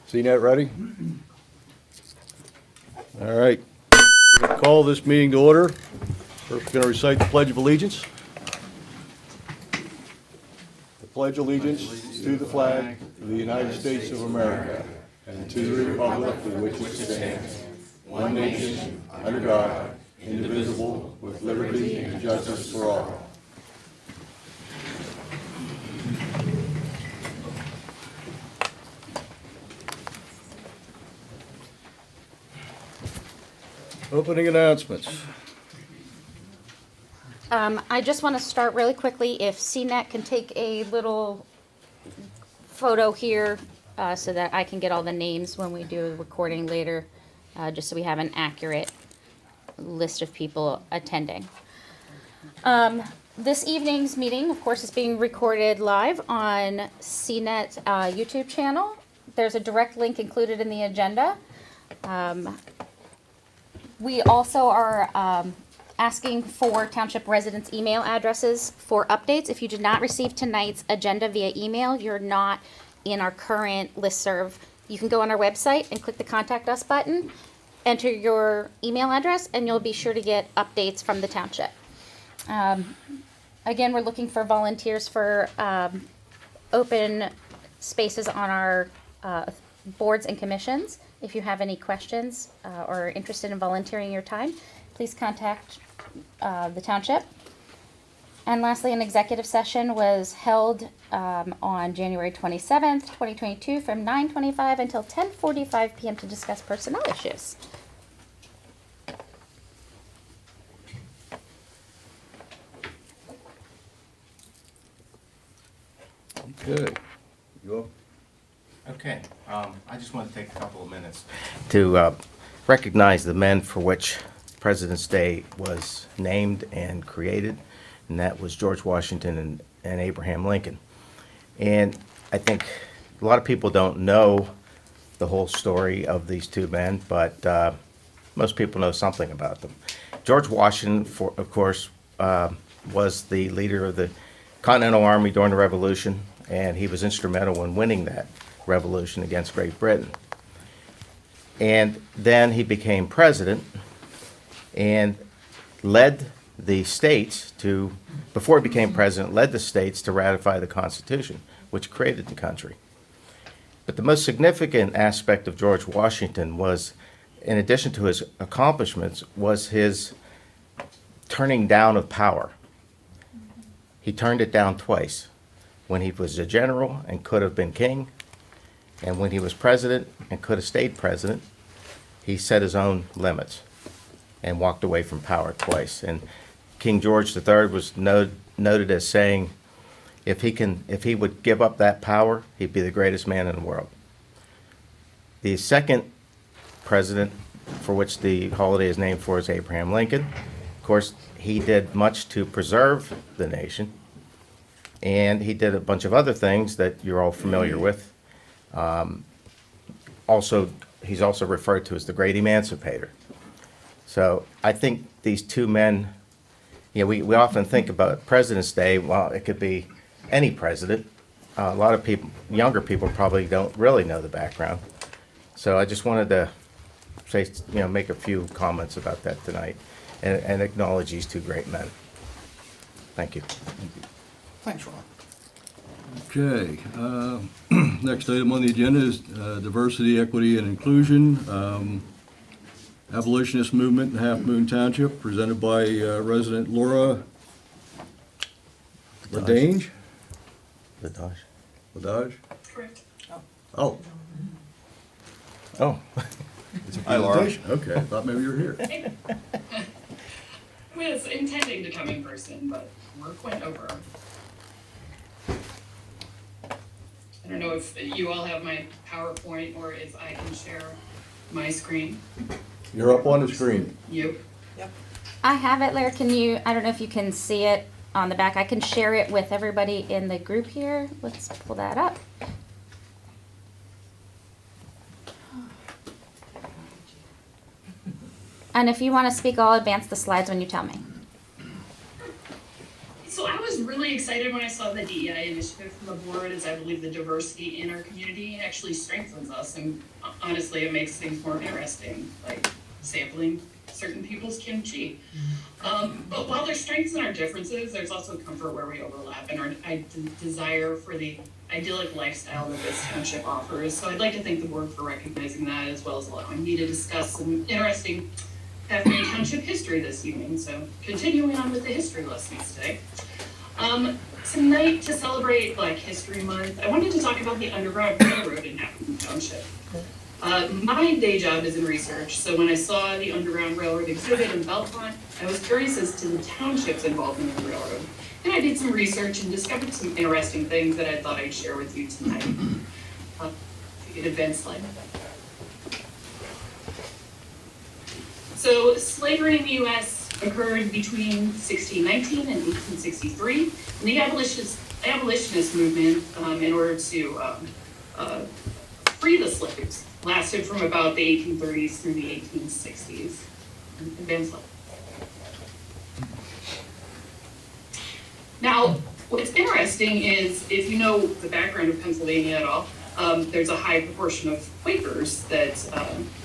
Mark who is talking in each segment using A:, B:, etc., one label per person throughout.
A: CNET ready? All right. We'll call this meeting to order. First, we're going to recite the Pledge of Allegiance. I pledge allegiance to the flag of the United States of America and to the republic for which it stands, one nation, under God, indivisible, with liberty and justice for all. Opening announcements.
B: I just want to start really quickly. If CNET can take a little photo here so that I can get all the names when we do the recording later, just so we have an accurate list of people attending. This evening's meeting, of course, is being recorded live on CNET YouTube channel. There's a direct link included in the agenda. We also are asking for township residents' email addresses for updates. If you did not receive tonight's agenda via email, you're not in our current listserv. You can go on our website and click the Contact Us button, enter your email address, and you'll be sure to get updates from the township. Again, we're looking for volunteers for open spaces on our boards and commissions. If you have any questions or are interested in volunteering your time, please contact the township. And lastly, an executive session was held on January 27th, 2022 from 9:25 until 10:45 p.m. to discuss personnel issues.
A: Okay. You up?
C: Okay, I just want to take a couple of minutes to recognize the men for which President's Day was named and created, and that was George Washington and Abraham Lincoln. And I think a lot of people don't know the whole story of these two men, but most people know something about them. George Washington, of course, was the leader of the Continental Army during the Revolution, and he was instrumental in winning that revolution against Great Britain. And then he became president and led the states to, before he became president, led the states to ratify the Constitution, which created the country. But the most significant aspect of George Washington was, in addition to his accomplishments, was his turning down of power. He turned it down twice, when he was a general and could have been king, and when he was president and could have stayed president. He set his own limits and walked away from power twice. And King George III was noted as saying, if he would give up that power, he'd be the greatest man in the world. The second president for which the holiday is named for is Abraham Lincoln. Of course, he did much to preserve the nation, and he did a bunch of other things that you're all familiar with. He's also referred to as the great emancipator. So I think these two men, we often think about President's Day, well, it could be any president. A lot of people, younger people probably don't really know the background. So I just wanted to say, make a few comments about that tonight and acknowledge these two great men. Thank you.
D: Thanks, Ron.
A: Okay. Next item on the agenda is diversity, equity, and inclusion. Abolitionist movement in Halfmoon Township, presented by resident Laura Ladange. Ladage?
E: Correct.
A: Oh.
C: Oh.
A: It's a presentation. Okay, I thought maybe you were here.
E: I was intending to come in person, but work went over. I don't know if you all have my PowerPoint or if I can share my screen.
A: You're up on the screen.
E: Yep.
B: I have it, Larry. I don't know if you can see it on the back. I can share it with everybody in the group here. Let's pull that up. And if you want to speak, I'll advance the slides when you tell me.
E: So I was really really excited when I saw the DEI initiative from the board, as I believe the diversity in our community actually strengthens us, and honestly, it makes things more interesting, like sampling certain people's kimchi. But while there's strengths in our differences, there's also comfort where we overlap and our desire for the idyllic lifestyle that this township offers. So I'd like to thank the board for recognizing that, as well as allowing me to discuss some interesting Halfmoon Township history this evening. So continuing on with the history lessons today. Tonight, to celebrate Black History Month, I wanted to talk about the Underground Railroad in Halfmoon Township. My day job is in research, so when I saw the Underground Railroad exhibit in Belmont, I was curious as to the township's involvement in the railroad. And I did some research and discovered some interesting things that I thought I'd share with you tonight. If you could advance slide. So slavery in the U.S. occurred between 1619 and 1863, and the abolitionist movement, in order to free the slaves, lasted from about the 1830s through the 1860s. Advance slide. Now, what's interesting is, if you know the background of Pennsylvania at all, there's a high proportion of Quakers that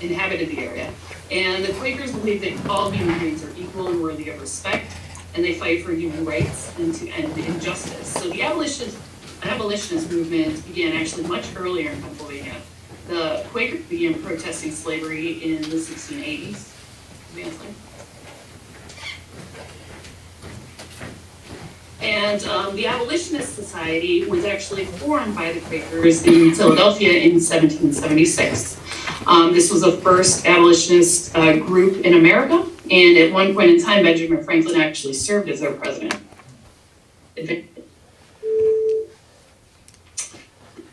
E: inhabited the area. And the Quakers believe that all human beings are equal and worthy of respect, and they fight for human rights and to end injustice. So the abolitionist movement began actually much earlier in Pennsylvania. The Quakers began protesting slavery in the 1680s. Advance slide. And the Abolitionist Society was actually formed by the Quakers in Philadelphia in 1776. This was the first abolitionist group in America, and at one point in time, Benjamin Franklin actually served as their president.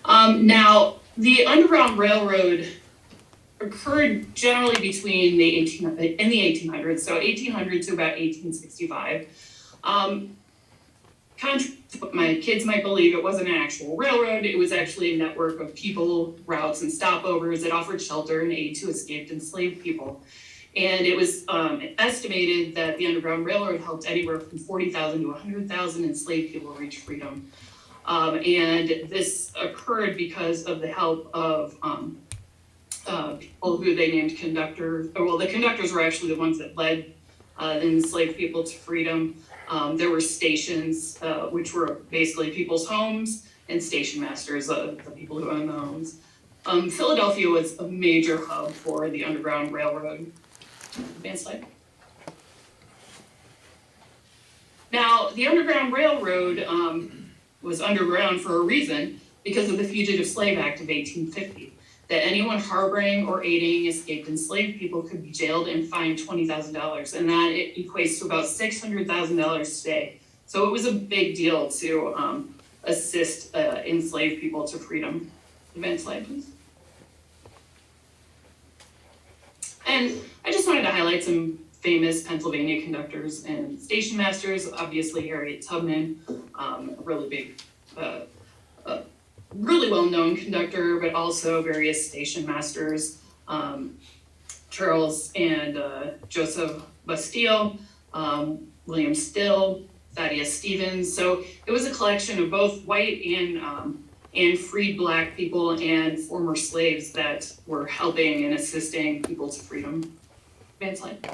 E: Now, the Underground Railroad occurred generally between the 1800s, so 1800 to about 1865. Contrary to what my kids might believe, it wasn't an actual railroad. It was actually a network of people, routes, and stopovers that offered shelter and aid to escaped enslaved people. And it was estimated that the Underground Railroad helped anywhere from 40,000 to 100,000 enslaved people reach freedom. And this occurred because of the help of people who they named conductors. Well, the conductors were actually the ones that led the enslaved people to freedom. There were stations, which were basically people's homes, and station masters, the people who owned the homes. Philadelphia was a major hub for the Underground Railroad. Advance slide. Now, the Underground Railroad was underground for a reason, because of the Fugitive Slave Act of 1850. That anyone harboring or aiding escaped enslaved people could be jailed and fined $20,000, and that it equates to about $600,000 today. So it was a big deal to assist enslaved people to freedom. Advance slide, please. And I just wanted to highlight some famous Pennsylvania conductors and station masters. Obviously, Harriet Tubman, a really big, really well-known conductor, but also various station masters, Charles and Joseph Bastille, William Still, Thaddeus Stevens. So it was a collection of both white and freed Black people and former slaves that were helping and assisting people to freedom. Advance slide.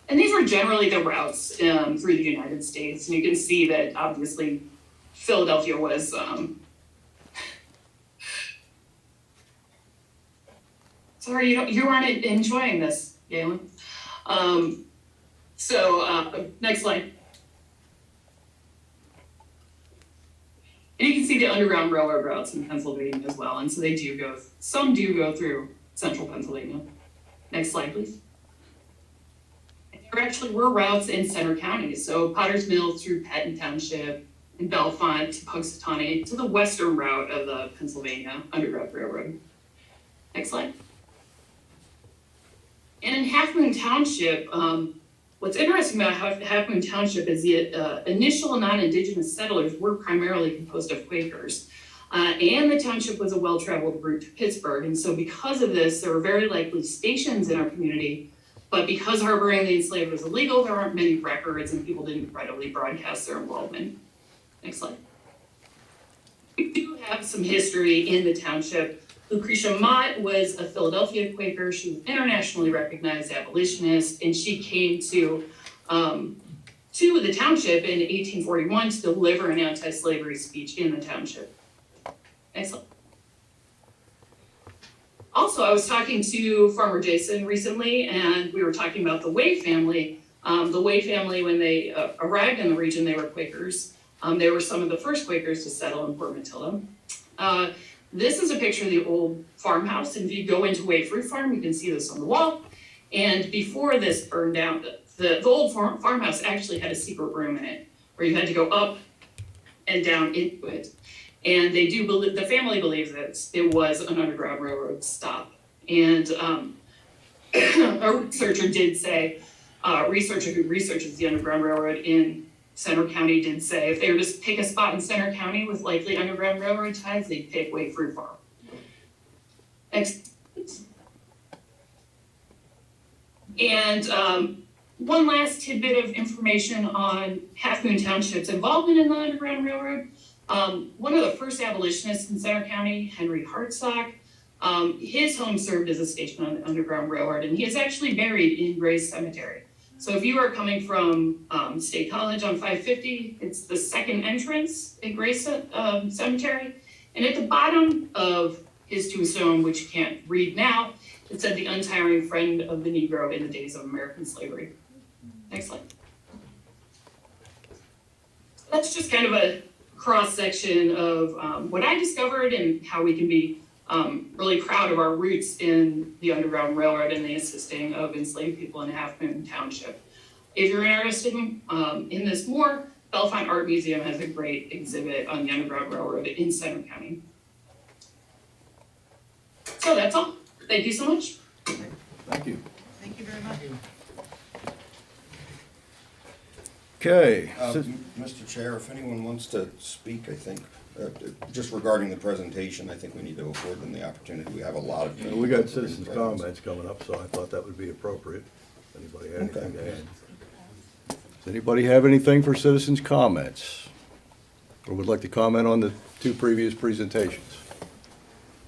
E: And these were generally the routes through the United States. And you can see that obviously Philadelphia was sorry, you aren't enjoying this, Galen. Next slide. And you can see the Underground Railroad routes in Pennsylvania as well. And so they do go, some do go through central Pennsylvania. Next slide, please. There actually were routes in Center County. So Potter's Mill through Paving Township, and Bellefonte to Punxsutawney, to the western route of the Pennsylvania Underground Railroad. Next slide. And in Halfmoon Township, what's interesting about Halfmoon Township is the initial non-Indigenous settlers were primarily composed of Quakers. And the township was a well-traveled route to Pittsburgh. And so because of this, there were very likely stations in our community But because harboring the enslaved was illegal, there aren't many records and people didn't readily broadcast their involvement. Next slide. We do have some history in the township. Lucretia Mott was a Philadelphia Quaker. She was internationally recognized abolitionist, and she came to the township in 1841 to deliver an anti-slavery speech in the township. Next slide. Also, I was talking to Farmer Jason recently, and we were talking about the Way family. The Way family, when they arrived in the region, they were Quakers. They were some of the first Quakers to settle in Port Matilda. This is a picture of the old farmhouse, and if you go into Way Fruit Farm, you can see this on the wall. And before this burned down, the old farmhouse actually had a secret room in it, where you had to go up and down into it. And they do believe, the family believes that it was an Underground Railroad stop. And a researcher did say, researcher who researches the Underground Railroad in Center County did say, if they were to pick a spot in Center County with likely Underground Railroad ties, they'd pick Way Fruit Farm. Next. And one last tidbit of information on Halfmoon Township's involvement in the Underground Railroad. One of the first abolitionists in Center County, Henry Hartsock, his home served as a station on the Underground Railroad, and he is actually buried in Gray's Cemetery. So if you are coming from State College on 550, it's the second entrance at Gray's Cemetery. And at the bottom of his tombstone, which you can't read now, it said the untiring friend of the Negro in the days of American slavery. Next slide. That's just kind of a cross-section of what I discovered and how we can be really proud of our roots in the Underground Railroad and the assisting of enslaved people in Halfmoon Township. If you're interested in this more, Bellefonte Art Museum has a great exhibit on the Underground Railroad in Center County. So that's all. Thank you so much.
A: Thank you.
D: Thank you very much.
A: Okay.
F: Mr. Chair, if anyone wants to speak, I think, just regarding the presentation, I think we need to afford them the opportunity. We have a lot of.
A: We got citizens' comments coming up, so I thought that would be appropriate. Anybody have anything to add? Does anybody have anything for citizens' comments? Or would like to comment on the two previous presentations?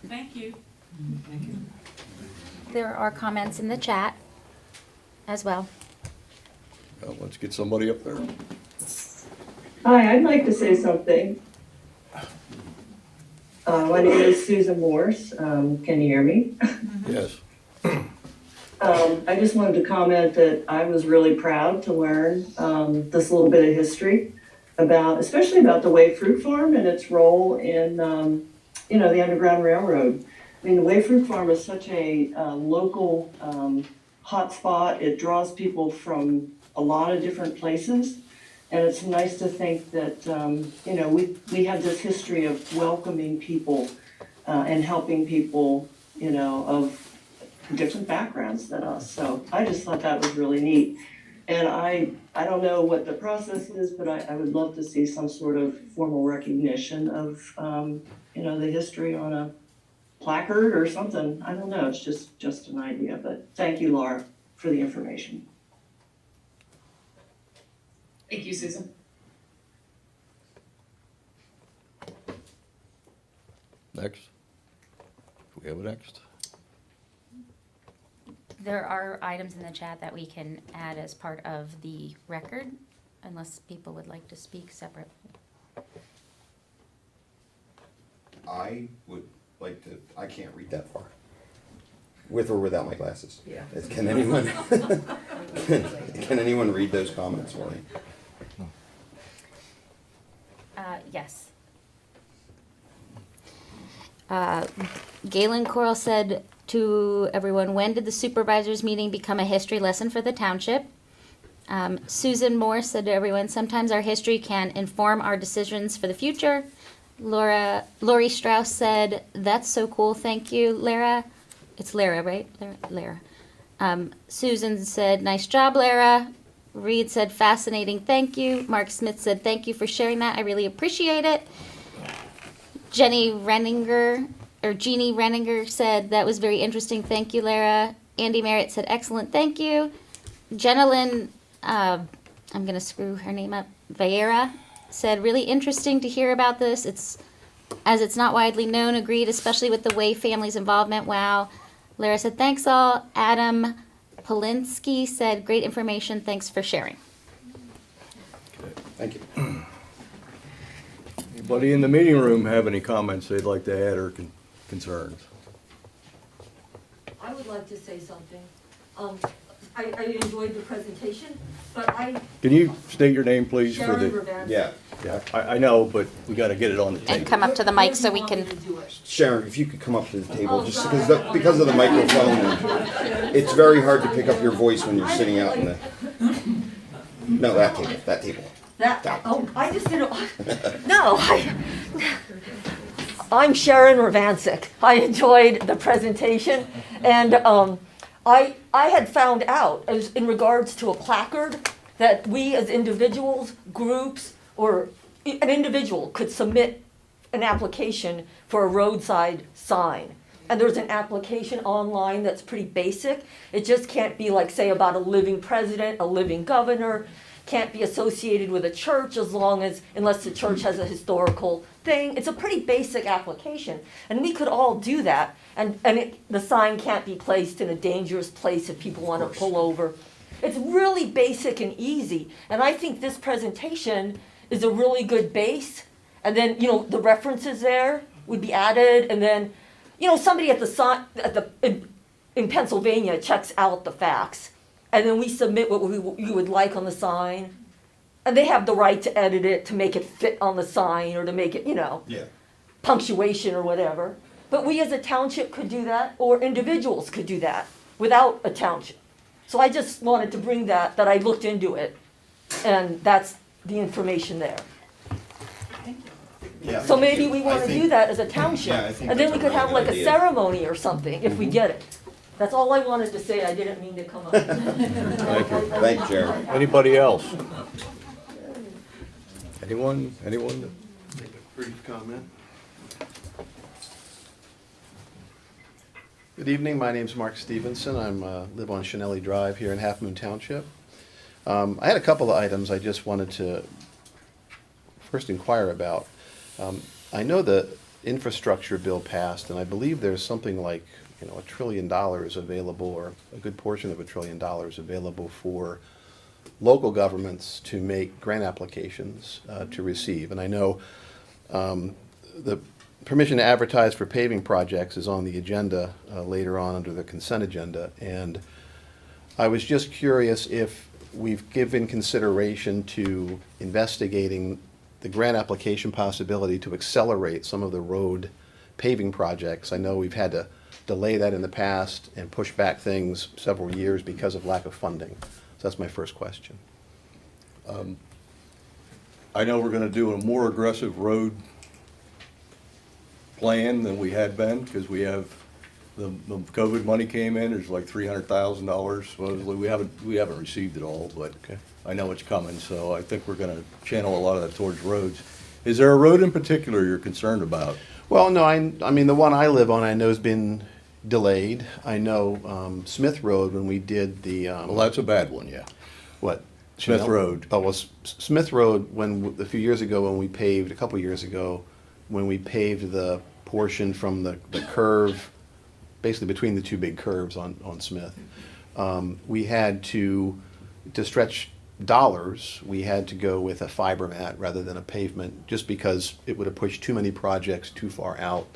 G: Thank you.
B: There are comments in the chat as well.
A: Well, let's get somebody up there.
H: Hi, I'd like to say something. My name is Susan Morse. Can you hear me?
A: Yes.
H: I just wanted to comment that I was really proud to learn this little bit of history about, especially about the Way Fruit Farm and its role in, the Underground Railroad. I mean, the Way Fruit Farm is such a local hotspot. It draws people from a lot of different places. And it's nice to think that, we have this history of welcoming people and helping people, of different backgrounds than us. So I just thought that was really neat. And I don't know what the process is, but I would love to see some sort of formal recognition of, the history on a placard or something. I don't know. It's just an idea. But thank you, Laura, for the information.
E: Thank you, Susan.
A: Next. Do we have a next?
B: There are items in the chat that we can add as part of the record, unless people would like to speak separately.
F: I would like to, I can't read that far. With or without my glasses.
G: Yeah.
F: Can anyone, can anyone read those comments for me?
B: Yes. Galen Coral said to everyone, when did the supervisors meeting become a history lesson for the township? Susan Moore said to everyone, sometimes our history can inform our decisions for the future. Lori Strauss said, that's so cool, thank you, Lara. It's Lara, right? Lara. Susan said, nice job, Lara. Reed said, fascinating, thank you. Mark Smith said, thank you for sharing that, I really appreciate it. Jeannie Renninger said, that was very interesting, thank you, Lara. Andy Merritt said, excellent, thank you. Jenna Lynn, I'm going to screw her name up, Vieira, said, really interesting to hear about this. It's not widely known, agreed, especially with the way families' involvement. Wow. Lara said, thanks all. Adam Polinsky said, great information, thanks for sharing.
F: Thank you.
A: Anybody in the meeting room have any comments they'd like to add or concerns?
I: I would like to say something. I enjoyed the presentation, but
A: Can you state your name, please?
I: Sharon
A: the
I: Ravan.
F: Yeah,
A: Yeah, I know, but we got to get it on the
B: And
A: table.
B: come up to the mic so we can.
F: Sharon, if you could come up to the table, just because of the microphone, it's very hard to pick up your voice when you're sitting out in the, no, that table.
I: I just didn't, no, I'm Sharon Ravancic. I enjoyed the presentation, and I had found out, as in regards to a placard, that we as individuals, groups, or an individual could submit an application for a roadside sign. And there's an application online that's pretty basic. It just can't be like, say, about a living president, a living governor, can't be associated with a church unless the church has a historical thing. It's a pretty basic application. And we could all do that. And the sign can't be placed in a dangerous place if people want to pull over. It's really basic and easy. And I think this presentation is a really good base. And then, the references there would be added. And then, somebody at the sign, in Pennsylvania checks out the facts. And then we submit what we would like on the sign. And they have the right to edit it, to make it fit on the sign, or to make it, punctuation or whatever. But we as a township could do that, or individuals could do that without a township. So I just wanted to bring that I looked into it, and that's the information there.
F: Yeah.
I: So maybe we
F: I
I: want to
F: think-
I: do that as a township.
F: Yeah, I think
I: And then
F: that's
I: we
F: a
I: could have
F: really
I: like
F: good
I: a
F: idea.
I: ceremony or something, if we get it. That's all I wanted to say, I didn't mean to come up.
A: Thank you.
F: Thank you, Sharon.
A: Anybody else? Anyone?
J: Make a brief comment. Good evening, my name's Mark Stevenson. I live on Chanelli Drive here in Halfmoon Township. I had a couple of items I just wanted to first inquire about. I know the infrastructure bill passed, and I believe there's something like $1 trillion available, or a good portion of $1 trillion available for local governments to make grant applications to receive. And I know the permission to advertise for paving projects is on the agenda later on under the consent agenda. And I was just curious if we've given consideration to investigating the grant application possibility to accelerate some of the road paving projects. I know we've had to delay that in the past and push back things several years because of lack of funding. So that's my first question.
A: I know we're going to do a more aggressive road plan than we had been, because we have, the COVID money came in, there's like $300,000 supposedly. We haven't received it all, but
J: Okay.
A: I know it's coming, so I think we're going to channel a lot of that towards roads. Is there a road in particular you're concerned about?
J: Well, no, I mean, the one I live on, I know has been delayed. I know Smith Road, when we did the,
A: Well, that's a bad one, yeah.
J: what?
A: Smith
J: Chanel?
A: Road.
J: Oh, well, Smith Road, a few years ago, a couple years ago, when we paved the portion from the curve, basically between the two big curves on Smith, we had to stretch dollars, we had to go with a fiber mat rather than a pavement, just because it would have pushed too many projects too far out.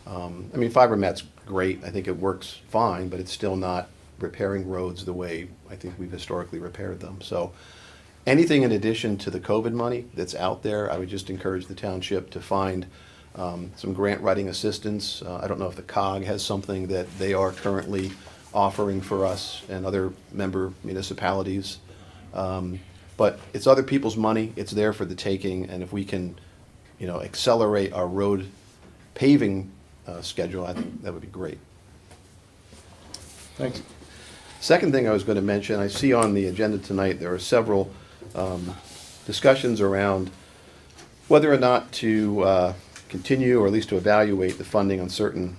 J: I mean, fiber mat's great, I think it works fine, but it's still not repairing roads the way I think we've historically repaired them. So anything in addition to the COVID money that's out there, I would just encourage the township to find some grant writing assistance. I don't know if the COG has something that they are currently offering for us and other member municipalities. But it's other people's money, it's there for the taking, and if we can, accelerate our road paving schedule, I think that would be great.
A: Thanks.
J: Second thing I was going to mention, I see on the agenda tonight, there are several discussions around whether or not to continue, or at least to evaluate the funding on certain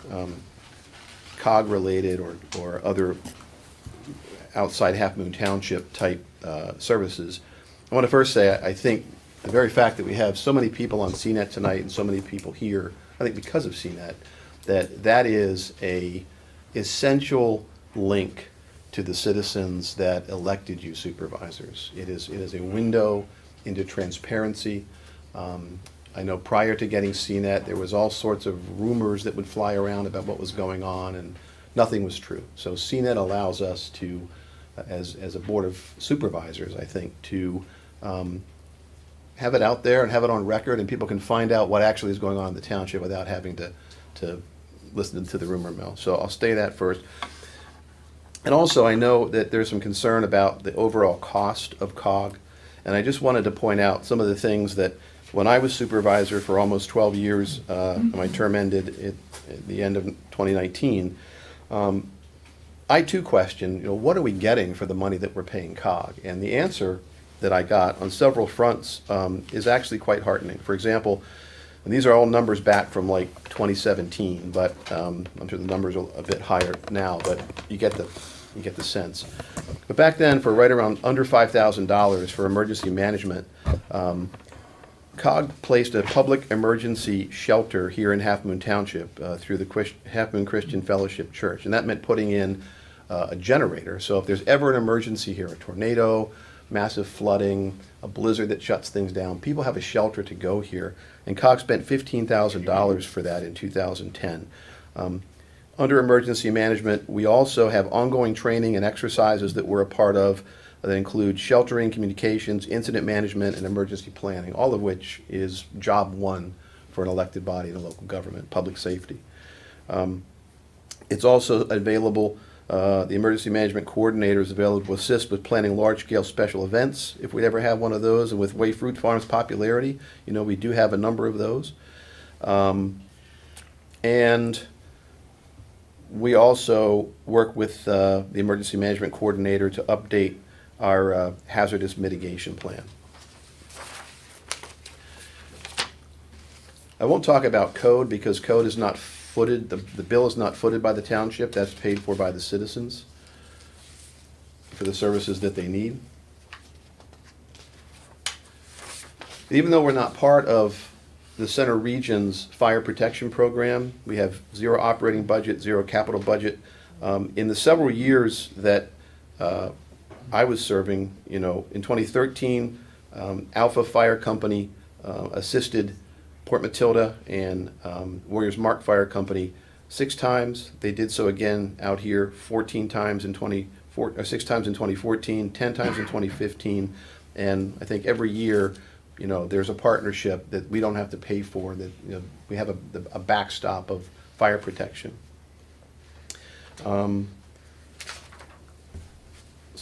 J: COG-related or other outside Halfmoon Township type services. I want to first say I think the very fact that we have so many people on CNET tonight and so many people here, I think because of CNET, that is a essential link to the citizens that elected you supervisors. It is a window into transparency. I know prior to getting CNET, there was all sorts of rumors that would fly around about what was going on, and nothing was true. So CNET allows us to, as a board of supervisors, I think, to have it out there and have it on record, and people can find out what actually is going on in the township without having to listen to the rumor mill. So I'll say that first. And also, I know that there's some concern about the overall cost of COG, and I just wanted to point out some of the things that when I was supervisor for almost 12 years, my term ended at the end of 2019, I too questioned, what are we getting for the money that we're paying COG? And the answer that I got on several fronts is actually quite heartening. For example, and these are all numbers back from like 2017, but I'm sure the numbers are a bit higher now, but you get the sense. But back then, for right around under $5,000 for emergency management, COG placed a public emergency shelter here in Halfmoon Township through the Halfmoon Christian Fellowship Church, and that meant putting in a generator. So if there's ever an emergency here, a tornado, massive flooding, a blizzard that shuts things down, people have a shelter to go here. And COG spent $15,000 for that in 2010. Under emergency management, we also have ongoing training and exercises that we're a part of that include sheltering, communications, incident management, and emergency planning, all of which is job one for an elected body in a local government, public safety. It's also available, the emergency management coordinator is available to assist with planning large-scale special events, if we'd ever have one of those, and with Way Fruit Farm's popularity, we do have a number of those. And we also work with the emergency management coordinator to update our hazardous mitigation plan. I won't talk about code because code is not footed, the bill is not footed by the township, that's paid for by the citizens for the services that they need. Even though we're not part of the Center Region's fire protection program, we have zero operating budget, zero capital budget. In the several years that I was serving, in 2013, Alpha Fire Company assisted Port Matilda and Warriors Mark Fire Company 6 times. They did so again out here 14 times in 6 times in 2014, 10 times in 2015, and I think every year, there's a partnership that we don't have to pay for, that we have a backstop of fire protection. So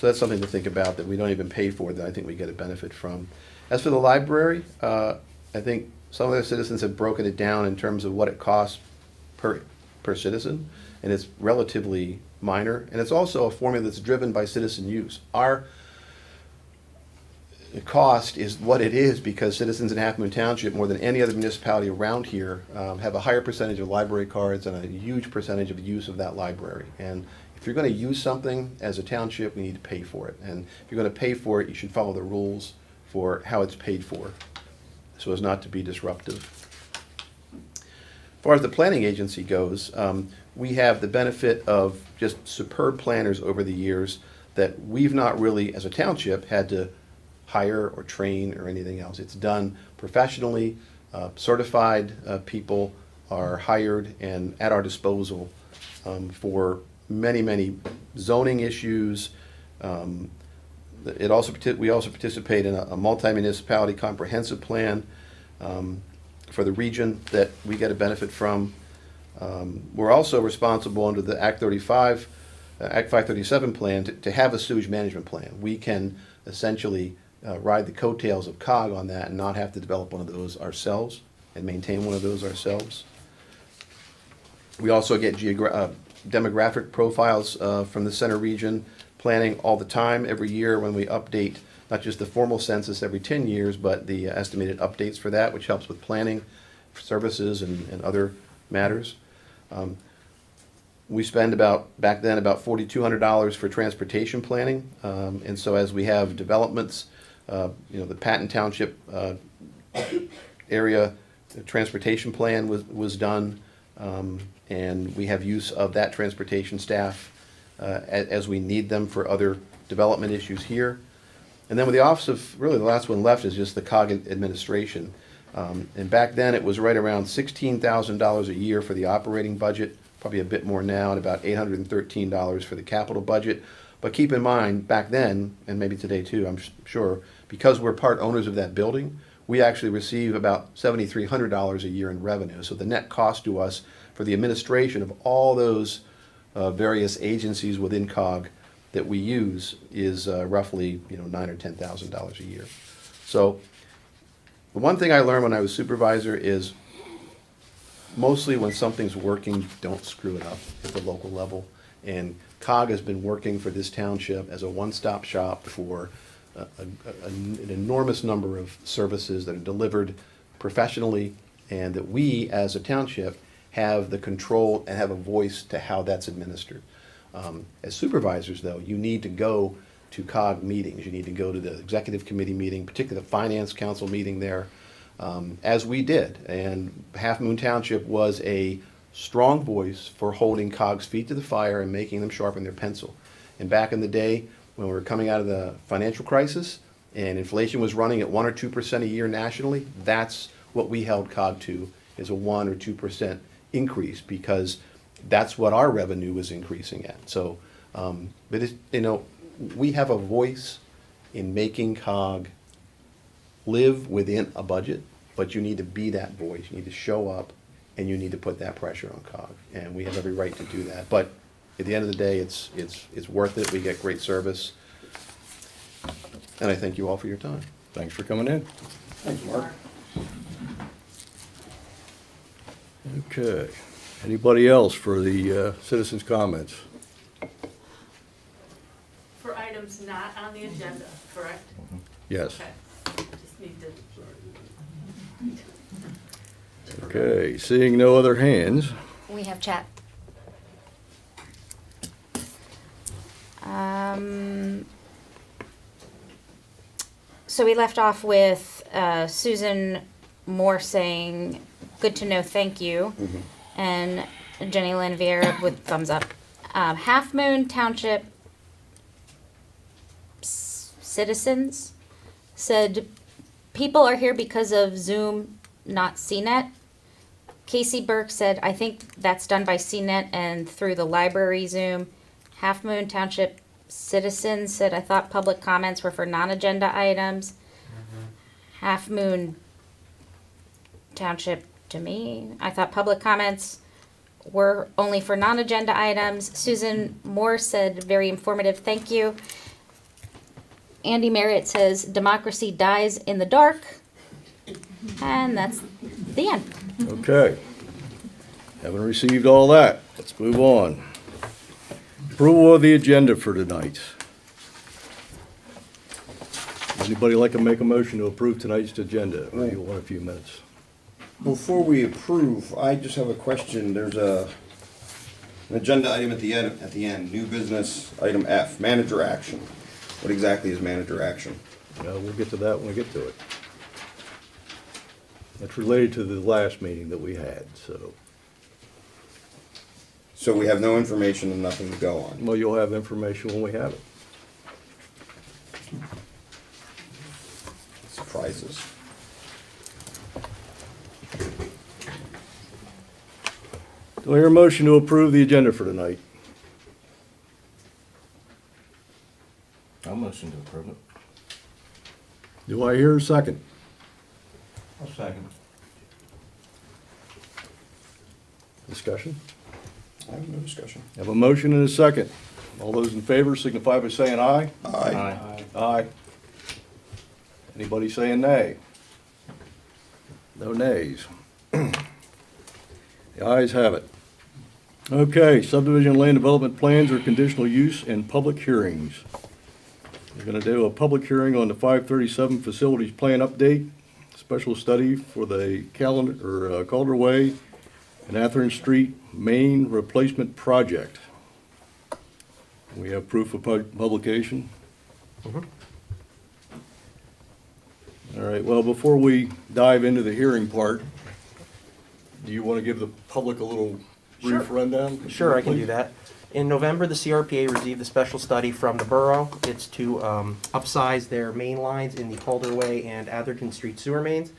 J: that's something to think about that we don't even pay for, that I think we get a benefit from. As for the library, I think some of the citizens have broken it down in terms of what it costs per citizen, and it's relatively minor. And it's also a formula that's driven by citizen use. Our cost is what it is because citizens in Halfmoon Township, more than any other municipality around here, have a higher percentage of library cards and a huge percentage of use of that library. And if you're going to use something as a township, we need to pay for it. And if you're going to pay for it, you should follow the rules for how it's paid for, so as not to be disruptive. As far as the planning agency goes, we have the benefit of just superb planners over the years that we've not really, as a township, had to hire or train or anything else. It's done professionally. Certified people are hired and at our disposal for many zoning issues. We also participate in a multi-municipality comprehensive plan for the region that we get a benefit from. We're also responsible under the Act 537 plan to have a sewage management plan. We can essentially ride the coattails of COG on that and not have to develop one of those ourselves and maintain one of those ourselves. We also get demographic profiles from the center region planning all the time, every year when we update not just the formal census every 10 years, but the estimated updates for that, which helps with planning services and other matters. We spend back then, about $4,200 for transportation planning. And so as we have developments, the Patton Township area transportation plan was done. And we have use of that transportation staff as we need them for other development issues here. And then with the office of, really the last one left is just the COG administration. And back then it was right around $16,000 a year for the operating budget, probably a bit more now, and about $813 for the capital budget. But keep in mind, back then, and maybe today too, I'm sure, because we're part owners of that building, we actually receive about $7,300 a year in revenue. So the net cost to us for the administration of all those various agencies within COG that we use is roughly $9,000 or $10,000 a year. So the one thing I learned when I was supervisor is mostly when something's working, don't screw it up at the local level. And COG has been working for this township as a one-stop shop for an enormous number of services that are delivered professionally, and that we as a township have the control and have a voice to how that's administered. As supervisors, though, you need to go to COG meetings. You need to go to the executive committee meeting, particularly the finance council meeting there, as we did. And Halfmoon Township was a strong voice for holding COG's feet to the fire and making them sharpen their pencil. And back in the day, when we were coming out of the financial crisis and inflation was running at 1 or 2% a year nationally, that's what we held COG to, is a 1 or 2% increase, because that's what our revenue was increasing at. So, but we have a voice in making COG live within a budget, but you need to be that voice. You need to show up, and you need to put that pressure on COG, and we have every right to do that. But at the end of the day, it's worth it. We get great service, and I thank you all for your time.
A: Thanks for coming in.
F: Thanks, Mark.
A: Okay. Anybody else for the citizens' comments?
G: For items not on the agenda, correct?
A: Yes.
G: Okay. Just need to.
A: Okay, seeing no other hands.
B: We have chat. So we left off with Susan Moore saying, "Good to know, thank you," and Jenny Lanvier with thumbs up. Halfmoon Township citizens said, "People are here because of Zoom, not CNET." Casey Burke said, "I think that's done by CNET and through the library Zoom." Halfmoon Township citizens said, "I thought public comments were for non-agenda items." Halfmoon Township, to me, "I thought public comments were only for non-agenda items." Susan Moore said, "Very informative, thank you." Andy Merritt says, "Democracy dies in the dark." And that's the end.
A: Okay. Having received all that, let's move on. Approval of the agenda for tonight. Anybody like to make a motion to approve tonight's agenda? Or you want a few minutes?
F: Before we approve, I just have a question. There's an agenda item at the end, new business, item F, manager action. What exactly is manager action?
A: We'll get to that when we get to it. That's related to the last meeting that we had, so.
F: So we have no information and nothing to go on.
A: Well, you'll have information when we have it.
F: Surprises.
A: Do I hear a motion to approve the agenda for tonight?
C: I'll motion to approve it.
A: Do I hear a second?
C: I'll second.
A: Discussion?
F: I have no discussion.
A: Have a motion and a second. All those in favor signify by saying aye.
F: Aye.
A: Aye. Anybody saying nay? No nays. The ayes have it. Okay, subdivision land development plans or conditional use and public hearings. We're gonna do a public hearing on the 537 facilities plan update, special study for the Calder Way an Athearn Street main replacement project. We have proof of publication. All right, well, before we dive into the hearing part, do you want to give the public a little brief rundown?
K: Sure, I can do
A: please?
K: that. In November, the CRPA received a special study from the borough. It's to upsize their main lines in the Calderway and Atherton Street sewer mains.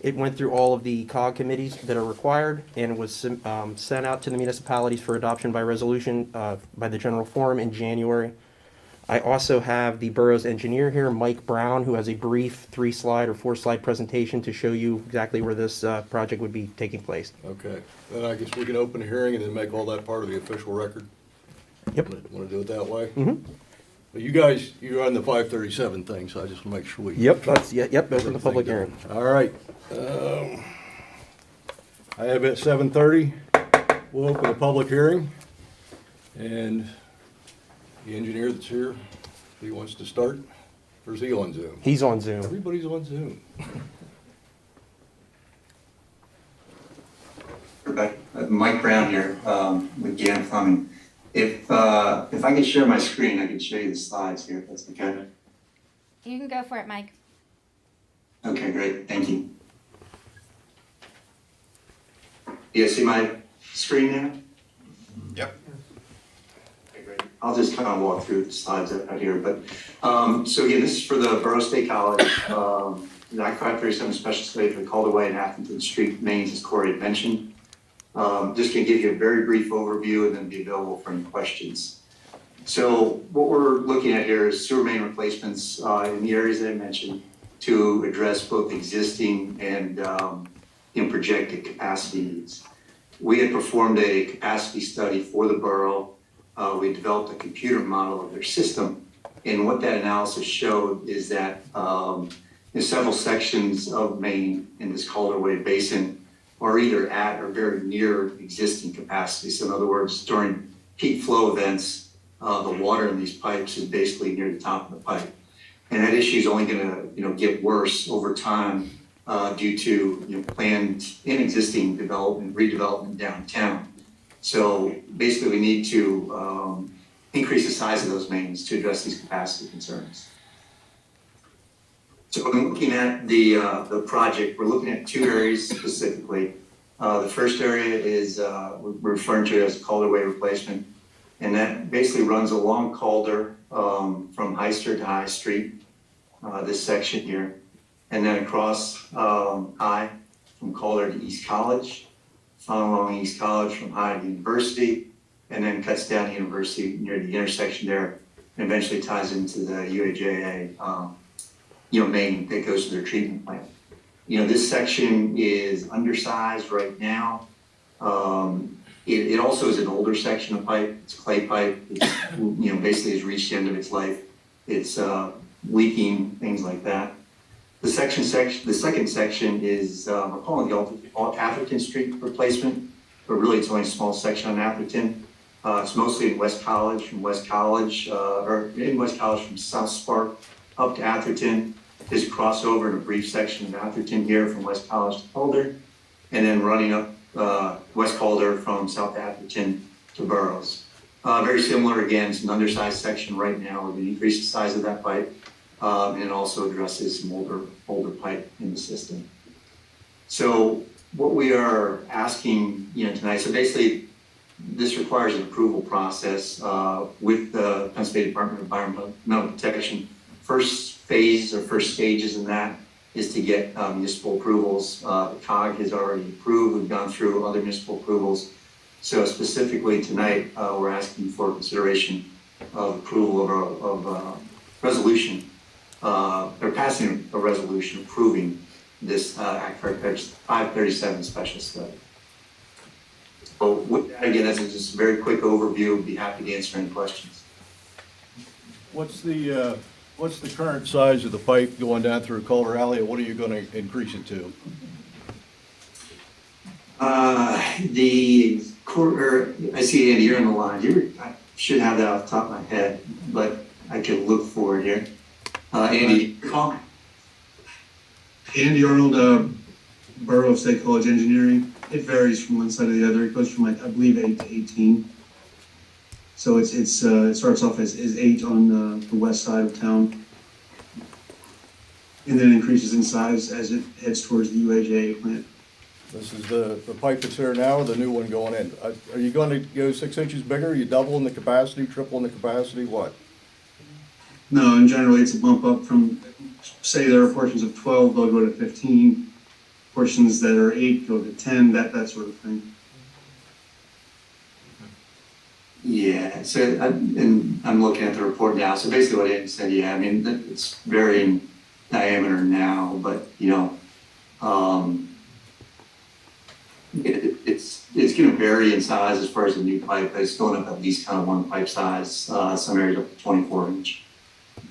K: It went through all of the COG committees that are required and was sent out to the municipalities for adoption by resolution by the General Forum in January. I also have the borough's engineer here, Mike Brown, who has a brief 3-slide or 4-slide presentation to show you exactly where this project would be taking place.
A: Okay, then I guess we can open a hearing and then make all that part of the official record.
K: Yep.
A: Want to do it that way?
K: Mhm.
A: But you guys, you're on the 537 thing, so I just want to make sure we.
K: Yep, open the public hearing.
A: All right. I have at 7:30, we'll open the public hearing. And the engineer that's here, if he wants to start, or is he on Zoom?
K: He's on Zoom.
A: Everybody's on Zoom.
L: Mike Brown here, with Gann Plumbing. If I could share my screen, I could show you the slides here, if that's okay.
B: You can go for it, Mike.
L: Okay, great, thank you. You guys see my screen now?
D: Yep.
L: Okay, great. I'll just kind of walk through the slides out here, but, so again, this is for the Borough State College, the Act 537 special study for the Calderway and Atherton Street mains, as Corey had mentioned. Just gonna give you a very brief overview and then be available for any questions. So what we're looking at here is sewer main replacements in the areas that I mentioned to address both existing and projected capacity needs. We had performed a capacity study for the borough. We developed a computer model of their system, and what that analysis showed is that in several sections of Maine in this Calderway Basin are either at or very near existing capacity. So in other words, during peak flow events, the water in these pipes is basically near the top of the pipe. And that issue is only gonna get worse over time due to planned and existing development, redevelopment downtown. So basically we need to increase the size of those mains to address these capacity concerns. So when looking at the project, we're looking at two areas specifically. The first area is we're referring to it as Calderway replacement, and that basically runs along Calder from Heister to High Street, this section here, and then across High from Calder to East College, following East College from High to University, and then cuts down to University near the intersection there, and eventually ties into the UAJA main that goes to their treatment plant. This section is undersized right now. It also is an older section of pipe. It's clay pipe. It's, basically has reached the end of its life. It's leaking, things like that. The second section is, we're calling the Atherton Street replacement, but really it's only a small section on Atherton. It's mostly in West College, from South Spark up to Atherton. There's a crossover in a brief section of Atherton here from West College to Calder, and then running up West Calder from South Atherton to Burroughs. Very similar, again, it's an undersized section right now. We're going to increase the size of that pipe, and it also addresses some older pipe in the system. So what we are asking tonight, so basically this requires an approval process with the Pennsylvania Department of Environmental Protection. First phase or first stages in that is to get municipal approvals. The COG has already approved. We've gone through other municipal approvals. So specifically tonight, we're asking for consideration of approval of a resolution, or passing a resolution approving this Act 537 special study. So with that, again, that's just a very quick overview. Be happy to answer any questions.
A: What's the current size of the pipe going down through Calder Alley, and what are you going to increase it to?
L: I see Andy, you're in the line. I should have that off the top of my head, but I can look for it here. Andy, call.
M: Andy Arnold, Borough State College Engineering. It varies from one side to the other. It goes from like, I believe, 8 to 18. So it starts off as 8 on the west side of town. And then increases in size as it heads towards the UAJ plant.
A: This is the pipe that's there now, or the new one going in? Are you going to go 6 inches bigger? Are you doubling the capacity, tripling the capacity, what?
M: No, and generally it's a bump up from, say there are portions of 12, they'll go to 15. Portions that are 8 go to 10, that sort of thing.
L: Yeah, so, and I'm looking at the report now, so basically what Andy said, yeah, I mean, it's varying diameter now, but, it's gonna vary in size as far as the new pipe, but it's going up at least kind of one pipe size, some areas up to 24 inch.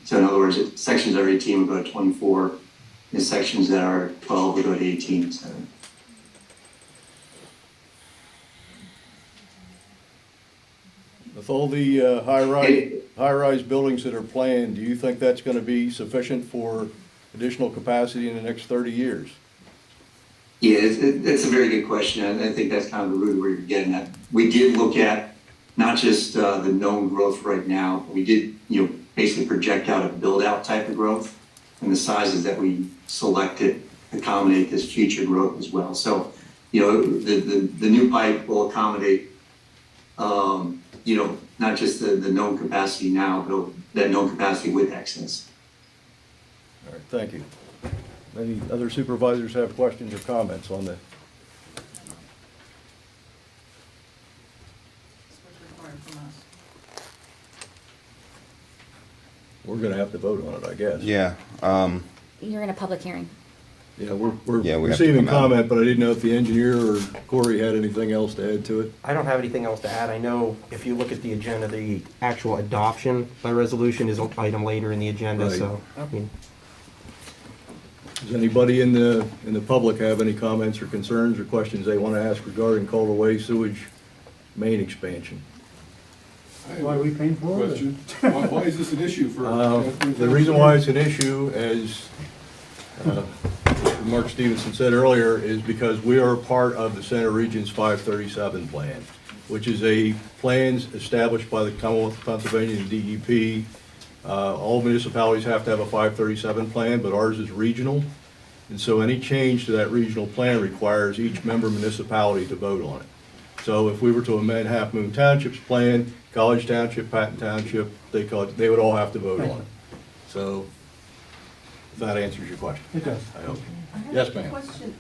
L: So in other words, sections that are 18 would go to 24, and sections that are 12 would go to 18, so.
A: With all the high-rise buildings that are planned, do you think that's gonna be sufficient for additional capacity in the next 30 years?
L: Yeah, it's a very good question, and I think that's kind of the root of where you're getting at. We did look at not just the known growth right now, but we did, basically project out a build-out type of growth, and the sizes that we selected accommodate this future growth as well. So, the new pipe will accommodate, not just the known capacity now, but that known capacity with excess.
A: All right, thank you. Any other supervisors have questions or comments on the? We're gonna have to vote on it, I guess.
F: Yeah,
B: You're in a public hearing.
A: Yeah, we're
F: Yeah, we have to
A: receiving
F: come out.
A: comment, but I didn't know if the engineer or Corey had anything else to add to it.
K: I don't have anything else to add. I know if you look at the agenda, the actual adoption by resolution is an item later in the agenda,
A: Right.
K: so, I mean,
A: Does anybody in the public have any comments or concerns or questions they want to ask regarding Calder sewage main expansion?
N: Why are we paying for it?
O: Question. Why is this an issue for?
A: The reason why it's an issue, as Mark Stevenson said earlier, is because we are a part of the Center Region's 537 plan, which is a plans established by the Commonwealth of Pennsylvania and DEP. All municipalities have to have a 537 plan, but ours is regional. And so any change to that regional plan requires each member municipality to vote on it. So if we were to amend Halfmoon Township's plan, College Township, Patton Township, they would all have to vote on it. So if that answers your question.
N: It does.
A: I hope.
P: I have
A: Yes,
P: a
A: ma'am.
P: question.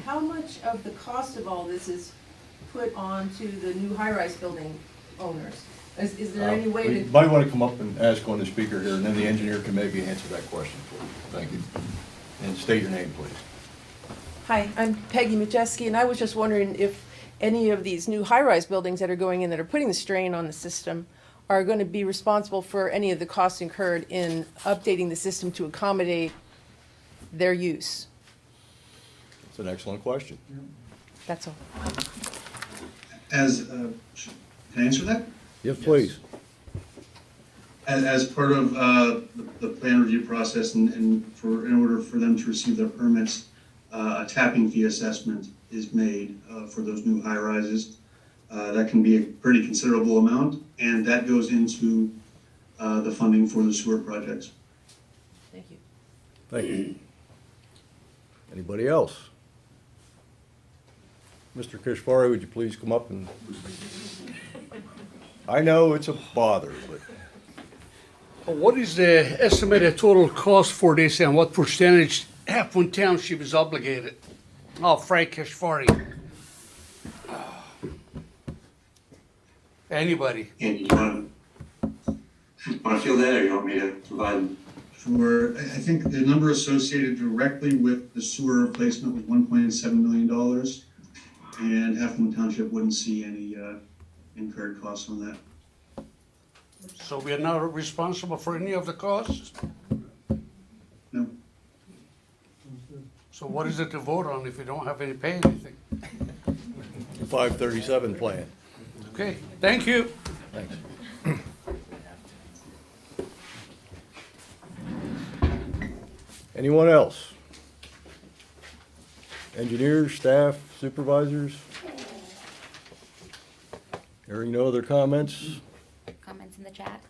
P: How much of the cost of all this is put on to the new high-rise building owners? Is there any way
A: You
P: to?
A: might want to come up and ask on the speaker here, and then the engineer can maybe answer that question for you. Thank you. And state your name, please.
P: Hi, I'm Peggy Majeski, and I was just wondering if any of these new high-rise buildings that are going in that are putting the strain on the system are going to be responsible for any of the costs incurred in updating the system to accommodate their use?
A: It's an excellent question.
P: That's all.
M: Can I answer that?
A: Yes, please.
M: As part of the plan review process and in order for them to receive their permits, a tapping fee assessment is made for those new high rises. That can be a pretty considerable amount, and that goes into the funding for the sewer projects.
P: Thank you.
A: Thank you. Anybody else? Mr. Kishvari, would you please come up and? I know it's a bother, but
N: What is the estimated total cost for this and what percentage Halfmoon Township is obligated? Oh, Frank Kashfari. Anybody?
L: And you want to field that, or you want me to provide?
M: For, I think the number associated directly with the sewer replacement was $1.7 million, and Halfmoon Township wouldn't see any incurred costs on that.
N: So we are not responsible for any of the costs?
M: No.
N: So what is it to vote on if you don't have any pay anything?
A: the 537 plan.
N: Okay, thank you.
A: Thanks. Anyone else? Engineers, staff, supervisors? Hearing no other comments?
B: Comments in the chat?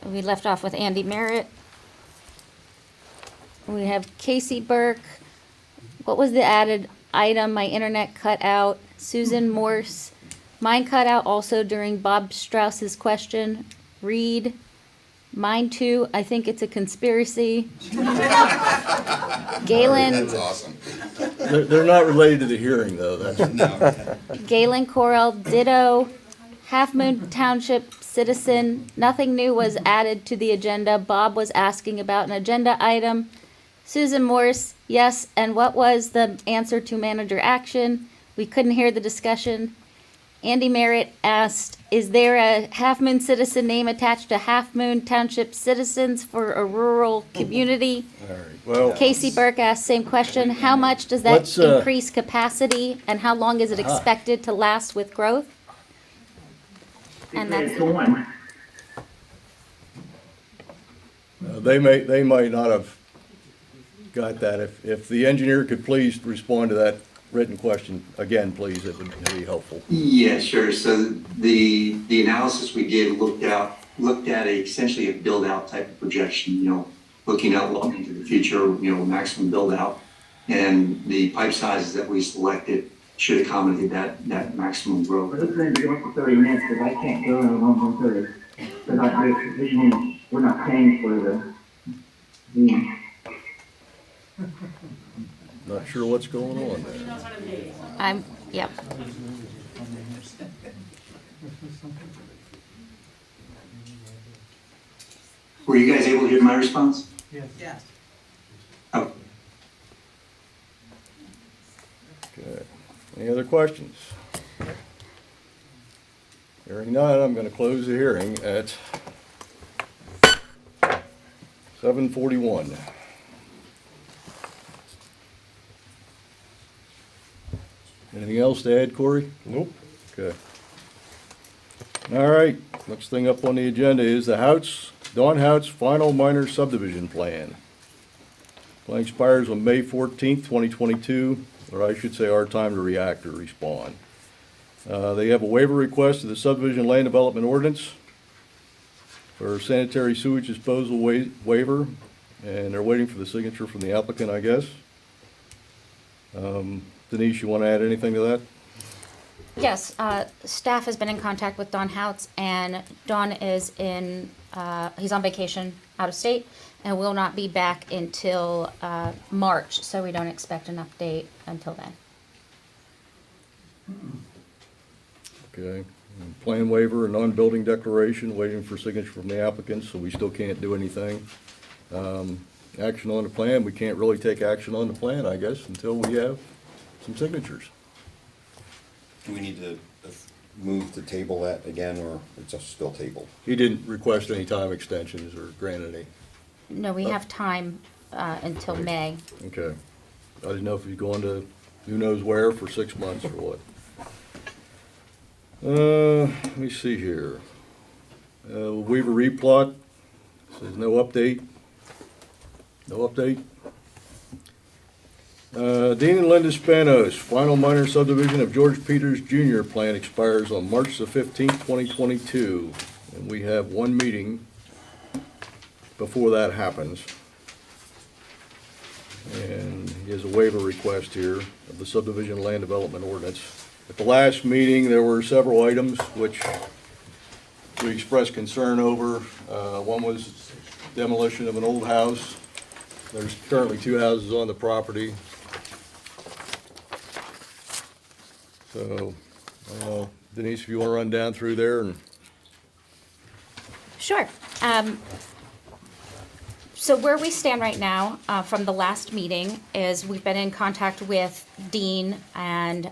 B: We left off with Andy Merritt. We have Casey Burke. What was the added item? My internet cut out. Susan Morse. Mine cut out also during Bob Strauss's question. Reed. Mine too. I think it's a conspiracy. Galen.
F: That's awesome.
A: They're not related to the hearing, though, that's.
F: No.
B: Galen Corral, ditto. Halfmoon Township citizen, nothing new was added to the agenda. Bob was asking about an agenda item. Susan Morse, yes, and what was the answer to manager action? We couldn't hear the discussion. Andy Merritt asked, is there a Half Moon citizen name attached to Half Moon Township citizens for a rural community?
A: All right, well,
B: Casey Burke asked, same question. How much does that
A: Let's,
B: increase capacity and how long is it expected to last with growth? And that's,
A: they might not have got that. If the engineer could please respond to that written question again, please, it would be helpful.
L: Yeah, sure. So the analysis we did looked at essentially a build out type of projection, looking out long into the future, maximum build out. And the pipe sizes that we selected should accommodate that maximum growth.
Q: This is going to be for 30 minutes because I can't go in 1:30. Because we're not paying for the
A: Not sure what's going on there.
B: yep.
L: Were you guys able to hear my response?
G: Yes.
L: Oh,
A: Okay. Any other questions? Hearing none, I'm going to close the hearing at 7:41. Anything else to add, Corey? Nope. Okay. All right, next thing up on the agenda is the Dawn Hout's final minor subdivision plan. Plan expires on May 14th, 2022, or I should say our time to react or respond. They have a waiver request to the subdivision land development ordinance for sanitary sewage disposal waiver, and they're waiting for the signature from the applicant, I guess. Denise, you want to add anything to that?
B: Yes, staff has been in contact with Don Houts, and Don is he's on vacation out of state and will not be back until March, so we don't expect an update until then.
A: Okay. And plan waiver and non-building declaration, waiting for signature from the applicant, so we still can't do anything. Action on the plan, we can't really take action on the plan, I guess, until we have some signatures.
F: Do we need to move to table that again, or it's just still tabled?
A: He didn't request any time extensions or grant any.
B: No, we have time until May.
A: Okay. I didn't know if he's going to who knows where for 6 months or what. Let me see here. Weaver replot, says no update. No update. Dean and Linda Spanos, final minor subdivision of George Peters Jr. plan expires on March the 15th, 2022. And we have one meeting before that happens. And he has a waiver request here of the subdivision land development ordinance. At the last meeting, there were several items which we expressed concern over. One was demolition of an old house. There's currently 2 houses on the property. So, Denise, if you want to run down through there and.
B: Sure. So where we stand right now from the last meeting is we've been in contact with Dean, and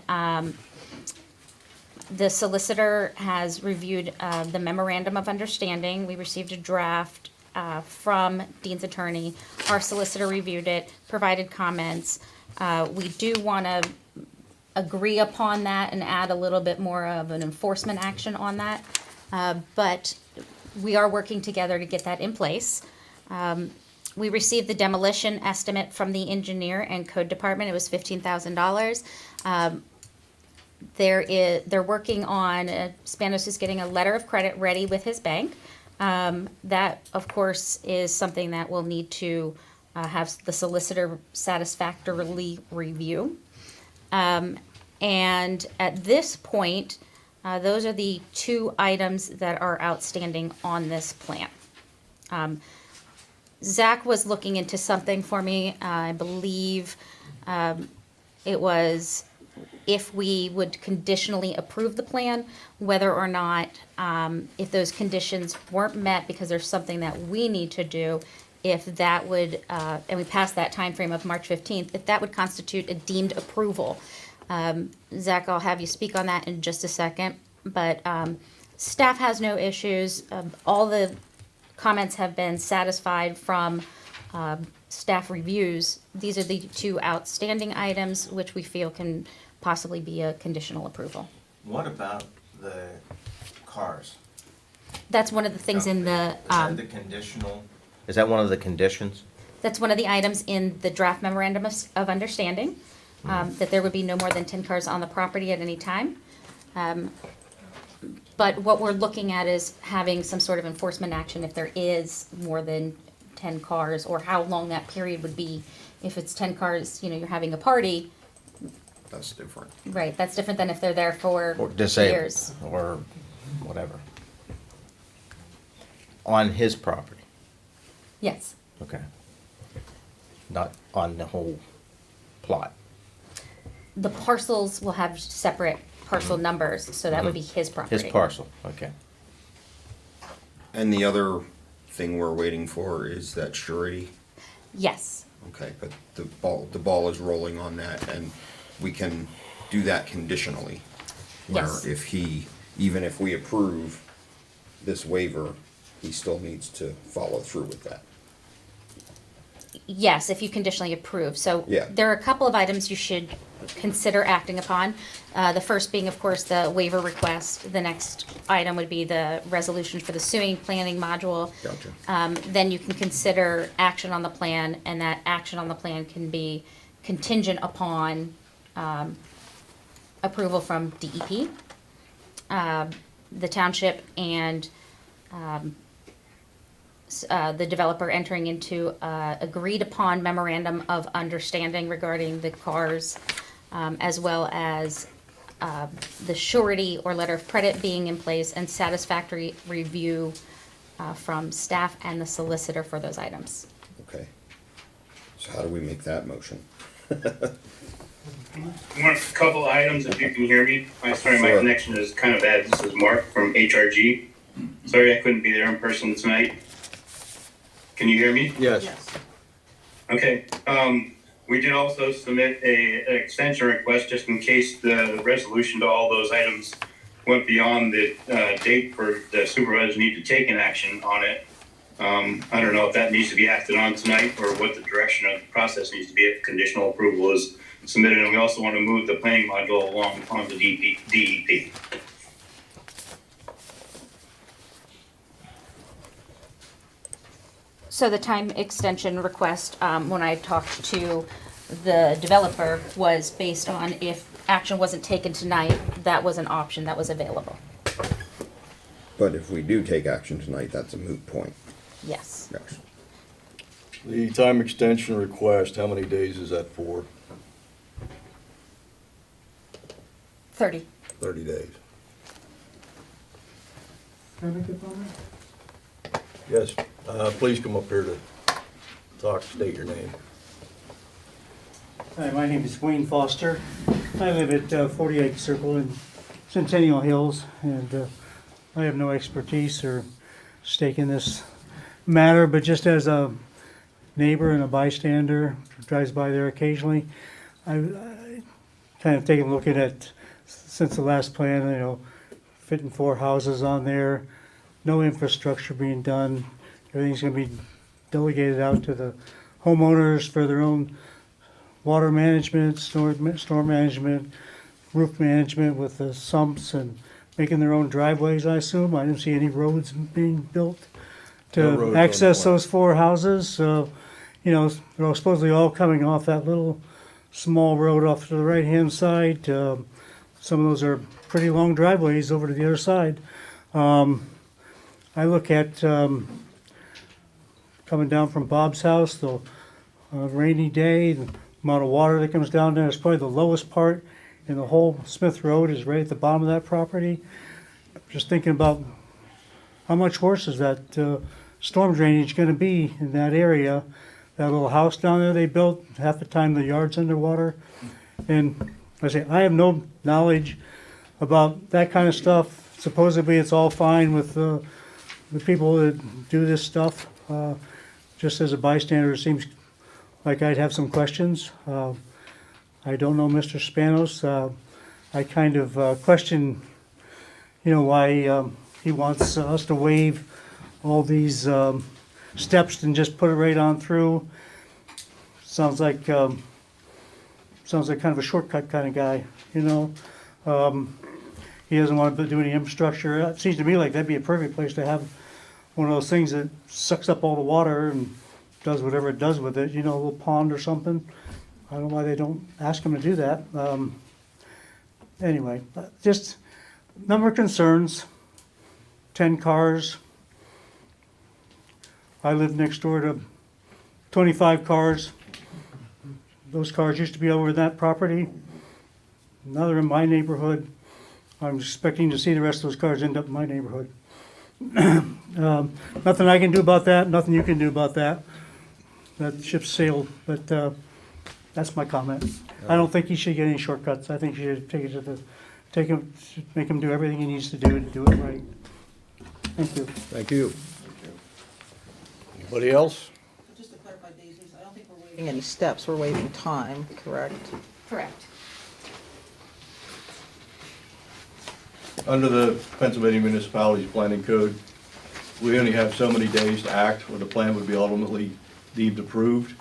B: the solicitor has reviewed the memorandum of understanding. We received a draft from Dean's attorney. Our solicitor reviewed it, provided comments. We do want to agree upon that and add a little bit more of an enforcement action on that. But we are working together to get that in place. We received the demolition estimate from the engineer and code department. It was $15,000. They're working on, Spanos is getting a letter of credit ready with his bank. That, of course, is something that we'll need to have the solicitor satisfactorily review. And at this point, those are the two items that are outstanding on this plan. Zach was looking into something for me. I believe it was if we would conditionally approve the plan, whether or not, if those conditions weren't met because there's something that we need to do, if that would, and we passed that time frame of March 15th, if that would constitute a deemed approval. Zach, I'll have you speak on that in just a second, but staff has no issues. All the comments have been satisfied from staff reviews. These are the two outstanding items which we feel can possibly be a conditional approval.
C: What about the cars?
B: That's one of the things in the,
C: Is that the conditional, is that one of the conditions?
B: that's one of the items in the draft memorandum of understanding, that there would be no more than 10 cars on the property at any time. But what we're looking at is having some sort of enforcement action if there is more than 10 cars, or how long that period would be. If it's 10 cars, you're having a party,
F: That's different.
B: right, that's different than if they're there for
C: Or disabled,
B: years.
C: or whatever. On his property,
B: Yes,
C: okay. Not on the whole plot.
B: the parcels will have separate parcel numbers, so that would be his property.
C: His parcel, okay.
F: And the other thing we're waiting for is that surety.
B: Yes,
F: Okay, but the ball is rolling on that, and we can do that conditionally. Where
B: Yes.
F: if he, even if we approve this waiver, he still needs to follow through with that.
B: yes, if you conditionally approve. So
F: Yeah.
B: there are a couple of items you should consider acting upon. The first being, of course, the waiver request. The next item would be the resolution for the sewing planning module.
F: Gotcha.
B: Then you can consider action on the plan, and that action on the plan can be contingent upon approval from DEP, the township, and the developer entering into agreed upon memorandum of understanding regarding the cars, as well as the surety or letter of credit being in place, and satisfactory review from staff and the solicitor for those items.
F: Okay. So how do we make that motion?
R: Mark, a couple items, if you can hear me. I'm sorry, my
F: Sure.
R: connection is kind of bad. This is Mark from HRG. Sorry I couldn't be there in person tonight. Can you hear me?
A: Yes.
R: Okay, we did also submit an extension request just in case the resolution to all those items went beyond the date for the supervisors need to take an action on it. I don't know if that needs to be acted on tonight or what the direction of the process needs to be if conditional approval is submitted. And we also want to move the planning module along on the DEP.
B: So the time extension request, when I talked to the developer, was based on if action wasn't taken tonight, that was an option that was available.
F: But if we do take action tonight, that's a moot point.
B: Yes.
F: Yes.
A: The time extension request, how many days is that for?
B: 30.
A: 30 days.
O: Can I make a comment?
A: Yes, please come up here to talk, state your name.
S: Hi, my name is Wayne Foster. I live at 48 Circle in Centennial Hills, and I have no expertise or stake in this matter, but just as a neighbor and a bystander who drives by there occasionally, I kind of taken a look at it since the last plan, fitting 4 houses on there, no infrastructure being done. Everything's going to be delegated out to the homeowners for their own water management, storm management, roof management with the sumps, and making their own driveways, I assume. I didn't see any roads being built.
A: No roads on
S: to
A: the
S: access
A: plan.
S: those 4 houses. You know, they're all supposedly all coming off that little small road off to the right-hand side. Some of those are pretty long driveways over to the other side. I look at coming down from Bob's house, the rainy day, the amount of water that comes down there is probably the lowest part in the whole Smith Road is right at the bottom of that property. Just thinking about how much worse is that storm drainage going to be in that area? That little house down there they built, half the time the yard's underwater. And I say, I have no knowledge about that kind of stuff. Supposedly it's all fine with the people that do this stuff. Just as a bystander, it seems like I'd have some questions. I don't know Mr. Spanos. I kind of question, you know, why he wants us to waive all these steps and just put it right on through. Sounds like kind of a shortcut kind of guy, you know. He doesn't want to do any infrastructure. It seems to me like that'd be a perfect place to have one of those things that sucks up all the water and does whatever it does with it, you know, a little pond or something. I don't know why they don't ask him to do that. Anyway, just number of concerns, 10 cars. I live next door to 25 cars. Those cars used to be over in that property. Now they're in my neighborhood. I'm expecting to see the rest of those cars end up in my neighborhood. Nothing I can do about that, nothing you can do about that. That ship sailed, but that's my comment. I don't think he should get any shortcuts. I think you should make him do everything he needs to do it right. Thank you.
A: Thank you. Anybody else?
T: Just to clarify, Daisy, I don't think we're waiving any steps, we're waiving time, correct?
B: Correct.
A: Under the Pennsylvania Municipalities Planning Code, we only have so many days to act when the plan would be ultimately deemed approved,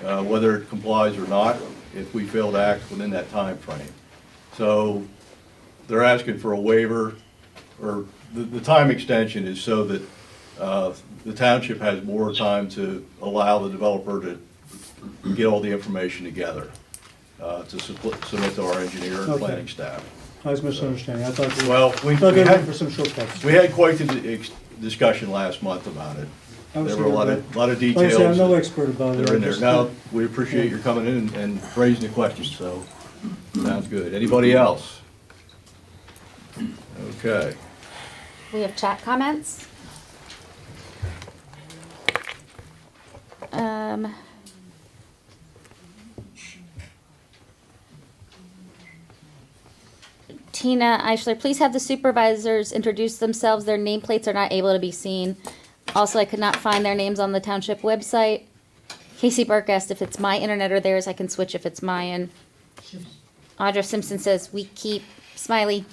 A: whether it complies or not, if we fail to act within that time frame. So they're asking for a waiver, or the time extension is so that the township has more time to allow the developer to get all the information together to submit to our engineer and
S: Okay.
A: planning staff.
S: I was misunderstanding. I thought they
A: Well, we
S: thought they were
A: had-
S: looking for some shortcuts.
A: We had quite the discussion last month about it. There were a lot of
S: Like I
A: details
S: say, I'm no expert about it.
A: that are in
S: I
A: there.
S: just-
A: Now, we appreciate your coming in and raising the questions, so, sounds good. Anybody else? Okay.
B: We have chat comments. Tina Eichler, please have the supervisors introduce themselves. Their nameplates are not able to be seen. Also, I could not find their names on the township website. Casey Burke asked if it's my internet or theirs. I can switch if it's mine. Audra Simpson says, we keep Smiley.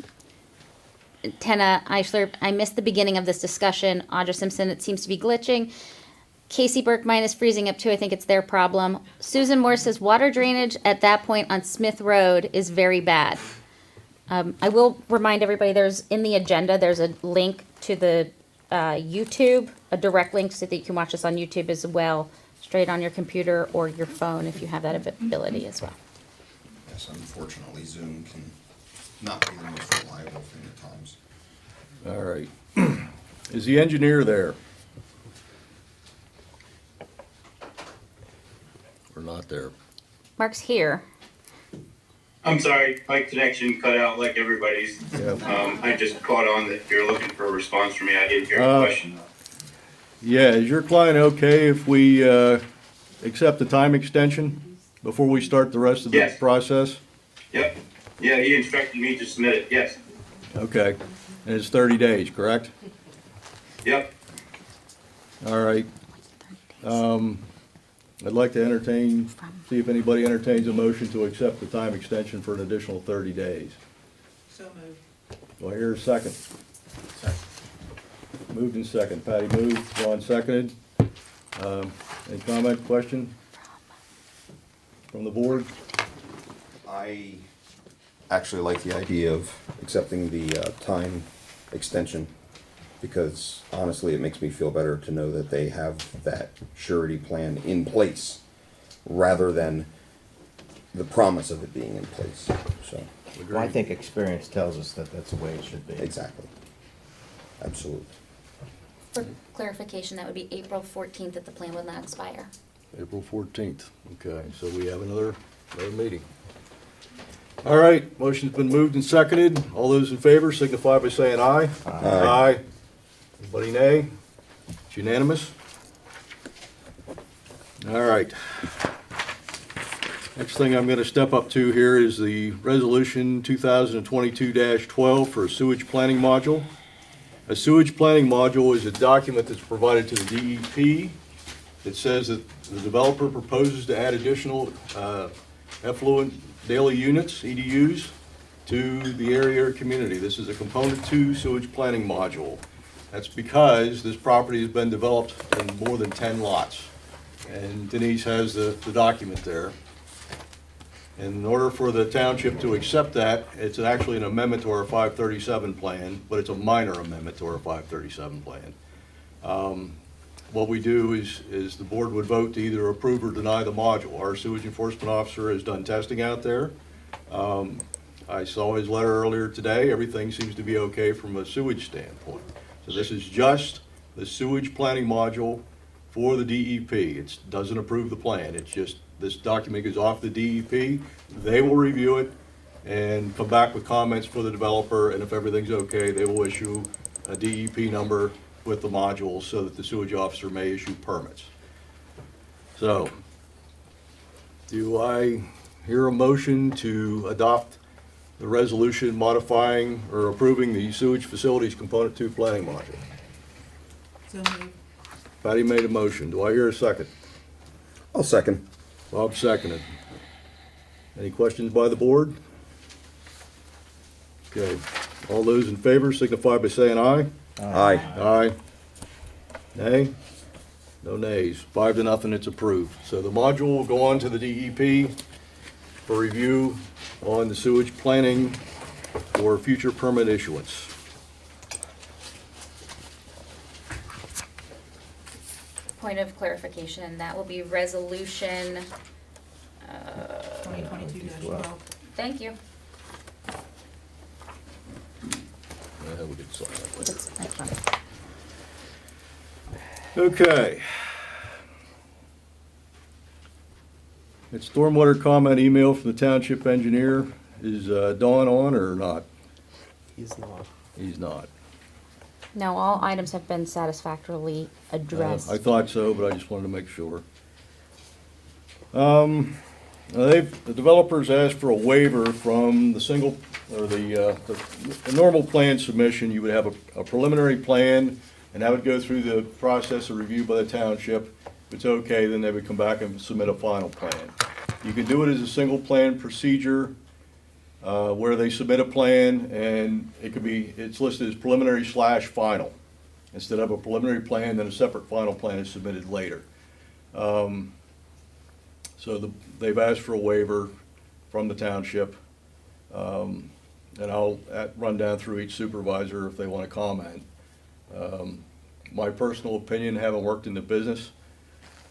B: Tina Eichler, I missed the beginning of this discussion. Audra Simpson, it seems to be glitching. Casey Burke, mine is freezing up too. I think it's their problem. Susan Moore says, water drainage at that point on Smith Road is very bad. I will remind everybody, in the agenda, there's a link to the YouTube, a direct link so that you can watch us on YouTube as well, straight on your computer or your phone if you have that ability as well.
F: Yes, unfortunately, Zoom can not be the most reliable thing at times.
A: All right. Is the engineer there? Or not there?
B: Mark's here.
R: I'm sorry, my connection cut out like everybody's.
A: Yeah.
R: I just caught on that you're looking for a response from me. I didn't hear the question.
A: Yeah, is your client okay if we accept the time extension before we start the rest of the
R: Yes.
A: process?
R: Yep. Yeah, he instructed me to submit it. Yes.
A: Okay. And it's 30 days, correct?
R: Yep.
A: All right. I'd like to see if anybody entertains a motion to accept the time extension for an additional 30 days.
T: So moved.
A: Do I hear a second? Moved and second. Patty moved, Ron seconded. Any comment, question from the board?
F: I actually like the idea of accepting the time extension. because honestly, it makes me feel better to know that they have that surety plan in place rather than the promise of it being in place, so.
C: Well, I think experience tells us that that's the way it should be.
F: Exactly. Absolutely.
B: For clarification, that would be April 14th that the plan will not expire.
A: April 14th. Okay, so we have another meeting. All right, motion's been moved and seconded. All those in favor signify by saying aye. Aye. Anybody nay? It's unanimous. All right. Next thing I'm going to step up to here is the Resolution 2022-12 for a sewage planning module. A sewage planning module is a document that's provided to the DEP. It says that the developer proposes to add additional effluent daily units, EDUs, to the area or community. This is a component 2 sewage planning module. That's because this property has been developed in more than 10 lots. And Denise has the document there. And in order for the township to accept that, it's actually an amendment to our 537 plan, but it's a minor amendment to our 537 plan. What we do is the board would vote to either approve or deny the module. Our sewage enforcement officer has done testing out there. I saw his letter earlier today. Everything seems to be okay from a sewage standpoint. So this is just the sewage planning module for the DEP. It doesn't approve the plan. It's just this document goes off the DEP. They will review it and come back with comments for the developer, and if everything's okay, they will issue a DEP number with the modules so that the sewage officer may issue permits. So, do I hear a motion to adopt the resolution modifying or approving the sewage facilities component 2 planning module?
T: So moved.
A: Patty made a motion. Do I hear a second?
F: I'll second.
A: Bob seconded. Any questions by the board? Okay. All those in favor signify by saying aye.
F: Aye.
A: Aye. Nay? No nays. 5-0, it's approved. So the module will go on to the DEP for review on the sewage planning for future permit issuance.
B: Point of clarification, that will be resolution,
T: 2022-12.
B: thank you.
A: Yeah, we could sign that later.
B: That's fine.
A: Okay. It's stormwater comment email from the township engineer. Is Dawn on or not?
K: He's not.
A: He's not.
B: No, all items have been satisfactorily addressed.
A: I thought so, but I just wanted to make sure. The developers asked for a waiver from the single, or the normal plan submission. You would have a preliminary plan, and that would go through the process of review by the township. If it's okay, then they would come back and submit a final plan. You can do it as a single plan procedure, where they submit a plan, and it's listed as preliminary / final. Instead of a preliminary plan, then a separate final plan is submitted later. So they've asked for a waiver from the township. And I'll run down through each supervisor if they want to comment. My personal opinion, having worked in the business,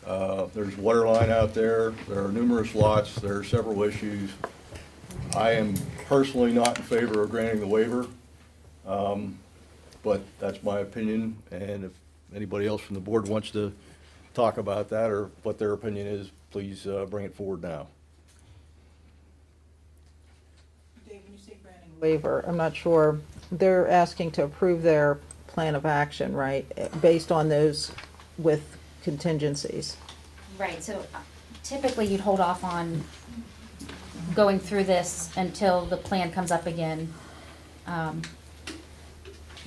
A: there's water line out there, there are numerous lots, there are several issues. I am personally not in favor of granting the waiver, but that's my opinion, and if anybody else from the board wants to talk about that or what their opinion is, please bring it forward now.
T: Dave, when you say granting waiver, I'm not sure, they're asking to approve their plan of action, right? Based on those with contingencies.
B: Right, so typically you'd hold off on going through this until the plan comes up again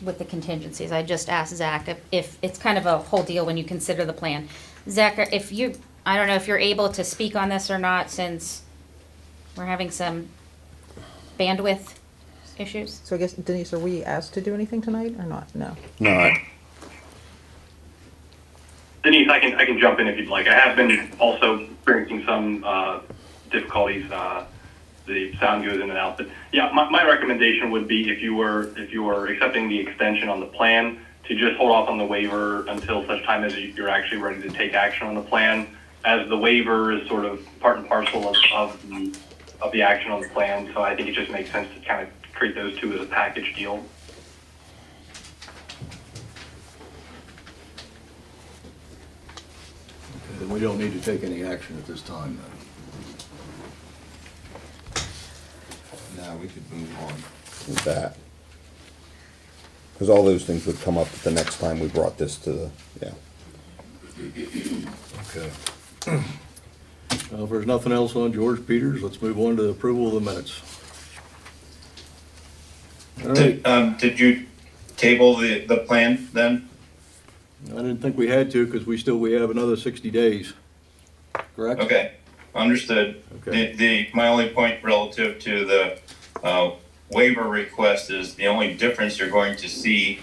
B: with the contingencies. I just asked Zach if it's kind of a whole deal when you consider the plan. Zach, I don't know if you're able to speak on this or not, since we're having some bandwidth issues.
T: So I guess, Denise, are we asked to do anything tonight or not? No.
F: No.
R: Denise, I can jump in if you'd like. I have been also experiencing some difficulties. The sound goes in and out. But yeah, my recommendation would be if you were accepting the extension on the plan,
U: to just hold off on the waiver until such time as you're actually ready to take action on the plan, as the waiver is sort of part and parcel of the action on the plan. So I think it just makes sense to kind of treat those two as a package deal.
A: Then we don't need to take any action at this time then.
F: Now we could move on with that. Because all those things would come up the next time we brought this to the, yeah.
A: Okay. If there's nothing else on George Peters, let's move on to the approval of the minutes. All right.
R: Did you table the plan then?
A: I didn't think we had to because we have another 60 days, correct?
R: Okay, understood.
A: Okay.
R: My only point relative to the waiver request is the only difference you're going to see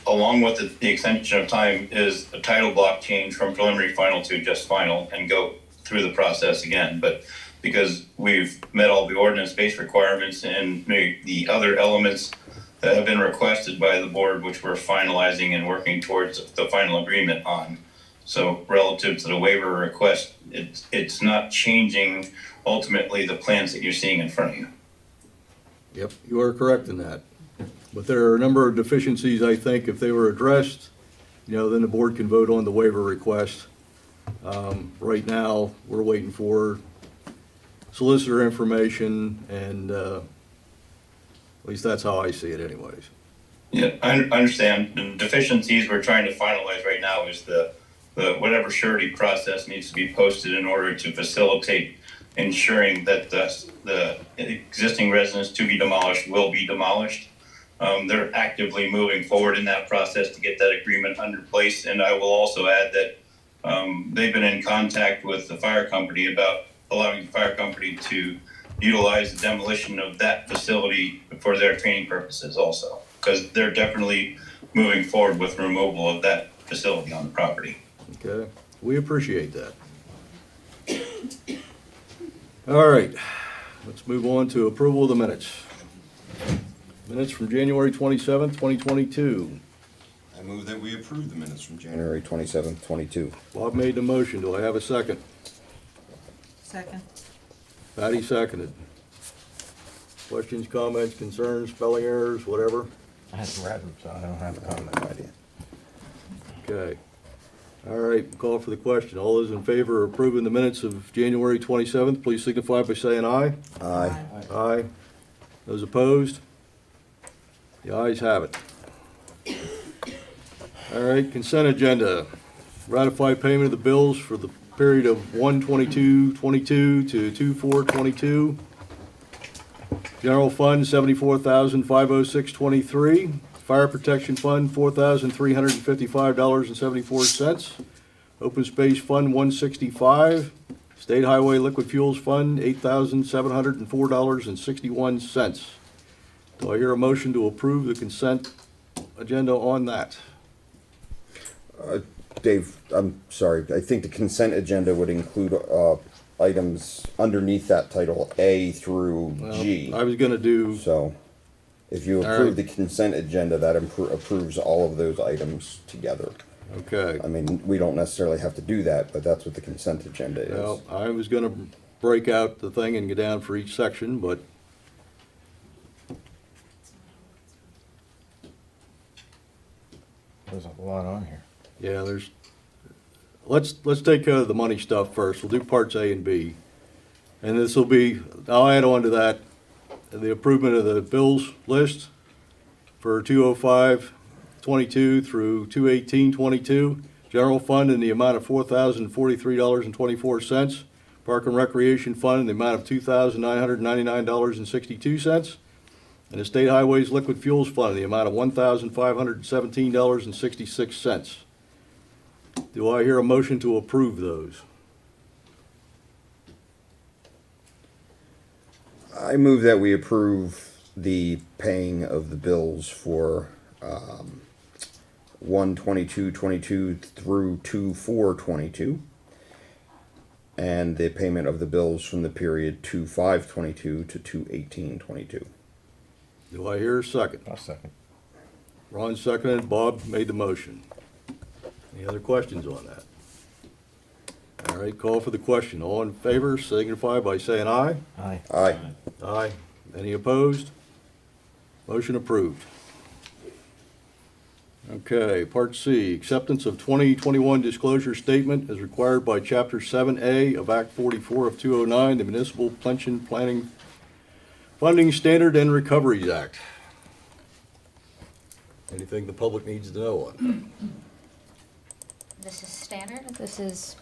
R: along with the extension of time is a title block change from preliminary final to just final and go through the process again. But because we've met all the ordinance-based requirements and the other elements that have been requested by the board, which we're finalizing and working towards the final agreement on. So relative to the waiver request, it's not changing ultimately the plans that you're seeing in front of you.
A: Yep, you are correct in that. But there are a number of deficiencies, I think, if they were addressed, then the board can vote on the waiver request. Right now, we're waiting for solicitor information and, at least that's how I see it anyways.
R: Yeah, I understand. The deficiencies we're trying to finalize right now is the whatever surety process needs to be posted in order to facilitate ensuring that the existing residence to be demolished will be demolished. They're actively moving forward in that process to get that agreement under place. And I will also add that they've been in contact with the fire company about allowing the fire company to utilize the demolition of that facility for their training purposes also, because they're definitely moving forward with removal of that facility on the property.
A: Okay, we appreciate that. All right, let's move on to approval of the minutes. Minutes from January 27th, 2022.
F: I move that we approve the minutes from January 27th, 22.
A: Bob made the motion. Do I have a second?
T: Second.
A: Patty seconded. Questions, comments, concerns, spelling errors, whatever?
C: I haven't read them, so I don't have a comment idea.
A: Okay. All right, call for the question. All those in favor of approving the minutes of January 27th, please signify by saying aye.
F: Aye.
A: Aye. Those opposed? The ayes have it. All right, consent agenda. Ratify payment of the bills for the period of 1/22/22 to 2/4/22. General Fund, $74,506.23. Fire Protection Fund, $4,355.74. Open Space Fund, $165. State Highway Liquid Fuels Fund, $8,704.61. Do I hear a motion to approve the consent agenda on that?
F: Dave, I'm sorry, I think the consent agenda would include items underneath that title, A through G.
A: I was gonna do.
F: So, if you approve the consent agenda, that approves all of those items together.
A: Okay.
F: I mean, we don't necessarily have to do that, but that's what the consent agenda is.
A: Well, I was gonna break out the thing and go down for each section, but
C: There's a lot on here.
A: yeah, let's take care of the money stuff first. We'll do parts A and B. And this will be, I'll add on to that, the improvement of the bills list for 205/22 through 218/22. General Fund in the amount of $4,043.24. Park and Recreation Fund in the amount of $2,999.62. And the State Highways Liquid Fuels Fund in the amount of $1,517.66. Do I hear a motion to approve those?
F: I move that we approve the paying of the bills for 1/22/22 through 2/4/22, and the payment of the bills from the period 2/5/22 to 2/18/22.
A: Do I hear a second?
C: I'll second.
A: Ron seconded, Bob made the motion. Any other questions on that? All right, call for the question. All in favor signify by saying aye.
C: Aye.
F: Aye.
A: Aye. Any opposed? Motion approved. Okay, Part C, acceptance of 2021 disclosure statement as required by Chapter 7A of Act 44 of 209, the Municipal Pension Planning Funding Standard and Recoveries Act. Anything the public needs to know on?
B: This is standard. This is,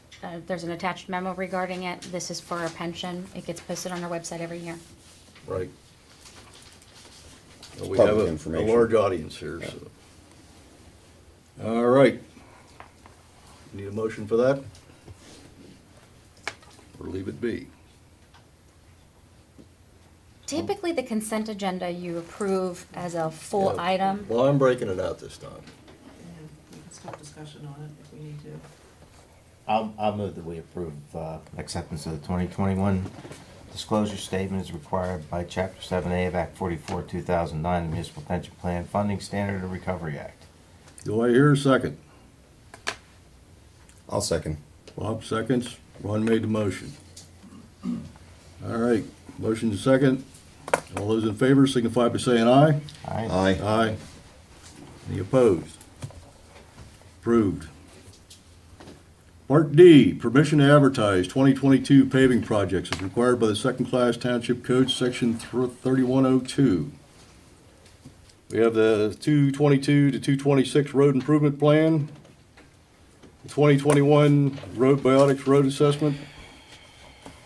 B: there's an attached memo regarding it. This is for our pension. It gets posted on our website every year.
A: Right. Well, we have
F: Public
A: a
F: information.
A: large audience here, so. All right. Need a motion for that? Or leave it be?
B: Typically, the consent agenda you approve as a full
A: Yeah.
B: item.
A: Well, I'm breaking it out this time.
T: We can start discussion on it if we need to.
C: I'll move that we approve acceptance of the 2021 disclosure statement as required by Chapter 7A of Act 44, 2009, the Municipal Pension Plan Funding Standard and Recovery Act.
A: Do I hear a second?
F: I'll second.
A: Bob seconds. Ron made the motion. All right, motion second. All those in favor signify by saying aye.
C: Aye.
F: Aye.
A: Aye. Any opposed? Approved. Part D, permission to advertise 2022 paving projects as required by the second-class Township Code, Section 3102. We have the 222 to 226 road improvement plan, the 2021 road biotics road assessment,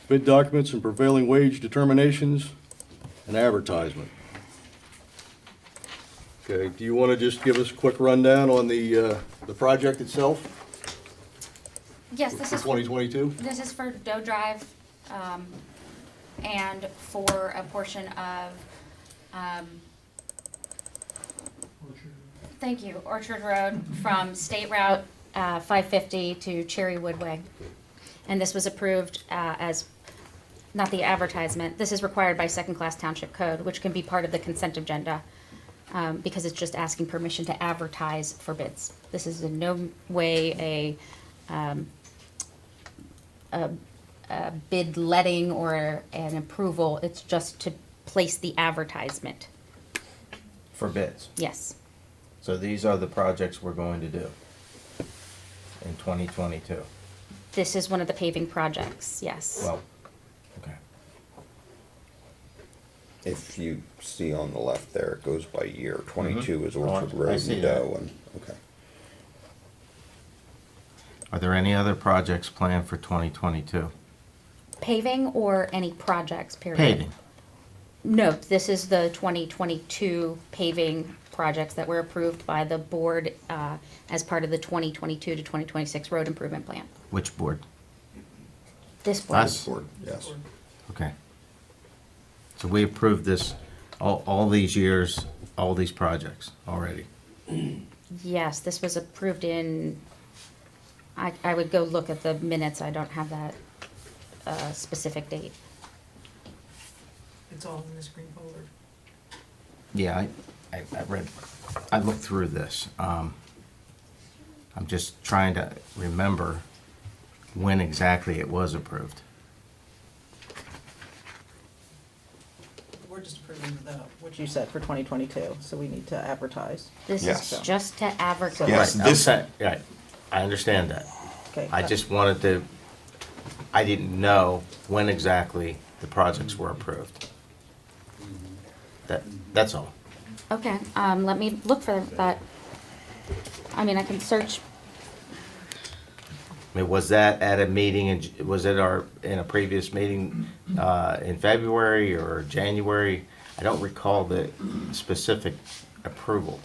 A: bid documents and prevailing wage determinations, and advertisement. Okay, do you want to just give us a quick rundown on the project itself?
B: Yes, this
A: For
B: is
A: 2022?
B: This is for Doe Drive, and for a portion of, thank you, Orchard Road from State Route 550 to Cherry Woodway. And this was approved as, not the advertisement, this is required by second-class Township Code, which can be part of the consent agenda, because it's just asking permission to advertise for bids. This is in no way a bid letting or an approval, it's just to place the advertisement.
C: For bids.
B: Yes.
C: So these are the projects we're going to do in 2022.
B: This is one of the paving projects, yes.
C: Well, okay.
F: If you see on the left there, it goes by year. 22 is Orchard
C: I
F: Road
C: see
F: and
C: that.
F: Doe, and, okay.
C: Are there any other projects planned for 2022?
B: Paving or any projects, period?
C: Paving.
B: No, this is the 2022 paving projects that were approved by the board as part of the 2022 to 2026 road improvement plan.
C: Which board?
B: This board.
C: Us?
F: Board, yes.
C: Okay. So we approved this, all these years, all these projects already.
B: Yes, this was approved in, I would go look at the minutes, I don't have that specific date.
T: It's all in this green folder.
C: Yeah, I looked through this. I'm just trying to remember when exactly it was approved.
T: We're just approving what you said for 2022, so we need to advertise.
B: This
F: Yes.
B: is just to advertise.
F: Yes,
C: Right,
F: this-
C: okay, right. I understand that.
T: Okay.
C: I just wanted to, I didn't know when exactly the projects were approved. That's all.
B: Okay, let me look for that. I mean, I can search,
C: I mean, was that at a meeting, was it in a previous meeting in February or January? I don't recall the specific approval.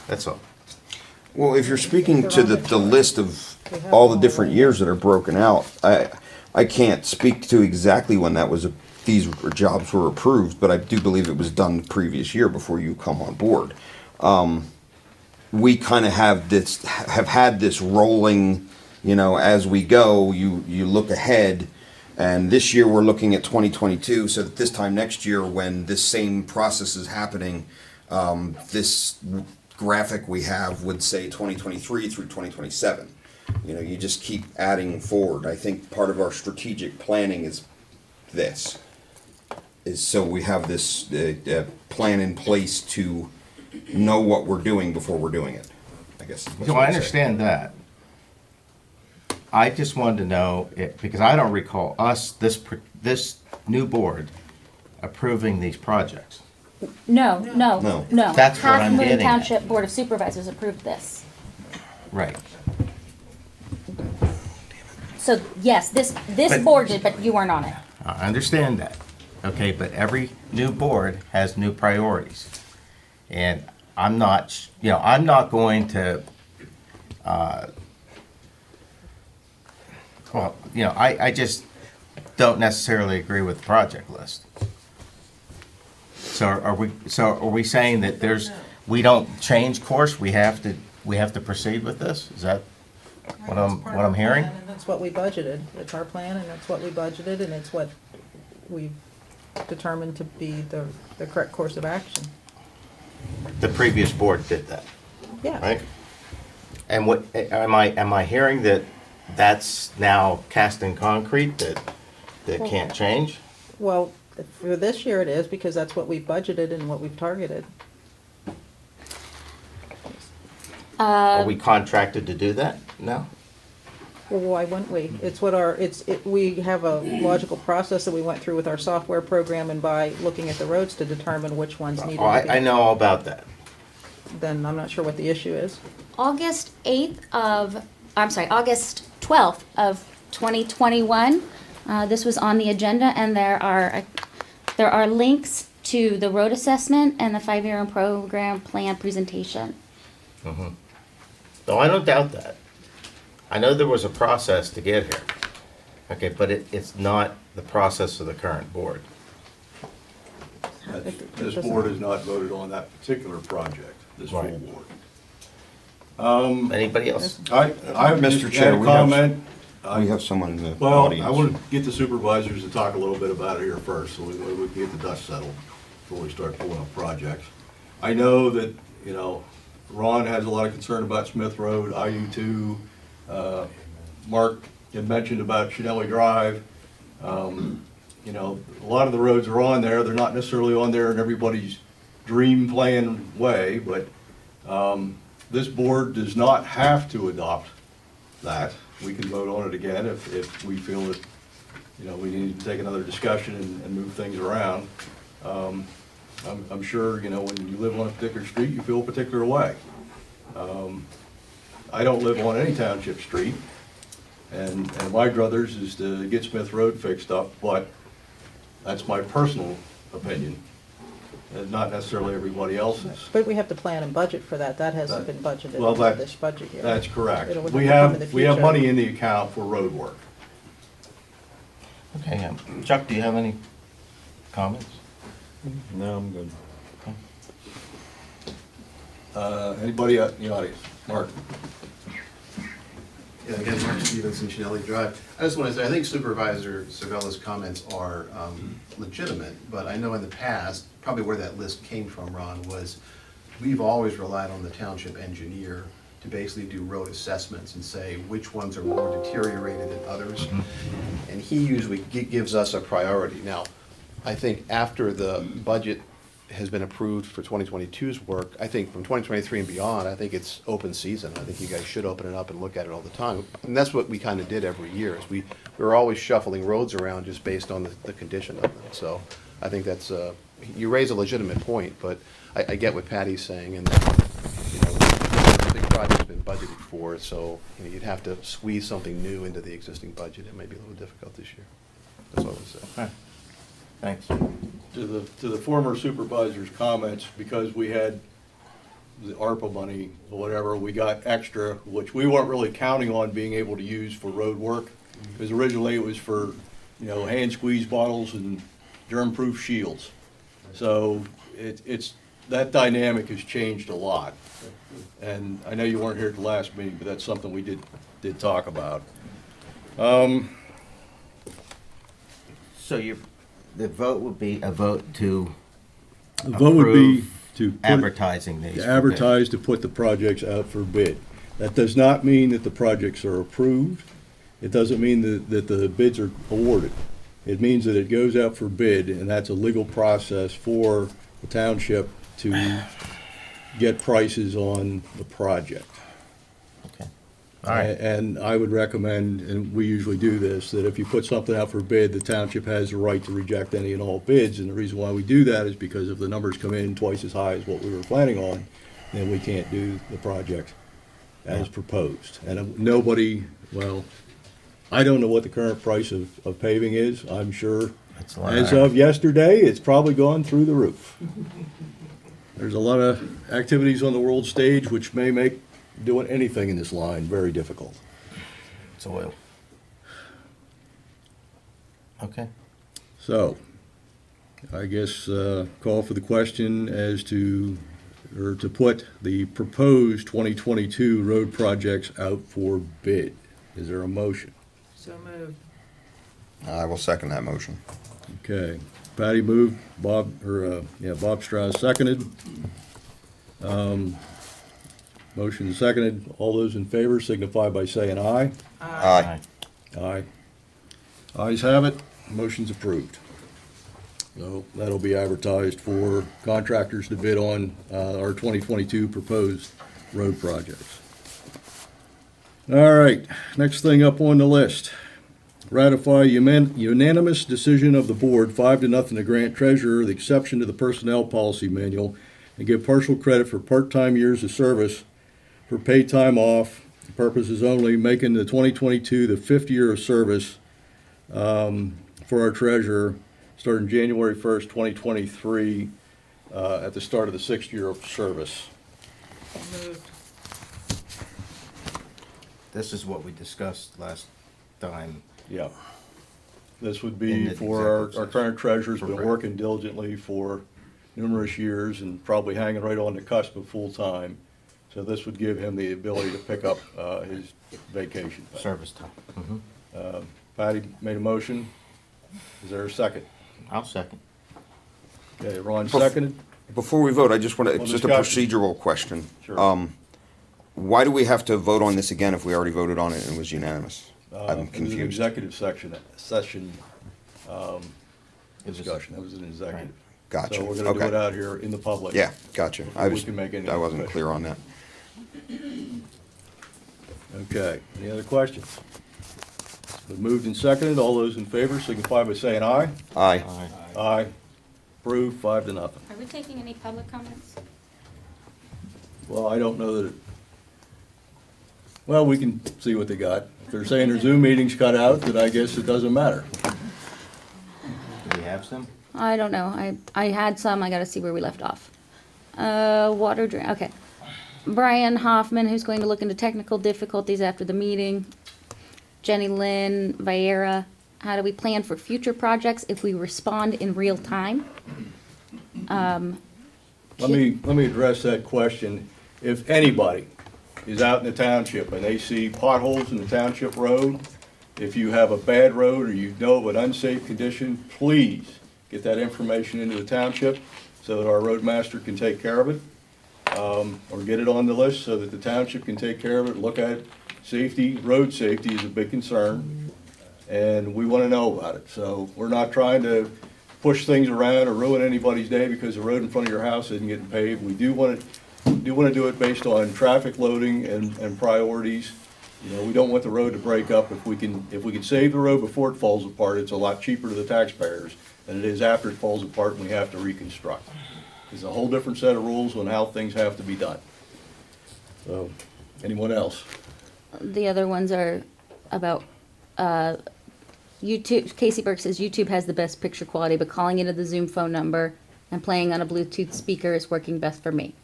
C: That's all.
F: Well, if you're speaking to the list of all the different years that are broken out, I can't speak to exactly when that was, these jobs were approved, but I do believe it was done the previous year before you come on board. We kind of have had this rolling, as we go, you look ahead, and this year we're looking at 2022, so that this time next year, when this same process is happening, this graphic we have would say 2023 through 2027. You know, you just keep adding forward. I think part of our strategic planning is this, is so we have this plan in place to know what we're doing before we're doing it, I guess. is what
C: So
F: I'd
C: I
F: say.
C: understand that. I just wanted to know, because I don't recall us, this new board, approving these projects.
B: No, no,
F: No.
B: no.
C: That's what I'm
B: Halfmoon
C: getting at.
B: Township Board of Supervisors approved this.
C: Right.
B: So, yes, this
C: But-
B: board did, but you weren't on it.
C: I understand that. Okay, but every new board has new priorities. And I'm not, I'm not going to, I just don't necessarily agree with the project list. So are we saying that we don't change course, we have to proceed with this? Is that what I'm hearing?
T: And that's what we budgeted. It's our plan, and that's what we budgeted, and it's what we've determined to be the correct course of action.
C: The previous board did that,
T: Yeah.
C: right? And what, am I hearing that that's now cast in concrete, that can't change?
T: Well, for this year it is, because that's what we've budgeted and what we've targeted.
C: Are we contracted to do that? No?
T: Well, why wouldn't we? It's what we have a logical process that we went through with our software program and by looking at the roads to determine which ones needed
C: Oh,
T: to be.
C: I know all about that.
T: Then I'm not sure what the issue is.
B: August 12th of 2021, this was on the agenda, and there are links to the road assessment and the 5-year program plan presentation.
C: Mm-hmm. No, I don't doubt that. I know there was a process to get here. Okay, but it's not the process of the current board.
A: This board has not voted on that particular project, this full
C: Right.
A: board.
C: Anybody else?
A: I
F: Mr.
A: just
F: Chair,
A: had a
F: we have-
A: comment.
F: We have someone in the
A: Well,
F: audience.
A: I want to get the supervisors to talk a little bit about it here first, so we can get the dust settled before we start pulling up projects. I know that, Ron has a lot of concern about Smith Road, I do too. Mark had mentioned about Chanelli Drive. A lot of the roads are on there, they're not necessarily on there in everybody's dream plan way, but this board does not have to adopt that. We can vote on it again if we feel that, we need to take another discussion and move things around. I'm sure, when you live on a particular street, you feel a particular way. I don't live on any township street, and my druthers is to get Smith Road fixed up, but that's my personal opinion, and not necessarily everybody else's.
T: But we have to plan and budget for that. That hasn't been budgeted
A: Well,
T: for this budget year.
A: That's correct.
T: It'll
A: We
T: come in the
A: have
T: future.
A: money in the account for road work.
C: Okay, Chuck, do you have any comments?
F: No, I'm good.
A: Anybody in the audience? Mark?
J: Yeah, again, Mark Stevenson, Chanelli Drive. I just want to say, I think Supervisor Cervella's comments are legitimate, but I know in the past, probably where that list came from, Ron, was we've always relied on the township engineer to basically do road assessments and say which ones are more deteriorated than others. And he usually gives us a priority. Now, I think after the budget has been approved for 2022's work, I think from 2023 and beyond, I think it's open season. I think you guys should open it up and look at it all the time. And that's what we kind of did every year, is we were always shuffling roads around just based on the condition of them. So I think that's, you raise a legitimate point, but I get what Patty's saying, and the big project's been budgeted for, so you'd have to squeeze something new into the existing budget. It may be a little difficult this year. That's all I would say.
C: Okay. Thanks.
A: To the former supervisor's comments, because we had the ARPA money or whatever, we got extra, which we weren't really counting on being able to use for road work. Because originally it was for, hand squeeze bottles and germ-proof shields. So it's, that dynamic has changed a lot. And I know you weren't here at the last meeting, but that's something we did talk about.
C: So the vote would be a vote to
A: The vote would be
C: approve
A: to put-
C: Advertising these.
A: To
C: for bid.
A: advertise to put the projects out for bid. That does not mean that the projects are approved. It doesn't mean that the bids are awarded. It means that it goes out for bid, and that's a legal process for the township to get prices on the project.
C: Okay. All right.
A: And I would recommend, and we usually do this, that if you put something out for bid, the township has the right to reject any and all bids. And the reason why we do that is because if the numbers come in twice as high as what we were planning on, then we can't do the project as proposed. And nobody, well, I don't know what the current price of paving is. I'm sure
C: That's a lot
A: as
C: higher.
A: of yesterday, it's probably gone through the roof. There's a lot of activities on the world stage which may make doing anything in this line very difficult.
C: It's oil. Okay.
A: So, I guess, call for the question as to, or to put the proposed 2022 road projects out for bid. Is there a motion?
T: So moved.
F: I will second that motion.
A: Okay, Patty moved, Bob Strauss seconded. Motion seconded. All those in favor signify by saying aye.
F: Aye.
A: Aye. Ayes have it. Motion's approved. So that'll be advertised for contractors to bid on our 2022 proposed road projects. All right, next thing up on the list. Ratify unanimous decision of the board, 5-0 to grant treasurer the exception to the personnel policy manual and give partial credit for part-time years of service for paid time off purposes only, making the 2022 the 5th year of service for our treasurer, starting January 1st, 2023, at the start of the 6th year of service.
T: Moved.
C: This is what we discussed last time.
A: Yeah. This would
C: In
A: be
C: the
A: for our
C: executive
A: current treasurer's
C: For
A: been
C: Brett.
A: working diligently for numerous years and probably hanging right on the cusp of full-time. So this would give him the ability to pick up his vacation pay.
C: Service time.
A: Patty made a motion. Is there a second?
C: I'll second.
A: Okay, Ron seconded.
F: Before we vote, I just want to,
A: Well,
F: it's just a
A: discussion.
F: procedural question.
A: Sure.
F: Why do we have to vote on this again if we already voted on it and it was unanimous? I'm
A: It was an
F: confused.
A: executive session discussion. That was an executive.
F: Gotcha.
A: So we're gonna do
F: Okay.
A: it out here in the public.
F: Yeah, gotcha.
A: before
F: I
A: we
F: was,
A: can make any
F: I wasn't
A: decision.
F: clear on that.
A: Okay, any other questions? Been moved and seconded. All those in favor signify by saying aye.
F: Aye.
A: Aye. Approved, 5-0.
B: Are we taking any public comments?
A: Well, I don't know that it, well, we can see what they got. If they're saying their Zoom meeting's cut out, then I guess it doesn't matter.
C: Do we have some?
B: I don't know. I had some. I gotta see where we left off. Water drain, okay. Brian Hoffman, who's going to look into technical difficulties after the meeting. Jenny Lynn Viera, how do we plan for future projects if we respond in real time?
A: Let me address that question. If anybody is out in the township and they see potholes in the township road, if you have a bad road or you know of an unsafe condition, please get that information into the township so that our roadmaster can take care of it. Or get it on the list so that the township can take care of it, look at it. Safety, road safety is a big concern, and we want to know about it. So we're not trying to push things around or ruin anybody's day because the road in front of your house isn't getting paved. We do want to do it based on traffic loading and priorities. You know, we don't want the road to break up. If we can save the road before it falls apart, it's a lot cheaper to the taxpayers than it is after it falls apart and we have to reconstruct. There's a whole different set of rules on how things have to be done. So, anyone else?
B: The other ones are about, YouTube. Casey Burke says YouTube has the best picture quality, but calling into the Zoom phone number and playing on a Bluetooth speaker is working best for me.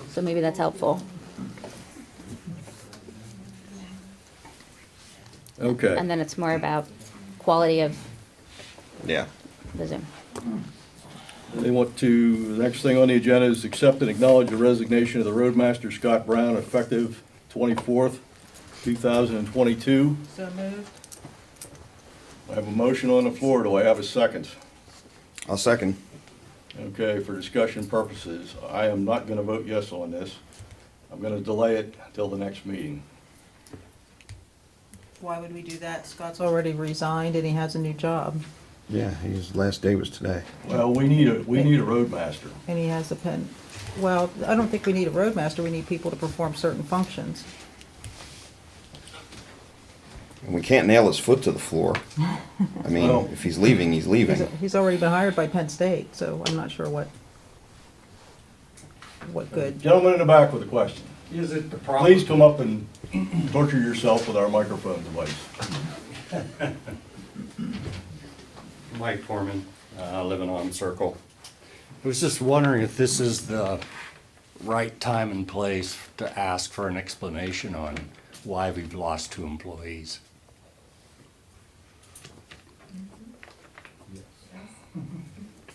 B: So maybe that's helpful.
A: Okay.
B: And then it's more about quality of
F: Yeah.
B: the Zoom.
A: They want to, the next thing on the agenda is accept and acknowledge the resignation of the roadmaster Scott Brown effective 24th, 2022.
T: So moved.
A: I have a motion on the floor. Do I have a second?
F: I'll second.
A: Okay, for discussion purposes, I am not gonna vote yes on this. I'm gonna delay it until the next meeting.
T: Why would we do that? Scott's already resigned and he has a new job,
F: Yeah, his last day was today.
A: Well, we need a roadmaster.
T: and he has a pen. Well, I don't think we need a roadmaster, we need people to perform certain functions.
F: And we can't nail his foot to the floor. I mean,
A: Well-
F: if he's leaving, he's leaving.
T: He's already been hired by Penn State, so I'm not sure what good.
A: Gentleman in the back with a question.
N: Is it the problem?
A: Please come up and torture yourself with our microphone device.
H: Mike Foreman, living on Circle. I was just wondering if this is the right time and place to ask for an explanation on why we've lost 2 employees.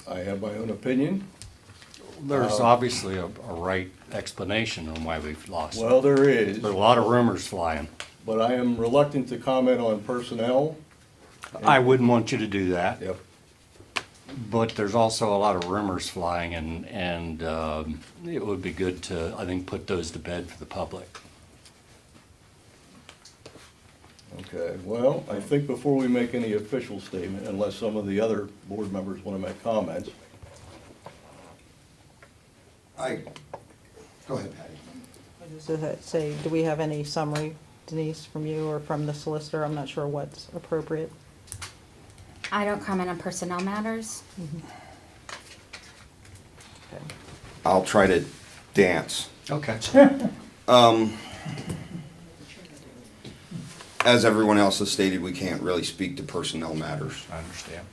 A: I have my own opinion.
H: There's obviously a right explanation on why we've lost.
A: Well, there is.
H: There's a lot of rumors flying.
A: But I am reluctant to comment on personnel.
H: I wouldn't want you to do that.
A: Yep.
H: But there's also a lot of rumors flying, and it would be good to, I think, put those to bed for the public.
A: Okay, well, I think before we make any official statement, unless some of the other board members want to make comments.
F: Go ahead, Patty.
T: Does that say, do we have any summary, Denise, from you or from the solicitor? I'm not sure what's appropriate.
B: I don't comment on personnel matters.
F: I'll try to dance.
H: Okay.
F: As everyone else has stated, we can't really speak to personnel matters.
H: I understand.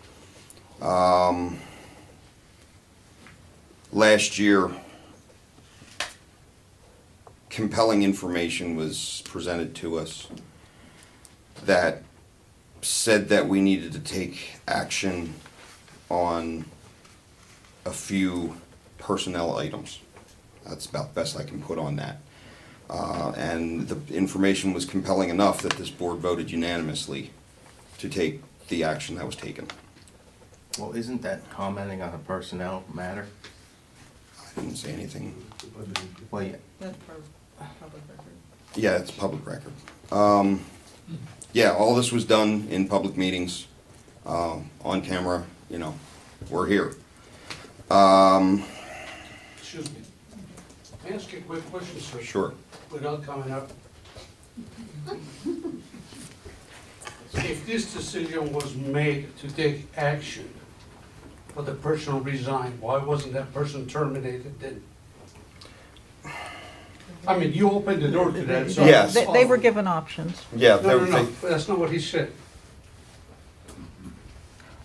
F: Last year, compelling information was presented to us that said that we needed to take action on a few personnel items. That's about the best I can put on that. And the information was compelling enough that this board voted unanimously to take the action that was taken.
C: Well, isn't that commenting on a personnel matter?
F: I didn't say anything.
C: Well, yeah.
T: That's public record.
F: Yeah, it's a public record. Yeah, all this was done in public meetings, on camera, you know, we're here.
N: Excuse me. Can I ask you a quick question, sir?
F: Sure.
N: Without coming up. If this decision was made to take action, but the person resigned, why wasn't that person terminated then? I mean, you opened the door to that, so.
F: Yes.
T: They were given options.
F: Yeah,
N: No, that's not what he said.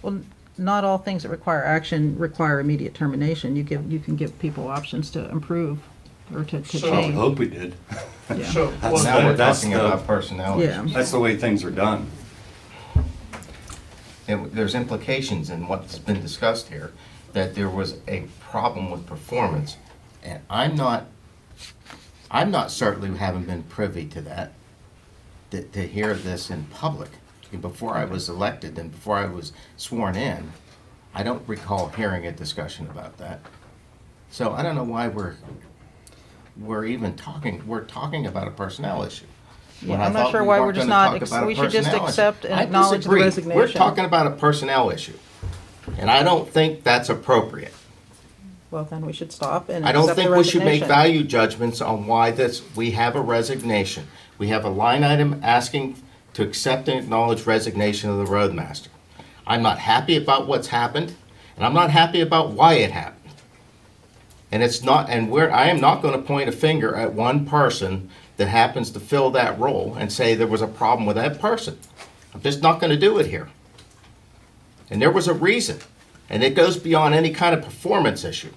T: Well, not all things that require action require immediate termination. You can give people options to improve or to
N: So-
H: I would
T: change.
H: hope we did.
T: Yeah.
N: So,
H: That's
C: Now we're
H: that's
C: talking
H: the-
C: about personnel.
T: Yeah.
H: That's the way things are done.
C: There's implications in what's been discussed here, that there was a problem with performance. And I'm not certainly haven't been privy to that, to hear this in public. Before I was elected and before I was sworn in, I don't recall hearing a discussion about that. So I don't know why we're even talking about a personnel issue. When I
T: I'm not
C: thought
T: sure
C: we
T: why
C: weren't
T: we're just
C: gonna
T: not,
C: talk about a
T: we should just
C: personnel issue.
T: accept and
C: I
T: acknowledge the
C: disagree.
T: resignation.
C: We're talking about a personnel issue, and I don't think that's appropriate.
T: Well, then we should stop and
C: I don't
T: accept the
C: think we should make
T: resignation.
C: value judgments on why we have a resignation. We have a line item asking to accept and acknowledge resignation of the roadmaster. I'm not happy about what's happened, and I'm not happy about why it happened. And I am not gonna point a finger at one person that happens to fill that role and say there was a problem with that person. I'm just not gonna do it here. And there was a reason, and it goes beyond any kind of performance issue.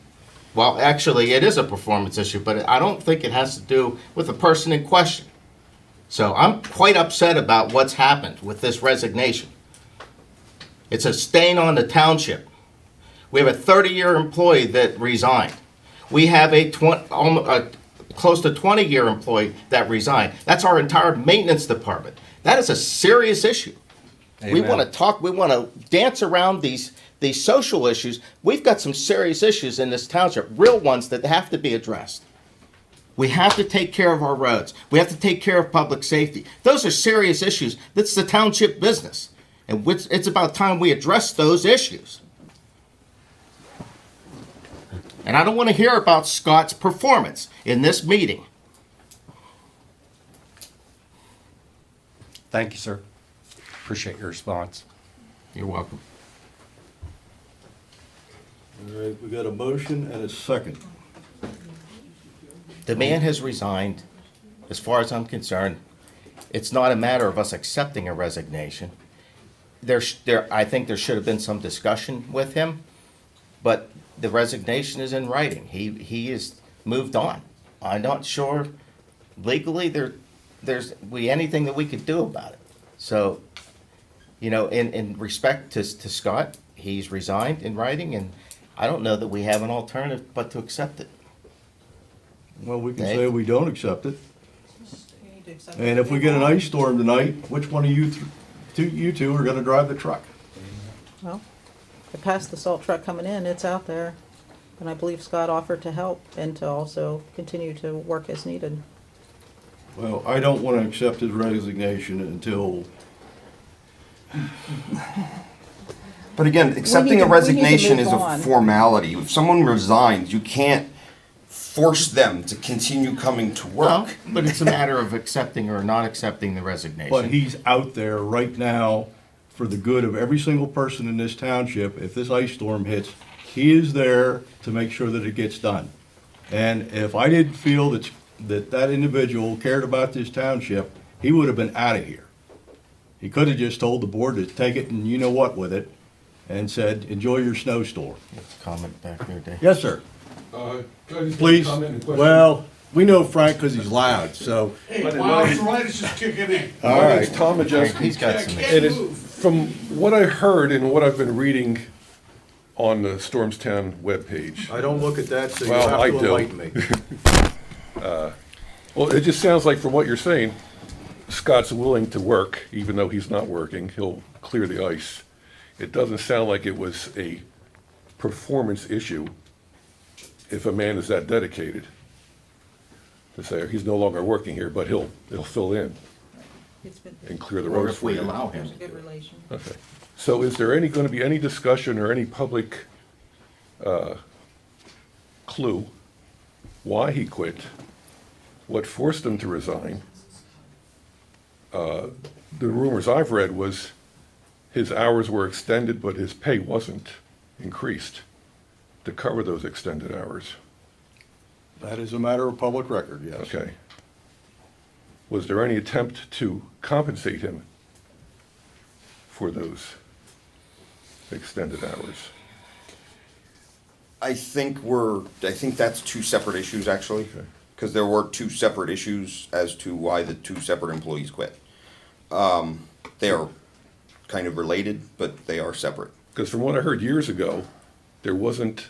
C: Well, actually, it is a performance issue, but I don't think it has to do with the person in question. So I'm quite upset about what's happened with this resignation. It's a stain on the township. We have a 30-year employee that resigned. We have a close to 20-year employee that resigned. That's our entire maintenance department. That is a serious issue. We
H: Amen.
C: want to talk, we want to dance around these these social issues, we've got some serious issues in this township, real ones that have to be addressed. We have to take care of our roads. We have to take care of public safety. Those are serious issues. That's the township business. And it's about time we address those issues. And I don't want to hear about Scott's performance in this meeting.
H: Thank you, sir. Appreciate your response.
C: You're welcome.
A: All right, we got a motion and a second.
C: The man has resigned. As far as I'm concerned, it's not a matter of us accepting a resignation. I think there should have been some discussion with him, but the resignation is in writing. He is moved on. I'm not sure legally there's anything that we could do about it. So, you know, in respect to Scott, he's resigned in writing, and I don't know that we have an alternative but to accept it.
A: Well, we can say we don't accept it. And if we get an ice storm tonight, which one of you two are gonna drive the truck?
T: Well, I passed the salt truck coming in, it's out there. And I believe Scott offered to help and to also continue to work as needed.
A: Well, I don't wanna accept his resignation until,
F: But again, accepting
T: need
F: a
T: to
F: resignation
T: move
F: is a
T: on.
F: formality. If someone resigns, you can't force them to continue coming to work.
C: But it's a matter of accepting or not accepting the resignation.
A: but he's out there right now for the good of every single person in this township. If this ice storm hits, he is there to make sure that it gets done. And if I didn't feel that individual cared about this township, he would have been out of here. He could have just told the board to take it and you know what with it, and said, enjoy your snowstorm.
C: Comment back there, Dave.
A: Yes, sir.
O: Can I just make a
A: Please.
O: comment and question?
A: Well, we know Frank because he's loud, so.
N: Hey, my arthritis is kicking in.
A: All
O: My name's
A: right.
O: Tom Majeski.
C: He's got some.
O: And from what I heard and what I've been reading on the Stormstown webpage,
A: I don't look at that, so you
O: Well,
A: have
O: I
A: to
O: do.
A: enlighten me.
O: well, it just sounds like from what you're saying, Scott's willing to work, even though he's not working. He'll clear the ice. It doesn't sound like it was a performance issue if a man is that dedicated to say he's no longer working here, but he'll fill in and clear the
C: Or
O: roads
C: if
O: for
C: we
O: you.
C: allow him to
T: Good
C: do it.
T: relation.
O: Okay. So is there going to be any discussion or any public clue why he quit, what forced him to resign? The rumors I've read was his hours were extended, but his pay wasn't increased to cover those extended hours.
A: That is a matter of public record, yes.
O: Okay. Was there any attempt to compensate him for those extended hours?
F: I think that's two separate issues, actually.
O: Okay.
F: Because there were two separate issues as to why the two separate employees quit. They are kind of related, but they are separate.
O: Because from what I heard years ago, there wasn't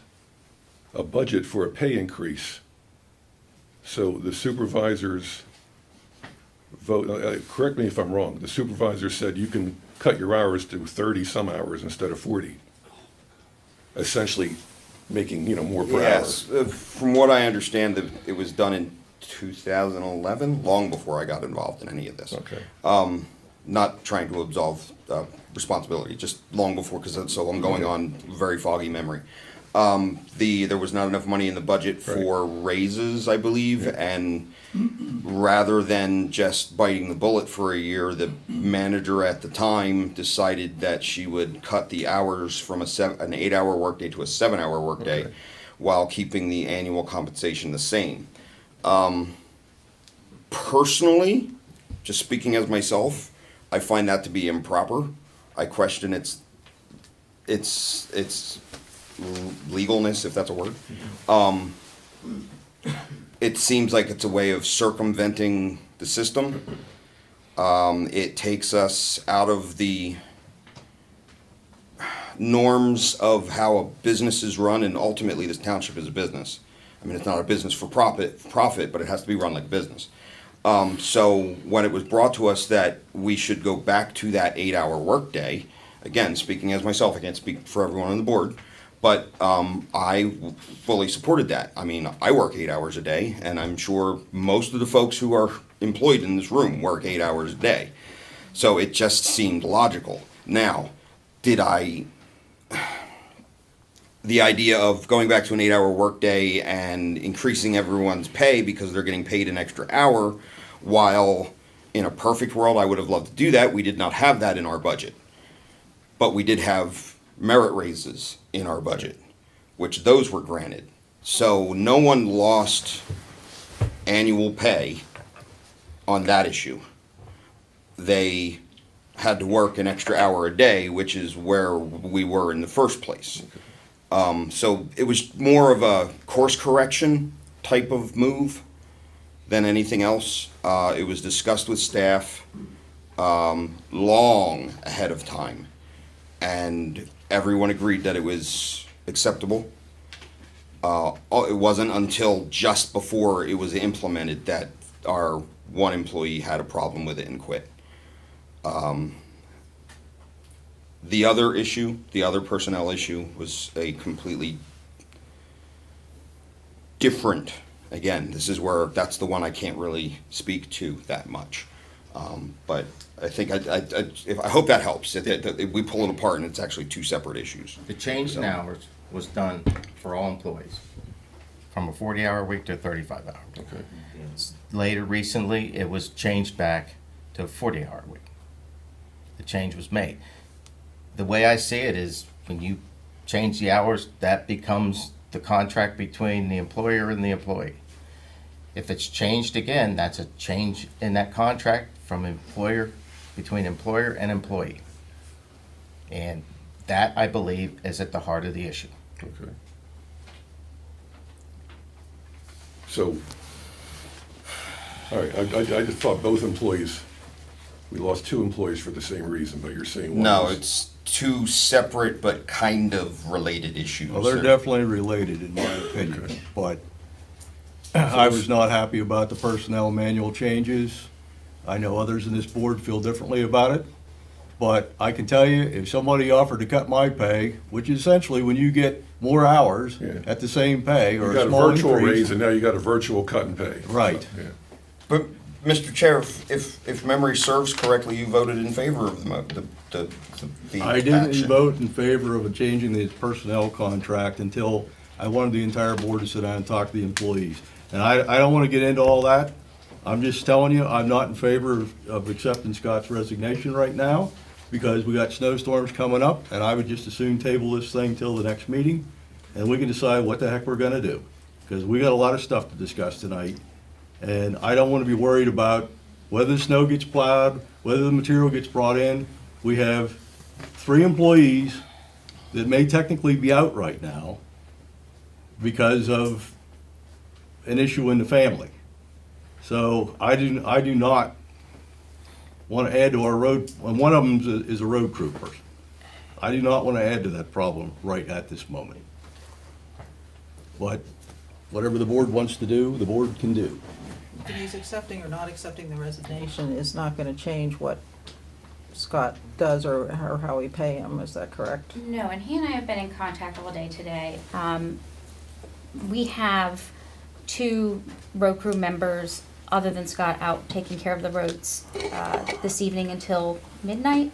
O: a budget for a pay increase. So the supervisors vote, correct me if I'm wrong, the supervisor said you can cut your hours to 30 some hours instead of 40. Essentially making, more per hour.
F: Yes, from what I understand, it was done in 2011, long before I got involved in any of this.
O: Okay.
F: Not trying to absolve responsibility, just long before, so I'm going on very foggy memory. There was not enough money in the budget for raises, I believe, and rather than just biting the bullet for a year, the manager at the time decided that she would cut the hours from an 8-hour workday to a 7-hour workday, while keeping the annual compensation the same. Personally, just speaking as myself, I find that to be improper. I question its legalness, if that's a word. It seems like it's a way of circumventing the system. It takes us out of the norms of how a business is run, and ultimately this township is a business. I mean, it's not a business for profit, but it has to be run like a business. So when it was brought to us that we should go back to that 8-hour workday, again, speaking as myself, I can't speak for everyone on the board, but I fully supported that. I mean, I work 8 hours a day, and I'm sure most of the folks who are employed in this room work 8 hours a day. So it just seemed logical. Now, the idea of going back to an 8-hour workday and increasing everyone's pay because they're getting paid an extra hour, while in a perfect world I would have loved to do that, we did not have that in our budget. But we did have merit raises in our budget, which those were granted. So no one lost annual pay on that issue. They had to work an extra hour a day, which is where we were in the first place. So it was more of a course correction type of move than anything else. It was discussed with staff long ahead of time, and everyone agreed that it was acceptable. It wasn't until just before it was implemented that our one employee had a problem with it and quit. The other issue, the other personnel issue, was a completely different, again, this is where, that's the one I can't really speak to that much. But I think, I hope that helps, if we pull it apart and it's actually two separate issues.
C: The change in hours was done for all employees, from a 40-hour week to a 35-hour week.
O: Okay.
C: Later, recently, it was changed back to a 40-hour week. The change was made. The way I see it is, when you change the hours, that becomes the contract between the employer and the employee. If it's changed again, that's a change in that contract from employer, between employer and employee. And that, I believe, is at the heart of the issue.
O: Okay. So, all right, I just thought both employees, we lost two employees for the same reason, but you're saying one
F: No,
O: was-
F: it's two separate but kind of related issues.
A: Well, they're definitely related in my opinion, but I was not happy about the personnel manual changes. I know others in this board feel differently about it, but I can tell you, if somebody offered to cut my pay, which is essentially when you get more hours
O: Yeah.
A: at the same pay or
O: You
A: a
O: got a
A: small
O: virtual
A: increase.
O: raise and now you got a virtual cut in pay.
A: Right.
O: Yeah.
F: But, Mr. Chair, if memory serves correctly, you voted in favor of the
A: I didn't
F: action.
A: vote in favor of changing the personnel contract until I wanted the entire board to sit down and talk to the employees. And I don't want to get into all that. I'm just telling you, I'm not in favor of accepting Scott's resignation right now, because we got snowstorms coming up, and I would just as soon table this thing till the next meeting, and we can decide what the heck we're gonna do. Because we got a lot of stuff to discuss tonight, and I don't want to be worried about whether the snow gets plowed, whether the material gets brought in. We have 3 employees that may technically be out right now because of an issue in the family. So I do not want to add to our road, and one of them is a road crew person. I do not want to add to that problem right at this moment. But whatever the board wants to do, the board can do.
T: If he's accepting or not accepting the resignation is not gonna change what Scott does or how we pay him, is that correct?
B: No, and he and I have been in contact all day today. We have 2 road crew members, other than Scott, out taking care of the roads this evening until midnight.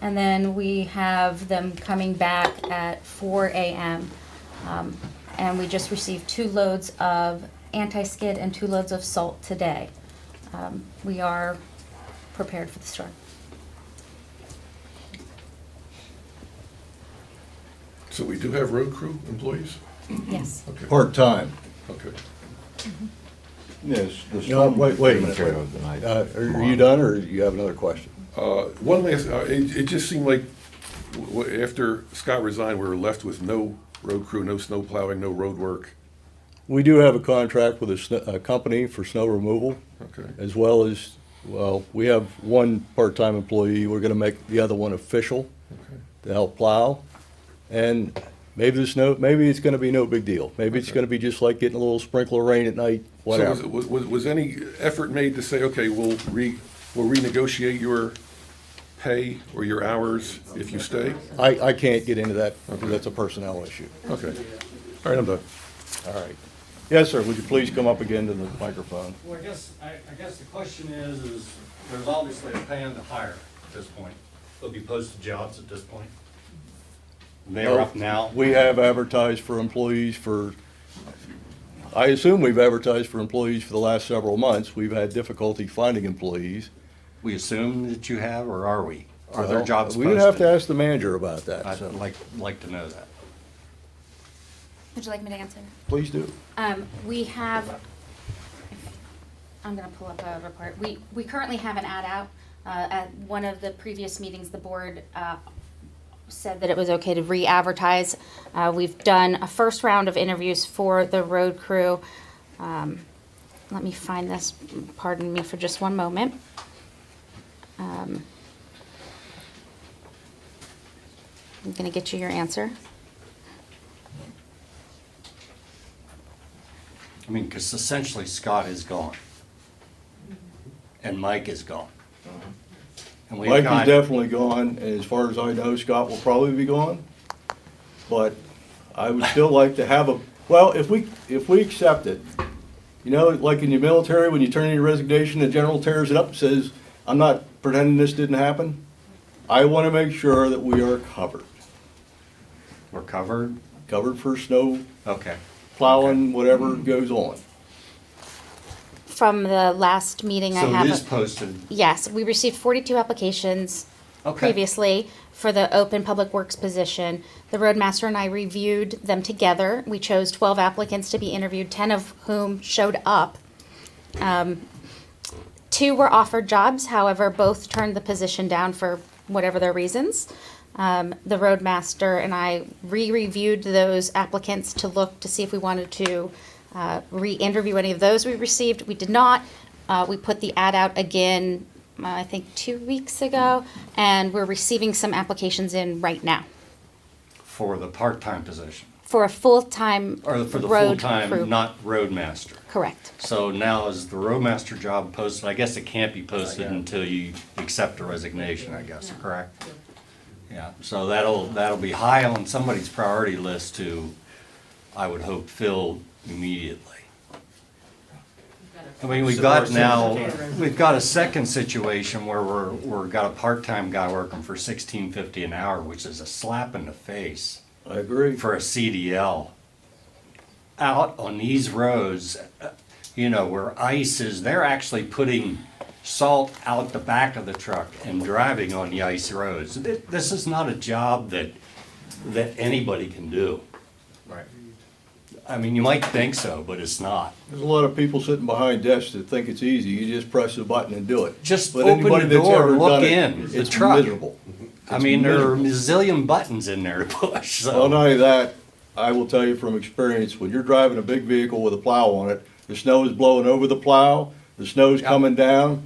B: And then we have them coming back at 4 a.m. And we just received 2 loads of anti-skid and 2 loads of salt today. We are prepared for the storm.
O: So we do have road crew employees?
B: Yes.
O: Okay.
A: Part-time.
O: Okay.
A: Yes. Wait a minute. Are you done, or you have another question?
O: One last, it just seemed like after Scott resigned, we were left with no road crew, no snow plowing, no road work.
A: We do have a contract with a company for snow removal.
O: Okay.
A: As well as, well, we have 1 part-time employee. We're gonna make the other one official to help plow. And maybe it's gonna be no big deal. Maybe it's gonna be just like getting a little sprinkle of rain at night, whatever.
O: So was any effort made to say, okay, we'll renegotiate your pay or your hours if you stay?
A: I can't get into that, because that's a personnel issue.
O: Okay. All right, I'm done.
A: All right. Yes, sir, would you please come up again to the microphone?
H: Well, I guess the question is there's obviously a plan to hire at this point. There'll be posted jobs at this point. They are up now.
A: We have advertised for employees for, I assume we've advertised for employees for the last several months. We've had difficulty finding employees.
H: We assume that you have, or are we? Are there
A: Well,
H: jobs
A: we
H: posted?
A: would have to ask the manager about that,
H: I'd
A: so
H: like to know that.
B: Would you like me to answer?
A: please do.
B: We have, I'm gonna pull up a report. We currently have an ad out. At one of the previous meetings, the board said that it was okay to re-advertise. We've done a first round of interviews for the road crew. Let me find this, pardon me for just one moment. I'm gonna get you your answer.
H: I mean, because essentially Scott is gone. And Mike is gone. And we've
A: Mike is
H: got-
A: definitely gone, and as far as I know, Scott will probably be gone. But I would still like to have well, if we accept it, you know, like in the military, when you turn in your resignation, the general tears it up and says, I'm not pretending this didn't happen. I want to make sure that we are covered.
H: We're covered?
A: Covered for snow
H: Okay.
A: plowing, whatever goes on.
B: From the last meeting, I
H: So
B: have.
H: it is posted.
B: Yes, we received 42 applications
H: Okay.
B: previously for the open public works position. The roadmaster and I reviewed them together. We chose 12 applicants to be interviewed, 10 of whom showed up. 2 were offered jobs, however, both turned the position down for whatever their reasons. The roadmaster and I re-reviewed those applicants to look to see if we wanted to re-interview any of those we received. We did not. We put the ad out again, I think 2 weeks ago, and we're receiving some applications in right now
H: For the part-time position.
B: for a full-time
H: Or for the
B: road
H: full-time,
B: crew.
H: not roadmaster.
B: Correct.
H: So now is the roadmaster job posted? I guess it can't be posted until you accept a resignation, I guess, correct? Yeah, so that'll be high on somebody's priority list to, I would hope, fill immediately. I mean, we've got a second situation where we're got a part-time guy working for $16.50 an hour, which is a slap in the face.
A: I agree.
H: For a CDL. Out on these roads, you know, where ice is, they're actually putting salt out the back of the truck and driving on the ice roads. This is not a job that anybody can do.
C: Right.
H: I mean, you might think so, but it's not.
A: There's a lot of people sitting behind desks that think it's easy. You just press the button and do it.
H: Just
A: But
H: open
A: anybody
H: the
A: that's
H: door
A: ever
H: and look
A: done it,
H: in the
A: it's
H: truck.
A: miserable.
H: I
A: It's
H: mean, there are a
A: miserable.
H: zillion buttons in there to push,
A: Well,
H: so.
A: not only that, I will tell you from experience, when you're driving a big vehicle with a plow on it, the snow is blowing over the plow, the snow's coming down.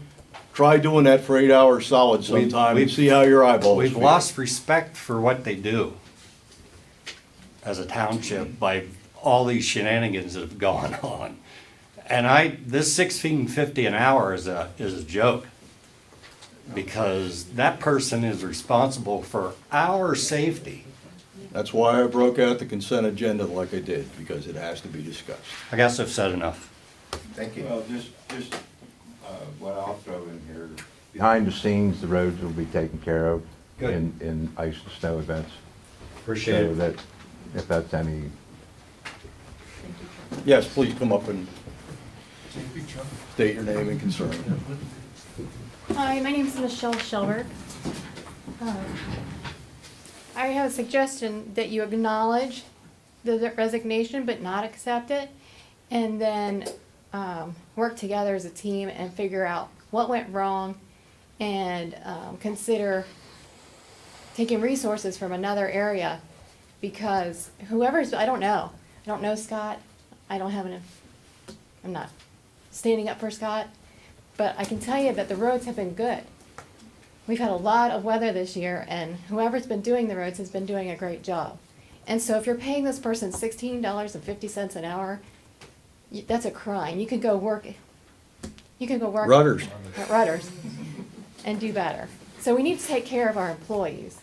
A: Try doing that for 8 hours solid sometime and
H: we've-
A: see how your eyeballs
H: We've
A: feel.
H: lost respect for what they do as a township by all these shenanigans that have gone on. And this $16.50 an hour is a joke. Because that person is responsible for our safety.
A: That's why I broke out the consent agenda like I did, because it has to be discussed.
H: I guess I've said enough.
C: Thank you.
E: Well, just what I'll throw in here, behind the scenes, the roads will be taken care of
H: Good.
E: in ice and snow events.
H: Appreciate
E: So
H: it.
E: that, if that's any,
A: Yes, please come up and state your name and concern.
V: Hi, my name is Michelle Shelberg. I have a suggestion that you acknowledge the resignation but not accept it, and then work together as a team and figure out what went wrong and consider taking resources from another area, because I don't know Scott. I'm not standing up for Scott, but I can tell you that the roads have been good. We've had a lot of weather this year, and whoever's been doing the roads has been doing a great job. And so if you're paying this person $16.50 an hour, that's a crime. You could go work
A: Rudders.
V: at Rudders and do better. So we need to take care of our employees.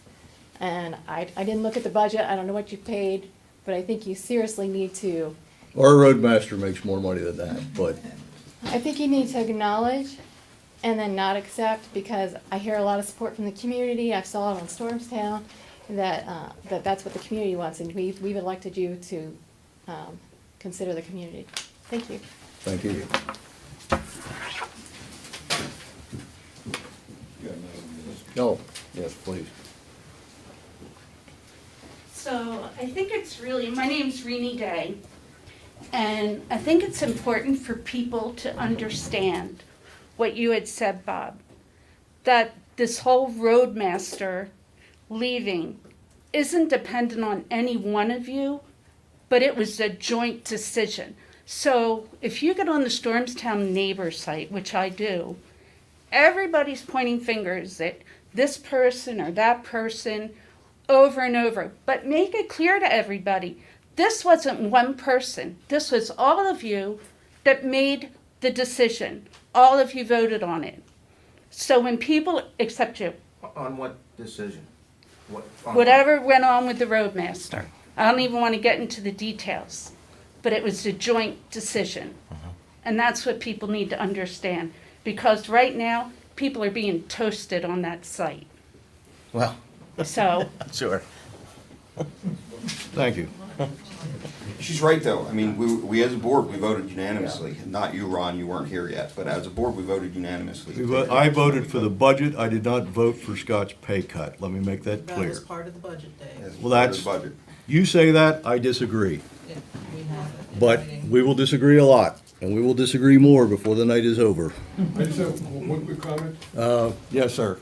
V: And I didn't look at the budget, I don't know what you paid, but I think you seriously need to,
A: Our roadmaster makes more money than that, but
V: I think you need to acknowledge and then not accept, because I hear a lot of support from the community, I saw it on Stormstown, that's what the community wants, and we've elected you to, consider the community. Thank you.
A: thank you. No, yes, please.
D: So I think it's really, my name's Renee Day, and I think it's important for people to understand what you had said, Bob, that this whole roadmaster leaving isn't dependent on any one of you, but it was a joint decision. So if you get on the Stormstown neighbor site, which I do, everybody's pointing fingers at this person or that person over and over. But make it clear to everybody, this wasn't one person. This was all of you that made the decision. All of you voted on it. So when people, except you,
C: On what decision?
D: whatever went on with the roadmaster, I don't even want to get into the details, but it was a joint decision. And that's what people need to understand, because right now, people are being toasted on that site.
C: Well,
D: So,
C: sure.
A: Thank you.
F: She's right, though. I mean, we as a board, we voted unanimously. Not you, Ron, you weren't here yet, but as a board, we voted unanimously.
A: I voted for the budget, I did not vote for Scott's pay cut, let me make that
T: That
A: clear.
T: was part of the budget day.
A: Well, that's,
F: Budget.
A: you say that, I disagree.
T: Yeah, we have it in
A: But
T: writing.
A: we will disagree a lot, and we will disagree more before the night is over.
O: I just have one quick comment.
A: Yes, sir.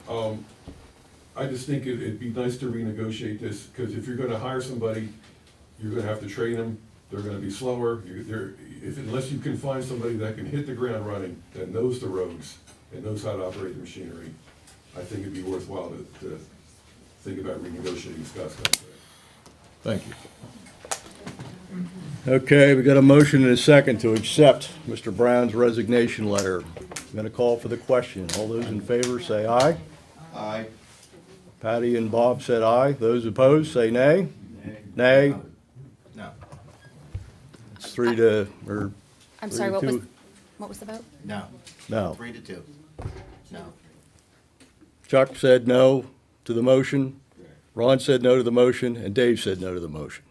O: I just think it'd be nice to renegotiate this, because if you're gonna hire somebody, you're gonna have to train them, they're gonna be slower, unless you can find somebody that can hit the ground running, that knows the roads, and knows how to operate the machinery, I think it'd be worthwhile to think about renegotiating Scott's contract.
A: Thank you. Okay, we got a motion and a second to accept Mr. Brown's resignation letter. I'm gonna call for the question. All those in favor, say aye.
F: Aye.
A: Patty and Bob said aye. Those opposed, say nay. Nay.
C: No.
A: It's 3-2.
B: I'm sorry, what was the vote?
C: No.
A: No.
C: 3-2. No.
A: Chuck said no to the motion. Ron said no to the motion, and Dave said no to the motion.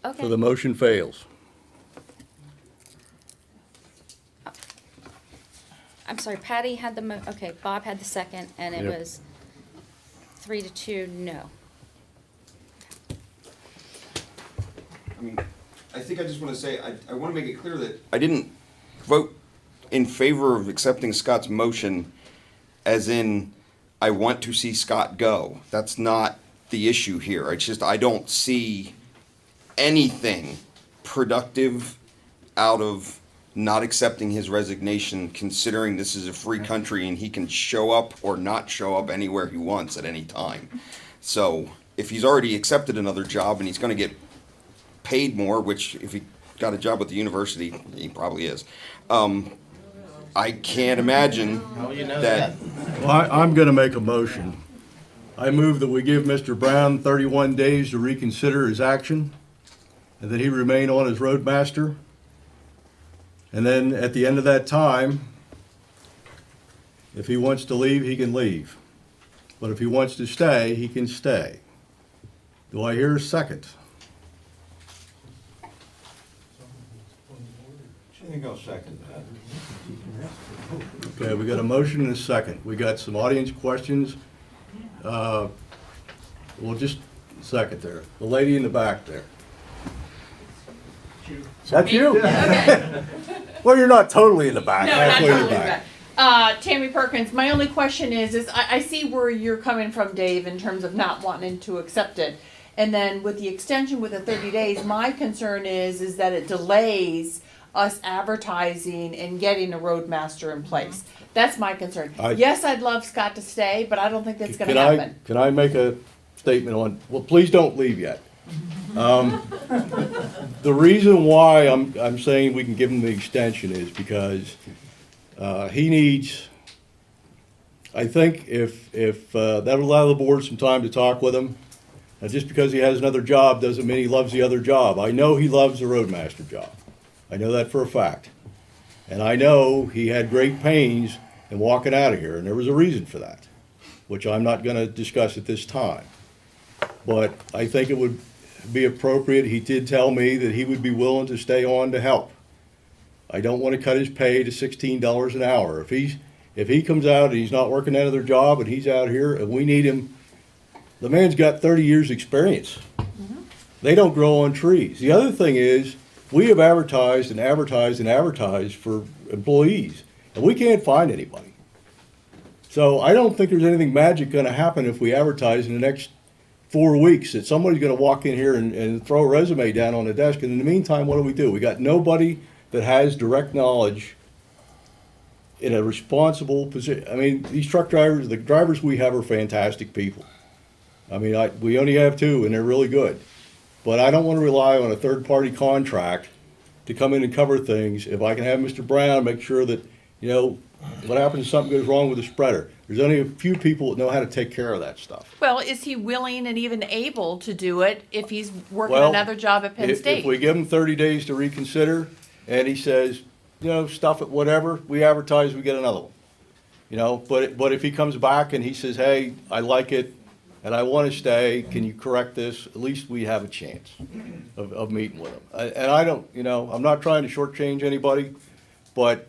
A: So the
B: Okay.
A: motion fails.
B: I'm sorry, Patty had the okay, Bob had the second, and it
A: Yep.
B: was 3-2, no.
F: I mean, I think I just want to say, I want to make it clear that I didn't vote in favor of accepting Scott's motion as in, I want to see Scott go. That's not the issue here. It's just, I don't see anything productive out of not accepting his resignation, considering this is a free country and he can show up or not show up anywhere he wants at any time. So if he's already accepted another job and he's going to get paid more, which if he got a job with the university, he probably is. I can't imagine
C: How will you know
F: that.
A: Well, I'm gonna make a motion. I move that we give Mr. Brown 31 days to reconsider his action, and that he remain on as roadmaster. And then at the end of that time, if he wants to leave, he can leave. But if he wants to stay, he can stay. Do I hear a second?
E: I think I'll second that.
A: Okay, we got a motion and a second. We got some audience questions. Well, just a second there. The lady in the back there. That's you? Well, you're not totally in the back.
I: No, not
A: halfway in the
I: totally
A: back.
I: Tammy Perkins, my only question is I see where you're coming from, Dave, in terms of not wanting to accept it. And then with the extension with the 30 days, my concern is that it delays us advertising and getting a roadmaster in place. That's my concern. Yes, I'd love Scott to stay, but I don't think that's gonna happen.
A: Can I make a statement on, well, please don't leave yet. The reason why I'm saying we can give him the extension is because he needs I think if that'll allow the board some time to talk with him. Just because he has another job doesn't mean he loves the other job. I know he loves the roadmaster job. I know that for a fact. And I know he had great pains in walking out of here, and there was a reason for that, which I'm not gonna discuss at this time. But I think it would be appropriate, he did tell me that he would be willing to stay on to help. I don't wanna cut his pay to $16 an hour. If he comes out and he's not working that other job and he's out here and we need him, the man's got 30 years' experience. They don't grow on trees. The other thing is, we have advertised and advertised and advertised for employees, and we can't find anybody. So I don't think there's anything magic gonna happen if we advertise in the next 4 weeks, that somebody's gonna walk in here and throw a resume down on the desk, and in the meantime, what do? We got nobody that has direct knowledge in a responsible position. I mean, these truck drivers, the drivers we have are fantastic people. I mean, we only have 2, and they're really good. But I don't want to rely on a third-party contract to come in and cover things. If I can have Mr. Brown make sure that, what happens if something goes wrong with the spreader? There's only a few people that know how to take care of that stuff.
I: Well, is he willing and even able to do it if he's working
A: Well,
I: another job at Penn State?
A: If we give him 30 days to reconsider, and he says, stuff it, whatever, we advertise, we get another one. But if he comes back and he says, hey, I like it, and I want to stay, can you correct this? At least we have a chance of meeting with him. And I don't, I'm not trying to shortchange anybody, but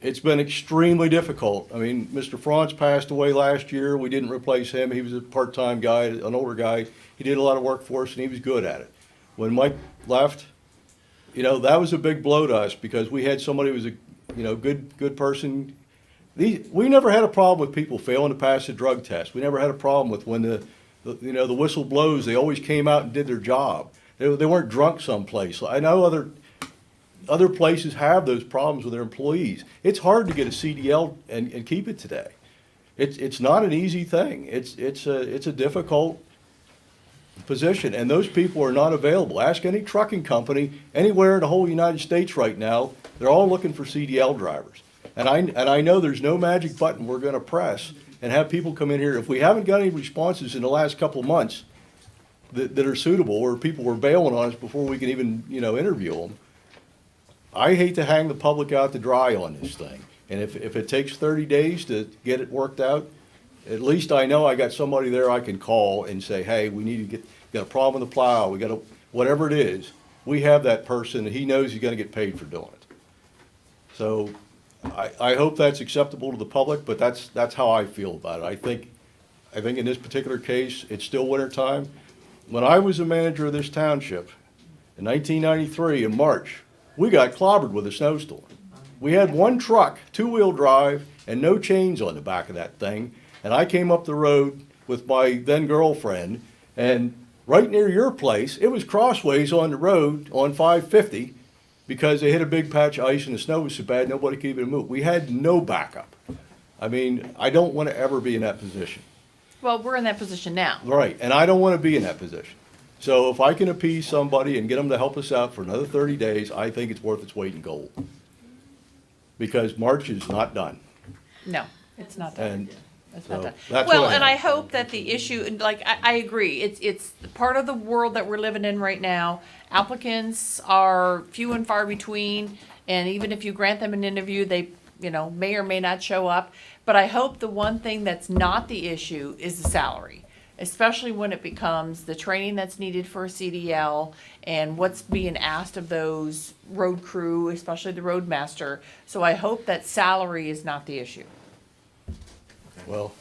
A: it's been extremely difficult. I mean, Mr. Franz passed away last year. We didn't replace him. He was a part-time guy, an older guy. He did a lot of work for us, and he was good at it. When Mike left, that was a big blow to us because we had somebody who was a, good person. We never had a problem with people failing to pass a drug test. We never had a problem with when the whistle blows, they always came out and did their job. They weren't drunk someplace. I know other places have those problems with their employees. It's hard to get a CDL and keep it today. It's not an easy thing. It's a difficult position, and those people are not available. Ask any trucking company anywhere in the whole United States right now. They're all looking for CDL drivers. And I know there's no magic button we're gonna press and have people come in here. If we haven't got any responses in the last couple of months that are suitable, or people were bailing on us before we can even, interview them, I hate to hang the public out to dry on this thing. And if it takes 30 days to get it worked out, at least I know I got somebody there I can call and say, hey, we need to got a problem with the plow, whatever it is, we have that person, and he knows he's gonna get paid for doing it. So, I hope that's acceptable to the public, but that's how I feel about it. I think in this particular case, it's still winter time. When I was a manager of this township in 1993 in March, we got clobbered with a snowstorm. We had one truck, 2-wheel drive, and no chains on the back of that thing. And I came up the road with my then girlfriend, and right near your place, it was crossways on the road on 550. Because they hit a big patch of ice and the snow was so bad, nobody could even move. We had no backup. I mean, I don't want to ever be in that position.
I: Well, we're in that position now.
A: Right, and I don't want to be in that position. So if I can appease somebody and get them to help us out for another 30 days, I think it's worth its weight in gold. Because March is not done.
I: No, it's not done.
A: And
I: It's not done.
A: that's
I: Well,
A: what I
I: and I
A: have.
I: hope that the issue, like, I agree, it's part of the world that we're living in right now. Applicants are few and far between, and even if you grant them an interview, they, may or may not show up. But I hope the one thing that's not the issue is the salary, especially when it becomes the training that's needed for a CDL and what's being asked of those road crew, especially the roadmaster. So I hope that salary is not the issue.
A: Well,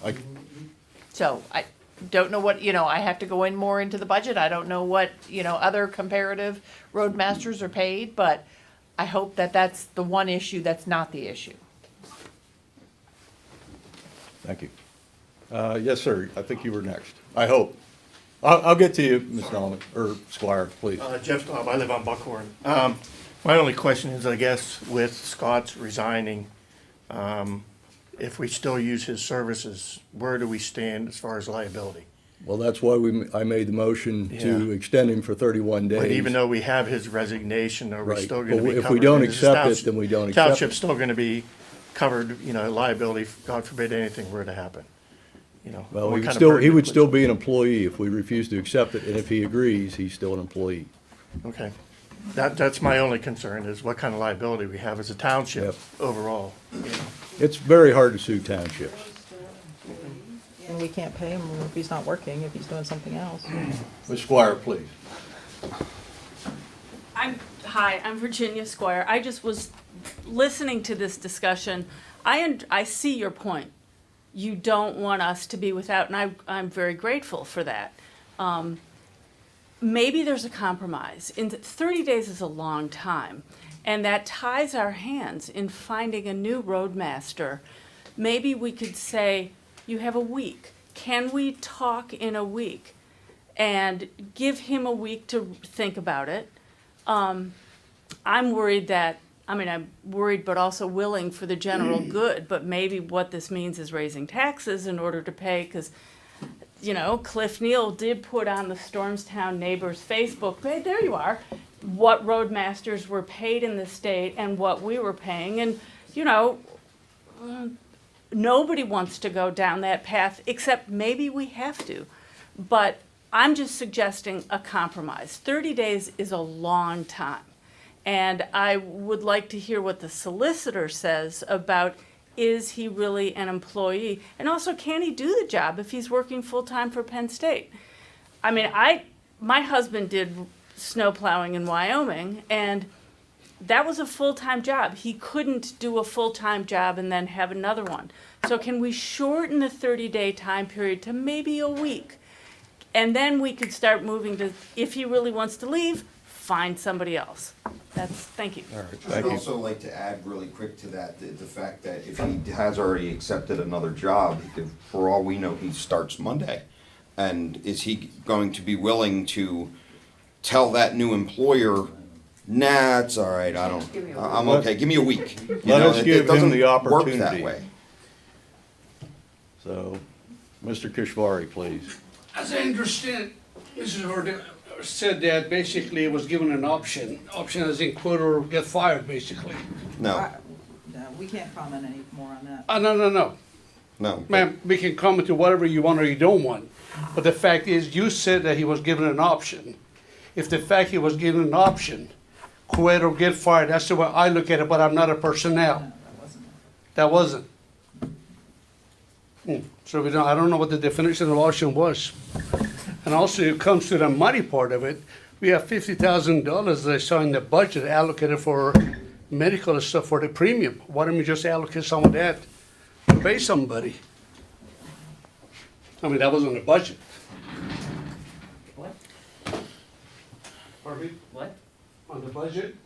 I: So I don't know what, I have to go in more into the budget. I don't know what, other comparative roadmasters are paid, but I hope that that's the one issue that's not the issue.
A: Thank you. Yes, sir, I think you were next. I hope. I'll get to you, Ms. Norman, or Squire, please.
M: Jeff Cobb, I live on Buckhorn. My only question is, I guess, with Scott's resigning, if we still use his services, where do we stand as far as liability?
A: Well, that's why I made the motion to extend him for 31 days.
M: But even though we have his resignation, are we
A: Right.
M: still gonna be
A: But
M: covered?
A: if we don't
M: Is this
A: accept it, then we don't accept it.
M: Township's still gonna be covered, liability, God forbid anything were to happen,
A: Well,
M: what
A: he would
M: kind of
A: still,
M: burden
A: he
M: it
A: would
M: puts
A: still
M: on-
A: be an employee if we refuse to accept it, and if he agrees, he's still an employee.
M: Okay. That's my only concern, is what kind of liability we have as a township overall.
A: It's very hard to sue townships.
T: And we can't pay him if he's not working, if he's doing something else.
A: Ms. Squire, please.
G: Hi, I'm Virginia Squire. I just was listening to this discussion. I see your point. You don't want us to be without, and I'm very grateful for that. Maybe there's a compromise. 30 days is a long time, and that ties our hands in finding a new roadmaster. Maybe we could say, you have a week. Can we talk in a week? And give him a week to think about it. I'm worried I'm worried but also willing for the general good, but maybe what this means is raising taxes in order to pay, because, Cliff Neal did put on the Stormstown Neighbors Facebook page, there you are, what roadmasters were paid in the state and what we were paying, and, nobody wants to go down that path, except maybe we have to. But I'm just suggesting a compromise. 30 days is a long time. And I would like to hear what the solicitor says about, is he really an employee? And also, can he do the job if he's working full-time for Penn State? I mean, my husband did snow plowing in Wyoming, and that was a full-time job. He couldn't do a full-time job and then have another one. So can we shorten the 30-day time period to maybe a week? And then we could start moving to, if he really wants to leave, find somebody else. Thank you.
F: I'd also like to add really quick to that, the fact that if he has already accepted another job, for all we know, he starts Monday. And is he going to be willing to tell that new employer, nah, it's all right, I'm okay, give me a week?
A: Let us give him the
F: Work that
A: opportunity.
F: way.
A: So, Mr. Kishvari, please.
N: As I understand, Mrs. Horton said that basically it was given an option as in quit or get fired, basically.
F: No,
T: No, we can't comment any more on that.
N: No. Ma'am, we can comment to whatever you want or you don't want, but the fact is, you said that he was given an option. If the fact he was given an option, quit or get fired, that's the way I look at it, but I'm not a personnel. That wasn't. So I don't know what the definition of option was. And also, it comes to the money part of it. We have $50,000 that I saw in the budget allocated for medical and stuff for the premium. Why don't we just allocate some of that to pay somebody? I mean, that was on the budget.
G: What?
N: Pardon me?
G: What?
N: On the budget,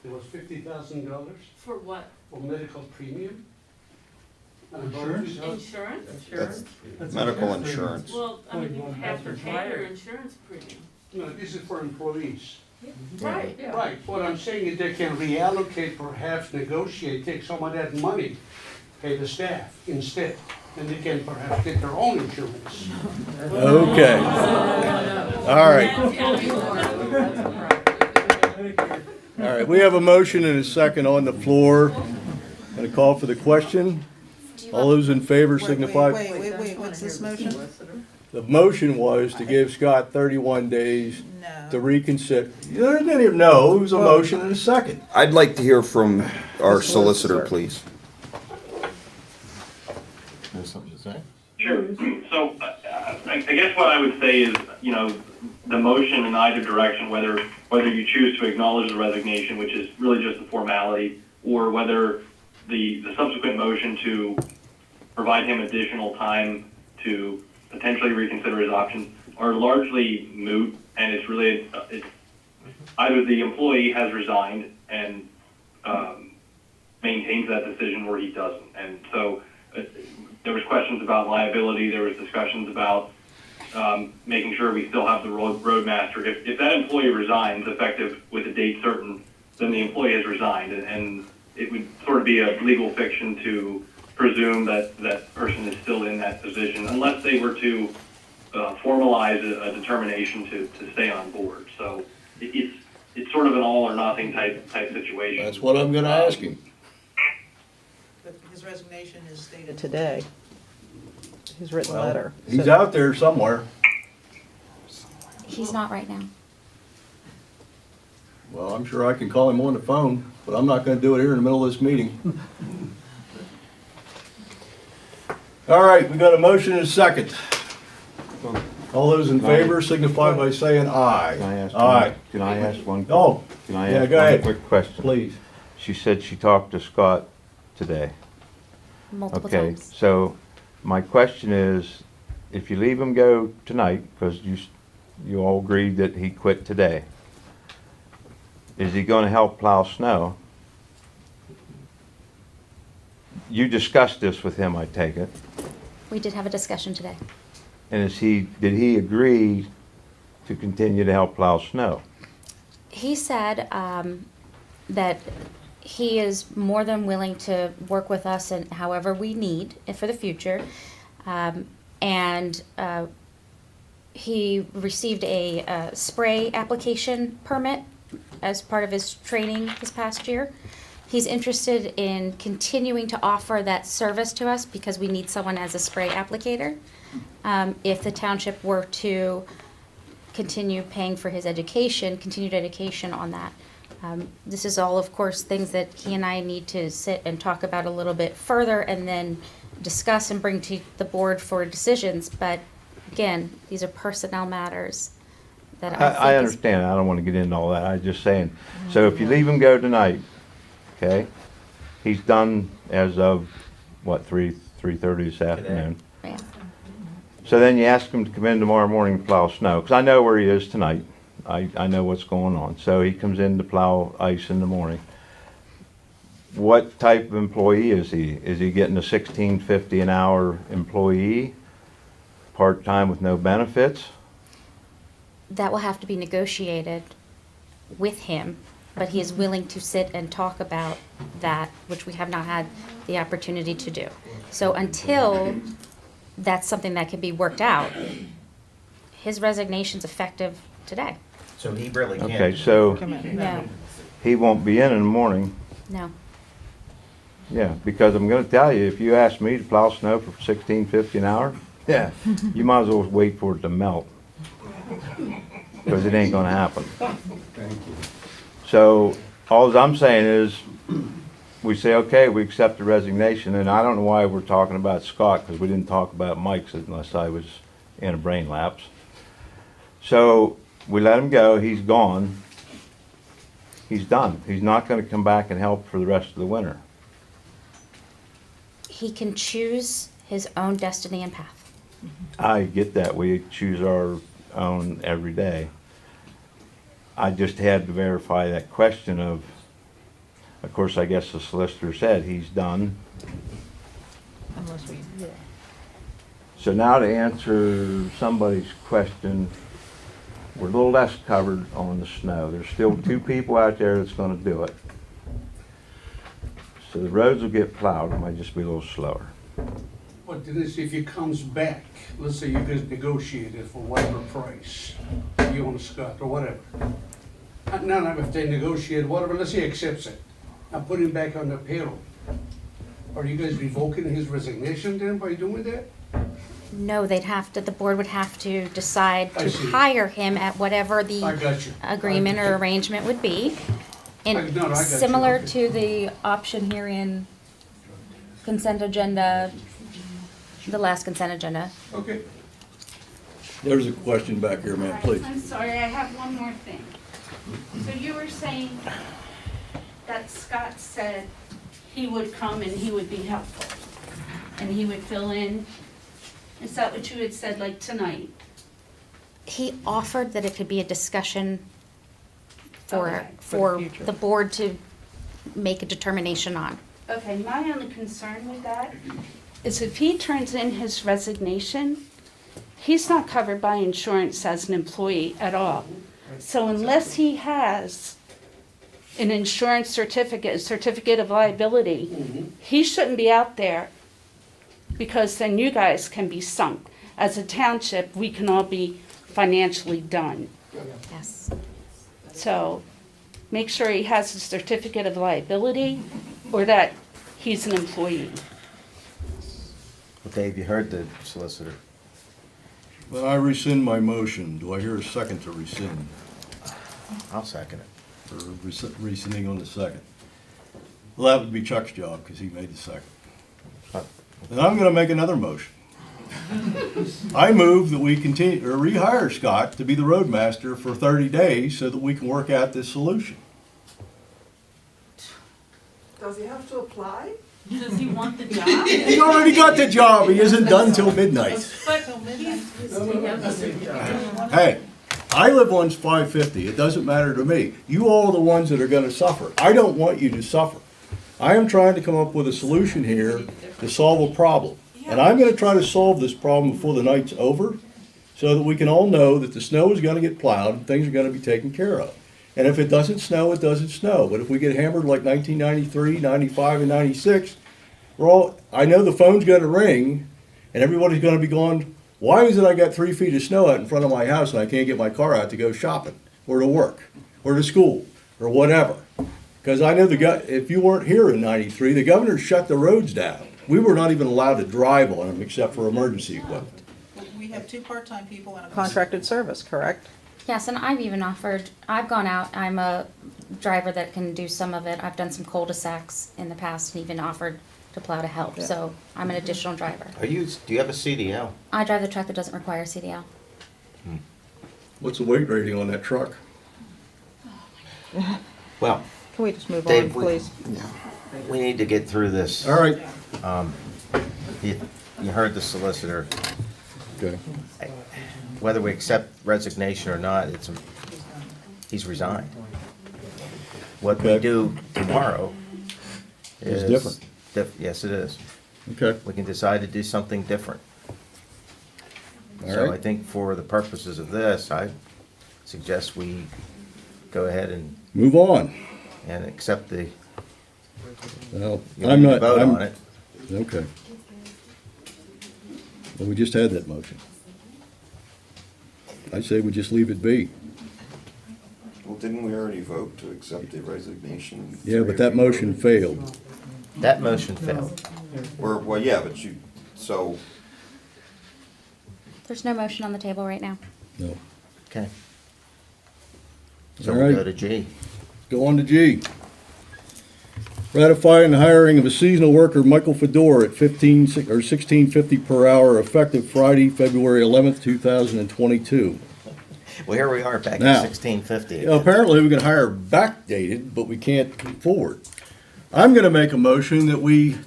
N: there was $50,000
G: For what?
N: for medical premium.
G: Insurance?
F: that's medical insurance.
G: Well, I mean, you have to pay your insurance premium.
N: No, this is for employees.
G: Right, yeah.
N: Right, what I'm saying is they can reallocate, perhaps negotiate, take some of that money, pay the staff instead, and they can perhaps get their own insurance.
A: Okay. All right. All right, we have a motion and a second on the floor. Going to call for the question. All those in favor signify.
T: Wait, what's this motion?
A: The motion was to give Scott 31 days to reconsider. You didn't even know, it was a motion and a second.
F: I'd like to hear from our solicitor, please.
A: There's something to say?
U: Sure. So I guess what I would say is, the motion in either direction, whether you choose to acknowledge the resignation, which is really just a formality, or whether the subsequent motion to provide him additional time to potentially reconsider his options are largely moot, and it's really either the employee has resigned and maintains that decision, or he doesn't. And so there was questions about liability. There was discussions about making sure we still have the roadmaster. If that employee resigns effective with a date certain, then the employee has resigned, and it would sort of be a legal fiction to presume that that person is still in that position unless they were to formalize a determination to stay on board. So it's sort of an all or nothing type situation.
A: That's what I'm going to ask him.
T: His resignation is stated today. His written
A: Well,
T: letter.
A: He's
T: So-
A: out there somewhere.
B: He's not right now.
A: Well, I'm sure I can call him on the phone, but I'm not gonna do it here in the middle of this meeting. All right, we got a motion and a second. All those in favor signify by saying aye.
E: Can I ask
A: Aye.
E: one- Can I ask one?
A: Oh,
E: Can I
A: yeah,
E: ask
A: go
E: one
A: ahead.
E: quick question?
A: Please.
E: She said she talked to Scott today.
B: Multiple
E: Okay,
B: times.
E: so my question is, if you leave him go tonight, because you all agreed that he quit today, is he gonna help plow snow? You discussed this with him, I take it,
B: We did have a discussion today.
E: and did he agree to continue to help plow snow?
B: He said that he is more than willing to work with us and however we need for the future. And he received a spray application permit as part of his training this past year. He's interested in continuing to offer that service to us because we need someone as a spray applicator. If the township were to continue paying for his education, continued education on that. This is all, of course, things that he and I need to sit and talk about a little bit further and then discuss and bring to the board for decisions. But again, these are personnel matters that I think
E: I
B: is-
E: understand, I don't wanna get into all that, I'm just saying, so if you leave him go tonight, okay, he's done as of, what, 3:30 this afternoon?
B: Yeah.
E: So then you ask him to come in tomorrow morning to plow snow, because I know where he is tonight. I know what's going on. So he comes in to plow ice in the morning. What type of employee is he? Is he getting a $16.50 an hour employee, part-time with no benefits?
B: That will have to be negotiated with him, but he is willing to sit and talk about that, which we have not had the opportunity to do. So until that's something that can be worked out, his resignation's effective today.
C: So he really can't.
E: Okay, so
B: No,
E: he won't be in the morning.
B: no.
E: Yeah, because I'm gonna tell you, if you ask me to plow snow for $16.50 an hour, yeah, you might as well wait for it to melt. Because it ain't gonna happen. So, all I'm saying is, we say, okay, we accept the resignation, and I don't know why we're talking about Scott, because we didn't talk about Mike's unless I was in a brain lapse. So, we let him go, he's gone. He's done. He's not gonna come back and help for the rest of the winter.
B: He can choose his own destiny and path.
E: I get that, we choose our own every day. I just had to verify that question of course, I guess the solicitor said he's done.
T: Unless we, yeah.
E: So now to answer somebody's question, we're a little less covered on the snow. There's still 2 people out there that's gonna do it. So the roads will get plowed, it might just be a little slower.
N: But Denise, if he comes back, let's say you guys negotiated for whatever price, you and Scott or whatever. And now if they negotiate whatever, let's say he accepts it, and put him back on the payroll. Are you guys revoking his resignation then by doing that?
B: No, the board would have to decide
N: I
B: to
N: see.
B: hire him at whatever
N: I
B: the
N: got you.
B: agreement
N: I
B: or
N: got
B: arrangement would be.
N: No, I
B: And
N: got you.
B: similar
N: Okay.
B: to the option here in consent agenda, the last consent agenda.
N: Okay.
A: There's a question back here, ma'am, please.
D: I'm sorry, I have one more thing. So you were saying that Scott said he would come and he would be helpful, and he would fill in? Is that what you had said, like tonight?
B: He offered that it could be a discussion
D: Okay.
B: for the board to make a determination on.
D: Okay, my only concern with that is if he turns in his resignation, he's not covered by insurance as an employee at all. So unless he has an insurance certificate, a certificate of liability, he shouldn't be out there, because then you guys can be sunk. As a township, we can all be financially done.
B: Yes.
D: So make sure he has a certificate of liability, or that he He's an employee.
C: Well, Dave, you heard the solicitor.
A: Then I rescind my motion. Do I hear a second to rescind?
C: I'll second it.
A: Or rescinding on the second? Well, that would be Chuck's job, because he made the second. Then I'm gonna make another motion. I move that we continue, or rehire Scott to be the roadmaster for 30 days so that we can work out this solution.
P: Does he have to apply?
G: Does he want the job?
A: He already got the job, he isn't done till midnight.
G: But
A: Hey, I live on 550, it doesn't matter to me. You all are the ones that are gonna suffer. I don't want you to suffer. I am trying to come up with a solution here to solve a problem. And I'm gonna try to solve this problem before the night's over, so that we can all know that the snow is gonna get plowed and things are gonna be taken care of. And if it doesn't snow, it doesn't snow. But if we get hammered like 1993, 95, and 96, I know the phone's gonna ring, and everybody's gonna be going, why is it I got 3 feet of snow out in front of my house and I can't get my car out to go shopping, or to work, or to school, or whatever? Because I know if you weren't here in 93, the governor shut the roads down. We were not even allowed to drive on them except for emergency equipment.
T: We have 2 part-time people and a contracted service, correct?
B: Yes, and I've gone out, I'm a driver that can do some of it. I've done some cul-de-sacs in the past and even offered to plow to help,
T: Yeah.
B: so I'm an additional driver.
C: Do you have a CDL?
B: I drive the truck that doesn't require CDL.
A: What's the weight rating on that truck?
C: Well,
T: Can we just move
C: Dave,
T: on, please?
C: we need to get through this.
A: All right.
C: You heard the solicitor.
A: Okay.
C: Whether we accept resignation or not, he's resigned. What we do tomorrow
A: It's
C: is
A: different.
C: Yes, it is.
A: Okay.
C: We can decide to do something different.
A: All
C: So
A: right.
C: I think for the purposes of this, I suggest we go ahead and
A: Move on.
C: accept the,
A: Well,
C: you
A: I'm
C: need to
A: not.
C: vote
A: I'm-
C: on it.
A: Okay. Well, we just had that motion. I say we just leave it be.
F: Well, didn't we already vote to accept the resignation?
A: Yeah, but that motion failed.
C: That motion failed.
F: Well, yeah, but so,
B: There's no motion on the table right now.
A: No.
C: Okay. So
A: All
C: we'll
A: right.
C: go to G.
A: Go on to G. Ratifying the hiring of a seasonal worker, Michael Fedor, at $16.50 per hour, effective Friday, February 11th, 2022.
C: Well, here we are back
A: Now,
C: at 1650.
A: Apparently, we can hire backdated, but we can't come forward. I'm gonna make a motion that we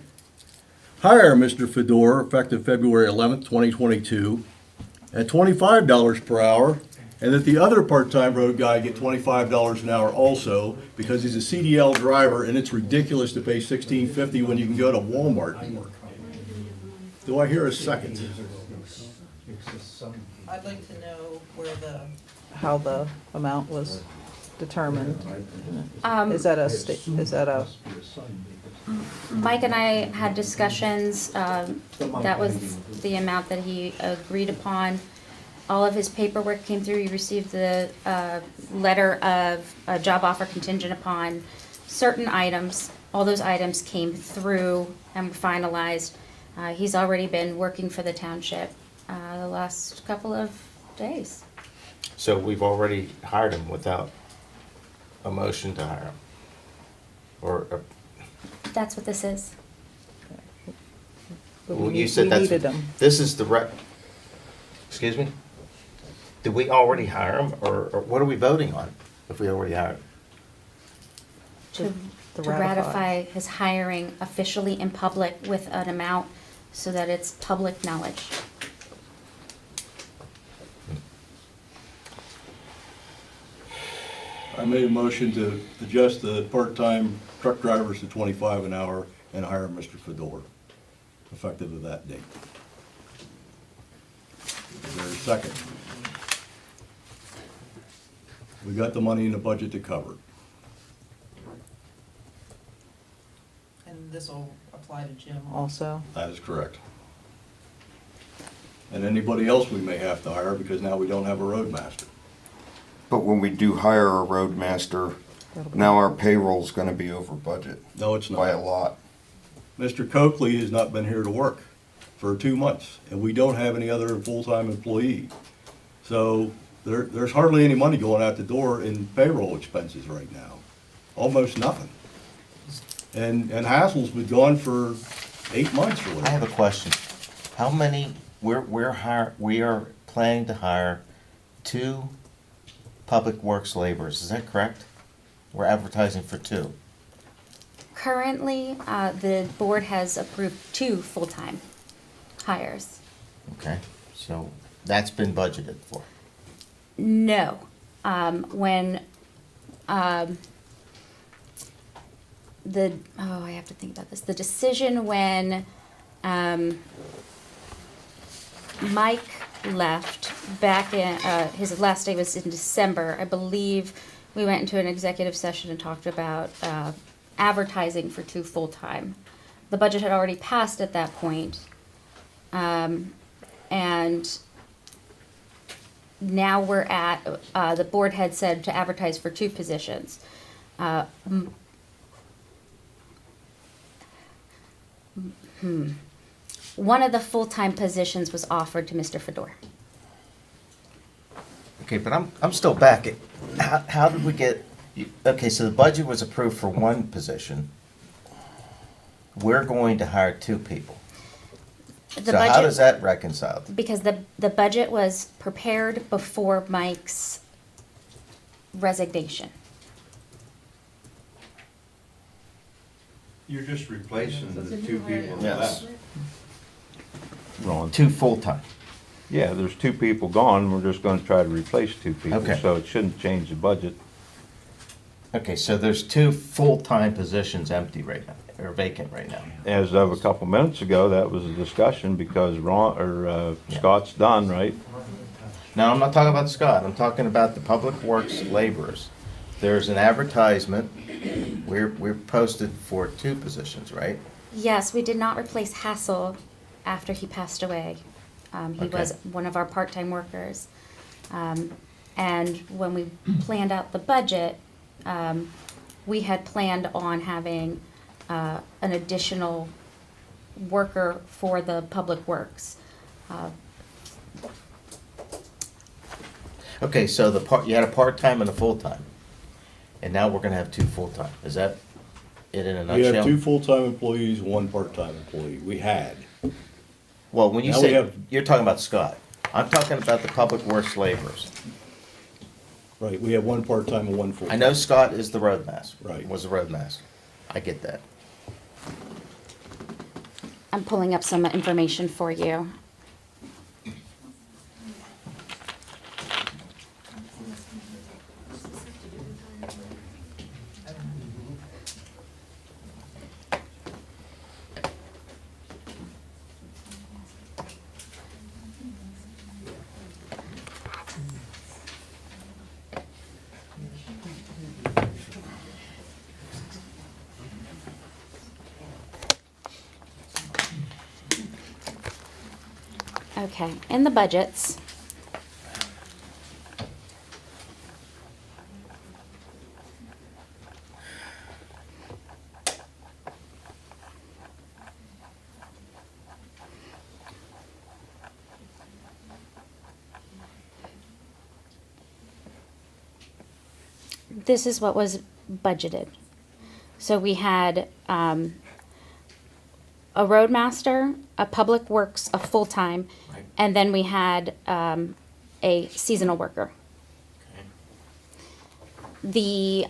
A: hire Mr. Fedor, effective February 11th, 2022, at $25 per hour, and that the other part-time road guy get $25 an hour also, because he's a CDL driver, and it's ridiculous to pay $16.50 when you can go to Walmart and work. Do I hear a second?
T: I'd like to know how the amount was determined. Is that a
B: Mike and I had discussions, that was the amount that he agreed upon. All of his paperwork came through, he received the, letter of a job offer contingent upon certain items. All those items came through and were finalized. He's already been working for the township, the last couple of days.
C: So we've already hired him without a motion to hire him? Or,
B: That's what this is.
T: But
C: well,
T: we
C: you said that's,
T: needed him.
C: this is the excuse me? Did we already hire him, or what are we voting on if we already hired him?
B: To
T: To
B: to
T: ratify.
B: ratify his hiring officially in public with an amount so that it's public knowledge.
A: I made a motion to adjust the part-time truck drivers to 25 an hour and hire Mr. Fedor, effective of that date. Is there a second? We got the money in the budget to cover it.
T: And this will apply to Jim also?
A: That is correct. And anybody else we may have to hire, because now we don't have a roadmaster.
F: but when we do hire a roadmaster, now our payroll's gonna be over budget
A: No, it's
F: by a
A: not.
F: lot.
A: Mr. Coakley has not been here to work for 2 months, and we don't have any other full-time employee. So there's hardly any money going out the door in payroll expenses right now, almost nothing. And Hassel's been gone for 8 months or
C: I
A: whatever.
C: have a question. How many, we are planning to hire 2 public works laborers, is that correct? We're advertising for 2.
B: Currently, the board has approved 2 full-time hires.
C: Okay, so that's been budgeted for.
B: No. When, I have to think about this. The decision when, Mike left back in, his last day was in December, I believe we went into an executive session and talked about, advertising for 2 full-time. The budget had already passed at that point. And now we're at, the board had said to advertise for 2 positions. One of the full-time positions was offered to Mr. Fedor.
C: Okay, but I'm still back at, how did we get, okay, so the budget was approved for 1 position. We're going to hire 2 people.
B: The
C: So how
B: budget-
C: does that reconcile?
B: Because the budget was prepared before Mike's resignation.
E: You're just replacing the 2 people that
C: Yes.
E: left. Ron.
C: 2 full-time.
E: Yeah, there's 2 people gone, we're just gonna try to replace 2 people,
C: Okay.
E: so it shouldn't change the budget.
C: Okay, so there's 2 full-time positions empty right now, or vacant right now.
E: As of a couple minutes ago, that was a discussion because
C: Yeah.
E: Scott's done, right?
C: No, I'm not talking about Scott, I'm talking about the public works laborers. There's an advertisement, we're posted for 2 positions, right?
B: Yes, we did not replace Hassel after he passed away. He
C: Okay.
B: was one of our part-time workers. And when we planned out the budget, we had planned on having an additional worker for the public works.
C: Okay, so you had a part-time and a full-time, and now we're gonna have 2 full-time, is that it in a
A: We
C: nutshell?
A: have 2 full-time employees, 1 part-time employee. We had.
C: Well, when you
A: Now we
C: say,
A: have-
C: you're talking about Scott, I'm talking about the public works laborers.
A: Right, we have 1 part-time and 1
C: I
A: full-time.
C: know Scott is the roadmaster.
A: Right.
C: Was the roadmaster. I get that.
B: I'm pulling up some information for you. Okay, in the budgets. This is what was budgeted. So we had a roadmaster, a public works, a full-time,
C: Right.
B: and then we had a seasonal worker. The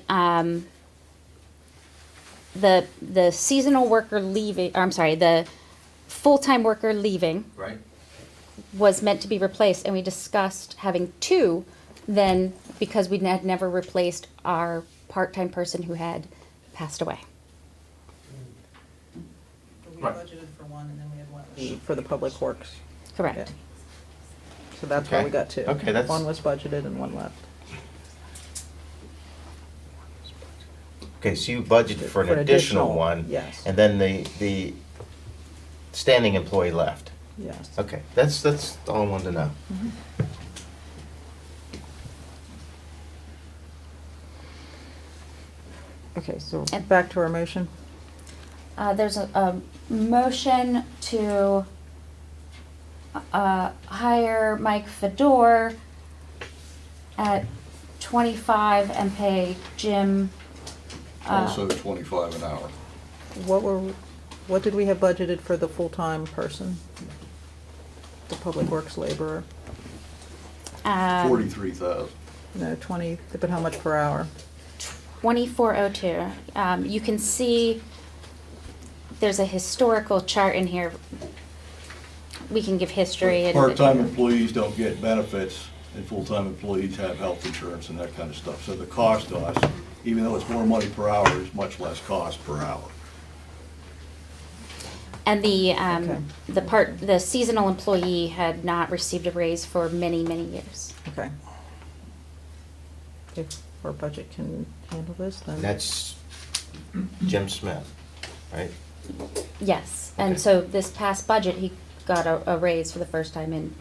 B: seasonal worker leaving, or I'm sorry, the full-time worker leaving
C: Right.
B: was meant to be replaced, and we discussed having 2 then, because we had never replaced our part-time person who had passed away.
T: We
C: Right.
T: budgeted for 1 and then we had 1 for the public works.
B: Correct.
T: Yeah. So that's why
C: Okay.
T: we got 2.
C: Okay, that's-
T: 1 was budgeted and 1 left.
C: Okay, so you budgeted for an
T: For an
C: additional
T: additional,
C: one.
T: yes.
C: And then the standing employee left.
T: Yes.
C: Okay, that's all I wanted to know.
T: Okay, so back to our motion.
B: There's a motion to hire Mike Fedor at 25 and pay Jim.
A: Also 25 an hour.
T: What did we have budgeted for the full-time person? The public works laborer?
A: 43,000.
T: No, 20, but how much per hour?
B: 2402. You can see there's a historical chart in here. We can give history. And
A: Part-time employees don't get benefits, and full-time employees have health insurance and that kind of stuff. So the cost to us, even though it's more money per hour, is much less cost per hour.
B: And the seasonal employee had not received a raise for many, many years.
T: Okay. If our budget can handle this, then.
C: That's Jim Smith, right?
B: Yes, and
C: Okay.
B: so this past budget, he got a raise for the first time in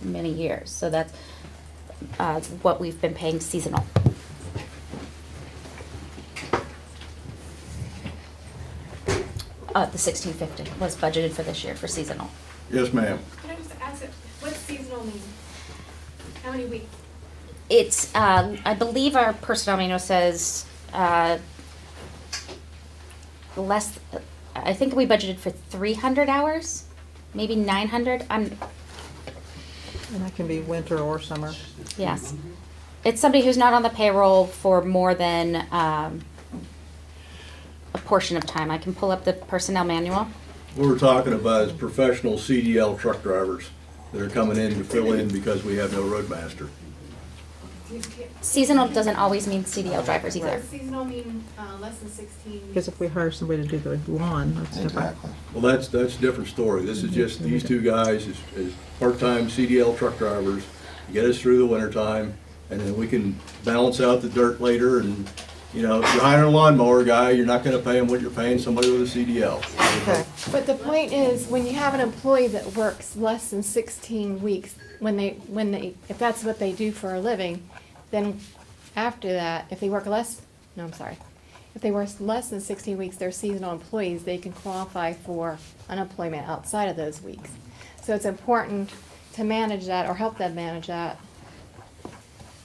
B: many years. So that's what we've been paying seasonal. The $16.50 was budgeted for this year for seasonal.
A: Yes, ma'am.
V: Can I just ask, what's seasonal mean? How many weeks?
B: It's, I believe our personnel manual says, less, I think we budgeted for 300 hours, maybe 900.
T: And that can be winter or summer.
B: Yes. It's somebody who's not on the payroll for more than a portion of time. I can pull up the personnel manual.
A: What we're talking about is professional CDL truck drivers that are coming in to fill in because we have no roadmaster.
B: Seasonal doesn't always mean CDL drivers either.
V: Does seasonal mean less than 16?
T: Because if we hire somebody to do the lawn, that's different.
A: Well, that's a different story. This is just these two guys as part-time CDL truck drivers, get us through the wintertime, and then we can balance out the dirt later. And, you know, if you're hiring a lawnmower guy, you're not gonna pay him what you're paying somebody with a CDL.
T: Okay.
V: But the point is, when you have an employee that works less than 16 weeks, if that's what they do for a living, then after that, if they work less than 16 weeks, they're seasonal employees, they can qualify for unemployment outside of those weeks. So it's important to manage that or help them manage that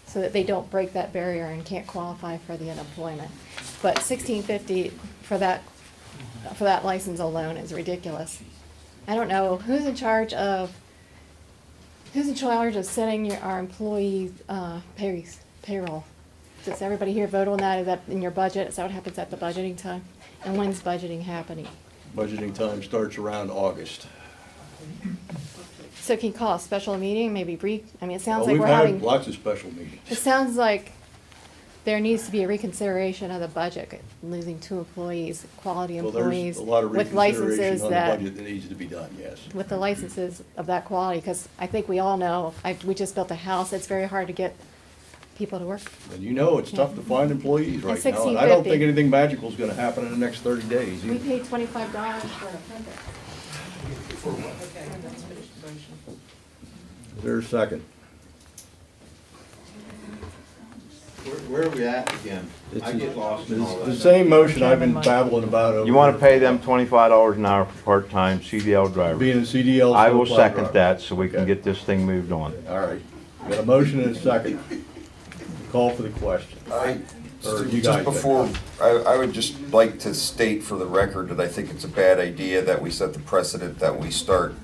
V: so that they don't break that barrier and can't qualify for the unemployment. But $16.50 for that license alone is ridiculous. I don't know who's in charge of setting our employees' payroll. Does everybody here vote on that? Is that in your budget? Is that what happens at the budgeting time? And when's budgeting happening?
A: Budgeting time starts around August.
V: So can you call a special meeting, maybe it sounds like
A: We've
V: we're
A: had
V: having.
A: lots of special meetings.
V: It sounds like there needs to be a reconsideration of the budget, losing 2 employees, quality
A: Well, there's
V: employees
A: a lot of
V: with
A: reconsideration
V: licenses
A: on the
V: that,
A: budget that needs to be done, yes.
V: with the licenses of that quality, because I think we all know, we just built a house, it's very hard to get people to work.
A: And you know, it's tough to find employees right now, and I
V: $16.50.
A: don't think anything magical is gonna happen in the next 30 days.
V: We paid $25 for an apprentice.
A: Is there a second?
E: Where are we at again? I get lost in all
A: It's the
E: that.
A: same motion I've been babbling about over.
E: You wanna pay them $25 an hour for part-time CDL drivers?
A: Being a CDL.
E: I will
A: snowplow
E: second
A: driver.
E: that so we can
A: Okay.
E: get this thing moved on.
A: All right. Got a motion and a second. Call for the question. Or you guys.
F: Just before, I would just like to state for the record that I think it's a bad idea that we set the precedent that we start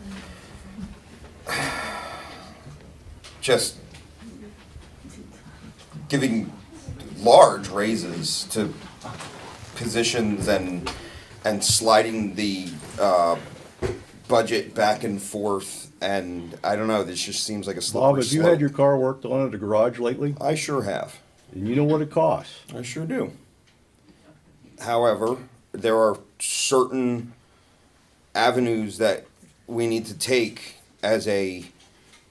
F: just giving large raises to positions and sliding the budget back and forth, and I don't know, this just seems like a slippery
A: Bob, have you
F: slope.
A: had your car worked on at a garage lately?
F: I sure have.
A: And you know what it costs?
F: I sure do. However, there are certain avenues that we need to take as a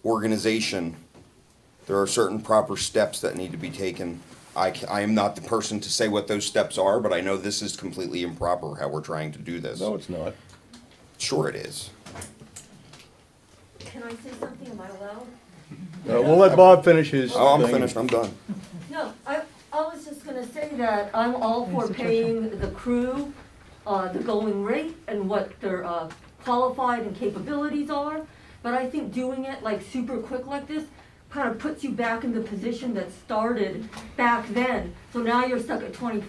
F: organization. There are certain proper steps that need to be taken. I am not the person to say what those steps are, but I know this is completely improper how we're trying to do this.
A: No, it's not.
F: Sure it is.
L: Can I say something? Am I allowed?
A: We'll let Bob finish his.
F: Oh, I'm
A: thing.
F: finished, I'm done.
L: No, I was just gonna say that I'm all for paying the crew the going rate and what their qualified and capabilities are. But I think doing it like super quick like this kind of puts you back in the position that started back then. So now you're stuck at 20,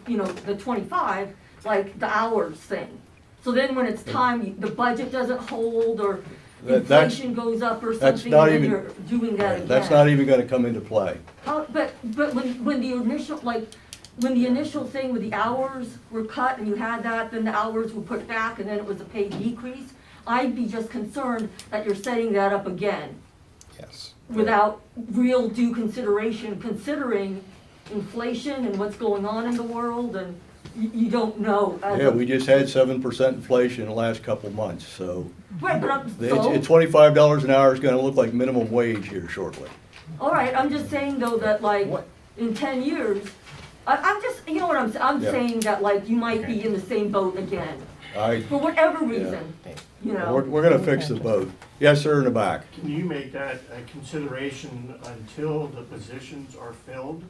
L: the 25, like the hours thing. So then when it's time, the budget doesn't hold or inflation goes up or something,
A: not
L: and then
A: even-
L: you're doing that again.
A: That's not even gonna come into play.
L: But when the initial, when the initial thing with the hours were cut and you had that, then the hours were put back and then it was a pay decrease, I'd be just concerned that you're setting that up again
F: Yes.
L: without real due consideration, considering inflation and what's going on in the world, and you don't know.
A: Yeah, we just had 7% inflation in the last couple of months, so.
L: Right, but
A: It's $25 an hour is gonna look like minimum wage here shortly.
L: all right, I'm just saying though that like, in 10 years, I'm just, you know what I'm
A: Yeah.
L: saying that like, you might be in the same boat again,
A: I,
L: for whatever reason, you know?
A: we're gonna fix the boat. Yes, sir, in the back.
Q: Can you make that a consideration until the positions are filled?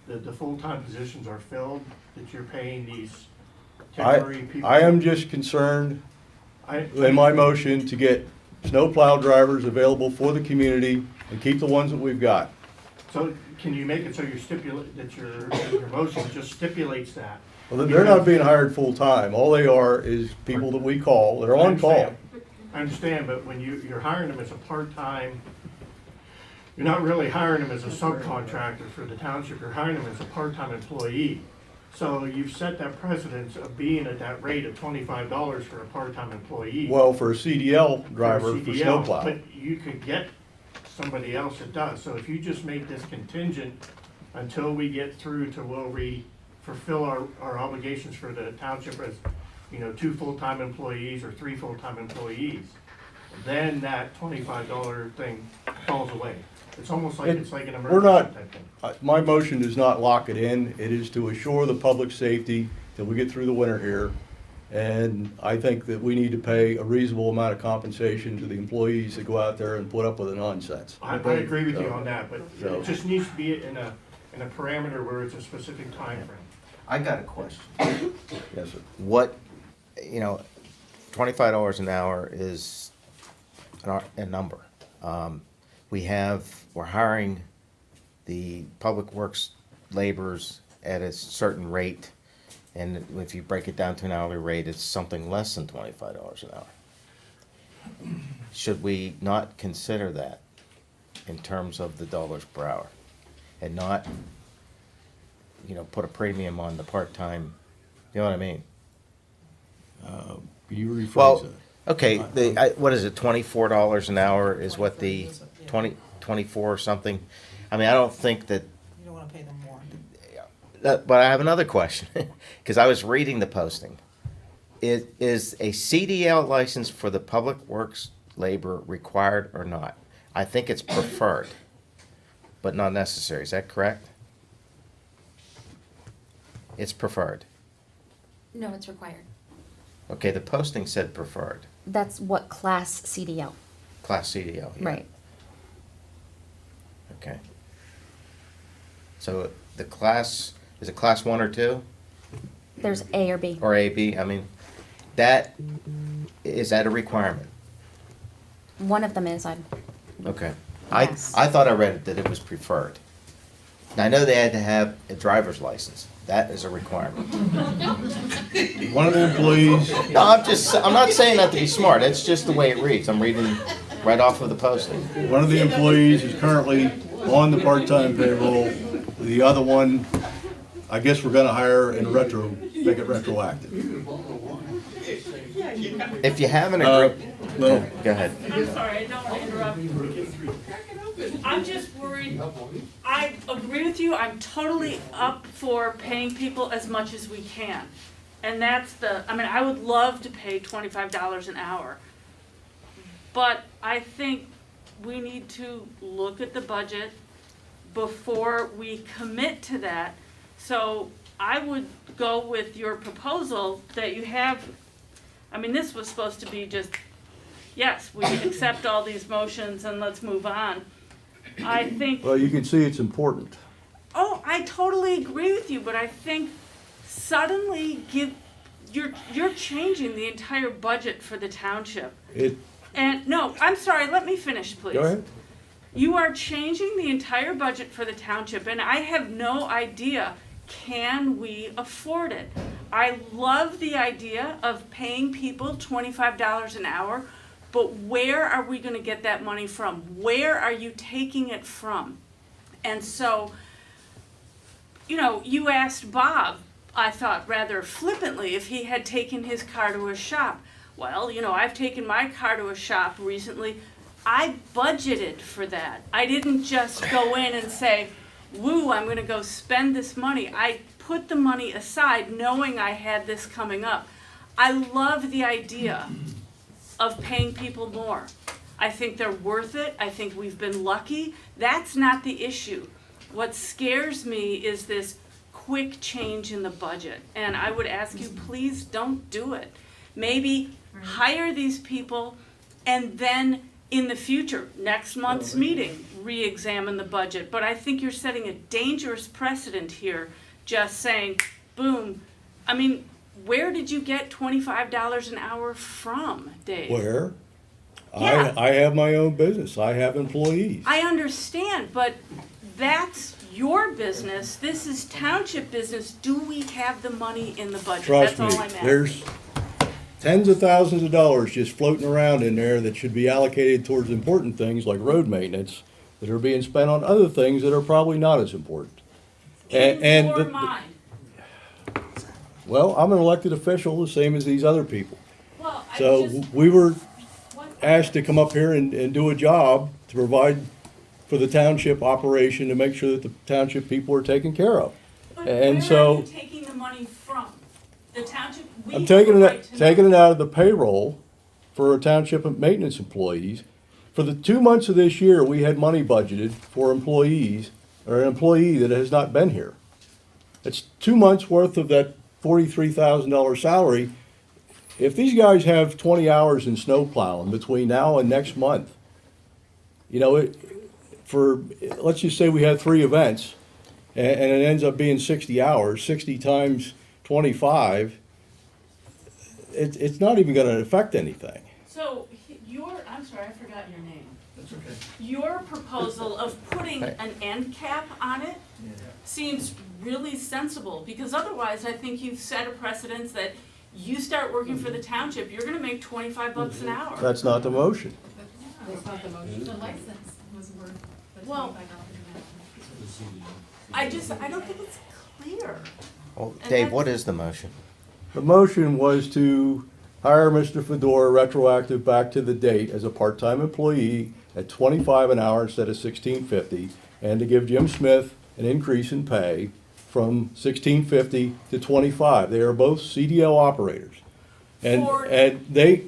Q: The full-time positions are filled, that you're paying these temporary people?
A: I am just concerned in my motion to get snowplow drivers available for the community and keep the ones that we've got.
Q: So can you make it so your motion just stipulates that?
A: Well, they're not being hired full-time. All they are is people that we call, they're on call.
Q: I understand, but when you're hiring them as a part-time, you're not really hiring them as a subcontractor for the township, you're hiring them as a part-time employee. So you've set that precedence of being at that rate of $25 for a part-time employee.
A: Well, for a CDL driver, for
Q: CDL,
A: snowplow.
Q: But you could get somebody else that does. So if you just make this contingent until we get through to where we fulfill our obligations for the township as, 2 full-time employees or 3 full-time employees, then that $25 thing falls away. It's almost like it's like an emergency
A: We're not,
Q: type thing.
A: my motion does not lock it in. It is to assure the public safety till we get through the winter here. And I think that we need to pay a reasonable amount of compensation to the employees that go out there and put up with the nonsense.
Q: I agree with you on that, but
A: So-
Q: it just needs to be in a parameter where it's a specific time frame.
C: I got a question.
A: Yes, sir.
C: What, $25 an hour is a number. We're hiring the public works laborers at a certain rate, and if you break it down to an hourly rate, it's something less than $25 an hour. Should we not consider that in terms of the dollars per hour? And not, put a premium on the part-time, you know what I mean?
A: You rephrase
C: Well,
A: that.
C: okay, what is it, $24 an hour is what the 24 or something? I mean, I don't think that.
T: You don't wanna pay them more.
C: But I have another question, because I was reading the posting. Is a CDL license for the public works labor required or not? I think it's preferred, but not necessary. Is that correct? It's preferred.
B: No, it's required.
C: Okay, the posting said preferred.
B: That's what class CDL.
C: Class CDL, yeah.
B: Right.
C: Okay. So the class, is it class 1 or 2?
B: There's A or B.
C: Or A, B? I mean, is that a requirement?
B: One of them is,
C: Okay.
B: Yes.
C: I thought I read it that it was preferred. Now, I know they had to have a driver's license. That is a requirement.
A: One of the employees.
C: No, I'm not saying that to be smart. It's just the way it reads. I'm reading right off of the posting.
A: One of the employees is currently on the part-time payroll. The other one, I guess we're gonna hire and make it retroactive.
C: If you have an agreement,
A: well,
C: go ahead.
G: I'm sorry, I don't want to interrupt you. I'm just worried. I agree with you. I'm totally up for paying people as much as we can. And I would love to pay $25 an hour. But I think we need to look at the budget before we commit to that. So I would go with your proposal that you have, this was supposed to be just, yes, we accept all these motions and let's move on. I think,
A: well, you can see it's important.
G: I totally agree with you, but I think suddenly you're changing the entire budget for the township.
A: It,
G: And, no, I'm sorry, let me finish, please.
A: go ahead.
G: You are changing the entire budget for the township, and I have no idea, can we afford it? I love the idea of paying people $25 an hour, but where are we gonna get that money from? Where are you taking it from? And so, you know, you asked Bob, I thought rather flippantly, if he had taken his car to a shop. Well, you know, I've taken my car to a shop recently. I budgeted for that. I didn't just go in and say, woo, I'm gonna go spend this money. I put the money aside knowing I had this coming up. I love the idea of paying people more. I think they're worth it. I think we've been lucky. That's not the issue. What scares me is this quick change in the budget. And I would ask you, please don't do it. Maybe hire these people and then in the future, next month's meeting, re-examine the budget. But I think you're setting a dangerous precedent here, just saying, boom. I mean, where did you get $25 an hour from, Dave?
A: Where?
G: Yeah.
A: I have my own business. I have employees.
G: I understand, but that's your business. This is township business. Do we have the money in the budget?
A: Trust
G: That's
A: me,
G: all I'm asking.
A: there's tens of thousands of dollars just floating around in there that should be allocated towards important things like road maintenance that are being spent on other things that are probably not as important.
G: In your mind.
A: Well, I'm an elected official, the same as these other people.
G: Well, I
A: So
G: just,
A: we were asked to come up here and do a job to provide for the township operation to make sure that the township people are taken care of.
G: but
A: And
G: where
A: so
G: are you taking the money from? The township, we
A: I'm
G: have
A: taking
G: a
A: it,
G: right to know.
A: taking it out of the payroll for our township and maintenance employees. For the 2 months of this year, we had money budgeted for employees, or an employee that has not been here. It's 2 months worth of that $43,000 salary. If these guys have 20 hours in snow plowing between now and next month, you know, let's just say we had 3 events, and it ends up being 60 hours, 60 times 25, it's not even gonna affect anything.
G: So I'm sorry, I forgot your name.
Q: That's okay.
G: Your proposal of putting an end cap on it seems really sensible, because otherwise I think you've set a precedence that you start working for the township, you're gonna make $25 an hour.
A: That's not the motion.
V: That's not the motion. The license was worth the
G: Well, I don't think it's clear.
C: Well,
G: And
C: Dave,
G: that's-
C: what is the motion?
A: The motion was to hire Mr. Fedora retroactive back to the date as a part-time employee at $25 an hour instead of $16.50, and to give Jim Smith an increase in pay from $16.50 to $25. They are both CDL operators. And they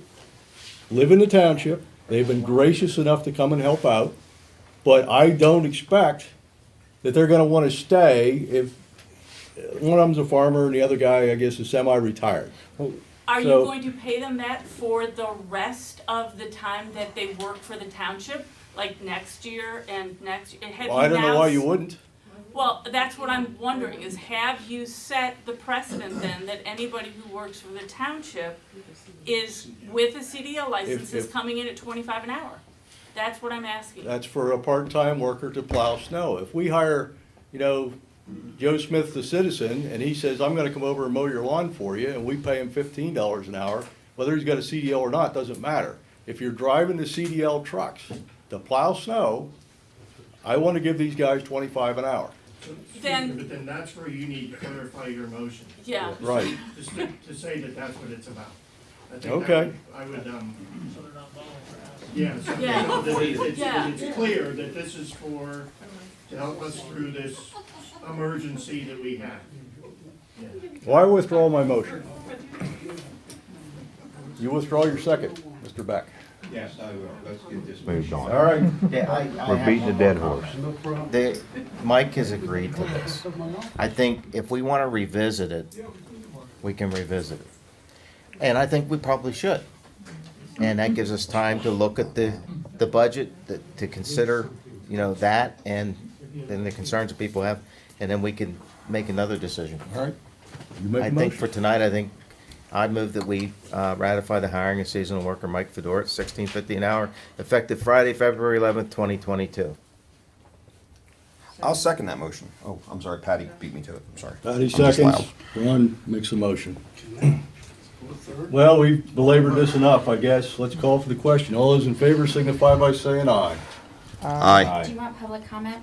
A: live in the township. They've been gracious enough to come and help out, but I don't expect that they're gonna wanna stay if one of them's a farmer and the other guy, I guess, is semi-retired.
G: Are you
A: So-
G: going to pay them that for the rest of the time that they work for the township? Like next year and next, have
A: Well, I don't know why you wouldn't.
G: Well, that's what I'm wondering, is have you set the precedent then that anybody who works for the township is with a CDL license is
A: if-
G: coming in at 25 an hour? That's what I'm asking.
A: That's for a part-time worker to plow snow. If we hire, you know, Joe Smith, the citizen, and he says, I'm gonna come over and mow your lawn for you, and we pay him $15 an hour, whether he's got a CDL or not, doesn't matter. If you're driving the CDL trucks to plow snow, I wanna give these guys 25 an hour.
G: Then-
Q: But then that's where you need to clarify your motion.
G: Yeah.
A: Right.
Q: Just to say that that's what it's about. I think
A: Okay.
Q: I would, yeah, so
G: Yeah.
Q: so that
G: Yeah.
Q: it's clear that this is to help us through this emergency that we have. Yeah.
A: Well, I withdraw my motion. You withdraw your second, Mr. Beck.
E: Yes, I will. Let's get this moved on.
A: All right.
E: We're beating a dead horse.
C: Mike has agreed to this. I think if we want to revisit it, we can revisit it. And I think we probably should. And that gives us time to look at the budget, to consider, you know, that and the concerns that people have, and then we can make another decision.
A: All right. You make a
C: I think
A: motion.
C: for tonight, I think I move that we ratify the hiring of seasonal worker Mike Fedor at $16.50 an hour, effective Friday, February 11th, 2022.
F: I'll second that motion. Oh, I'm sorry, Patty beat me to it. I'm sorry.
A: Patty
F: I'm just
A: seconds,
F: loud.
A: Ron makes a motion. Well, we've belabored this enough, I guess. Let's call for the question. All those in favor signify by saying aye.
F: Aye.
B: Do you want public comment?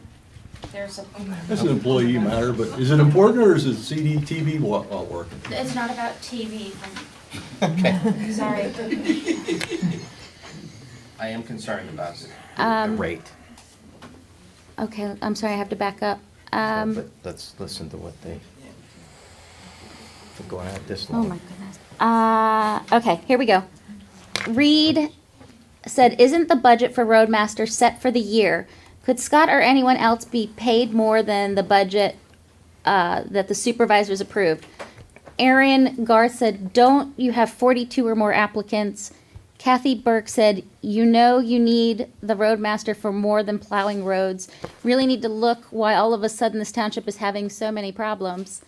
B: There's a.
A: That's an employee matter, but is it important or is it CDTV working?
B: It's not about TV.
C: Okay.
B: Sorry.
C: I am concerned about the
B: Um,
C: rate.
B: Okay, I'm sorry, I have to back up.
C: But let's listen to what they, for going out this
B: Oh
C: long.
B: my goodness. Okay, here we go. Reed said, "Isn't the budget for Roadmaster set for the year? Could Scott or anyone else be paid more than the budget that the supervisors approved?" Aaron Garth said, "Don't you have 42 or more applicants?" Kathy Burke said, "You know you need the Roadmaster for more than plowing roads. Really need to look why all of a sudden this township is having so many problems."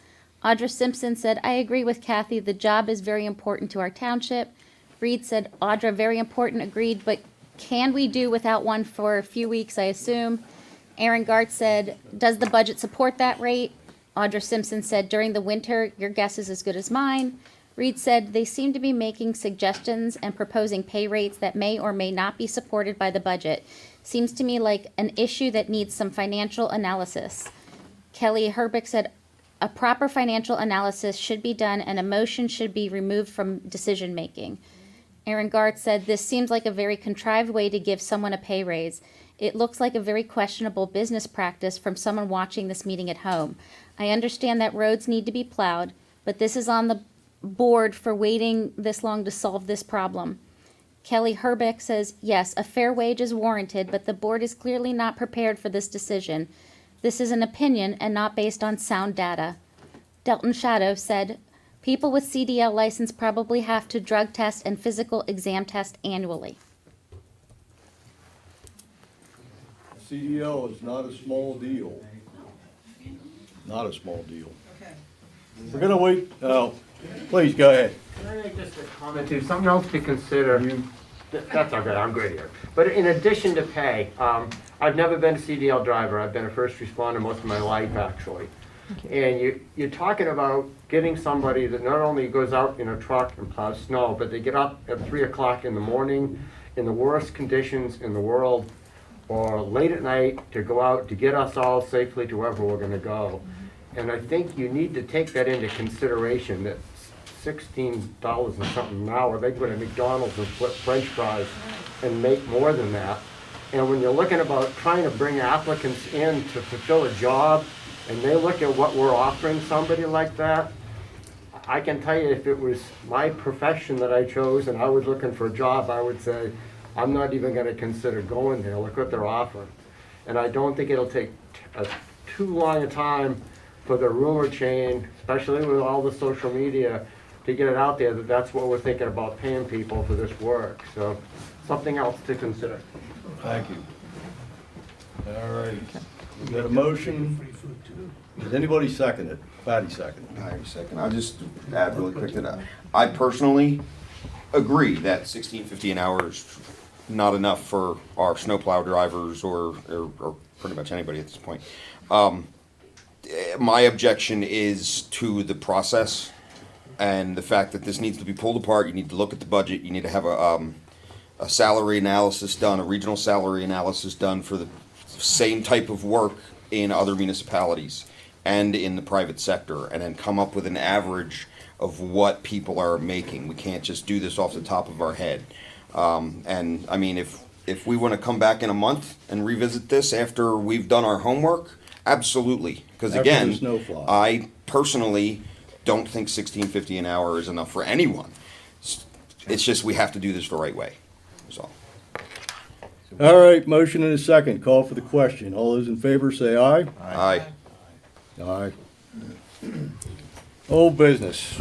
B: Audra Simpson said, "I agree with Kathy. The job is very important to our township." Reed said, "Audra, very important, agreed, but can we do without one for a few weeks, I assume?" Aaron Gart said, "Does the budget support that rate?" Audra Simpson said, "During the winter, your guess is as good as mine." Reed said, "They seem to be making suggestions and proposing pay rates that may or may not be supported by the budget. Seems to me like an issue that needs some financial analysis." Kelly Herbeck said, "A proper financial analysis should be done and a motion should be removed from decision making." Aaron Gart said, "This seems like a very contrived way to give someone a pay raise. It looks like a very questionable business practice from someone watching this meeting at home. I understand that roads need to be plowed, but this is on the board for waiting this long to solve this problem." Kelly Herbeck says, "Yes, a fair wage is warranted, but the board is clearly not prepared for this decision. This is an opinion and not based on sound data." Delton Shadow said, "People with CDL license probably have to drug test and physical exam test annually."
A: CDL is not a small deal. Not a small deal. We're gonna wait, please, go ahead.
K: Can I make just a comment too, something else to consider? That's okay, I'm great here. But in addition to pay, I've never been a CDL driver, I've been a first responder most of my life, actually. And you're talking about getting somebody that not only goes out in a truck and plows snow, but they get up at 3 o'clock in the morning in the worst conditions in the world, or late at night to go out to get us all safely to wherever we're gonna go. And I think you need to take that into consideration, that $16 and something an hour, they go to McDonald's and flip French fries and make more than that. And when you're looking about trying to bring applicants in to fulfill a job, and they look at what we're offering somebody like that, I can tell you if it was my profession that I chose and I was looking for a job, I would say, I'm not even gonna consider going there, look what they're offering. And I don't think it'll take too long a time for the rumor chain, especially with all the social media, to get it out there that that's what we're thinking about paying people for this work. So something else to consider.
A: Thank you. All right, we got a motion. Does anybody second it? Patty second.
F: I second. I'll just add really quick that I personally agree that $16.50 an hour is not enough for our snowplow drivers or pretty much anybody at this point. My objection is to the process and the fact that this needs to be pulled apart. You need to look at the budget. You need to have a salary analysis done, a regional salary analysis done for the same type of work in other municipalities and in the private sector, and then come up with an average of what people are making. We can't just do this off the top of our head. And I mean, if we want to come back in a month and revisit this after we've done our homework, absolutely. Because
A: After the
F: again,
A: snowfall.
F: I personally don't think $16.50 an hour is enough for anyone. It's just we have to do this the right way. So.
A: All right, motion and a second. Call for the question. All those in favor say aye.
F: Aye.
A: Aye. Old business.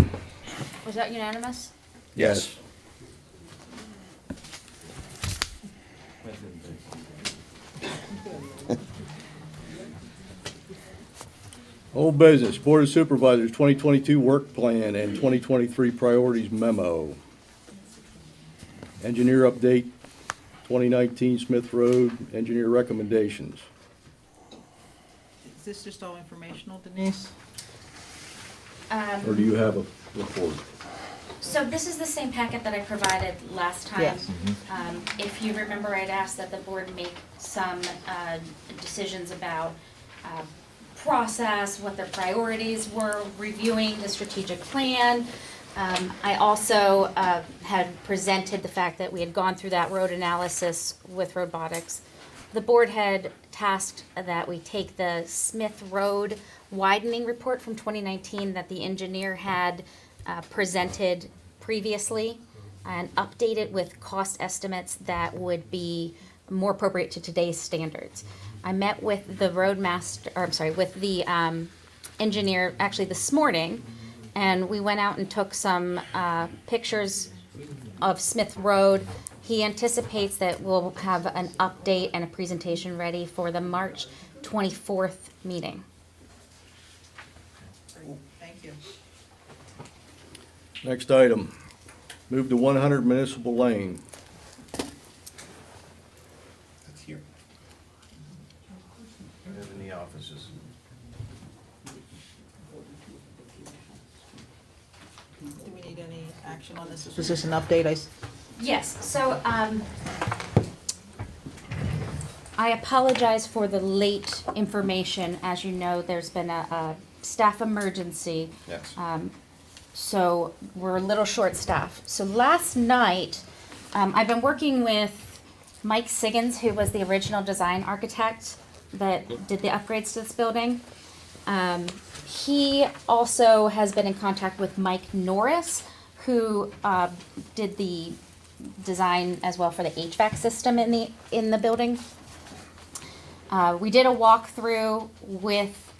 B: Was that unanimous?
F: Yes.
A: Old business, Board of Supervisors 2022 work plan and 2023 priorities memo. Engineer update, 2019 Smith Road, engineer recommendations.
T: Is this just all informational, Denise?
A: Or do you have a report?
B: So this is the same packet that I provided last time.
T: Yes.
B: If you remember, I'd asked that the board make some decisions about process, what their priorities were, reviewing the strategic plan. I also had presented the fact that we had gone through that road analysis with robotics. The board had tasked that we take the Smith Road widening report from 2019 that the engineer had presented previously and update it with cost estimates that would be more appropriate to today's standards. I met with the with the engineer actually this morning, and we went out and took some pictures of Smith Road. He anticipates that we'll have an update and a presentation ready for the March 24th meeting.
T: Thank you.
A: Next item, move to 100 Municipal Lane.
F: That's here.
C: In the offices.
T: Do we need any action on this? Was this an update?
B: Yes, so I apologize for the late information. As you know, there's been a staff emergency.
F: Yes.
B: So we're a little short-staffed. So last night, I've been working with Mike Siggins, who was the original design architect that did the upgrades to this building. He also has been in contact with Mike Norris, who did the design as well for the HVAC system in the building. We did a walkthrough with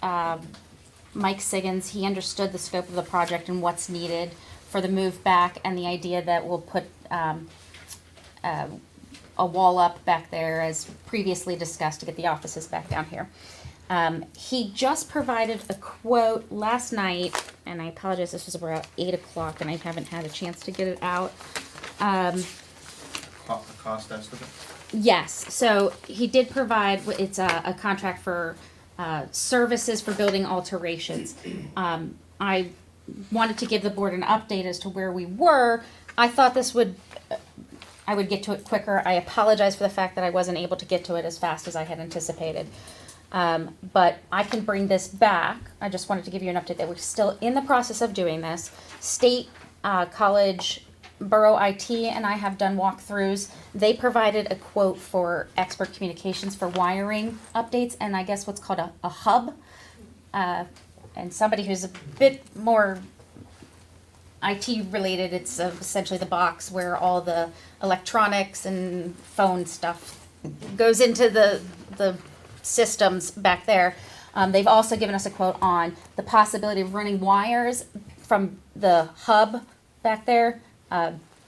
B: Mike Siggins. He understood the scope of the project and what's needed for the move back, and the idea that we'll put a wall up back there as previously discussed to get the offices back down here. He just provided a quote last night, and I apologize, this was about 8 o'clock and I haven't had a chance to get it out.
C: Cost estimate?
B: Yes, so he did provide, it's a contract for services for building alterations. I wanted to give the board an update as to where we were. I thought I would get to it quicker. I apologize for the fact that I wasn't able to get to it as fast as I had anticipated. But I can bring this back. I just wanted to give you an update that we're still in the process of doing this. State, college, Borough IT and I have done walkthroughs. They provided a quote for expert communications for wiring updates and I guess what's called a hub. And somebody who's a bit more IT related, it's essentially the box where all the electronics and phone stuff goes into the systems back there. They've also given us a quote on the possibility of running wires from the hub back there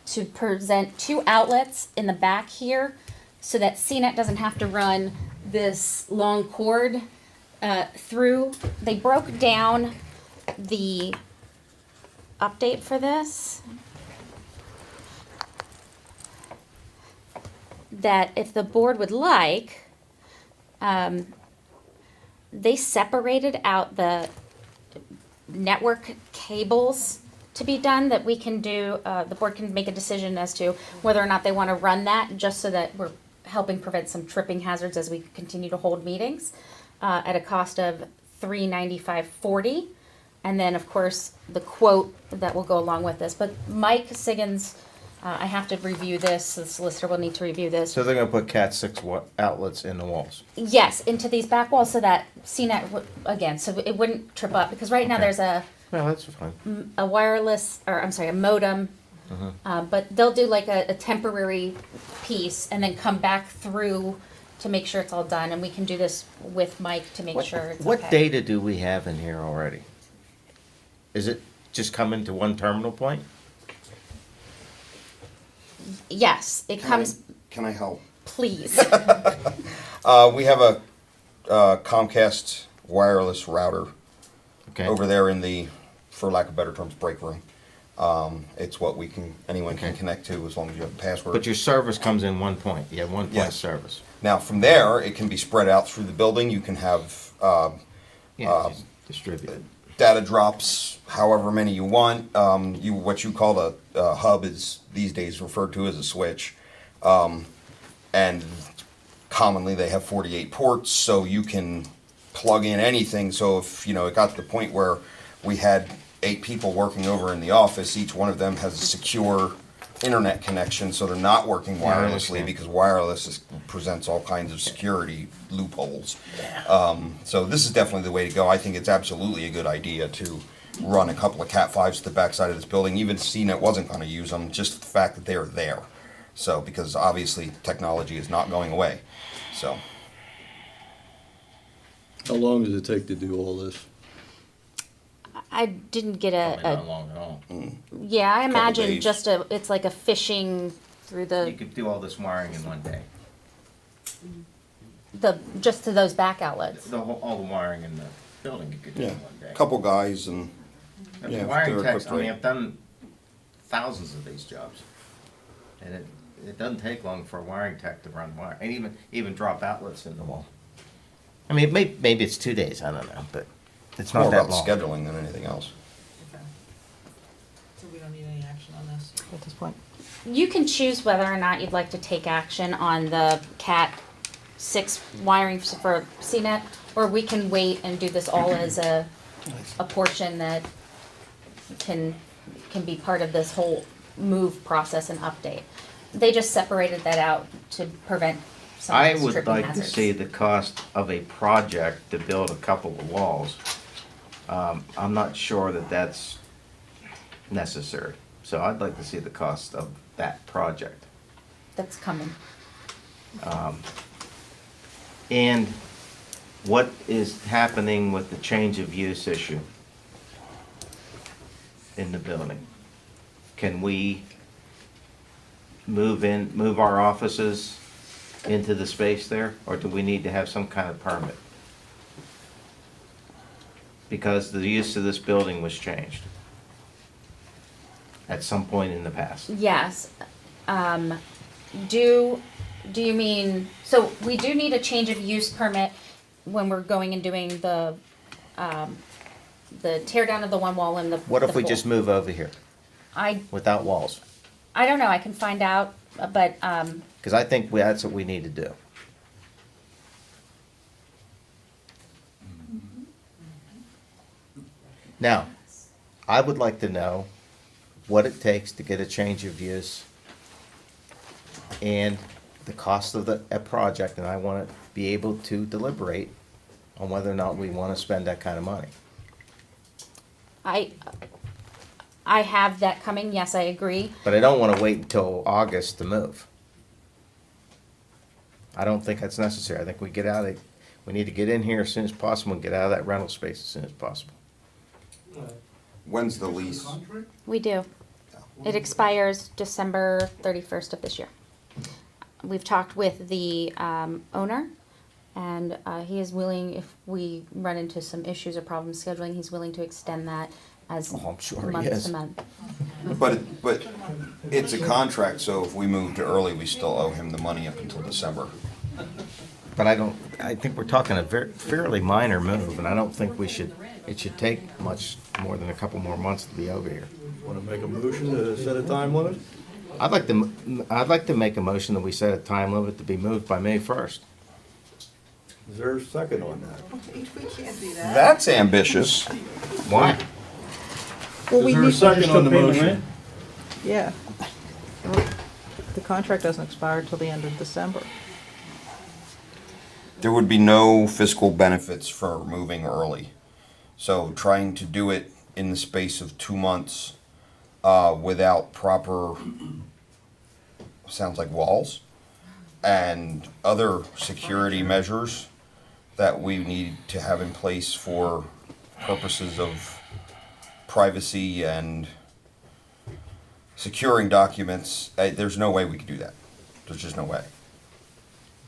B: to present 2 outlets in the back here so that CNET doesn't have to run this long cord through. They broke down the update for this. That if the board would like, they separated out the network cables to be done that we can do, the board can make a decision as to whether or not they want to run that, just so that we're helping prevent some tripping hazards as we continue to hold meetings, at a cost of $395.40. And then, of course, the quote that will go along with this. But Mike Siggins, I have to review this, the solicitor will need to review this.
C: So they're gonna put Cat 6 outlets in the walls?
B: Yes, into these back walls so that CNET, again, so it wouldn't trip up, because right now there's a
C: No, that's fine.
B: a wireless, or I'm sorry, a modem, but they'll do like a temporary piece and then come back through to make sure it's all done, and we can do this with Mike to make sure it's okay.
C: What data do we have in here already? Is it just coming to one terminal point?
B: Yes, it comes,
F: Can I help?
B: please.
F: We have a Comcast wireless router
C: Okay.
F: over there in the, for lack of better terms, break room. It's what anyone can
C: Okay.
F: connect to as long as you have a password.
C: But your service comes in one point. You have one point
F: Yes.
C: service.
F: Now, from there, it can be spread out through the building. You can have
C: Yeah, just distribute it.
F: data drops, however many you want. What you call a hub is these days referred to as a switch. And commonly they have 48 ports, so you can plug in anything. So if, it got to the point where we had 8 people working over in the office, each one of them has a secure internet connection, so they're not working
C: Yeah, I
F: wirelessly,
C: understand.
F: because presents all kinds of security loopholes. So this is definitely the way to go. I think it's absolutely a good idea to run a couple of Cat 5s to the backside of this building. Even CNET wasn't gonna use them, just the fact that they're there. So, because obviously technology is not going away, so.
A: How long does it take to do all this?
B: I didn't get
C: Probably
B: a
C: not long at all.
B: yeah, I
F: Couple
B: imagine
F: days.
B: it's like a fishing through
C: You
B: the,
C: could do all this wiring in one day.
B: just to those back outlets.
C: All the wiring in the building you could do
F: Yeah,
C: in one day.
F: couple guys and,
C: And
F: yeah,
C: the
F: if
C: wiring
F: they're
C: techs,
F: equipped
C: I mean,
F: right.
C: I've done thousands of these jobs. And it doesn't take long for a wiring tech to run wire, and even drop outlets in the wall. I mean, maybe it's 2 days, I don't know, but it's
F: more
C: not that
F: about
C: long.
F: scheduling than anything else.
T: So we don't need any action on this at this point?
B: You can choose whether or not you'd like to take action on the Cat 6 wiring for CNET, or we can wait and do this all as a portion that can be part of this whole move process and update. They just separated that out to prevent some
C: I
B: of those
C: would
B: tripping
C: like
B: hazards.
C: to see the cost of a project to build a couple of walls. I'm not sure that that's necessary, so I'd like to see the cost of that project.
B: That's coming.
C: And what is happening with the change of use issue in the building? Can we move our offices into the space there, or do we need to have some kind of permit? Because the use of this building was changed at some point in the past.
B: Yes. Do you mean, so we do need a change of use permit when we're going and doing the tear down of the one wall and the.
C: What if
B: the
C: we
B: pool?
C: just move over here
B: I
C: without walls?
B: don't know, I can find out, but,
C: Because I think that's what we need to do. Now, I would like to know what it takes to get a change of use and the cost of a project, and I want to be able to deliberate on whether or not we want to spend that kind of money.
B: I have that coming, yes, I agree.
C: But I don't want to wait until August to move. I don't think that's necessary. I think we need to get in here as soon as possible and get out of that rental space as soon as possible.
F: When's the lease?
B: We do. It expires December 31st of this year. We've talked with the owner, and he is willing, if we run into some issues or problems scheduling, he's willing to extend that as
C: Oh, I'm sure he
B: month
C: is.
B: to month.
F: But it's a contract, so if we moved early, we still owe him the money up until December.
C: But I think we're talking a fairly minor move, and I don't think it should take much more than a couple more months to be over here.
A: Want to make a motion to set a time limit?
C: I'd like to make a motion that we set a time limit to be moved by May 1st.
A: Is there a second on that?
I: We can't do that.
F: That's ambitious.
C: Why?
T: Well, we
A: Is there a
T: need,
A: second on the motion?
T: yeah. The contract doesn't expire till the end of December.
F: There would be no fiscal benefits for moving early. So trying to do it in the space of 2 months without proper, sounds like walls, and other security measures that we need to have in place for purposes of privacy and securing documents, there's no way we could do that. There's just no way.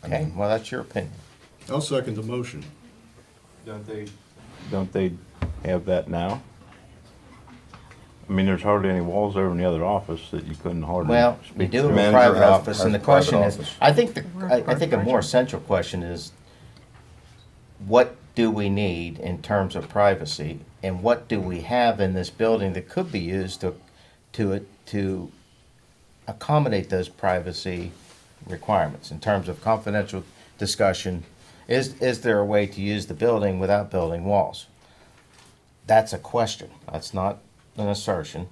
C: Okay, well, that's your opinion.
A: I'll second the motion.
E: Don't they have that now? I mean, there's hardly any walls over in the other office that you couldn't hardly
C: Well, we
E: speak
C: do
E: to.
C: have a
F: Manager
C: private
F: has-
C: office, and the
F: has a private
C: question is,
F: office.
C: I think a more essential question is, what do we need in terms of privacy, and what do we have in this building that could be used to accommodate those privacy requirements in terms of confidential discussion? Is there a way to use the building without building walls? That's a question. That's not an assertion.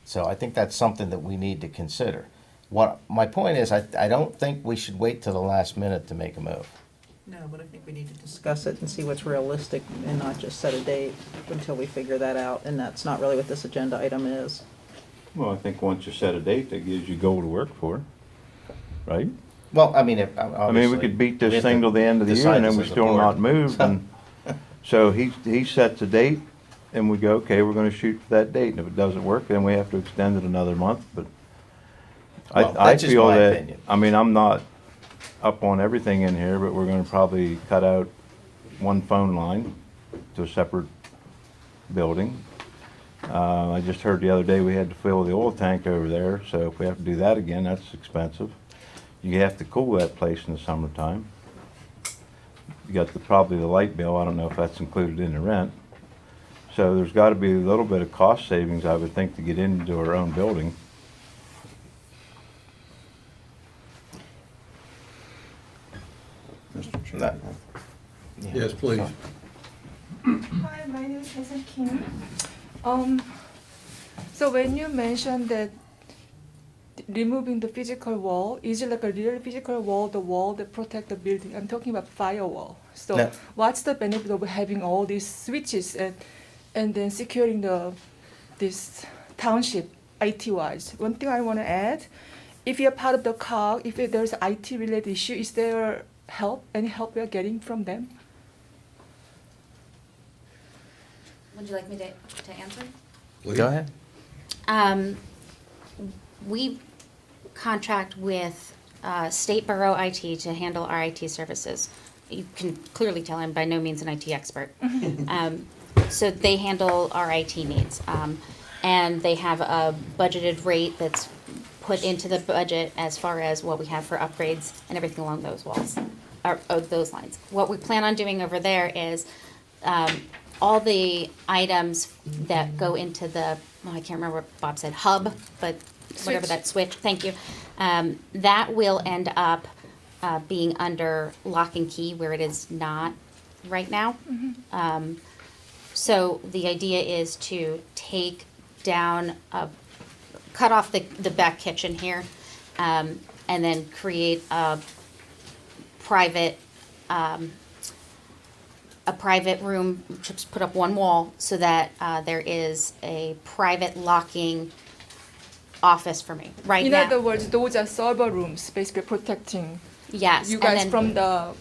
C: So I think that's something that we need to consider. What my point is, I don't think we should wait till the last minute to make a move.
T: No, but I think we need to discuss it and see what's realistic and not just set a date until we figure that out, and that's not really what this agenda item is.
E: Well, I think once you set a date, that gives you goal to work for, right?
C: Well, I mean,
E: I mean, we could beat this thing till the end of the year and then we're still not moved. And so he sets a date and we go, okay, we're gonna shoot for that date. And if it doesn't work, then we have to extend it another month, but
C: Well,
E: I
C: that's just
E: feel
C: my
E: that,
C: opinion.
E: I mean, I'm not up on everything in here, but we're gonna probably cut out one phone line to a separate building. I just heard the other day we had to fill the oil tank over there, so if we have to do that again, that's expensive. You have to cool that place in the summertime. You got probably the light bill, I don't know if that's included in the rent. So there's gotta be a little bit of cost savings, I would think, to get into our own building.
F: Mr. Chairman.
A: Yes, please.
P: Hi, my name is Hazel Kim. So when you mentioned that removing the physical wall, is it like a real physical wall, the wall that protect the building? I'm talking about firewall. So
C: No.
P: what's the benefit of having all these switches and then securing this township IT-wise? One thing I want to add, if you're part of the COG, if there's IT-related issue, is there any help we are getting from them?
B: Would you like me to answer?
C: Go ahead.
B: We contract with State Borough IT to handle our IT services. You can clearly tell I'm by no means an IT expert. So they handle our IT needs. And they have a budgeted rate that's put into the budget as far as what we have for upgrades and everything along those walls, or those lines. What we plan on doing over there is all the items that go into the, I can't remember what Bob said, hub, but whatever
P: Switch.
B: that switch, thank you. That will end up being under lock and key where it is not right now. So the idea is to take down, cut off the back kitchen here, and then create a private room, just put up one wall so that there is a private locking office for me right
P: In
B: now.
P: other words, those are server rooms, basically protecting
B: Yes,
P: you
B: and
P: guys
B: then-
P: from the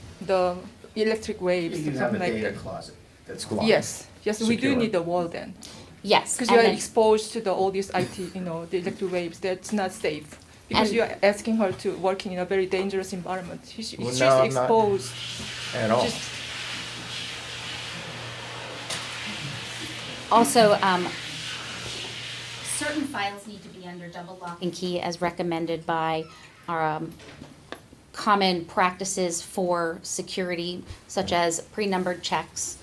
P: electric waves, something like that.
C: closet that's
P: Yes, yes, we do
C: Secure.
P: need the wall then,
B: Yes,
P: because
B: and
P: you are
B: then-
P: exposed to all these IT, the electric waves. That's not safe. Because
B: And-
P: you are asking her to working in a very dangerous environment. She's
C: Well, no, I'm not.
P: exposed.
C: At all.
P: She's-
B: Also, certain files need to be under double lock and key as recommended by our common practices for security, such as pre-numbered checks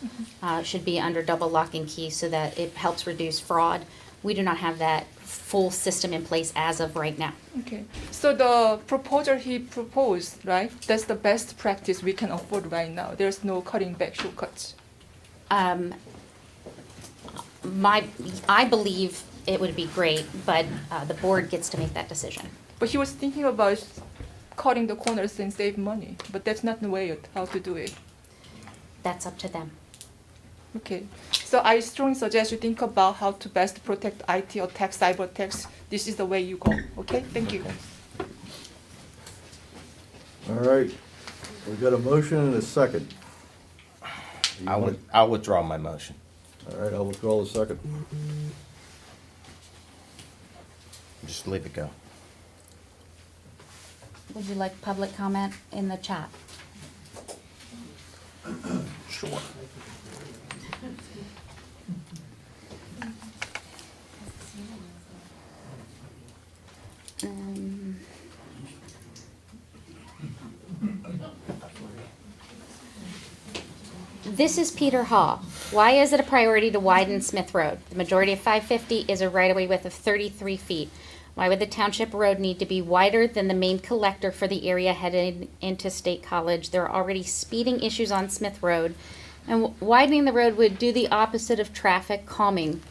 B: should be under double lock and key so that it helps reduce fraud. We do not have that full system in place as of right now.
P: Okay, so the proposal he proposed, right? That's the best practice we can afford right now. There's no cutting back shortcuts.
B: I believe it would be great, but the board gets to make that decision.
P: But he was thinking about cutting the corners and save money, but that's not the way how to do it.
B: That's up to them.
P: Okay, so I strongly suggest you think about how to best protect IT attacks, cyber attacks. This is the way you go, okay? Thank you.
A: All right, we got a motion and a second.
C: I'll withdraw my motion.
A: All right, I'll withdraw the second.
C: Just leave it go.
B: Would you like public comment in the chat?
C: Sure.
B: This is Peter Hall. Why is it a priority to widen Smith Road? The majority of 550 is a right-of-way width of 33 feet. Why would the township road need to be wider than the main collector for the area heading into State College? There are already speeding issues on Smith Road, and widening the road would do the opposite of traffic calming.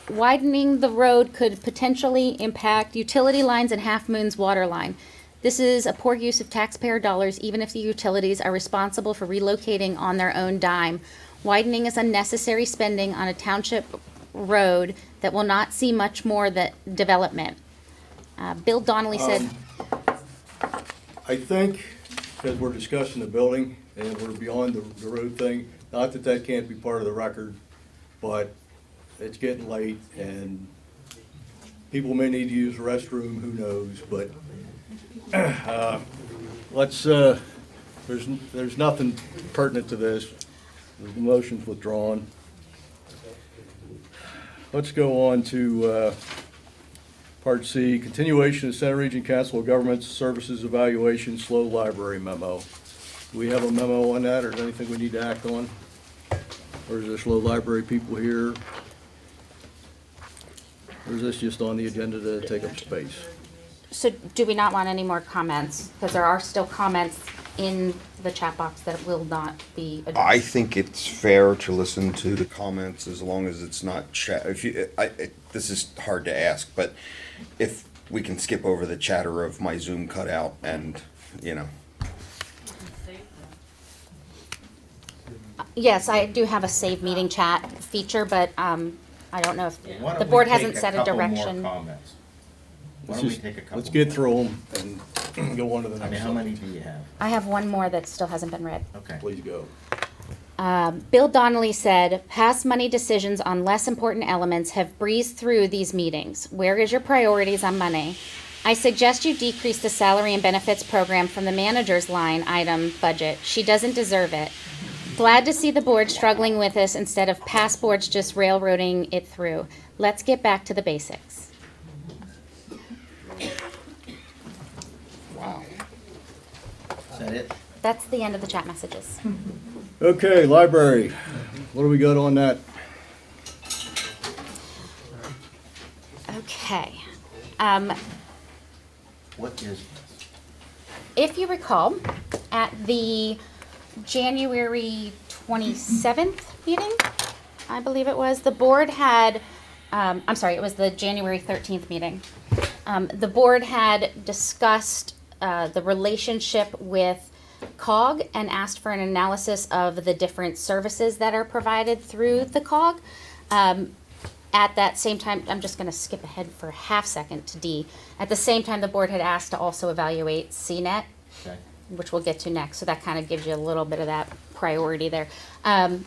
B: Widening the road could potentially impact utility lines and Half Moon's water line. This is a poor use of taxpayer dollars, even if the utilities are responsible for relocating on their own dime. Widening is unnecessary spending on a township road that will not see much more that development. Bill Donnelly said,
A: I think, because we're discussing the building and we're beyond the road thing, not that that can't be part of the record, but it's getting late and people may need to use the restroom, who knows, but let's, there's nothing pertinent to this. The motion's withdrawn. Let's go on to Part C, continuation of Center Region Council of Governments Services Evaluation Slow Library Memo. Do we have a memo on that, or is there anything we need to act on? Or is there slow library people here? Or is this just on the agenda to take up space?
B: so do we not want any more comments? Because there are still comments in the chat box that will not be addressed.
F: I think it's fair to listen to the comments as long as it's not this is hard to ask, but if we can skip over the chatter of my Zoom cutout and, you know.
B: Yes, I do have a save meeting chat feature, but I don't know if
C: Why don't
B: the
C: we
B: board
C: take
B: hasn't set a
C: couple more
B: direction.
C: comments? Why
A: Let's
C: don't we
A: just,
C: take a couple?
A: let's get through them and go on to the next.
C: I mean, how many do you have?
B: I have one more that still hasn't been read.
C: Okay.
A: Please go.
B: Bill Donnelly said, past money decisions on less important elements have breezed through these meetings. Where is your priorities on money? I suggest you decrease the salary and benefits program from the manager's line item budget. She doesn't deserve it. Glad to see the board struggling with this instead of past boards just railroading it through. Let's get back to the basics.
C: Wow. Is that it?
B: That's the end of the chat messages.
A: Okay, library. What do we got on that?
B: Okay.
C: What is this?
B: If you recall, at the January 27th meeting, I believe it was, the board had, I'm sorry, it was the January 13th meeting. The board had discussed the relationship with COG and asked for an analysis of the different services that are provided through the COG. At that same time, I'm just going to skip ahead for a half second to D. At the same time, the board had asked to also evaluate CNET,
C: Okay.
B: which we'll get to next. So that kind of gives you a little bit of that priority there. I've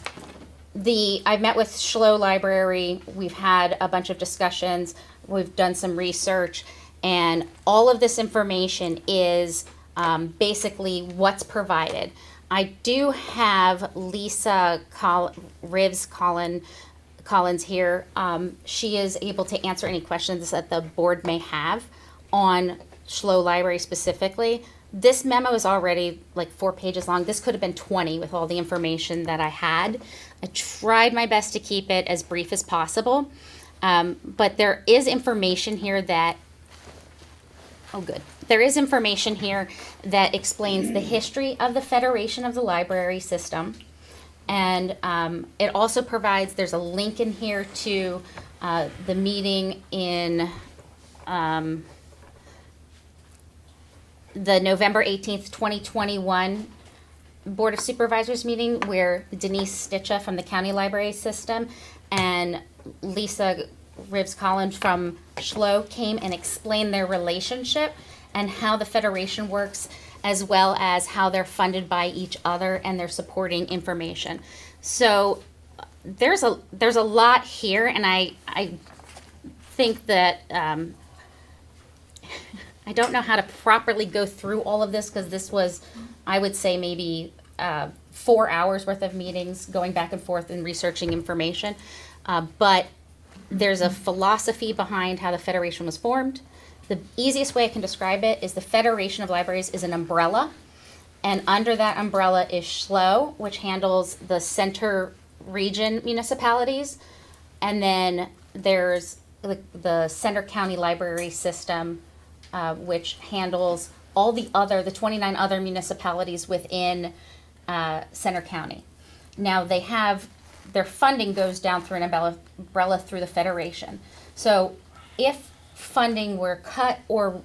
B: met with Schlow Library. We've had a bunch of discussions. We've done some research, and all of this information is basically what's provided. I do have Lisa Collins here. She is able to answer any questions that the board may have on Schlow Library specifically. This memo is already like 4 pages long. This could have been 20 with all the information that I had. I tried my best to keep it as brief as possible. But there is information here that, There is information here that explains the history of the Federation of the Library System. And it also provides, there's a link in here to the meeting in the November 18th, 2021 Board of Supervisors meeting where Denise Stitcha from the County Library System and Lisa Rives-Collins from Schlow came and explained their relationship and how the Federation works, as well as how they're funded by each other and their supporting information. So there's a lot here, and I think that I don't know how to properly go through all of this because this was, I would say, maybe 4 hours worth of meetings going back and forth and researching information. But there's a philosophy behind how the Federation was formed. The easiest way I can describe it is the Federation of Libraries is an umbrella, And under that umbrella is SHLO, which handles the center region municipalities. And then there's the Center County Library System, which handles all the 29 other municipalities within Center County. Now their funding goes down through an umbrella through the Federation. So if funding were cut or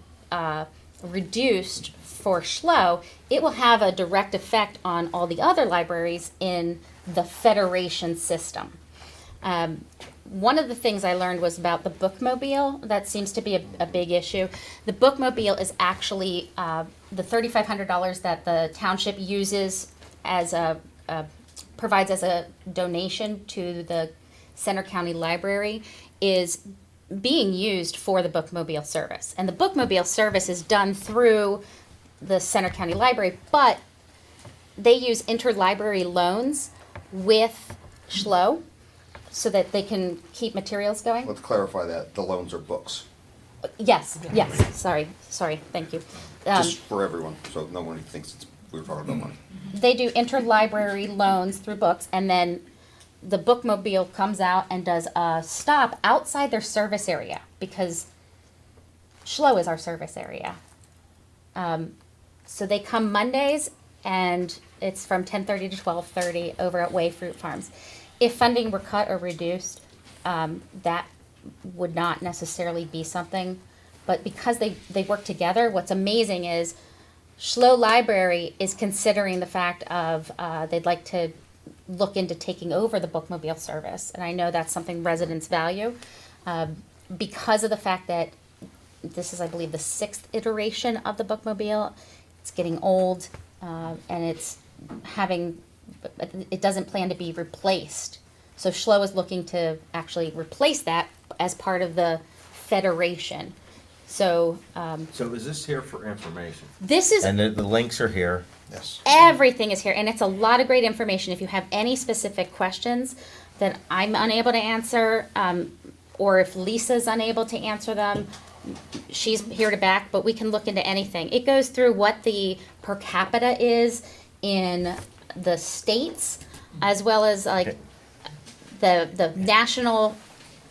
B: reduced for SHLO, it will have a direct effect on all the other libraries in the Federation system. One of the things I learned was about the bookmobile. That seems to be a big issue. The bookmobile is actually the $3,500 that the township uses as provides as a donation to the Center County Library is being used for the bookmobile service. And the bookmobile service is done through the Center County Library, but they use interlibrary loans with SHLO so that they can keep materials going.
F: Let's clarify that. The loans are books.
B: Yes, sorry, thank you.
F: Just for everyone, so no one thinks we're talking about money.
B: They do interlibrary loans through books, and then the bookmobile comes out and does a stop outside their service area, because SHLO is our service area. So they come Mondays, and it's from 10:30 to 12:30 over at Way Fruit Farms. If funding were cut or reduced, that would not necessarily be something, but because they work together, what's amazing is SHLO Library is considering the fact of they'd like to look into taking over the bookmobile service, and I know that's something residents value because of the fact that this is, I believe, the 6th iteration of the bookmobile. It's getting old, and it doesn't plan to be replaced. So SHLO is looking to actually replace that as part of the federation. So
C: So is this here for information?
B: this is
C: And the links are here.
F: Yes.
B: everything is here, and it's a lot of great information. If you have any specific questions that I'm unable to answer, or if Lisa's unable to answer them, she's here to back, but we can look into anything. It goes through what the per capita is in the states, as well as like the national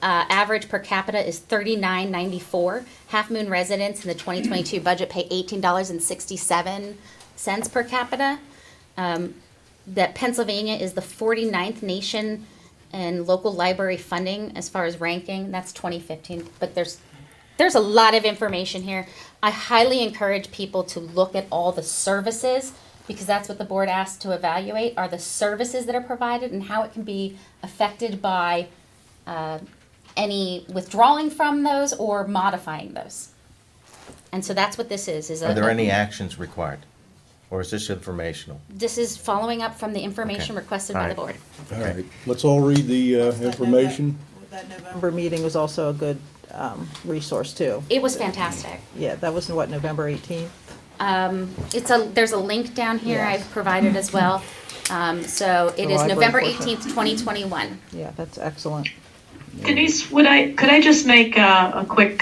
B: average per capita is $39.94. Half Moon residents in the 2022 budget pay $18.67 per capita. That Pennsylvania is the 49th nation in local library funding as far as ranking. That's 2015. But there's a lot of information here. I highly encourage people to look at all the services, because that's what the board asked to evaluate, are the services that are provided and how it can be affected by any withdrawing from those or modifying those. And so that's what this is.
C: Are there any actions required? Or is this informational?
B: This is following up from the information
C: Okay.
B: requested by the
C: All
B: board.
A: All right, let's all read the information.
T: That November meeting was also a good resource too.
B: It was fantastic.
T: Yeah, that was what, November 18th?
B: There's a link down here
T: Yes.
B: I've provided as well. So it
T: The
B: is
T: library
B: November
T: portion.
B: 18th, 2021.
T: Yeah, that's excellent.
R: Denise, could I just make a quick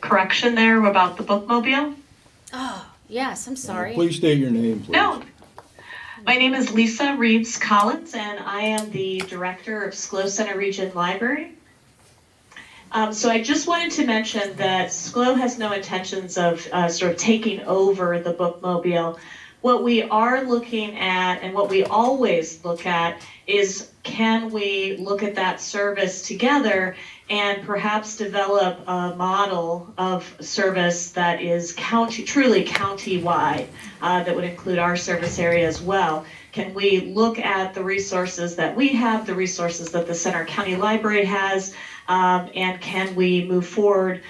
R: correction there about the bookmobile?
B: Oh, yes, I'm sorry.
A: Please state your name, please.
R: No. My name is Lisa Reeves Collins, and I am the director of SCLO Center Region Library. So I just wanted to mention that SCLO has no intentions of sort of taking over the bookmobile. What we are looking at, and what we always look at, is can we look at that service together and perhaps develop a model of service that is truly county-wide, that would include our service area as well. Can we look at the resources that we have, the resources that the Center County Library has, and can we move forward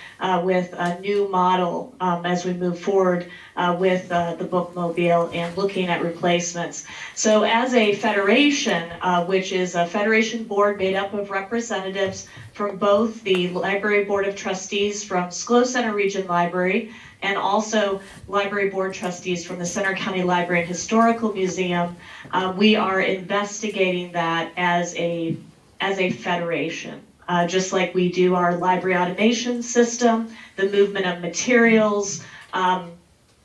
R: with a new model as we move forward with the bookmobile and looking at replacements. So as a federation, which is a federation board made up of representatives from both the Library Board of Trustees from SCLO Center Region Library and also Library Board Trustees from the Center County Library and Historical Museum, we are investigating that as a federation. Just like we do our library automation system, the movement of materials,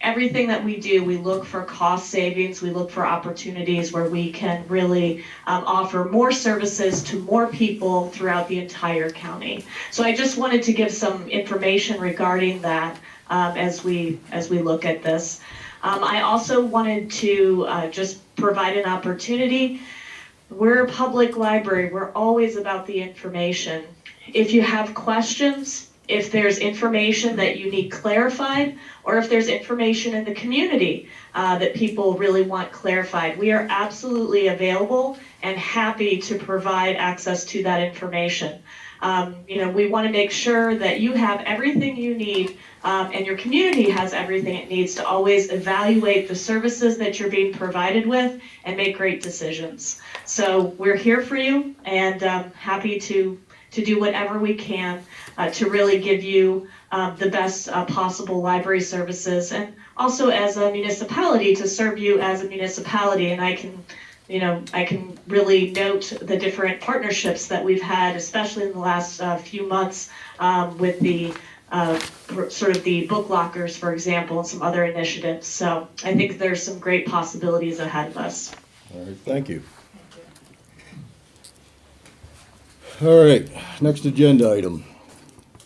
R: everything that we do, we look for cost savings, we look for opportunities where we can really offer more services to more people throughout the entire county. So I just wanted to give some information regarding that as we look at this. I also wanted to just provide an opportunity. We're a public library, we're always about the information. If you have questions, if there's information that you need clarified, or if there's information in the community that people really want clarified, we are absolutely available and happy to provide access to that information. We want to make sure that you have everything you need and your community has everything it needs to always evaluate the services that you're being provided with and make great decisions. So we're here for you and happy to do whatever we can to really give you the best possible library services, and also as a municipality to serve you as a municipality. And I can really note the different partnerships that we've had, especially in the last few months with the sort of the book lockers, for example, and some other initiatives. So I think there's some great possibilities ahead of us.
A: All right, thank you. All right, next agenda item.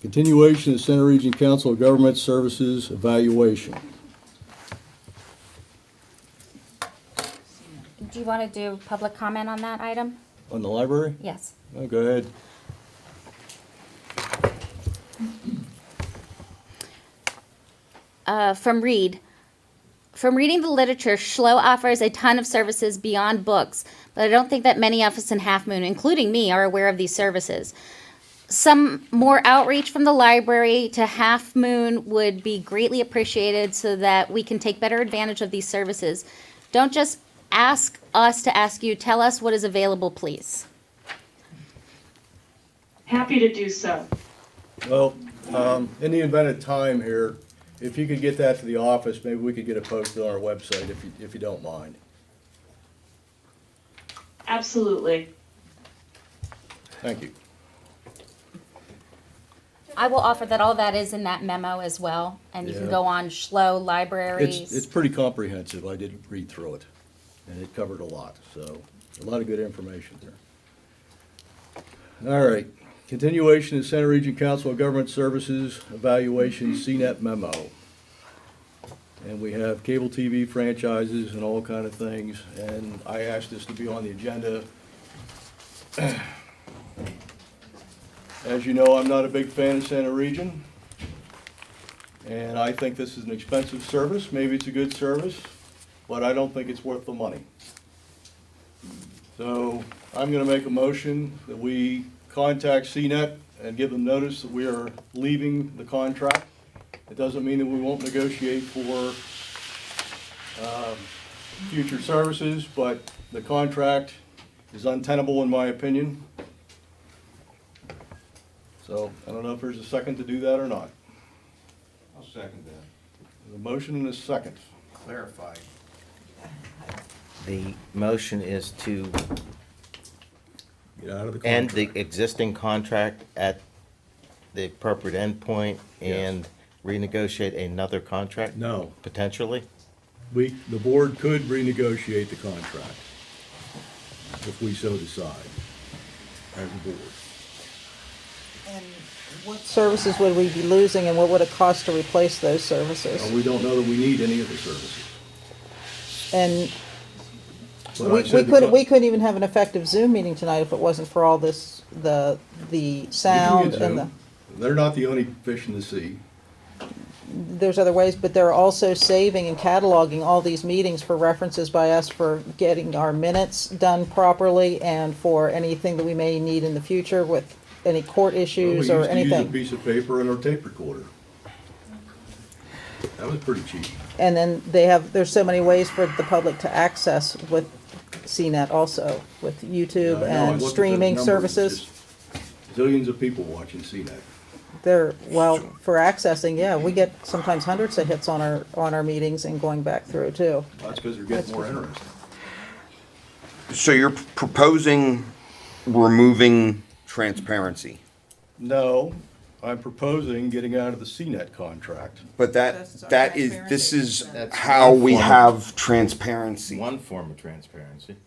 A: Continuation of Center Region Council of Government Services evaluation.
B: Do you want to do public comment on that item?
A: On the library?
B: Yes.
A: Oh, go ahead.
B: From Reed. From reading the literature, Schlo offers a ton of services beyond books, but I don't think that many of us in Half Moon, including me, are aware of these services. Some more outreach from the library to Half Moon would be greatly appreciated so that we can take better advantage of these services. Don't just ask us to ask you, tell us what is available, please.
R: Happy to do so.
A: Well, in the event of time here, if you could get that to the office, maybe we could get it posted on our website if you don't mind.
R: Absolutely.
A: Thank you.
B: I will offer that all that is in that memo as well, and you can
A: Yeah.
B: go on Schlo Libraries.
A: It's pretty comprehensive. I did read through it, and it covered a lot, so a lot of good information there. All right, continuation of Center Region Council of Government Services Evaluation CNET memo. And we have cable TV franchises and all kind of things, and I asked this to be on the agenda. As you know, I'm not a big fan of Center Region, and I think this is an expensive service. Maybe it's a good service, but I don't think it's worth the money. So I'm gonna make a motion that we contact CNET and give them notice that we are leaving the contract. It doesn't mean that we won't negotiate for future services, but the contract is untenable in my opinion. So I don't know if there's a second to do that or not.
F: I'll second that.
A: There's a motion and a second.
C: Clarify. The motion is to
A: Get out of the
C: end
A: contract.
C: the existing contract at the appropriate endpoint and renegotiate another contract?
A: No.
C: Potentially?
A: The board could renegotiate the contract if we so decide as a board.
T: And what services would we be losing, and what would it cost to replace those services?
A: We don't know that we need any of the services.
T: And
A: But I
T: we
A: said
T: couldn't, we couldn't even have an effective Zoom meeting tonight if it wasn't for all this, the sound
A: You can get
T: and the,
A: Zoom. They're not the only fish in the sea.
T: there's other ways, but they're also saving and cataloging all these meetings for references by us for getting our minutes done properly and for anything that we may need in the future with any court issues or
A: We used
T: anything.
A: to use a piece of paper and our tape recorder. That was pretty cheap.
T: And then there's so many ways for the public to access with CNET also, with YouTube
A: I know, I
T: and
A: looked at the
T: streaming
A: numbers,
T: services.
A: it's just Zillions of people watching CNET.
T: For accessing, yeah, we get sometimes hundreds of hits on our meetings and going back through too.
A: That's because they're getting more interesting.
F: So you're proposing removing transparency?
A: No, I'm proposing getting out of the CNET contract.
F: But this is
C: That's
F: how
C: one
F: we
C: form of-
F: have transparency.
C: One form of transparency.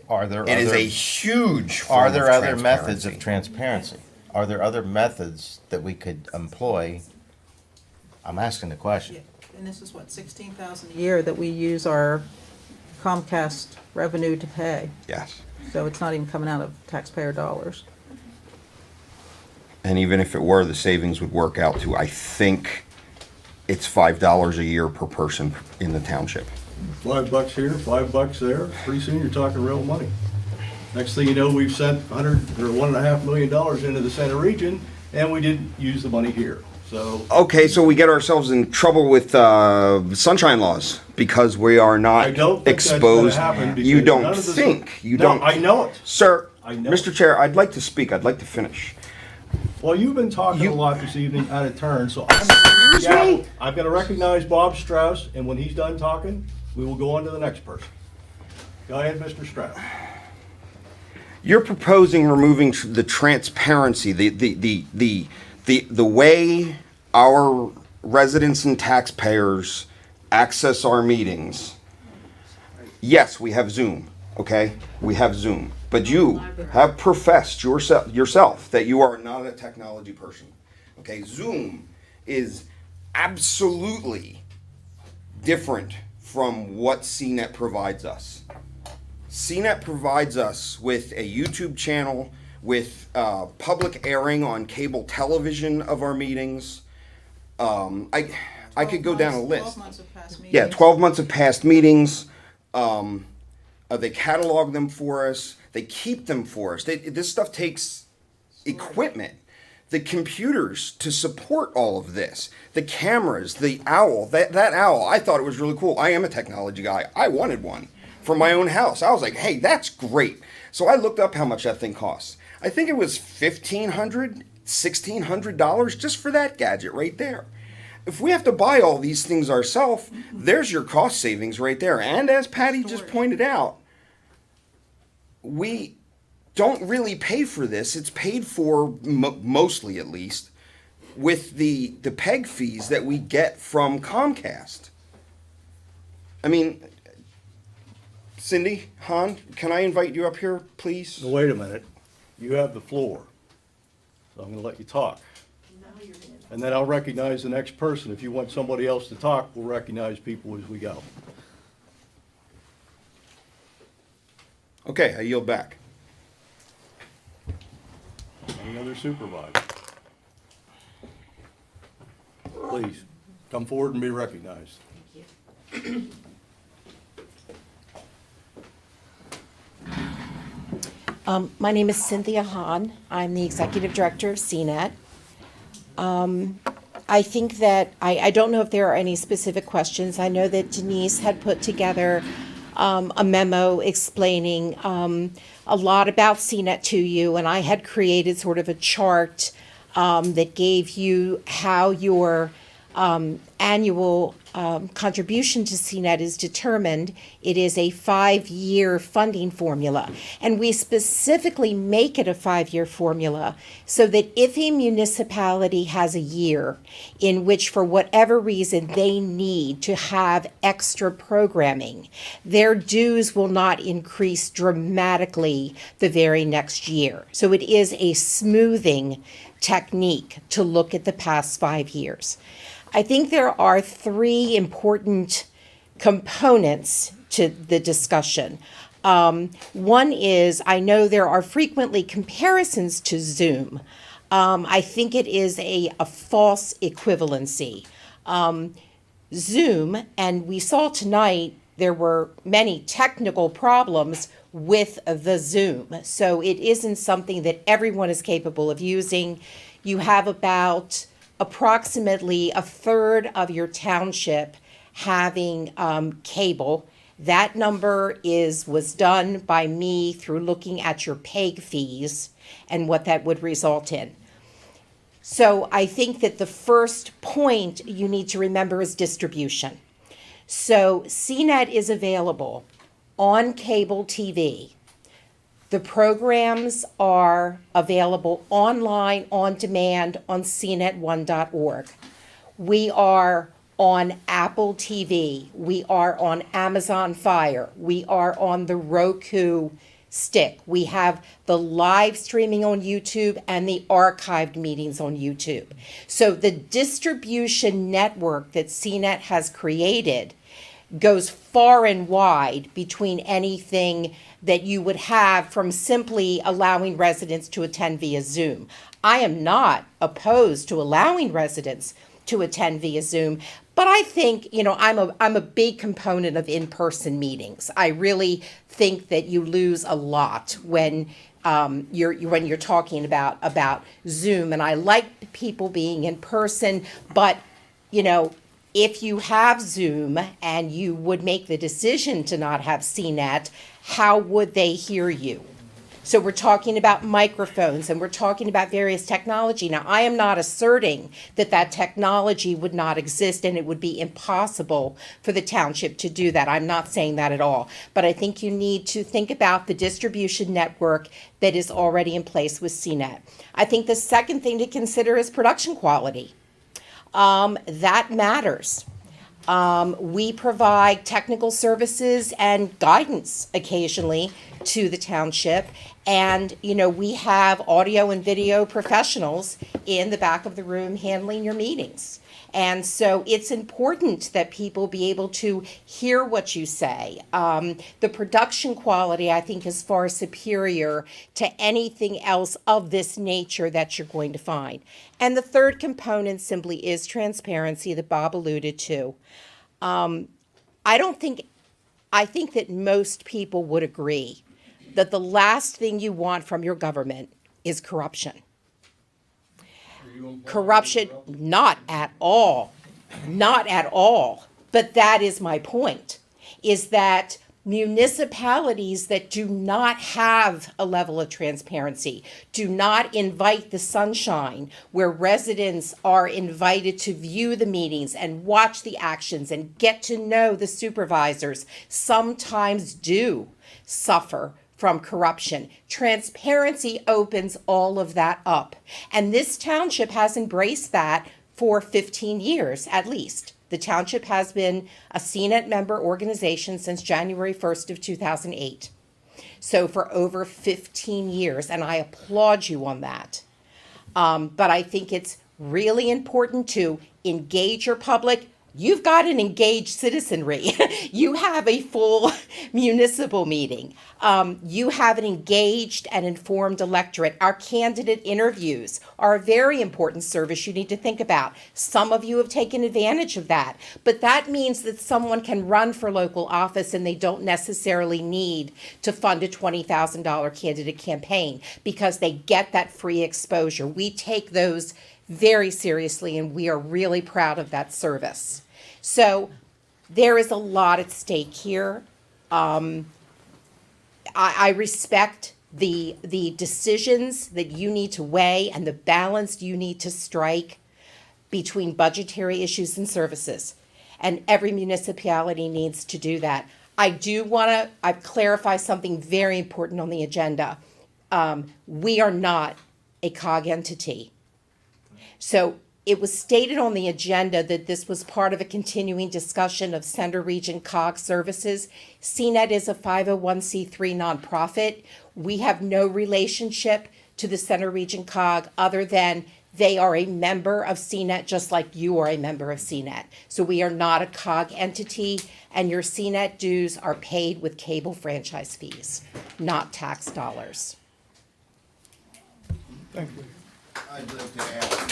C: Are there
F: It is
C: other-
F: a huge
C: Are
F: form
C: there
F: of
C: other methods of
F: transparency.
C: transparency? Are there other methods that we could employ? I'm asking the question.
T: And this is what, 16,000 a year that we use our Comcast revenue to pay.
F: Yes.
T: So it's not even coming out of taxpayer dollars.
F: And even if it were, the savings would work out to, I think, it's $5 a year per person in the township.
A: $5 here, $5 there, pretty soon you're talking real money. Next thing you know, we've sent $1.5 million into the center region, and we didn't use the money here, so.
F: Okay, so we get ourselves in trouble with sunshine laws because we are
A: I
F: not
A: don't think that's gonna
F: exposed.
A: happen
F: You
A: because none
F: don't
A: of the-
F: think, you
A: No,
F: don't.
A: I know it.
F: Sir,
A: I know
F: Mr.
A: it.
F: Chair, I'd like to speak, I'd like to finish.
A: Well, you've been talking a lot this evening out of turn, so I'm gonna recognize Bob Strauss, and when he's done talking, we will go on to the next person. Go ahead, Mr. Strauss.
F: You're proposing removing the transparency, the way our residents and taxpayers access our meetings. Yes, we have Zoom, okay? We have Zoom. But you have professed yourself that you are not a technology person. Okay, Zoom is absolutely different from what CNET provides us. CNET provides us with a YouTube channel, with public airing on cable television of our meetings. I could go down a list.
T: 12 months of past meetings.
F: Yeah, 12 months of past meetings. They catalog them for us. They keep them for us. This stuff takes equipment, the computers to support all of this, the cameras, the owl. That owl, I thought it was really cool. I am a technology guy. I wanted one for my own house. I was like, hey, that's great. So I looked up how much that thing costs. I think it was $1,500, $1,600 just for that gadget right there. If we have to buy all these things ourselves, there's your cost savings right there. And as Patty just pointed out, we don't really pay for this. It's paid for, mostly at least, with the PEG fees that we get from Comcast. I mean, Cindy, Han, can I invite you up here, please?
A: Now, wait a minute. You have the floor, so I'm gonna let you talk. And then I'll recognize the next person. If you want somebody else to talk, we'll recognize people as we go.
F: Okay, I yield back.
A: Any other supervisor? Please, come forward and be recognized.
J: My name is Cynthia Hahn. I'm the Executive Director of CNET. I think that, I don't know if there are any specific questions. I know that Denise had put together a memo explaining a lot about CNET to you, and I had created sort of a chart that gave you how your annual contribution to CNET is determined. It is a 5-year funding formula, and we specifically make it a 5-year formula so that if a municipality has a year in which, for whatever reason, they need to have extra programming, their dues will not increase dramatically the very next year. So it is a smoothing technique to look at the past 5 years. I think there are 3 important components to the discussion. One is, I know there are frequently comparisons to Zoom. I think it is a false equivalency. Zoom, and we saw tonight, there were many technical problems with the Zoom. So it isn't something that everyone is capable of using. You have about approximately a third of your township having cable. That number was done by me through looking at your PEG fees and what that would result in. So I think that the first point you need to remember is distribution. So CNET is available on cable TV. The programs are available online, on demand, on cnet1.org. We are on Apple TV. We are on Amazon Fire. We are on the Roku stick. We have the live streaming on YouTube and the archived meetings on YouTube. So the distribution network that CNET has created goes far and wide between anything that you would have from simply allowing residents to attend via Zoom. I am not opposed to allowing residents to attend via Zoom, but I think, I'm a big component of in-person meetings. I really think that you lose a lot when you're talking about Zoom, and I like people being in person, but if you have Zoom and you would make the decision to not have CNET, how would they hear you? So we're talking about microphones and we're talking about various technology. Now, I am not asserting that technology would not exist and it would be impossible for the township to do that. I'm not saying that at all. But I think you need to think about the distribution network that is already in place with CNET. I think the second thing to consider is production quality. That matters. We provide technical services and guidance occasionally to the township. And, we have audio and video professionals in the back of the room handling your meetings. And so it's important that people be able to hear what you say. The production quality, I think, is far superior to anything else of this nature that you're going to find. And the third component simply is transparency that Bob alluded to. I think that most people would agree that the last thing you want from your government is corruption. Corruption, not at all. Not at all. But that is my point, is that municipalities that do not have a level of transparency, do not invite the sunshine, where residents are invited to view the meetings and watch the actions and get to know the supervisors, sometimes do suffer from corruption. Transparency opens all of that up. And this township has embraced that for 15 years at least. The township has been a CNET member organization since January 1st of 2008. So for over 15 years, and I applaud you on that. But I think it's really important to engage your public. You've got an engaged citizenry. You have a full municipal meeting. You have an engaged and informed electorate. Our candidate interviews are a very important service you need to think about. Some of you have taken advantage of that, but that means that someone can run for local office and they don't necessarily need to fund a $20,000 candidate campaign because they get that free exposure. We take those very seriously, and we are really proud of that service. So there is a lot at stake here. I respect the decisions that you need to weigh and the balance you need to strike between budgetary issues and services. And every municipality needs to do that. I do want to clarify something very important on the agenda. We are not a COG entity. So it was stated on the agenda that this was part of a continuing discussion of Center Region COG services. CNET is a 501c3 nonprofit. We have no relationship to the Center Region COG other than they are a member of CNET just like you are a member of CNET. So we are not a COG entity, and your CNET dues are paid with cable franchise fees, not tax dollars.
A: Thank you.
F: I'd like to ask.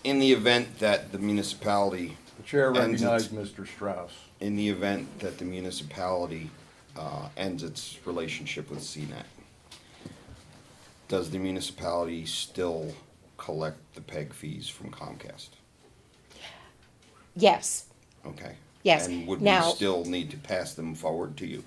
F: In the event that the municipality.
A: The chair
F: ends
A: recognizes
F: its-
A: Mr. Strauss.
F: In the event that the municipality ends its relationship with CNET, does the municipality still collect the PEG fees from Comcast?
J: Yes.
F: Okay.
J: Yes.
F: And would
J: Now-
F: we still need to pass them forward to you?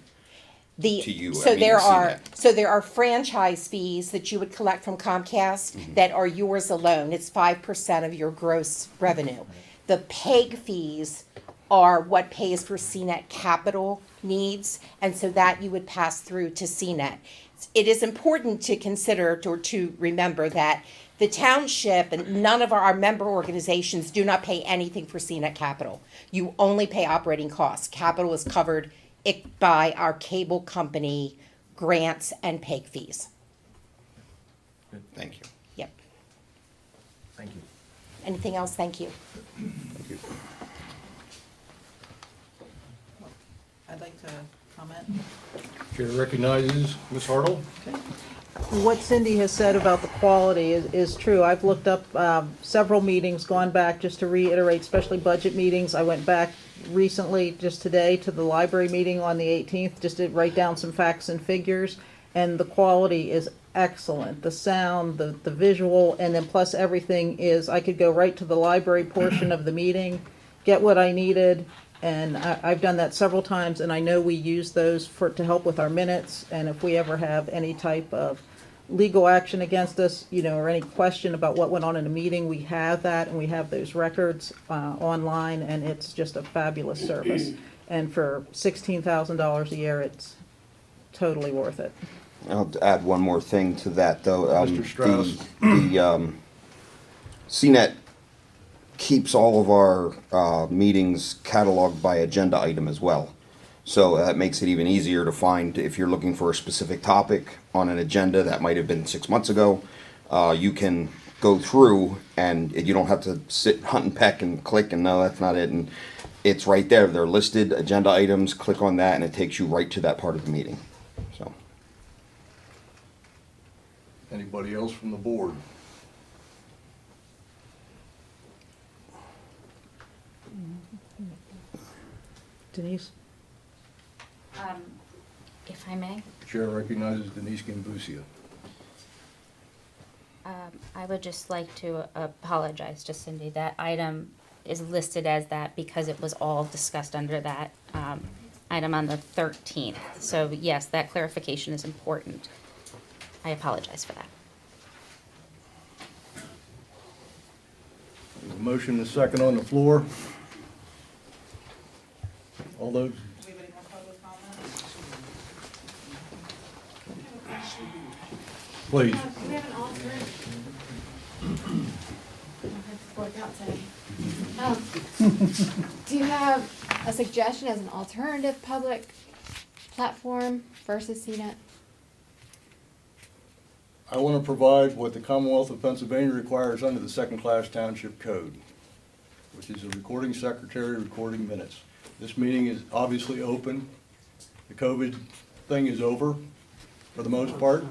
F: To you,
J: So
F: I mean,
J: there
F: CNET.
J: are franchise fees that you would collect from Comcast
F: Mm-hmm.
J: that are yours alone. It's 5% of your gross revenue. The PEG fees are what pays for CNET capital needs, and so that you would pass through to CNET. It is important to consider or to remember that the township and none of our member organizations do not pay anything for CNET capital. You only pay operating costs. Capital is covered by our cable company grants and PEG fees.
F: Thank you.
J: Yep.
C: Thank you.
J: Anything else? Thank you.
T: I'd like to comment.
A: Chair recognizes Ms. Hartle.
T: What Cindy has said about the quality is true. I've looked up several meetings, gone back just to reiterate, especially budget meetings. I went back recently, just today, to the library meeting on the 18th, just to write down some facts and figures, and the quality is excellent. The sound, the visual, and then plus everything is, I could go right to the library portion of the meeting, get what I needed, and I've done that several times, and I know we use those to help with our minutes, and if we ever have any type of legal action against us, or any question about what went on in a meeting, we have that, and we have those records online, and it's just a fabulous service. And for $16,000 a year, it's totally worth it.
F: I'll add one more thing to that, though.
A: Mr. Strauss.
F: The CNET keeps all of our meetings cataloged by agenda item as well. So that makes it even easier to find if you're looking for a specific topic on an agenda that might have been 6 months ago. You can go through and you don't have to sit, hunt and peck and click and no, that's not it. And it's right there. They're listed agenda items. Click on that and it takes you right to that part of the meeting. So.
A: Anybody else from the board?
T: Denise?
B: If I may,
A: Chair recognizes Denise Gambusia.
B: I would just like to apologize to Cindy. That item is listed as that because it was all discussed under that item on the 13th. So yes, that clarification is important. I apologize for that.
A: There's a motion and a second on the floor. All those? Please.
V: Do we have an alternative? Do you have a suggestion as an alternative public platform versus CNET?
A: I want to provide what the Commonwealth of Pennsylvania requires under the second-class township code, which is a recording secretary recording minutes. This meeting is obviously open. The COVID thing is over for the most part.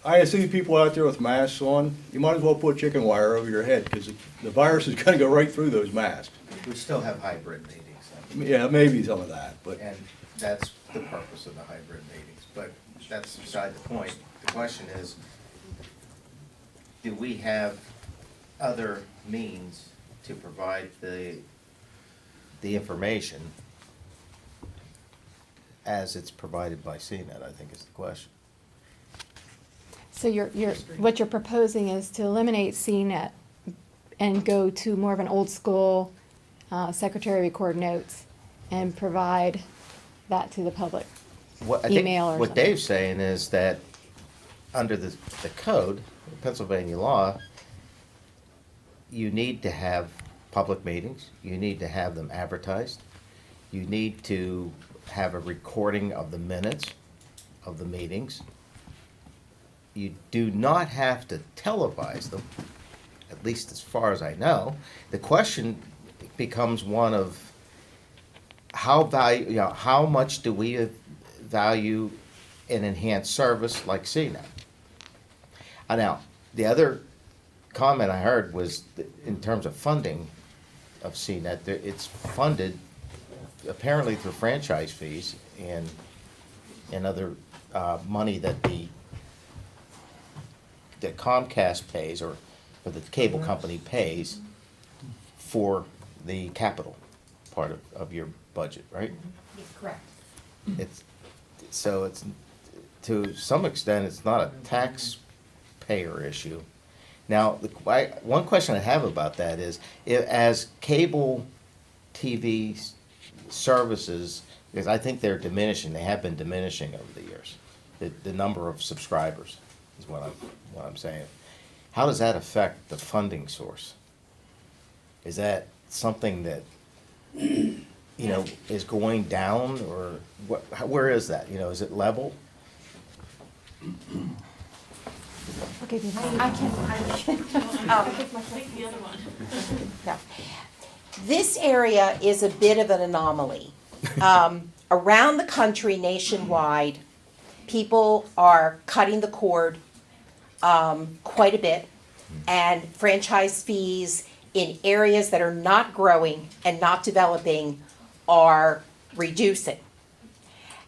A: I see people out there with masks on. You might as well put chicken wire over your head because the virus is going to go right through those masks.
C: We still have hybrid meetings.
A: Yeah, maybe some of that, but
C: And that's the purpose of the hybrid meetings, but that's beside the point. The question is, do we have other means to provide the information as it's provided by CNET, I think is the question.
V: So what you're proposing is to eliminate CNET and go to more of an old school secretary record notes and provide that to the public,
C: What I think
V: email or
C: what
V: something.
C: Dave's saying is that under the code, Pennsylvania law, you need to have public meetings, you need to have them advertised, you need to have a recording of the minutes of the meetings. You do not have to televise them, at least as far as I know. The question becomes one of how much do we value an enhanced service like CNET? Now, the other comment I heard was that in terms of funding of CNET, it's funded apparently through franchise fees and other money that that Comcast pays or the cable company pays for the capital part of your budget, right?
J: Correct.
C: So it's, to some extent, it's not a taxpayer issue. Now, one question I have about that is, as cable TV services, because I think they're diminishing, they have been diminishing over the years. The number of subscribers is what I'm saying. How does that affect the funding source? Is that something that, is going down, or where is that? Is it level?
J: Okay,
D: I can.
J: No. This area is a bit of an anomaly. Around the country, nationwide, people are cutting the cord quite a bit, and franchise fees in areas that are not growing and not developing are reducing.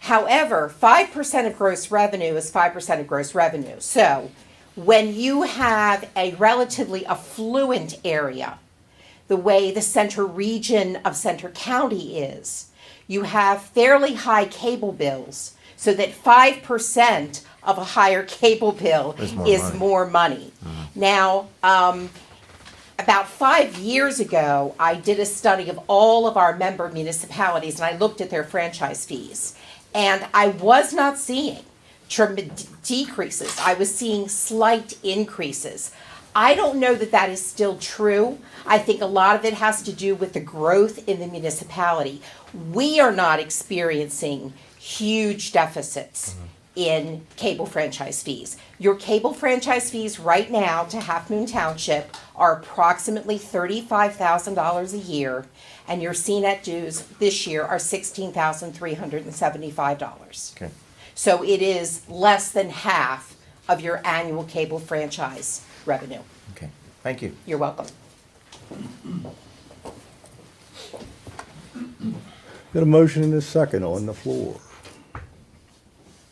J: However, 5% of gross revenue is 5% of gross revenue. So when you have a relatively affluent area, the way the center region of Center County is, you have fairly high cable bills, so that 5% of a higher cable bill is more money. Now, about 5 years ago, I did a study of all of our member municipalities, and I looked at their franchise fees. And I was not seeing decreases. I was seeing slight increases. I don't know that that is still true. I think a lot of it has to do with the growth in the municipality. We are not experiencing huge deficits in cable franchise fees. Your cable franchise fees right now to Halfmoon Township are approximately $35,000 a year, and your CNET dues this year are $16,375.
C: Okay.
J: So it is less than half of your annual cable franchise revenue.
C: Okay, thank you.
J: You're welcome.
A: Got a motion and a second on the floor.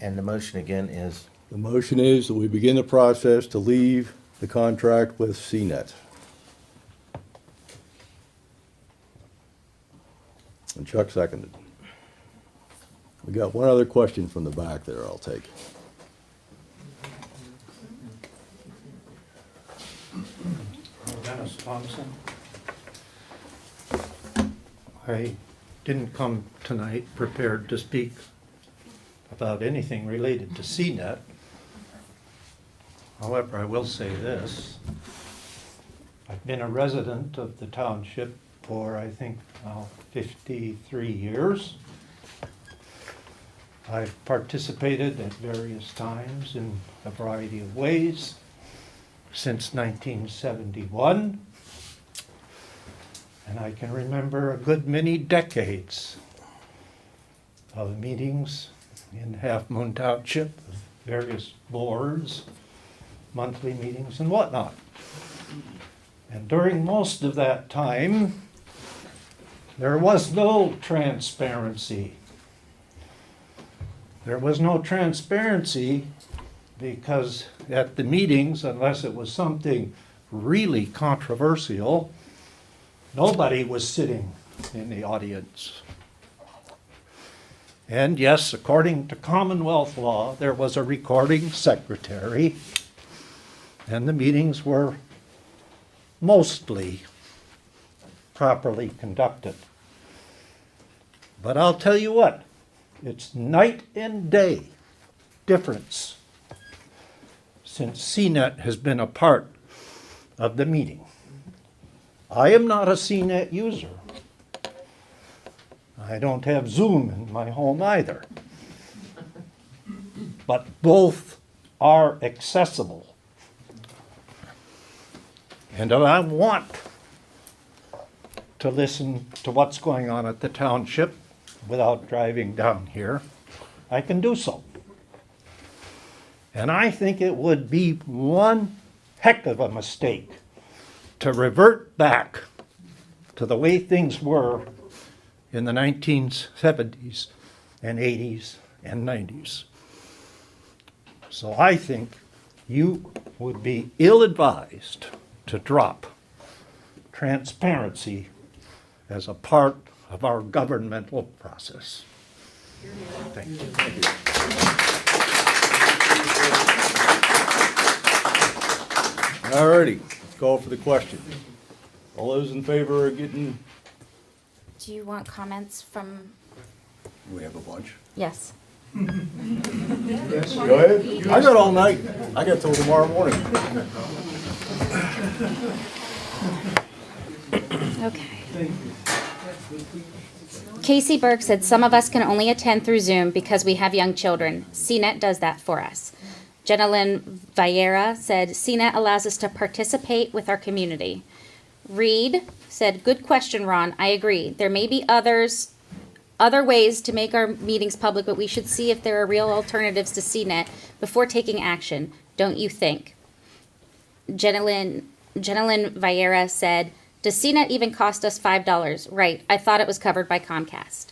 C: And the motion again is?
A: The motion is that we begin the process to leave the contract with CNET. And Chuck seconded. We got one other question from the back there I'll take.
H: Dennis Thompson. I didn't come tonight prepared to speak about anything related to CNET. However, I will say this. I've been a resident of the township for, I think, now 53 years. I've participated at various times in a variety of ways since 1971. And I can remember a good many decades of meetings in Halfmoon Township, various boards, monthly meetings and whatnot. And during most of that time, there was no transparency. There was no transparency because at the meetings, unless it was something really controversial, nobody was sitting in the audience. And yes, according to Commonwealth law, there was a recording secretary, and the meetings were mostly properly conducted. But I'll tell you what, it's night and day difference since CNET has been a part of the meeting. I am not a CNET user. I don't have Zoom in my home either. But both are accessible. And if I want to listen to what's going on at the township without driving down here, I can do so. And I think it would be one heck of a mistake to revert back to the way things were in the 1970s and 80s and 90s. So I think you would be ill-advised to drop transparency as a part of our governmental process. Thank you.
A: All righty, call for the question. All those in favor of getting
B: Do you want comments from,
A: We have a bunch.
B: yes?
A: Go ahead. I got all night. I got till tomorrow morning.
B: Okay. Casey Burke said, some of us can only attend through Zoom because we have young children. CNET does that for us. Jenna Lynn Vieira said, CNET allows us to participate with our community. Reed said, good question, Ron. I agree. There may be other ways to make our meetings public, but we should see if there are real alternatives to CNET before taking action. Don't you think? Jenna Lynn Vieira said, does CNET even cost us $5? Right, I thought it was covered by Comcast.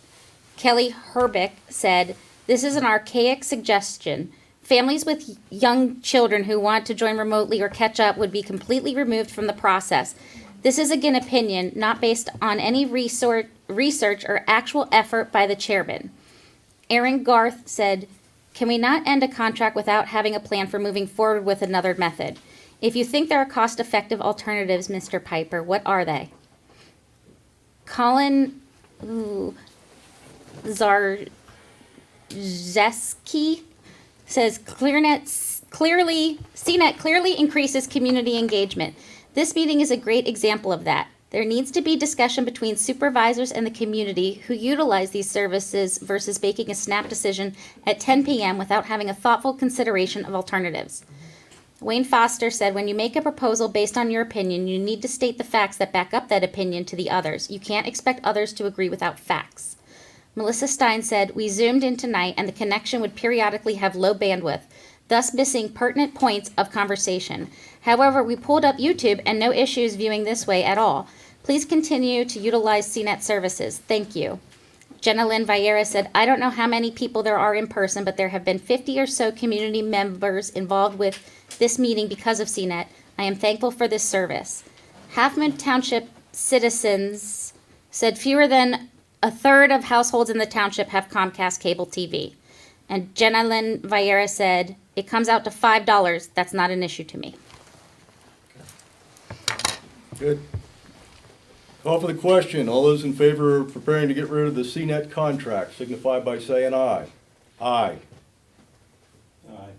B: Kelly Herbick said, this is an archaic suggestion. Families with young children who want to join remotely or catch up would be completely removed from the process. This is again opinion, not based on any research or actual effort by the chairman. Aaron Garth said, can we not end a contract without having a plan for moving forward with another method? If you think there are cost-effective alternatives, Mr. Piper, what are they? Colin Zarzeski says, CNET clearly increases community engagement. This meeting is a great example of that. There needs to be discussion between supervisors and the community who utilize these services versus making a snap decision at 10 p.m. without having a thoughtful consideration of alternatives. Wayne Foster said, when you make a proposal based on your opinion, you need to state the facts that back up that opinion to the others. You can't expect others to agree without facts. Melissa Stein said, we zoomed in tonight and the connection would periodically have low bandwidth, thus missing pertinent points of conversation. However, we pulled up YouTube and no issues viewing this way at all. Please continue to utilize CNET services. Thank you. Jenna Lynn Vieira said, I don't know how many people there are in person, but there have been 50 or so community members involved with this meeting because of CNET. I am thankful for this service. Halfmoon Township citizens said fewer than a third of households in the township have Comcast cable TV. And Jenna Lynn Vieira said, it comes out to $5. That's not an issue to me.
A: Good. Call for the question. All those in favor of preparing to get rid of the CNET contract signify by saying aye. Aye. Aye.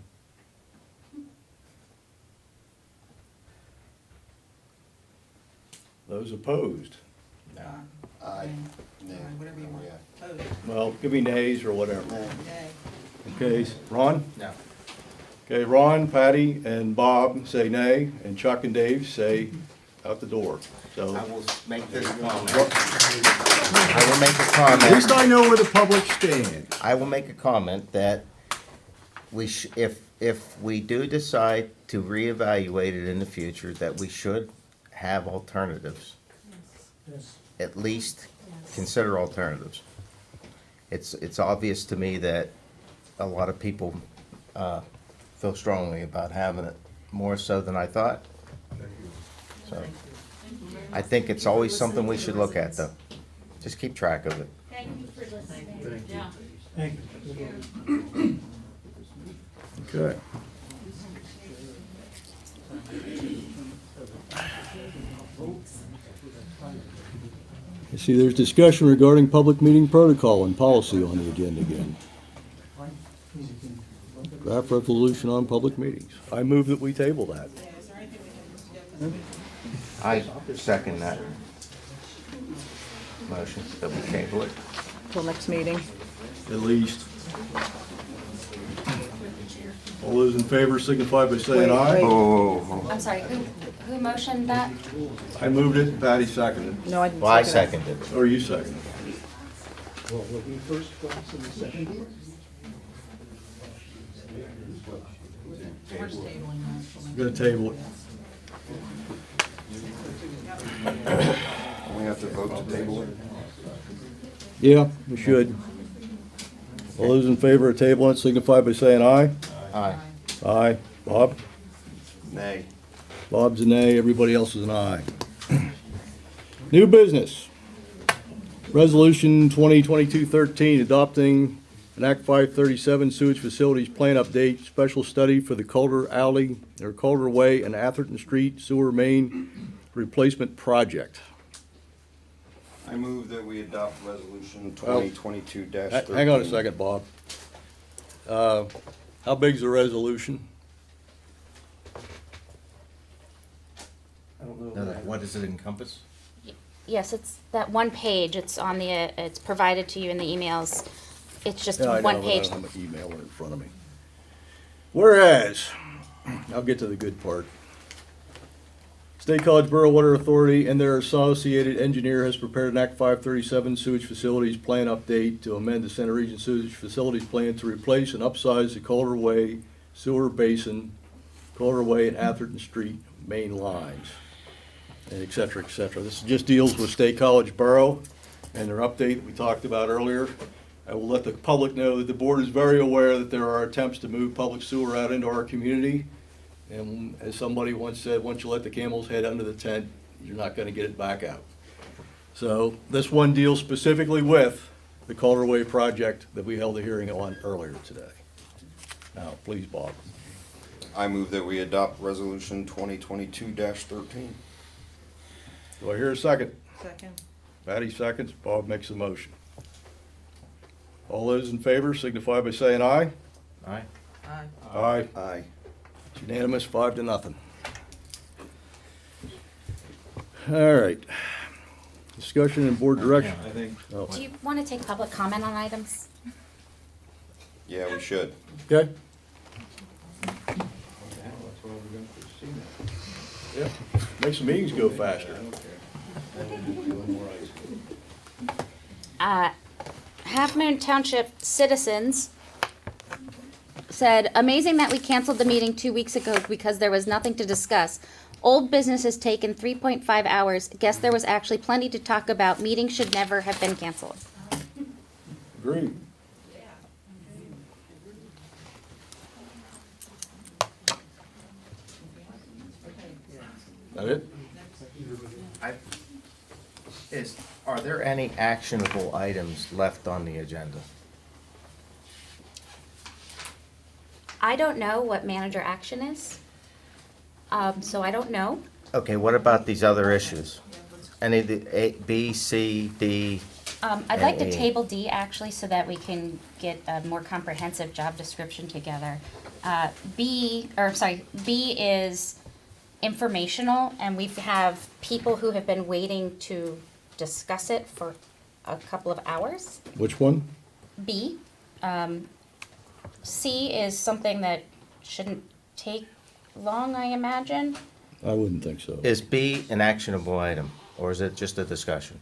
A: Those opposed?
F: Aye.
T: Whatever you want.
A: Well, give me nays or whatever. Okay, Ron?
C: No.
A: Okay, Ron, Patty, and Bob say nay, and Chuck and Dave say out the door. So
C: I will make this comment. I will make a comment.
A: at least I know where the public stands.
C: I will make a comment that if we do decide to reevaluate it in the future, that we should have alternatives. At least consider alternatives. It's obvious to me that a lot of people feel strongly about having it, more so than I thought. So I think it's always something we should look at, though. Just keep track of it.
D: Thank you for listening.
A: Thank you. Okay. You see, there's discussion regarding public meeting protocol and policy on the agenda again. Draft resolution on public meetings. I move that we table that.
C: I second that motion, that we table it.
T: Till next meeting.
A: At least. All those in favor signify by saying aye.
B: I'm sorry, who motioned that?
A: I moved it, Patty seconded.
T: No, I didn't.
C: Well, I
T: second
C: seconded it.
A: Or you seconded. Gonna table it.
F: We have to vote to table it.
A: Yeah, we should. All those in favor of tabling it signify by saying aye.
C: Aye.
A: Aye. Bob?
F: Nay.
A: Bob's a nay, everybody else is an aye. New business. Resolution 2022-13, adopting an Act 537 sewage facilities plan update, special study for the Calder Alley, or Calder Way and Atherton Street sewer main replacement project.
F: I move that we adopt resolution 2022-13.
A: Hang on a second, Bob. How big's the resolution? I don't know.
C: What does it encompass?
B: Yes, it's that one page. It's on the, it's provided to you in the emails. It's just
A: Yeah, I
B: one
A: know, but I
B: page.
A: don't have my email in front of me. Whereas, I'll get to the good part. State College Borough Water Authority and their associated engineer has prepared an Act 537 sewage facilities plan update to amend the Center Region sewage facilities plan to replace and upsize the Calder Way sewer basin, Calder Way and Atherton Street main lines, and et cetera, et cetera. This just deals with State College Borough and their update that we talked about earlier. I will let the public know that the board is very aware that there are attempts to move public sewer out into our community. And as somebody once said, once you let the camel's head under the tent, you're not gonna get it back out. So this one deals specifically with the Calder Way project that we held a hearing on earlier today. Now, please, Bob.
F: I move that we adopt resolution 2022-13.
A: Do I hear a second?
T: Second.
A: Patty seconds, Bob makes a motion. All those in favor signify by saying aye.
C: Aye.
T: Aye.
A: Aye.
F: Aye.
A: It's unanimous, 5-0. All right. Discussion and board direction.
F: I think.
A: Oh,
B: Do you want to take public comment on items?
F: Yeah, we should.
A: okay. Yeah, makes the meetings go faster.
B: Halfmoon Township citizens said, amazing that we canceled the meeting 2 weeks ago because there was nothing to discuss. Old business has taken 3.5 hours. Guess there was actually plenty to talk about. Meeting should never have been canceled.
A: Agreed. That it?
C: Are there any actionable items left on the agenda?
B: I don't know what manager action is, so I don't know.
C: Okay, what about these other issues? Any of the A, B, C, D?
B: I'd like to
C: and E?
B: table D actually so that we can get a more comprehensive job description together. B is informational, and we have people who have been waiting to discuss it for a couple of hours.
A: Which one?
B: B. C is something that shouldn't take long, I imagine.
A: I wouldn't think so.
C: Is B an actionable item, or is it just a discussion?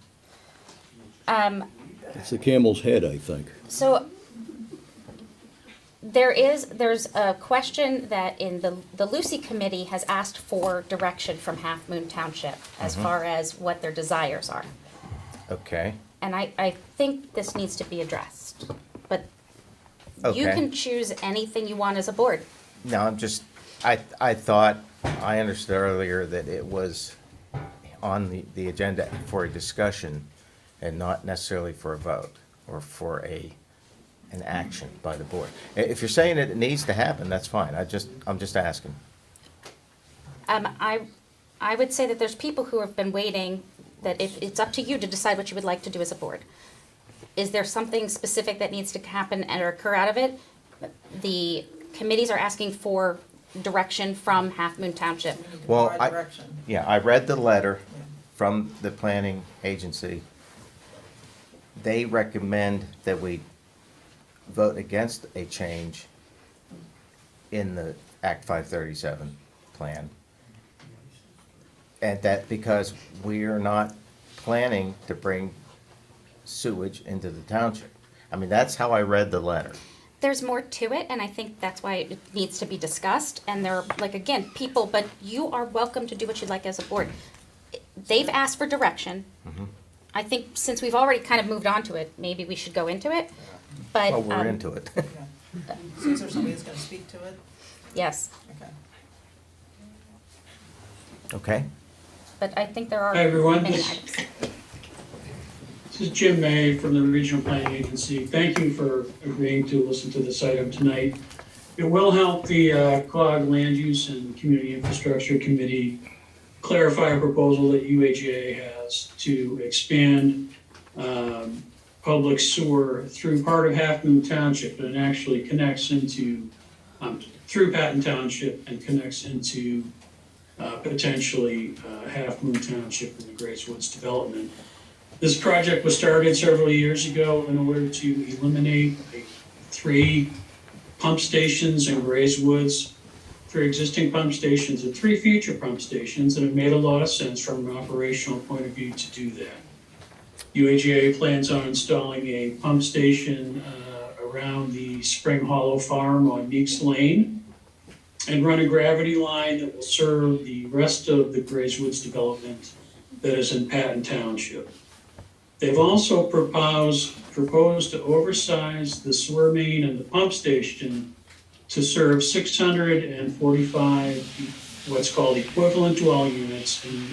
A: It's the camel's head, I think.
B: So there's a question that in the Lucy Committee has asked for direction from Halfmoon Township as far as what their desires are.
C: Okay.
B: And I think this needs to be addressed, but you
C: Okay.
B: can choose anything you want as a board.
C: No, I thought, I understood earlier that it was on the agenda for a discussion and not necessarily for a vote or for an action by the board. If you're saying that it needs to happen, that's fine. I'm just asking.
B: I would say that there's people who have been waiting, that if it's up to you to decide what you would like to do as a board. Is there something specific that needs to happen and occur out of it? The committees are asking for direction from Halfmoon Township.
C: Well, I read the letter from the planning agency. They recommend that we vote against a change in the Act 537 plan. And that because we are not planning to bring sewage into the township. I mean, that's how I read the letter.
B: There's more to it, and I think that's why it needs to be discussed. And there are, like, again, people, but you are welcome to do what you'd like as a board. They've asked for direction. I think since we've already kind of moved on to it, maybe we should go into it. But
C: Well, we're into it.
T: So is there somebody that's gonna speak to it?
B: yes,
T: Okay.
C: Okay.
B: but I think there are
O: Hi, everyone.
B: many
O: This
B: items.
O: is Jim May from the Regional Planning Agency. Thank you for agreeing to listen to this item tonight. It will help the COG Land Use and Community Infrastructure Committee clarify a proposal that UHA has to expand public sewer through part of Half Moon Township, and it actually connects into, through Patton Township and connects into potentially Half Moon Township and the Grace Woods development. This project was started several years ago in order to eliminate 3 pump stations in Grace Woods, 3 existing pump stations and 3 future pump stations, and it made a lot of sense from an operational point of view to do that. UAGA plans on installing a pump station around the Spring Hollow Farm on Meeks Lane and run a gravity line that will serve the rest of the Grace Woods development that is in Patton Township. They've also proposed to oversize the sewer main and the pump station to serve 645 what's called equivalent dwelling units in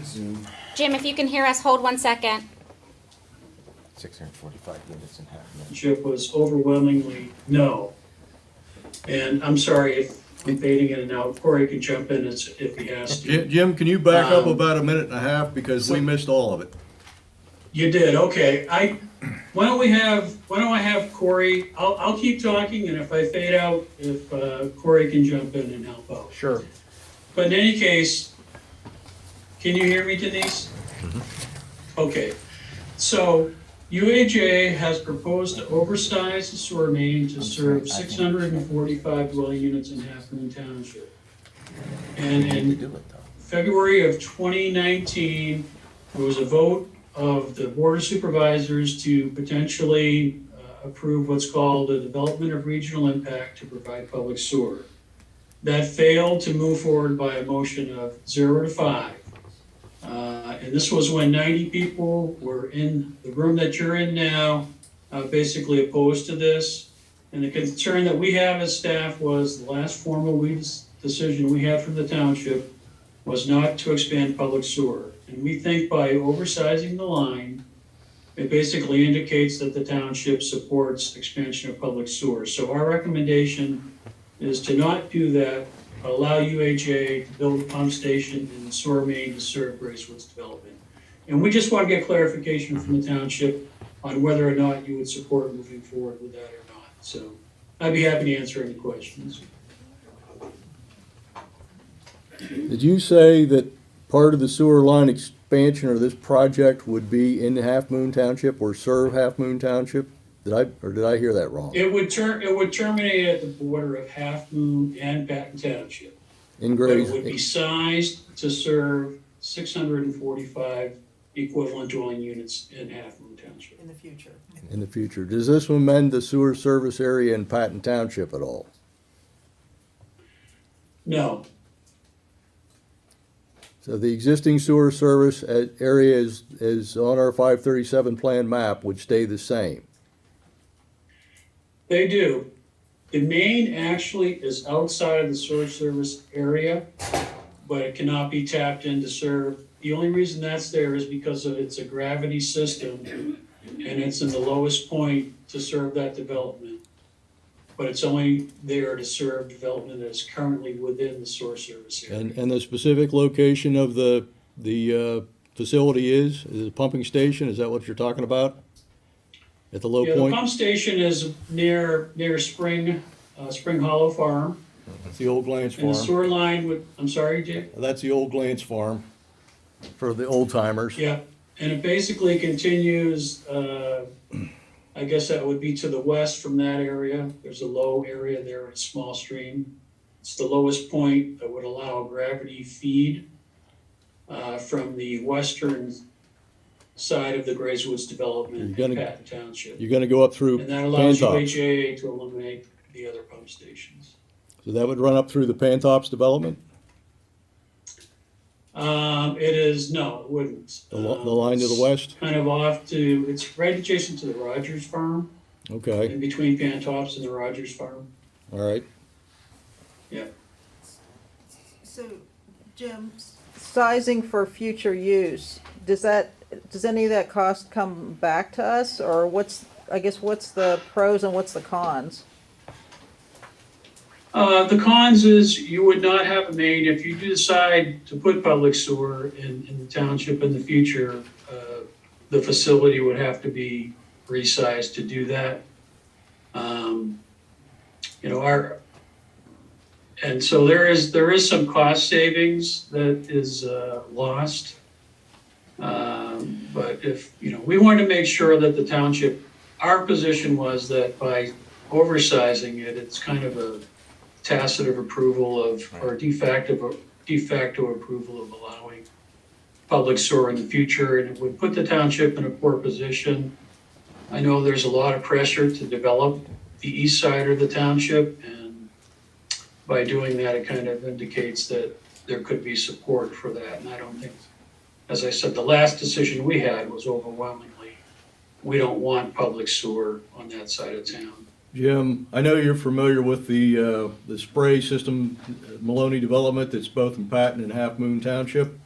F: Zoom.
B: Jim, if you can hear us, hold 1 second.
C: 645 units in Half Moon.
O: Township was overwhelmingly no. And I'm sorry if I'm fading in and out. Corey can jump in if he has to.
A: Jim, can you back up
O: Um,
A: about a minute and a half, because we missed all of it?
O: You did, okay. Why don't I have Corey, I'll keep talking, and if I fade out, if Corey can jump in and help out.
A: Sure.
O: But in any case, can you hear me, Denise? Okay, so UAJ has proposed to oversize the sewer main to serve 645 dwelling units in Half Moon Township. And in February of 2019, there was a vote of the Board of Supervisors to potentially approve what's called a development of regional impact to provide public sewer. That failed to move forward by a motion of 0 to 5. And this was when 90 people were in the room that you're in now, basically opposed to this. And the concern that we have as staff was the last formal decision we had from the township was not to expand public sewer. And we think by oversizing the line, it basically indicates that the township supports expansion of public sewer. So our recommendation is to not do that, allow UHA to build a pump station in the sewer main to serve Grace Woods development. And we just want to get clarification from the township on whether or not you would support moving forward with that or not. So I'd be happy to answer any questions.
A: Did you say that part of the sewer line expansion or this project would be in Half Moon Township or serve Half Moon Township? Did I hear that wrong?
O: It would terminate at the border of Half Moon and Patton Township.
A: In
O: But
A: Grace,
O: it would be sized to serve 645 equivalent dwelling units in Half Moon Township.
T: In the future.
A: in the future. Does this amend the sewer service area in Patton Township at all?
O: No.
A: So the existing sewer service area is on our 537 plan map would stay the same.
O: They do. The main actually is outside of the sewer service area, but it cannot be tapped in to serve. The only reason that's there is because it's a gravity system, and it's in the lowest point to serve that development. But it's only there to serve development that is currently within the sewer service area.
A: And the specific location of the facility is a pumping station? Is that what you're talking about? At the low
O: Yeah, the
A: point?
O: pump station is near Spring Hollow Farm.
A: That's the old Glance
O: And the
A: Farm.
O: sewer line would, I'm sorry, Jake?
A: That's the old Glance Farm for the old timers.
O: Yeah, and it basically continues, I guess that would be to the west from that area. There's a low area there, a small stream. It's the lowest point that would allow a gravity feed from the western side of the Grace Woods development
A: You're
O: in
A: gonna-
O: Patton Township.
A: You're gonna go up through
O: And that allows
A: Pantops.
O: UHA to eliminate the other pump stations.
A: So that would run up through the Pantops development?
O: It is, no, it wouldn't.
A: The line to the west?
O: Kind of off to, it's right adjacent to the Rogers Farm,
A: Okay,
O: in between Pantops and the Rogers Farm.
A: all right.
O: Yeah.
T: So, Jim, sizing for future use, does that does any of that cost come back to us, or what's the pros and what's the cons?
O: The cons is you would not have a main. If you do decide to put public sewer in the township in the future, the facility would have to be resized to do that. And so there is some cost savings that is lost. But if, we wanted to make sure that the township, our position was that by oversizing it, it's kind of a tacit of approval of, or de facto approval of allowing public sewer in the future, and it would put the township in a poor position. I know there's a lot of pressure to develop the east side of the township, and by doing that, it kind of indicates that there could be support for that, and I don't think, as I said, the last decision we had was overwhelmingly, we don't want public sewer on that side of town.
A: Jim, I know you're familiar with the spray system, Maloney Development, that's both in Patton and Half Moon Township.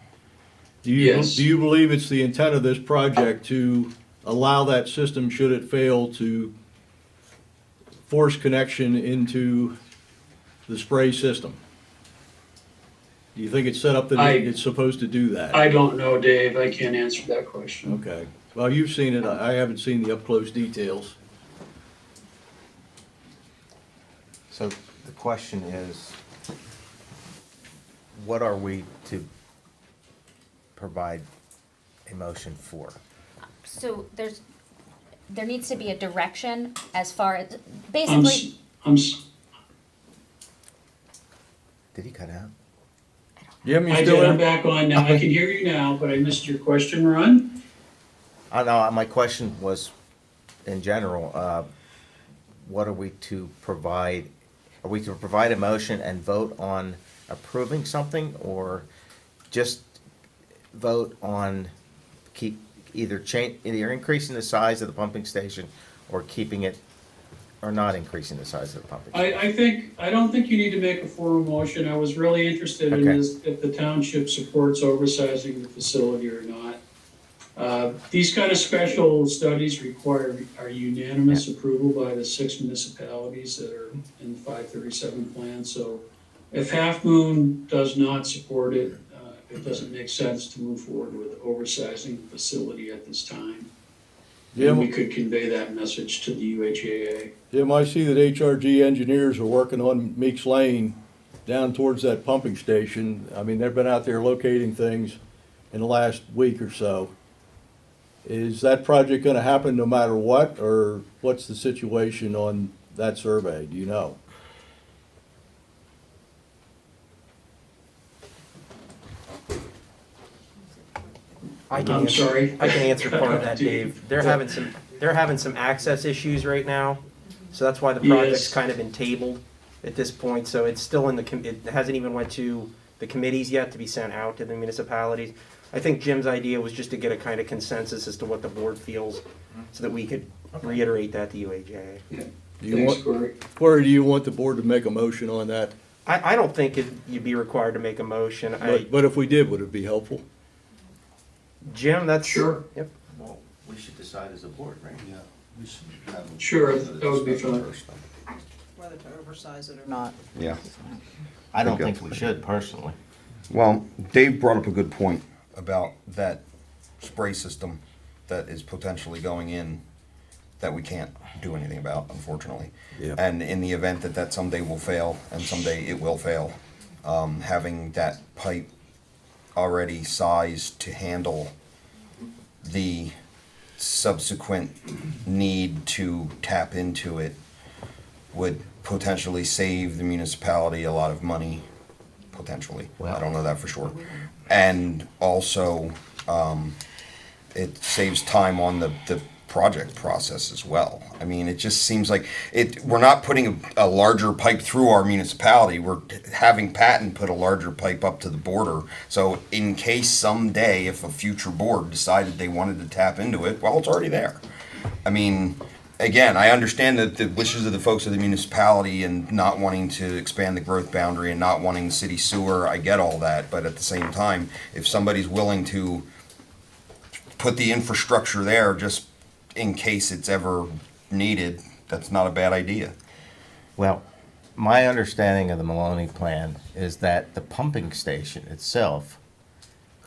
O: Yes.
A: Do you believe it's the intent of this project to allow that system, should it fail, to force connection into the spray system? Do you think it's set up that it's supposed to do that?
O: I don't know, Dave. I can't answer that question.
A: Okay. Well, you've seen it. I haven't seen the up-close details.
C: So the question is, what are we to provide a motion for?
B: So there needs to be a direction as far as, basically,
C: Did he cut out?
A: Jim, you
O: I
A: still
O: did. I'm
A: there?
O: back on now. I can hear you now, but I missed your question, Ron.
C: No, my question was, in general, what are we to provide? Are we to provide a motion and vote on approving something, or just vote on either increasing the size of the pumping station, or keeping it, or not increasing the size of the pumping station?
O: I don't think you need to make a formal motion. I was really interested in
C: Okay.
O: this, if the township supports oversizing the facility or not. These kind of special studies require our unanimous approval by the 6 municipalities that are in the 537 plan. So if Half Moon does not support it, it doesn't make sense to move forward with oversizing the facility at this time.
A: Jim,
O: And we could convey that message to the UHAA.
A: Jim, I see that HRG engineers are working on Meeks Lane down towards that pumping station. I mean, they've been out there locating things in the last week or so. Is that project gonna happen no matter what, or what's the situation on that survey? Do you know?
O: I'm sorry.
M: I can answer part of that, Dave. They're having some access issues right now, so that's why the project's
O: Yes.
M: kind of been tabled at this point. So it's still in it hasn't even went to the committees yet to be sent out to the municipalities. I think Jim's idea was just to get a kind of consensus as to what the board feels, so that we could reiterate that to UAJ.
O: Yeah.
A: Do you want, Corey, do you want the board to make a motion on that?
M: I don't think you'd be required to make a motion.
A: But if we did, would it be helpful?
M: Jim, that's
O: Sure.
M: Yep.
C: Well, we should decide as a board, right?
F: Yeah, we should have.
O: Sure, that would be fine.
T: Whether to oversize it or not.
F: Yeah.
C: I don't
F: Okay.
C: think we should, personally.
F: Well, Dave brought up a good point about that spray system that is potentially going in that we can't do anything about, unfortunately.
A: Yeah.
F: And in the event that that someday will fail, and someday it will fail, having that pipe already sized to handle the subsequent need to tap into it would potentially save the municipality a lot of money, potentially. I don't know that for sure. And also, it saves time on the project process as well. I mean, it just seems like we're not putting a larger pipe through our municipality. We're having Patton put a larger pipe up to the border. So in case someday, if a future board decided they wanted to tap into it, well, it's already there. I mean, again, I understand that the wishes of the folks of the municipality and not wanting to expand the growth boundary and not wanting the city sewer, I get all that. But at the same time, if somebody's willing to put the infrastructure there just in case it's ever needed, that's not a bad idea.
C: Well, my understanding of the Maloney plan is that the pumping station itself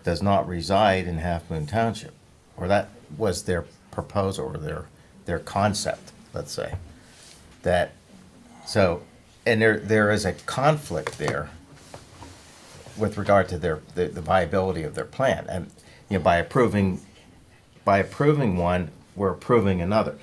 C: does not reside in Halfmoon Township, or that was their proposal, or their concept, let's say. And there is a conflict there with regard to the viability of their plan. And, by approving one, we're approving another.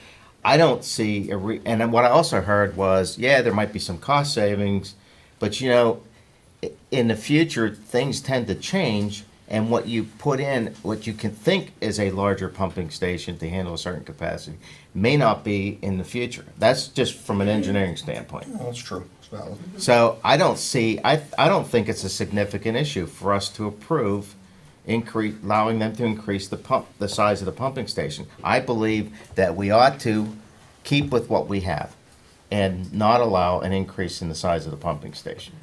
C: I don't see and what I also heard was, there might be some cost savings, but in the future, things tend to change, and what you put in, what you can think is a larger pumping station to handle a certain capacity, may not be in the future. That's just from an engineering standpoint.
F: Oh, that's true. It's valid.
C: So I don't think it's a significant issue for us to approve allowing them to increase the size of the pumping station. I believe that we ought to keep with what we have and not allow an increase in the size of the pumping station.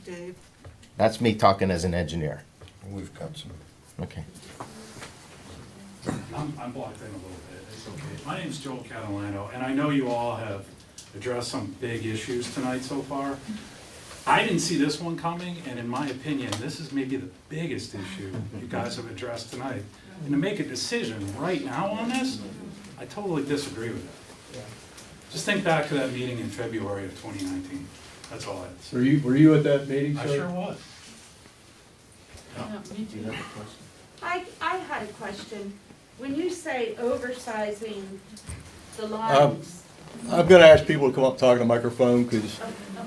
T: Dave?
C: That's me talking as an engineer.
F: We've got some.
C: Okay.
S: I'm blocked in a little bit, it's okay. My name's Joel Catalano, and I know you all have addressed some big issues tonight so far. I didn't see this one coming, and in my opinion, this is maybe the biggest issue you guys have addressed tonight. And to make a decision right now on this, I totally disagree with it. Just think back to that meeting in February of 2019. That's all I had to say.
A: Were you at that meeting, sir?
S: I sure was.
D: I had a question. When you say oversizing the lines,
A: I'm gonna ask people to come up and talk to the microphone, because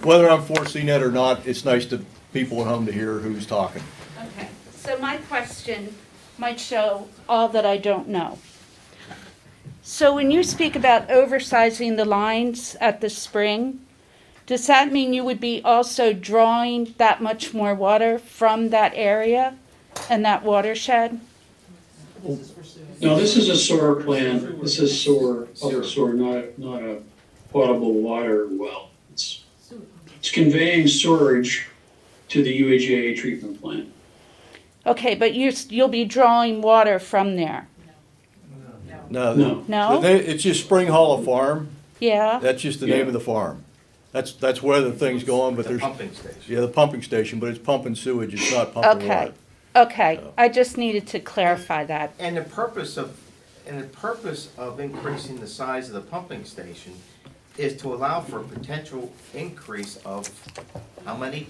A: whether I'm foreseeing it or not, it's nice to people at home to hear who's talking.
D: okay, so my question might show all that I don't know. So when you speak about oversizing the lines at the spring, does that mean you would be also drawing that much more water from that area and that watershed?
O: No, this is a sewer plant, this is sewer, public sewer, not a potable water well. It's conveying sewage to the UAGA treatment plant.
D: Okay, but you'll be drawing water from there?
A: No.
D: No?
A: It's just Spring Hollow Farm.
D: Yeah?
A: That's just the name of the farm. That's where the thing's going, but there's.
C: Pumping station.
A: Yeah, the pumping station, but it's pumping sewage, it's not pumping water.
D: Okay, I just needed to clarify that.
C: And the purpose of increasing the size of the pumping station is to allow for a potential increase of how many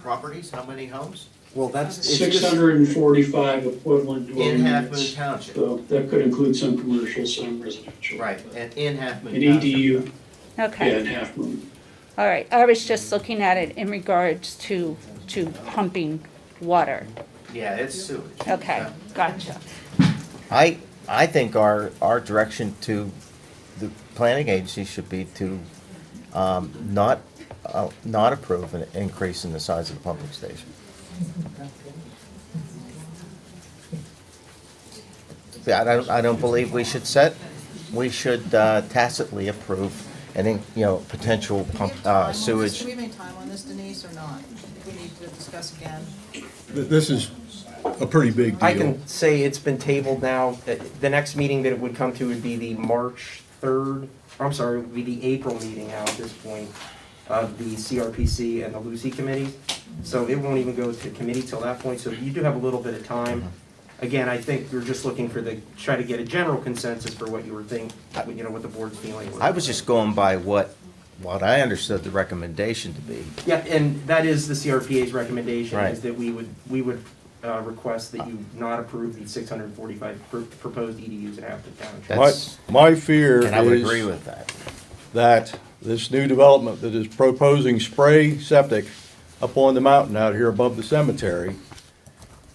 C: properties, how many homes?
E: Well, it's just-
O: 645 equivalent dwelling
C: In Half Moon
O: units.
C: Township.
O: So that could include some commercial, some residential.
C: Right, and in Half Moon
O: An
C: Township.
O: EDU, yeah,
D: Okay,
O: in Half Moon.
D: all right. I was just looking at it in regards to pumping water.
C: Yeah, it's sewage.
D: Okay,
C: Yeah.
D: gotcha.
C: I think our direction to the planning agency should be to not approve an increase in the size of the pumping station. See, I don't believe we should tacitly approve any, potential sewage.
T: Do we have time on this, Denise, or not? We need to discuss again.
A: This is a pretty big deal.
M: I can say it's been tabled now. The next meeting that it would come to would be the March 3rd, I'm sorry, it would be the April meeting now at this point of the CRPC and the Lucy committee. So it won't even go to committee till that point, so you do have a little bit of time. Again, I think we're just looking for try to get a general consensus for what you were thinking, what the board's feeling was.
C: I was just going by what I understood the recommendation to be.
M: Yeah, and that is the CRPA's recommendation,
C: Right.
M: is that we would request that you not approve the 645 proposed EDUs in Halfmoon Township.
C: That's-
A: My fear
C: And I would
A: is
C: agree with that.
A: that this new development that is proposing spray septic up on the mountain out here above the cemetery.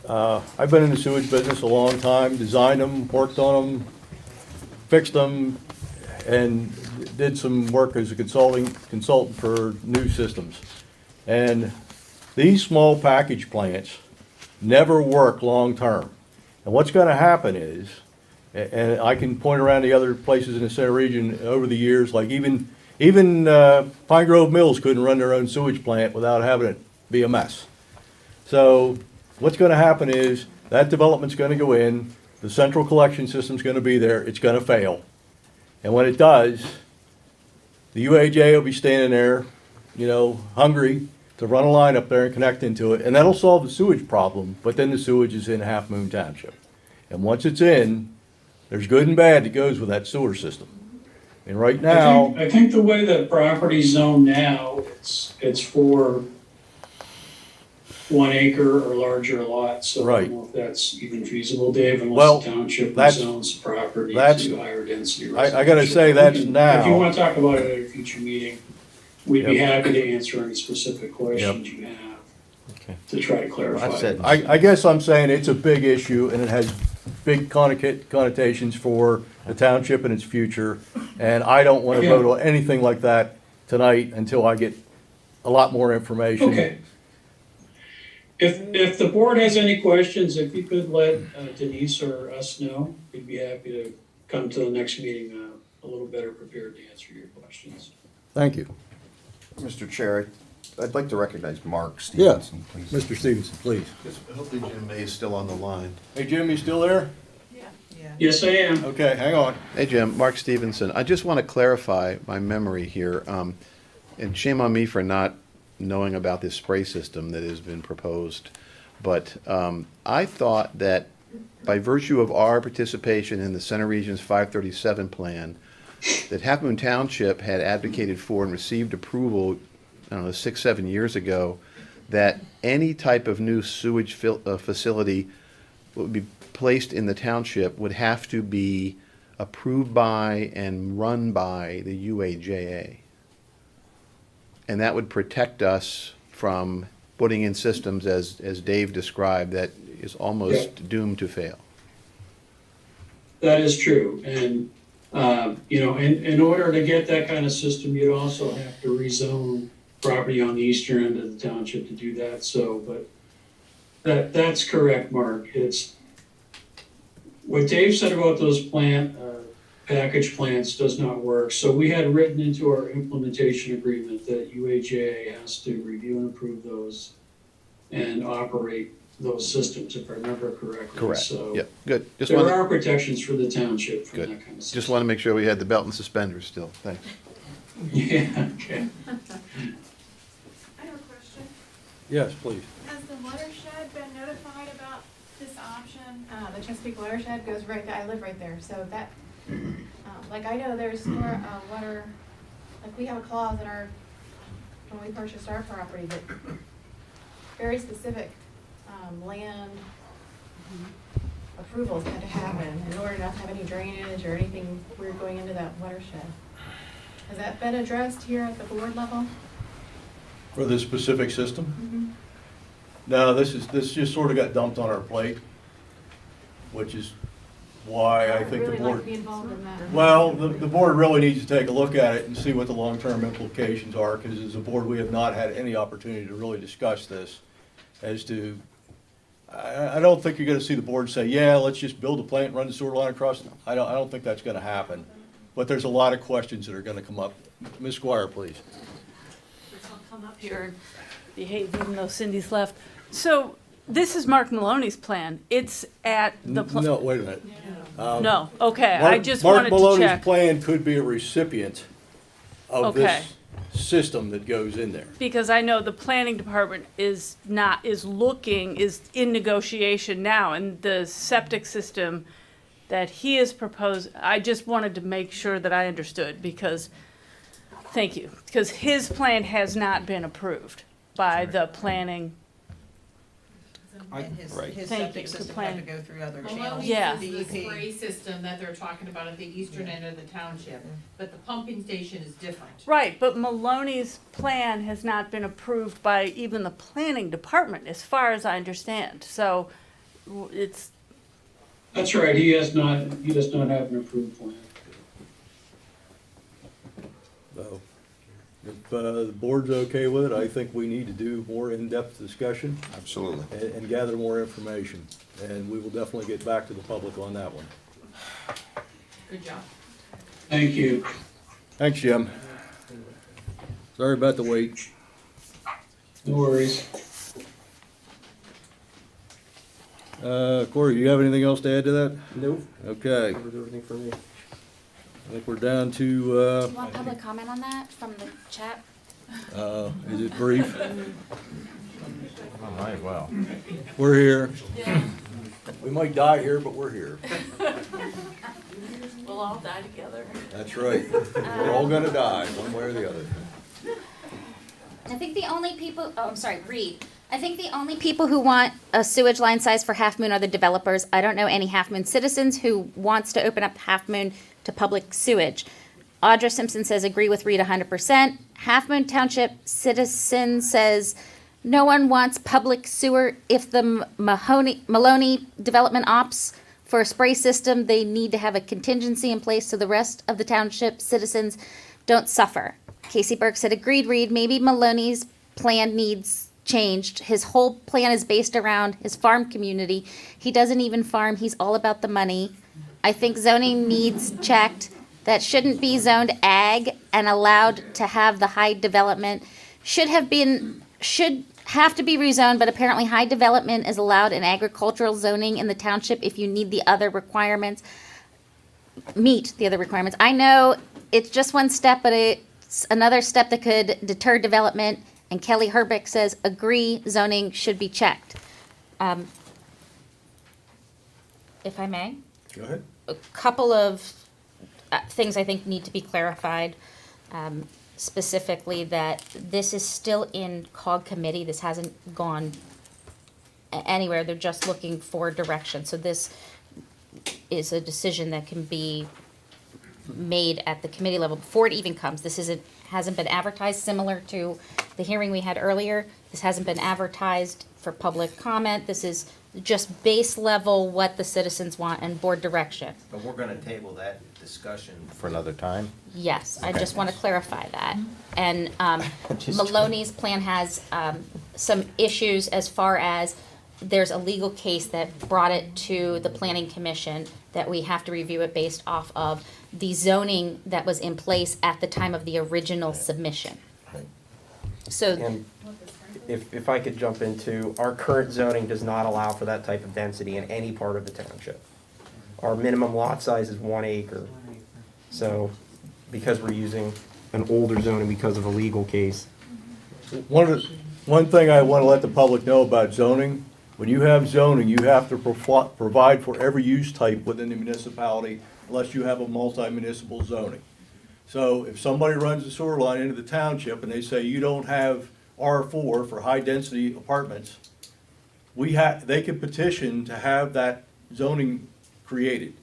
A: I've been in the sewage business a long time, designed them, worked on them, fixed them, and did some work as a consultant for new systems. And these small package plants never work long-term. And what's gonna happen is, and I can point around the other places in the center region over the years, like even Pine Grove Mills couldn't run their own sewage plant without having it be a mess. So what's gonna happen is, that development's gonna go in, the central collection system's gonna be there, it's gonna fail. And when it does, the UAJ will be standing there, you know, hungry to run a line up there and connect into it, and that'll solve the sewage problem, but then the sewage is in Halfmoon Township. And once it's in, there's good and bad that goes with that sewer system. And right now,
O: I think the way that property's zoned now, it's for 1 acre or larger lots, so I
A: Right.
O: don't know if that's even feasible, Dave,
A: Well,
O: unless the township
A: that's-
O: zones property
A: that's-
O: to higher density
A: I gotta say,
O: residential.
A: that's
O: We can-
A: now.
O: If you wanna talk about it at a future meeting, we'd be
A: Yep.
O: happy to answer any specific questions you have to try to clarify.
C: I said-
A: I guess I'm saying it's a big issue, and it has big connotations for the township and its future, and I don't wanna vote on anything like that tonight until I get a lot more information.
O: Okay. If the board has any questions, if you could let Denise or us know, we'd be happy to come to the next meeting a little better prepared to answer your questions.
A: Thank you.
F: Mr. Chair, I'd like to recognize Mark
A: Yes,
F: Stevenson, please.
A: Mr. Stevenson, please.
N: Hopefully Jim May is still on the line.
A: Hey, Jim, you still there?
O: Yes, I am.
A: Okay, hang on.
N: Hey, Jim, Mark Stevenson. I just want to clarify my memory here, and shame on me for not knowing about this spray system that has been proposed. But I thought that by virtue of our participation in the Center Region's 537 plan, that Half Moon Township had advocated for and received approval, I don't know, 6, 7 years ago, that any type of new sewage facility would be placed in the township would have to be approved by and run by the UAJA. And that would protect us from putting in systems, as Dave described, that is almost doomed to fail.
O: That is true, and, you know, in order to get that kind of system, you'd also have to rezone property on the eastern end of the township to do that, so, but that's correct, Mark. It's, what Dave said about those package plants does not work, so we had written into our implementation agreement that UAJ has to review and approve those and operate those systems, if I remember correctly.
N: Correct.
O: So
N: Yep, good. Just
O: there
N: wanted-
O: are protections for the township from
N: Good.
O: that kind of system.
N: Just want to make sure we had the belt and suspenders still. Thanks.
O: Yeah, okay.
V: I have a question.
A: Yes, please.
V: Has the watershed been notified about this option? The Chesapeake watershed goes right there, I live right there, so that, like, I know there's more, water, like, we have a clause in our, when we purchased our property that very specific, land approvals had to happen in order not to have any drainage or anything weird going into that watershed. Has that been addressed here at the board level?
A: For this specific system?
V: Mm-hmm.
A: No, this just sort of got dumped on our plate, which is why I think the
V: I'd really like to
A: board,
V: be involved in that.
A: well, the board really needs to take a look at it and see what the long-term implications are, because as a board, we have not had any opportunity to really discuss this as to, I don't think you're gonna see the board say, yeah, let's just build a plant and run the sewer line across. I don't think that's gonna happen. But there's a lot of questions that are gonna come up. Ms. Squire, please.
G: I'll come up here and behave even though Cindy's left. So this is Mark Maloney's plan. It's at the.
A: No, wait a minute.
G: No, okay, I
A: Mark-
G: just wanted to
A: Mark Maloney's
G: check.
A: plan could be a recipient of
G: Okay.
A: this system that goes in there.
G: Because I know the planning department is in negotiation now, and the septic system that he has proposed, I just wanted to make sure that I understood, because, thank you, because his plan has not been approved by the planning.
T: And his
G: Thank
T: septic
G: you,
T: system
G: the
T: had to
G: plan.
T: go through other
I: Maloney's
T: channels.
G: Yeah.
I: is the spray system that they're talking about at the eastern end of the township, but the pumping station is different.
G: Right, but Maloney's plan has not been approved by even the planning department, as far as I understand. So it's,
O: That's right, he does not have an approved plan.
A: So, if the board's okay with it, I think we need to do more in-depth discussion.
F: Absolutely.
A: And gather more information. And we will definitely get back to the public on that one.
I: Good job.
O: Thank you.
A: Thanks, Jim. Sorry about the wait.
O: No worries.
A: Corey, do you have anything else to add to that?
M: Nope.
A: Okay,
M: Covered everything for me.
A: I think we're down to,
B: Do you want public comment on that from the chat?
A: is it brief?
C: Oh, might as well.
A: We're here. We might die here, but we're here.
G: We'll all die together.
A: That's right. We're all gonna die, one way or the other.
B: I think the only people, oh, I'm sorry, Reed. I think the only people who want a sewage line size for Half Moon are the developers. I don't know any Half Moon citizens who wants to open up Half Moon to public sewage. Audra Simpson says, agree with Reed 100%. Half Moon Township citizen says, no one wants public sewer. If the Maloney development opts for a spray system, they need to have a contingency in place so the rest of the township citizens don't suffer. Casey Burke said, agreed, Reed. Maybe Maloney's plan needs changed. His whole plan is based around his farm community. He doesn't even farm. He's all about the money. I think zoning needs checked. That shouldn't be zoned ag and allowed to have the high development. Should have to be rezoned, but apparently high development is allowed in agricultural zoning in the township if you need the other requirements, meet the other requirements. I know it's just one step, but it's another step that could deter development. And Kelly Herbeck says, agree, zoning should be checked. If I may?
A: Go ahead.
B: A couple of things I think need to be clarified. Specifically that this is still in COG committee. This hasn't gone anywhere. They're just looking for direction. So this is a decision that can be made at the committee level before it even comes. This hasn't been advertised, similar to the hearing we had earlier. This hasn't been advertised for public comment. This is just base level what the citizens want and board direction.
C: But we're gonna table that discussion for another time?
B: Yes, I
C: Okay.
B: just want to clarify that. And
C: Just-
B: Maloney's plan has some issues as far as there's a legal case that brought it to the planning commission that we have to review it based off of the zoning that was in place at the time of the original submission. So,
M: And if I could jump into, our current zoning does not allow for that type of density in any part of the township. Our minimum lot size is 1 acre. So, because we're using an older zoning because of a legal case.
A: One thing I want to let the public know about zoning, when you have zoning, you have to provide for every use type within the municipality unless you have a multi-municipal zoning. So if somebody runs a sewer line into the township and they say you don't have R4 for high-density apartments, they can petition to have that zoning created.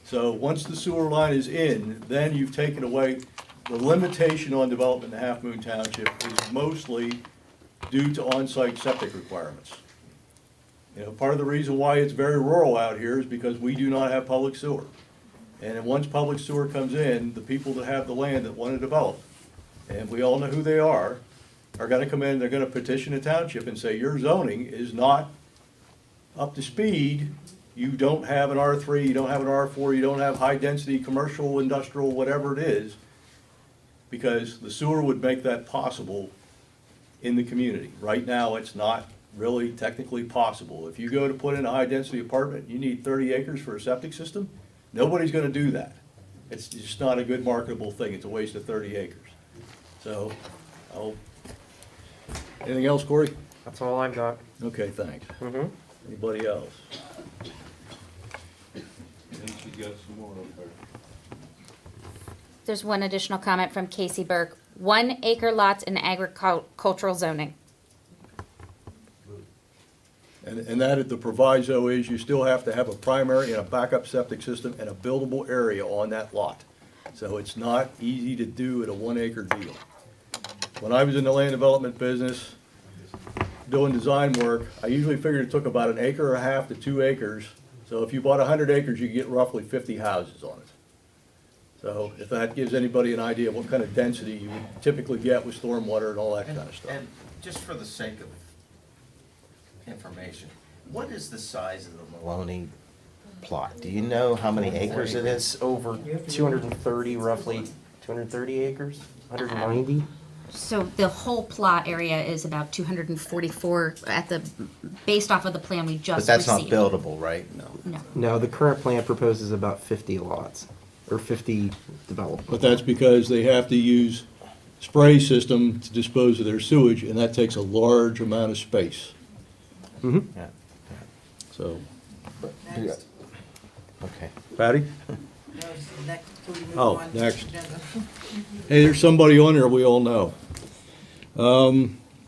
A: So once the sewer line is in, then you've taken away, the limitation on development in Half Moon Township is mostly due to on-site septic requirements. You know, part of the reason why it's very rural out here is because we do not have public sewer. And then once public sewer comes in, the people that have the land that want to develop, and we all know who they are gonna come in, they're gonna petition the township and say, your zoning is not up to speed. You don't have an R3, you don't have an R4, you don't have high-density, commercial, industrial, whatever it is, because the sewer would make that possible in the community. Right now, it's not really technically possible. If you go to put in a high-density apartment, you need 30 acres for a septic system. Nobody's gonna do that. It's just not a good marketable thing. It's a waste of 30 acres. So, anything else, Corey?
M: That's all I've got.
A: Okay, thanks.
M: Mm-hmm.
A: Anybody else?
B: there's one additional comment from Casey Burke. 1 acre lots in agricultural zoning.
A: And that, the proviso is you still have to have a primary and a backup septic system and a buildable area on that lot. So it's not easy to do at a 1 acre deal. When I was in the land development business, doing design work, I usually figured it took about 1.5 acres to 2 acres. So if you bought 100 acres, you get roughly 50 houses on it. So if that gives anybody an idea of what kind of density you would typically get with stormwater and all that kind of stuff.
C: And just for the sake of information, what is the size of the Maloney plot? Do you know how many acres it is?
M: Over 230, roughly 230 acres, 190.
B: So the whole plot area is about 244 based off of the plan we just
C: But that's not
B: received.
C: buildable, right? No.
B: No.
M: No, the current plan proposes about 50 lots, or 50 developments.
A: But that's because they have to use spray system to dispose of their sewage, and that takes a large amount of space.
M: Mm-hmm.
C: Yeah.
A: So,
C: Okay.
A: Patty? Oh, next. Hey, there's somebody on there we all know.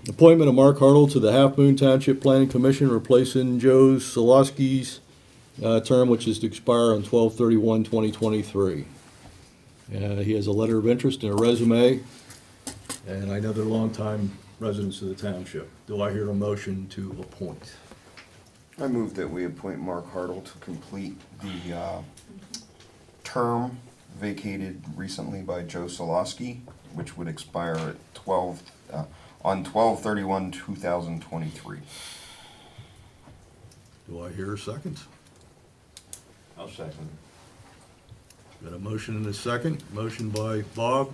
A: Appointment of Mark Hartle to the Halfmoon Township Planning Commission, replacing Joe Solosky's term, which is to expire on 12/31/2023. He has a letter of interest and a resume, and I know they're longtime residents of the township. Do I hear a motion to appoint?
F: I move that we appoint Mark Hartle to complete the term vacated recently by Joe Solosky, which would expire at 12/31/2023.
A: Do I hear a second?
E: I'll second.
A: Got a motion and a second. Motion by Bob,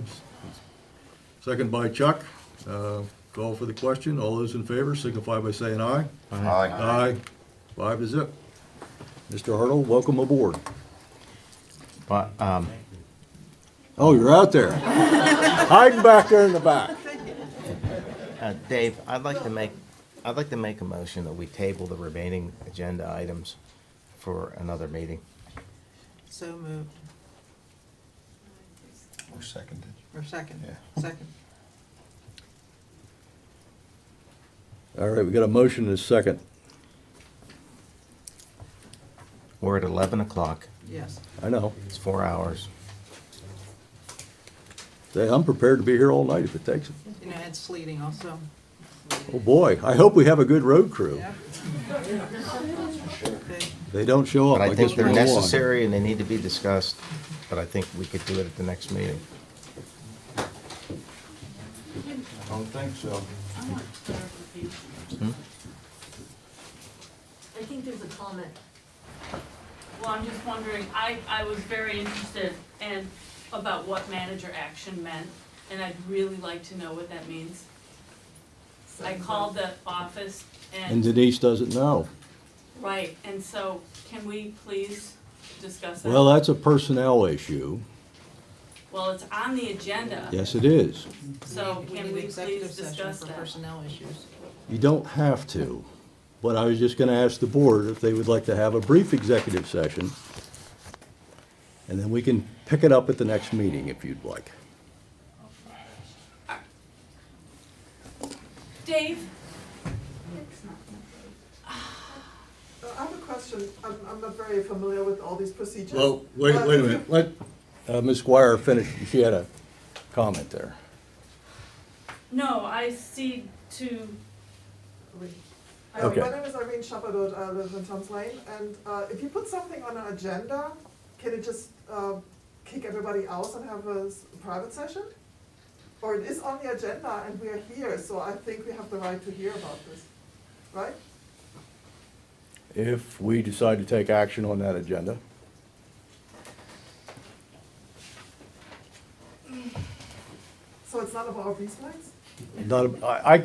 A: second by Chuck. Call for the question. All those in favor signify by saying aye.
F: Aye.
A: Aye. 5 to 0. Mr. Hartle, welcome aboard.
C: But,
A: Oh, you're out there. Hiding back there in the back.
C: Dave, I'd like to make a motion that we table the remaining agenda items for another meeting.
T: So moved.
F: Or seconded.
T: Or second.
F: Yeah.
T: Second.
A: All right, we got a motion and a second.
C: We're at 11 o'clock.
T: Yes.
A: I know.
C: It's 4 hours.
A: Say, I'm prepared to be here all night if it takes it.
T: You know, it's sleeting also.
A: Oh, boy. I hope we have a good road crew.
T: Yeah.
A: They don't show up.
C: But I think
A: guess
C: they're
A: we'll go on.
C: necessary and they need to be discussed, but I think we could do it at the next meeting.
F: I don't think so.
G: I want clarification.
C: Hmm?
G: I think there's a comment. Well, I'm just wondering, I was very interested in, about what manager action meant, and I'd really like to know what that means. I called the office
A: And Denise doesn't know.
G: right, and so can we please discuss that?
A: Well, that's a personnel issue.
G: Well, it's on the agenda.
A: Yes, it is.
G: So can we
T: executive
G: please
T: session
G: discuss
T: for
G: that?
T: personnel issues.
A: You don't have to, but I was just gonna ask the board if they would like to have a brief executive session, and then we can pick it up at the next meeting if you'd like.
G: Dave?
L: I have a question. I'm not very familiar with all these procedures.
A: Well, wait a minute, let Ms. Squire finish, she had a comment there.
G: No, I see two.
A: Okay.
L: My name is Irene Chapadot, I live in Tom's Lane, and if you put something on an agenda, can it just kick everybody out and have a private session? Or it is on the agenda and we are here, so I think we have the right to hear about this, right?
A: If we decide to take action on that agenda.
L: So it's none of our business?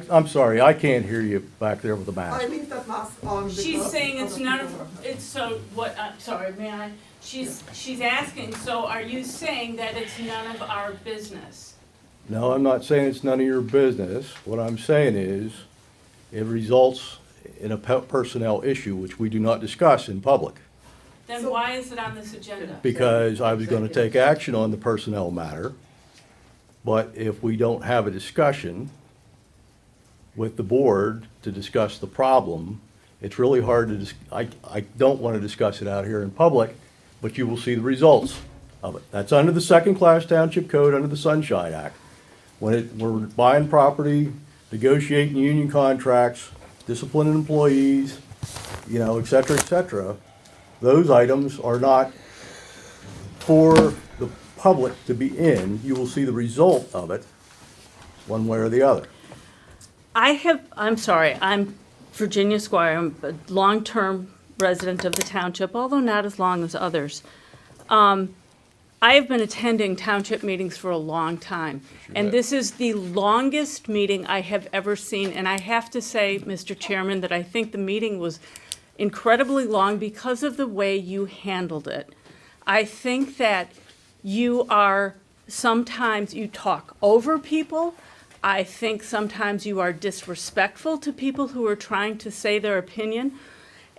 A: I'm sorry, I can't hear you back there with the mask.
L: I leave that mask on because.
G: She's saying it's
L: other
G: none
L: people-
G: of, it's so, what, sorry, may I? She's asking, so are you saying that it's none of our business?
A: No, I'm not saying it's none of your business. What I'm saying is, it results in a personnel issue, which we do not discuss in public.
G: Then why is it on this agenda?
A: Because I was gonna take action on the personnel matter, but if we don't have a discussion with the board to discuss the problem, it's really hard to, I don't wanna discuss it out here in public, but you will see the results of it. That's under the second-class township code, under the Sunshine Act. When we're buying property, negotiating union contracts, disciplining employees, you know, et cetera, those items are not for the public to be in. You will see the result of it, one way or the other.
G: I'm sorry, I'm Virginia Squire, I'm a long-term resident of the township, although not as long as others. I have been attending township meetings for a long time, and this is the longest meeting I have ever seen. And I have to say, Mr. Chairman, that I think the meeting was incredibly long because of the way you handled it. I think that sometimes you talk over people. I think sometimes you are disrespectful to people who are trying to say their opinion.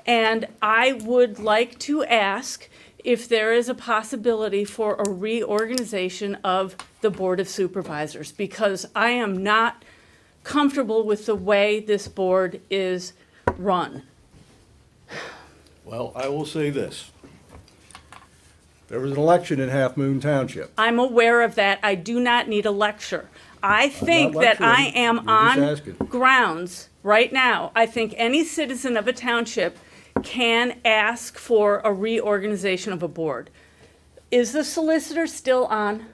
G: And I would like to ask if there is a possibility for a reorganization of the Board of Supervisors, because I am not comfortable with the way this board is run.
A: Well, I will say this. There was an election in Halfmoon Township.
G: I'm aware of that. I do not need a lecture. I think that I am
A: You're just
G: on
A: asking.
G: grounds right now. I think any citizen of a township can ask for a reorganization of a board. Is the solicitor still on?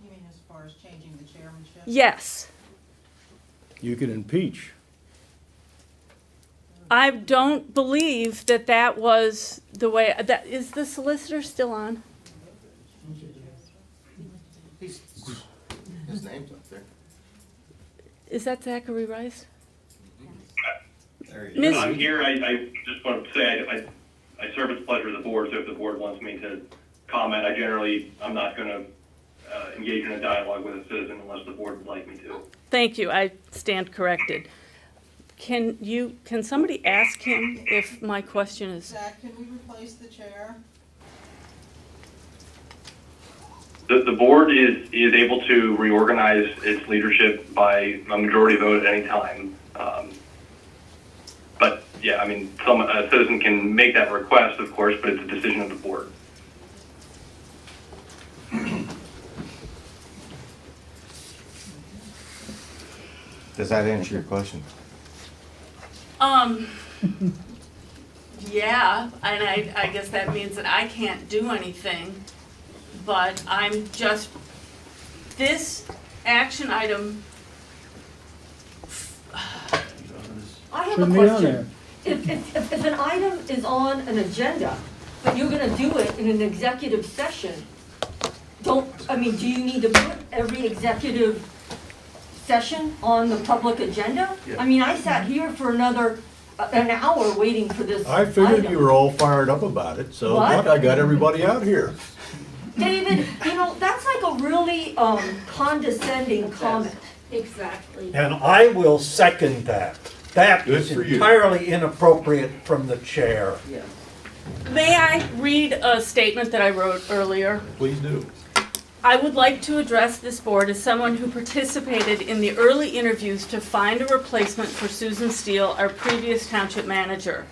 T: You mean as far as changing the chairmanship?
G: Yes.
A: You can impeach.
G: I don't believe that that was the way, is the solicitor still on?
C: His name's up there.
G: Is that Zachary Rice?
C: Miss-
Q: I'm here. I just want to say I serve at the pleasure of the board, so if the board wants me to comment, I'm not going to engage in a dialogue with a citizen unless the board would like me to.
G: Thank you. I stand corrected. Can somebody ask him if my question is?
T: Zach, can we replace the chair?
Q: The board is able to reorganize its leadership by a majority vote at any time. But yeah, I mean, a citizen can make that request, of course, but it's a decision of the board.
C: Does that answer your question?
G: Yeah, and I guess that means that I can't do anything, but this action item.
U: I have a question. If an item is on an agenda, but you're gonna do it in an executive session, do you need to put every executive session on the public agenda? I mean, I sat here for an hour waiting for this
A: I figured
U: item.
A: you were all fired up about it, so
U: What?
A: look, I got everybody out here.
U: David, that's like a really condescending comment.
D: Exactly.
H: And I will second that. That
A: Good
H: is
A: for you.
H: entirely inappropriate from the chair.
G: May I read a statement that I wrote earlier?
A: Please do.
G: I would like to address this board as someone who participated in the early interviews to find a replacement for Susan Steele, our previous township manager.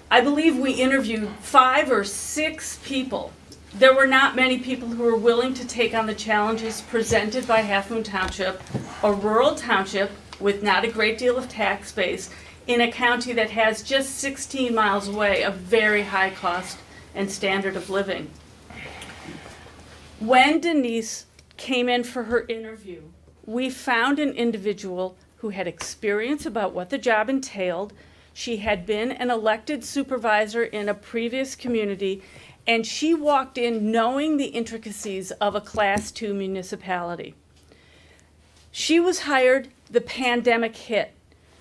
G: I believe we interviewed 5 or 6 people. There were not many people who were willing to take on the challenges presented by Halfmoon Township, a rural township with not a great deal of tax base in a county that has just 16 miles away a very high cost and standard of living. When Denise came in for her interview, we found an individual who had experience about what the job entailed. She had been an elected supervisor in a previous community, and she walked in knowing the intricacies of a Class II municipality. She was hired, the pandemic hit.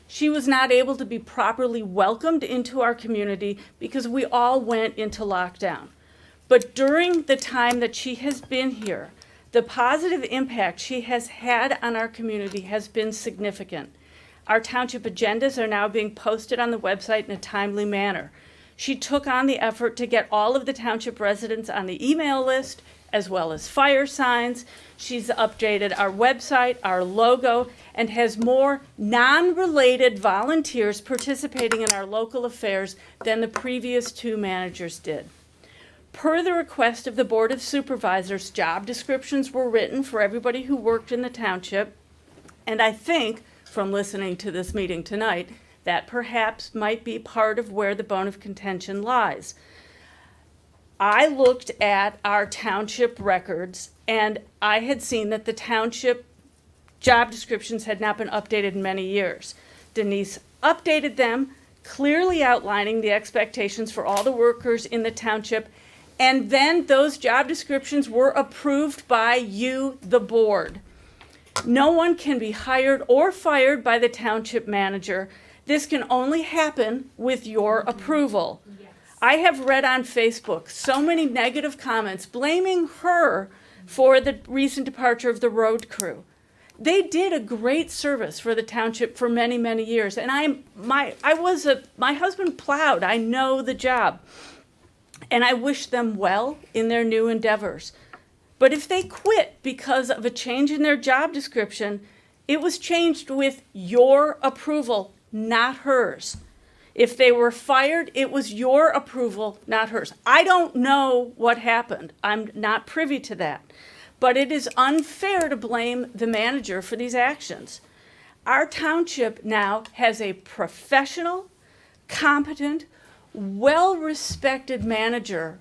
G: She was not able to be properly welcomed into our community because we all went into lockdown. But during the time that she has been here, the positive impact she has had on our community has been significant. Our township agendas are now being posted on the website in a timely manner. She took on the effort to get all of the township residents on the email list, as well as fire signs. She's updated our website, our logo, and has more non-related volunteers participating in our local affairs than the previous 2 managers did. Per the request of the Board of Supervisors, job descriptions were written for everybody who worked in the township, and I think, from listening to this meeting tonight, that perhaps might be part of where the bone of contention lies. I looked at our township records, and I had seen that the township job descriptions had not been updated in many years. Denise updated them, clearly outlining the expectations for all the workers in the township, And then those job descriptions were approved by you, the board. No one can be hired or fired by the township manager. This can only happen with your approval. I have read on Facebook so many negative comments blaming her for the recent departure of the road crew. They did a great service for the township for many, many years. And my husband plowed. I know the job. And I wish them well in their new endeavors. But if they quit because of a change in their job description, it was changed with your approval, not hers. If they were fired, it was your approval, not hers. I don't know what happened. I'm not privy to that. But it is unfair to blame the manager for these actions. Our township now has a professional, competent, well-respected manager,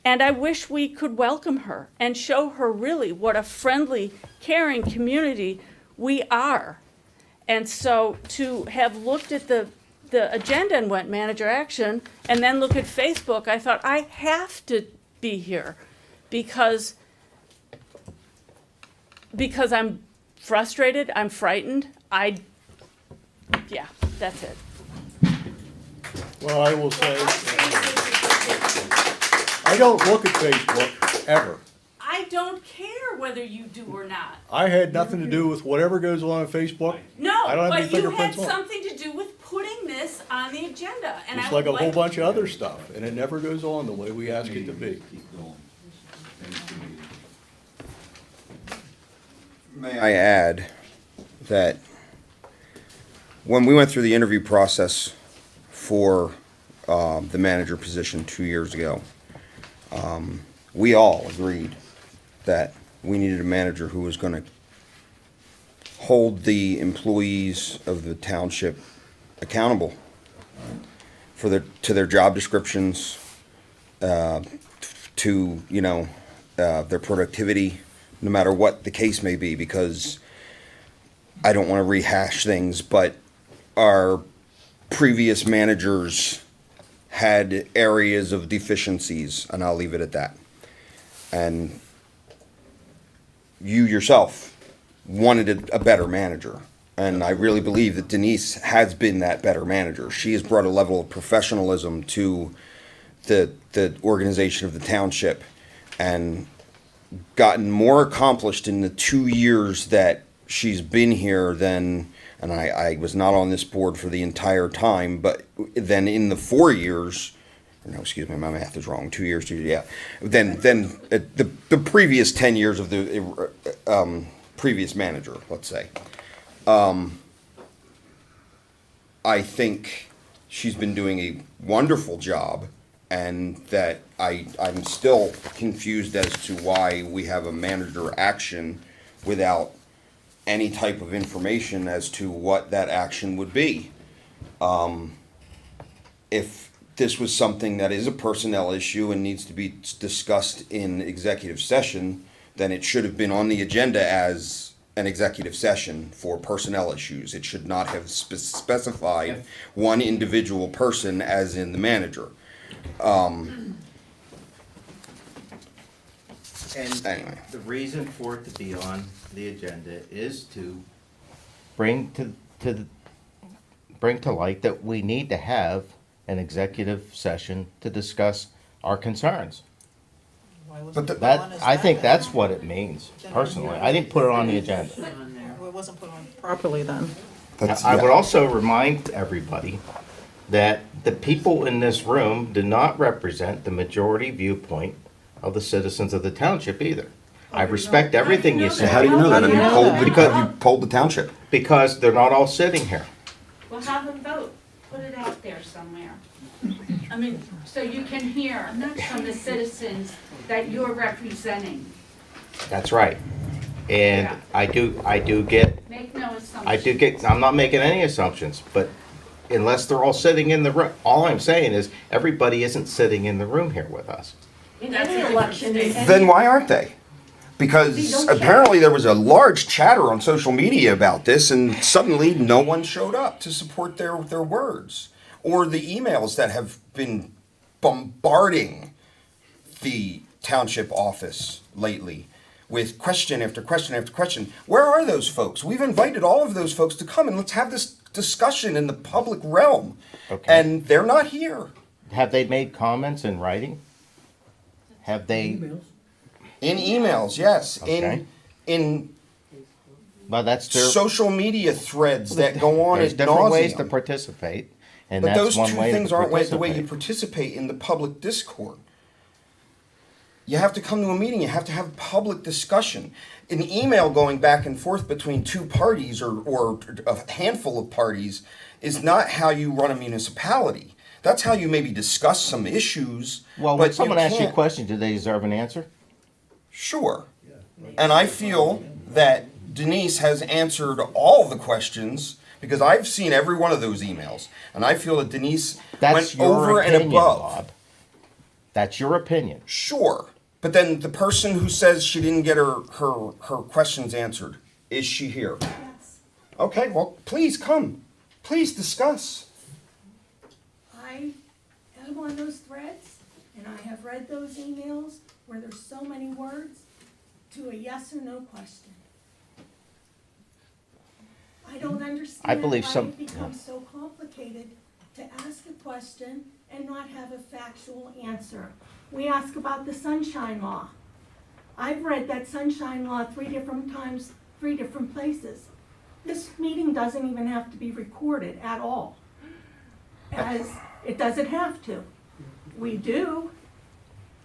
G: and I wish we could welcome her and show her really what a friendly, caring community we are. And so to have looked at the agenda and went manager action, and then look at Facebook, I thought, I have to be here because I'm frustrated, I'm frightened, yeah, that's it.
A: Well, I will say, I don't look at Facebook ever.
G: I don't care whether you do or not.
A: I had nothing to do with whatever goes on Facebook.
G: No,
A: I don't have any
G: but you had
A: fingerprints on it.
G: something to do with putting this on the agenda, and
A: It's
G: I
A: like
G: would
A: a whole bunch of other stuff, and it never goes on the way we ask it to be.
F: May I add that when we went through the interview process for the manager position 2 years ago, we all agreed that we needed a manager who was going to hold the employees of the township accountable to their job descriptions, to their productivity, no matter what the case may be, because I don't want to rehash things, but our previous managers had areas of deficiencies, and I'll leave it at that. And you yourself wanted a better manager, and I really believe that Denise has been that better manager. She has brought a level of professionalism to the organization of the township and gotten more accomplished in the 2 years that she's been here than, and I was not on this board for the entire time, but then in the 4 years, no, excuse me, my math is wrong, 2 years, yeah, then the previous 10 years of the previous manager, let's say. I think she's been doing a wonderful job, and that I'm still confused as to why we have a manager action without any type of information as to what that action would be. If this was something that is a personnel issue and needs to be discussed in executive session, then it should have been on the agenda as an executive session for personnel issues. It should not have specified one individual person as in the manager.
C: And
F: Anyway.
C: the reason for it to be on the agenda is to bring to light that we need to have an executive session to discuss our concerns.
F: But
C: I think that's what it means, personally. I didn't put it on the agenda.
T: Well, it wasn't put on properly then.
C: I would also remind everybody that the people in this room do not represent the majority viewpoint of the citizens of the township either. I respect everything you say.
F: How do you know that? Have you polled the township?
C: Because they're not all sitting here.
D: Well, have them vote, put it out there somewhere. I mean, so you can hear from the citizens that you're representing.
C: That's right. And
D: Yeah.
C: I do get,
D: Make no assumptions.
C: I'm not making any assumptions, but unless they're all sitting in the room, all I'm saying is everybody isn't sitting in the room here with us.
U: In any election,
F: Then why aren't they? Because apparently there was a large chatter on social media about this, and suddenly no one showed up to support their words. Or the emails that have been bombarding the township office lately with question after question after question. Where are those folks? We've invited all of those folks to come and let's have this discussion in the public realm.
C: Okay.
F: And they're not here.
C: Have they made comments in writing? Have they?
F: In emails, yes.
C: Okay.
F: In
C: Well, that's their.
F: social media threads that go on
C: There's
F: ad
C: different ways to
F: nauseam.
C: participate, and
F: But
C: that's
F: those
C: one
F: two
C: way
F: things
C: to
F: aren't the way you
C: participate.
F: participate in the public discord. You have to come to a meeting, you have to have public discussion. An email going back and forth between two parties or a handful of parties is not how you run a municipality. That's how you maybe discuss some issues.
C: Well,
F: but
C: when someone asks you a
F: can't-
C: question, do they deserve an answer?
F: Sure. And I feel that Denise has answered all the questions because I've seen every one of those emails. And I feel that Denise
C: That's
F: went
C: your
F: over
C: opinion,
F: and above.
C: Bob. That's your opinion.
F: Sure. But then the person who says she didn't get her questions answered, is she here?
K: Yes.
F: Okay, well, please come. Please discuss.
K: I am on those threads, and I have read those emails where there's so many words to a yes or no question. I don't understand
C: I believe
K: why
C: some-
K: it becomes so complicated to ask a question and not have a factual answer. We ask about the sunshine law. I've read that sunshine law 3 different times, 3 different places. This meeting doesn't even have to be recorded at all. As it doesn't have to. We do,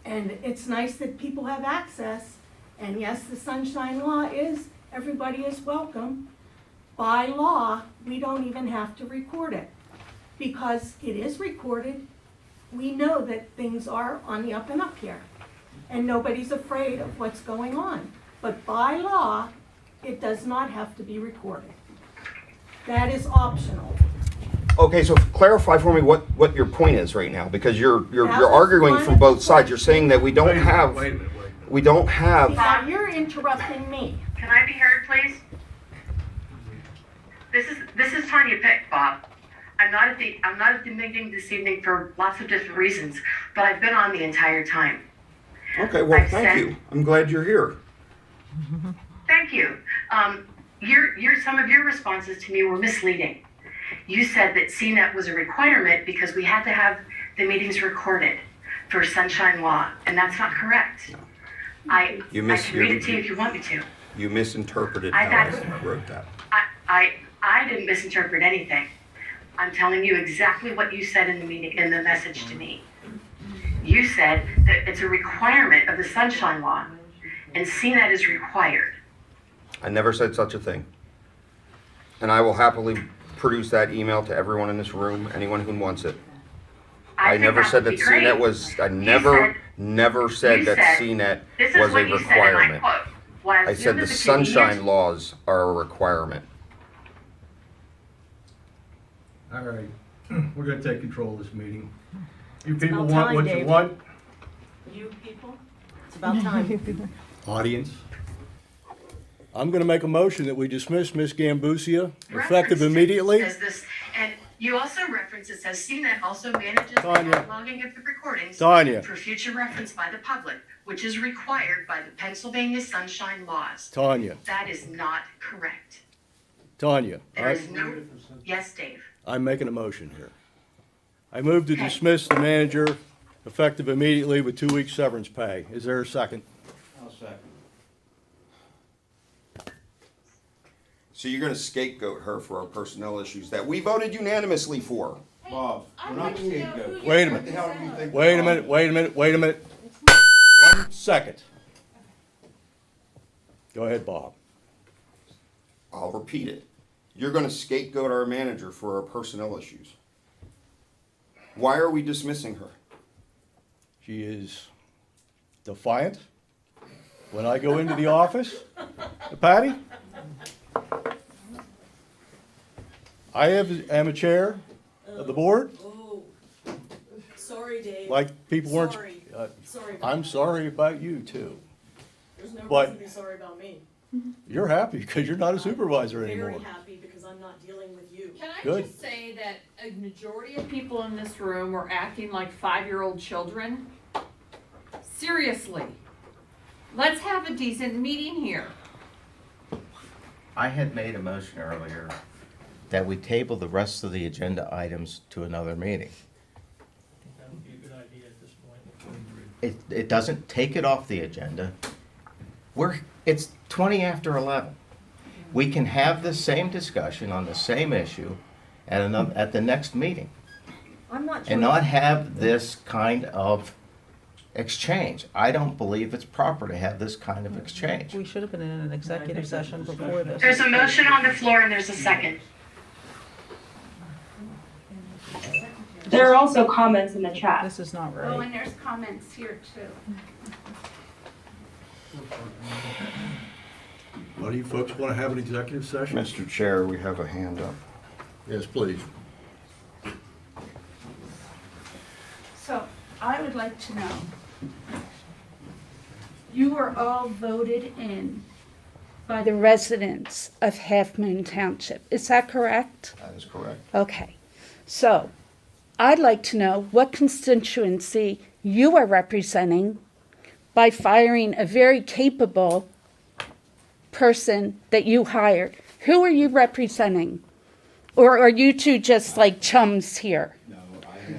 K: and it's nice that people have access. And yes, the sunshine law is, everybody is welcome. By law, we don't even have to record it. Because it is recorded, we know that things are on the up and up here. And nobody's afraid of what's going on. But by law, it does not have to be recorded. That is optional.
F: Okay, so clarify for me what your point is right now, because you're
K: That was
F: arguing
K: one
F: from
K: of the
F: both sides. You're saying that we don't have, we don't have.
K: Now, you're interrupting me.
P: Can I be heard, please? This is Tanya Pick, Bob. I'm not at the meeting this evening for lots of different reasons, but I've been on the entire time.
F: Okay, well,
P: I've
F: thank
P: sent-
F: you. I'm glad you're here.
P: Thank you. Some of your responses to me were misleading. You said that CNET was a requirement because we had to have the meetings recorded for sunshine law, and that's not correct. I can read it to you if you want me to.
F: You misinterpreted
P: I
F: how
P: got-
F: I wrote that.
P: I didn't misinterpret anything. I'm telling you exactly what you said in the meeting, in the message to me. You said that it's a requirement of the sunshine law, and CNET is required.
F: I never said such a thing. And I will happily produce that email to everyone in this room, anyone who wants it. I
P: think
F: never
P: that
F: said
P: would
F: that
P: be great.
F: CNET was, I
P: You
F: never said
P: you
F: that
P: said-
F: CNET
P: This is
F: was a
P: what you said, and I
F: requirement.
P: quote, "While
F: I said
P: Zoom
F: the
P: is a convenient-"
F: sunshine laws are a requirement.
W: All right, we're gonna take control of this meeting. You people
U: about
W: want
U: time,
W: what you
U: Dave.
W: want?
U: You people? It's about time.
W: Audience?
A: I'm gonna make a motion that we dismiss Ms. Gambusia, effective
P: Reference
A: immediately.
P: Says this, and you also reference, it says CNET also manages the
A: Tanya.
P: cataloging of the recordings
A: Tanya.
P: for future reference by the public, which is required by the Pennsylvania sunshine laws.
A: Tanya,
P: That is not correct.
A: Tanya,
P: There is no, yes, Dave.
A: I'm making a motion here. I move to dismiss the manager effective immediately with 2 weeks severance pay. Is there a second?
W: I'll second.
F: So you're gonna scapegoat her for our personnel issues that we voted unanimously for.
W: Bob, we're not scapegoats.
A: Wait a
W: What the hell do you
A: minute,
W: think?
A: wait a minute, wait a minute, wait a minute. 1 second. Go ahead, Bob.
F: I'll repeat it. You're gonna scapegoat our manager for our personnel issues. Why are we dismissing her?
A: She is defiant when I go into the office. Patty? I am a chair of the board,
U: Oh, sorry, Dave.
A: like people weren't.
U: Sorry. Sorry.
A: I'm sorry about you too.
U: There's no
A: but-
U: reason to be sorry about me.
A: You're happy because you're not a supervisor anymore.
U: Very happy because I'm not dealing with you.
I: Can I
A: Good.
I: just say that a majority of people in this room were acting like 5-year-old children Seriously. Let's have a decent meeting here.
C: I had made a motion earlier that we table the rest of the agenda items to another meeting.
W: That would be a good idea at this point.
C: It doesn't take it off the agenda. It's 20 after 11. We can have the same discussion on the same issue at the next meeting
U: I'm not sure.
C: and not have this kind of exchange. I don't believe it's proper to have this kind of exchange.
T: We should have been in an executive session before this.
P: There's a motion on the floor and there's a second.
J: There are also comments in the chat.
T: This is not
D: Oh,
T: right.
D: and there's comments here too.
A: What do you folks want to have an executive session?
F: Mr. Chair, we have a hand up.
A: Yes, please.
D: So I would like to know, you were all voted in by the residents of Halfmoon Township. Is that correct?
F: That is correct.
D: Okay. So I'd like to know what constituency you are representing by firing a very capable person that you hired. Who are you representing? Or are you two just like chums here?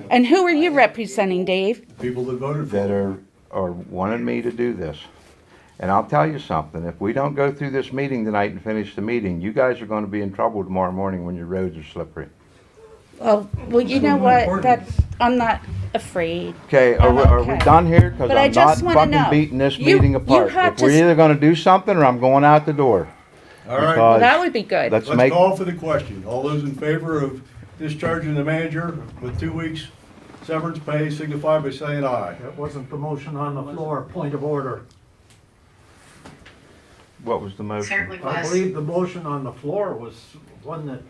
D: And who are you representing, Dave?
A: People that voted for
E: That
A: it.
E: are wanting me to do this. And I'll tell you something, if we don't go through this meeting tonight and finish the meeting, you guys are gonna be in trouble tomorrow morning when your roads are slippery.
D: Oh, well, you know what? I'm not afraid.
E: Okay,
D: I'm
E: are we
D: okay.
E: done here? Cause
D: But I
E: I'm not
D: just wanna
E: fucking
D: know.
E: beating this
D: You-
E: meeting
D: you
E: apart.
D: have
E: If we're
D: to-
E: either gonna do something or I'm going out the door.
A: All right.
E: Because
D: That would be good.
E: Let's
A: Let's
E: make,
A: call for the question. All those in favor of discharging the manager with 2 weeks severance pay signify by saying aye.
H: That wasn't the motion on the floor, point of order.
E: what was the motion?
P: Certainly
H: I
P: was.
H: believe the motion on the floor was one that,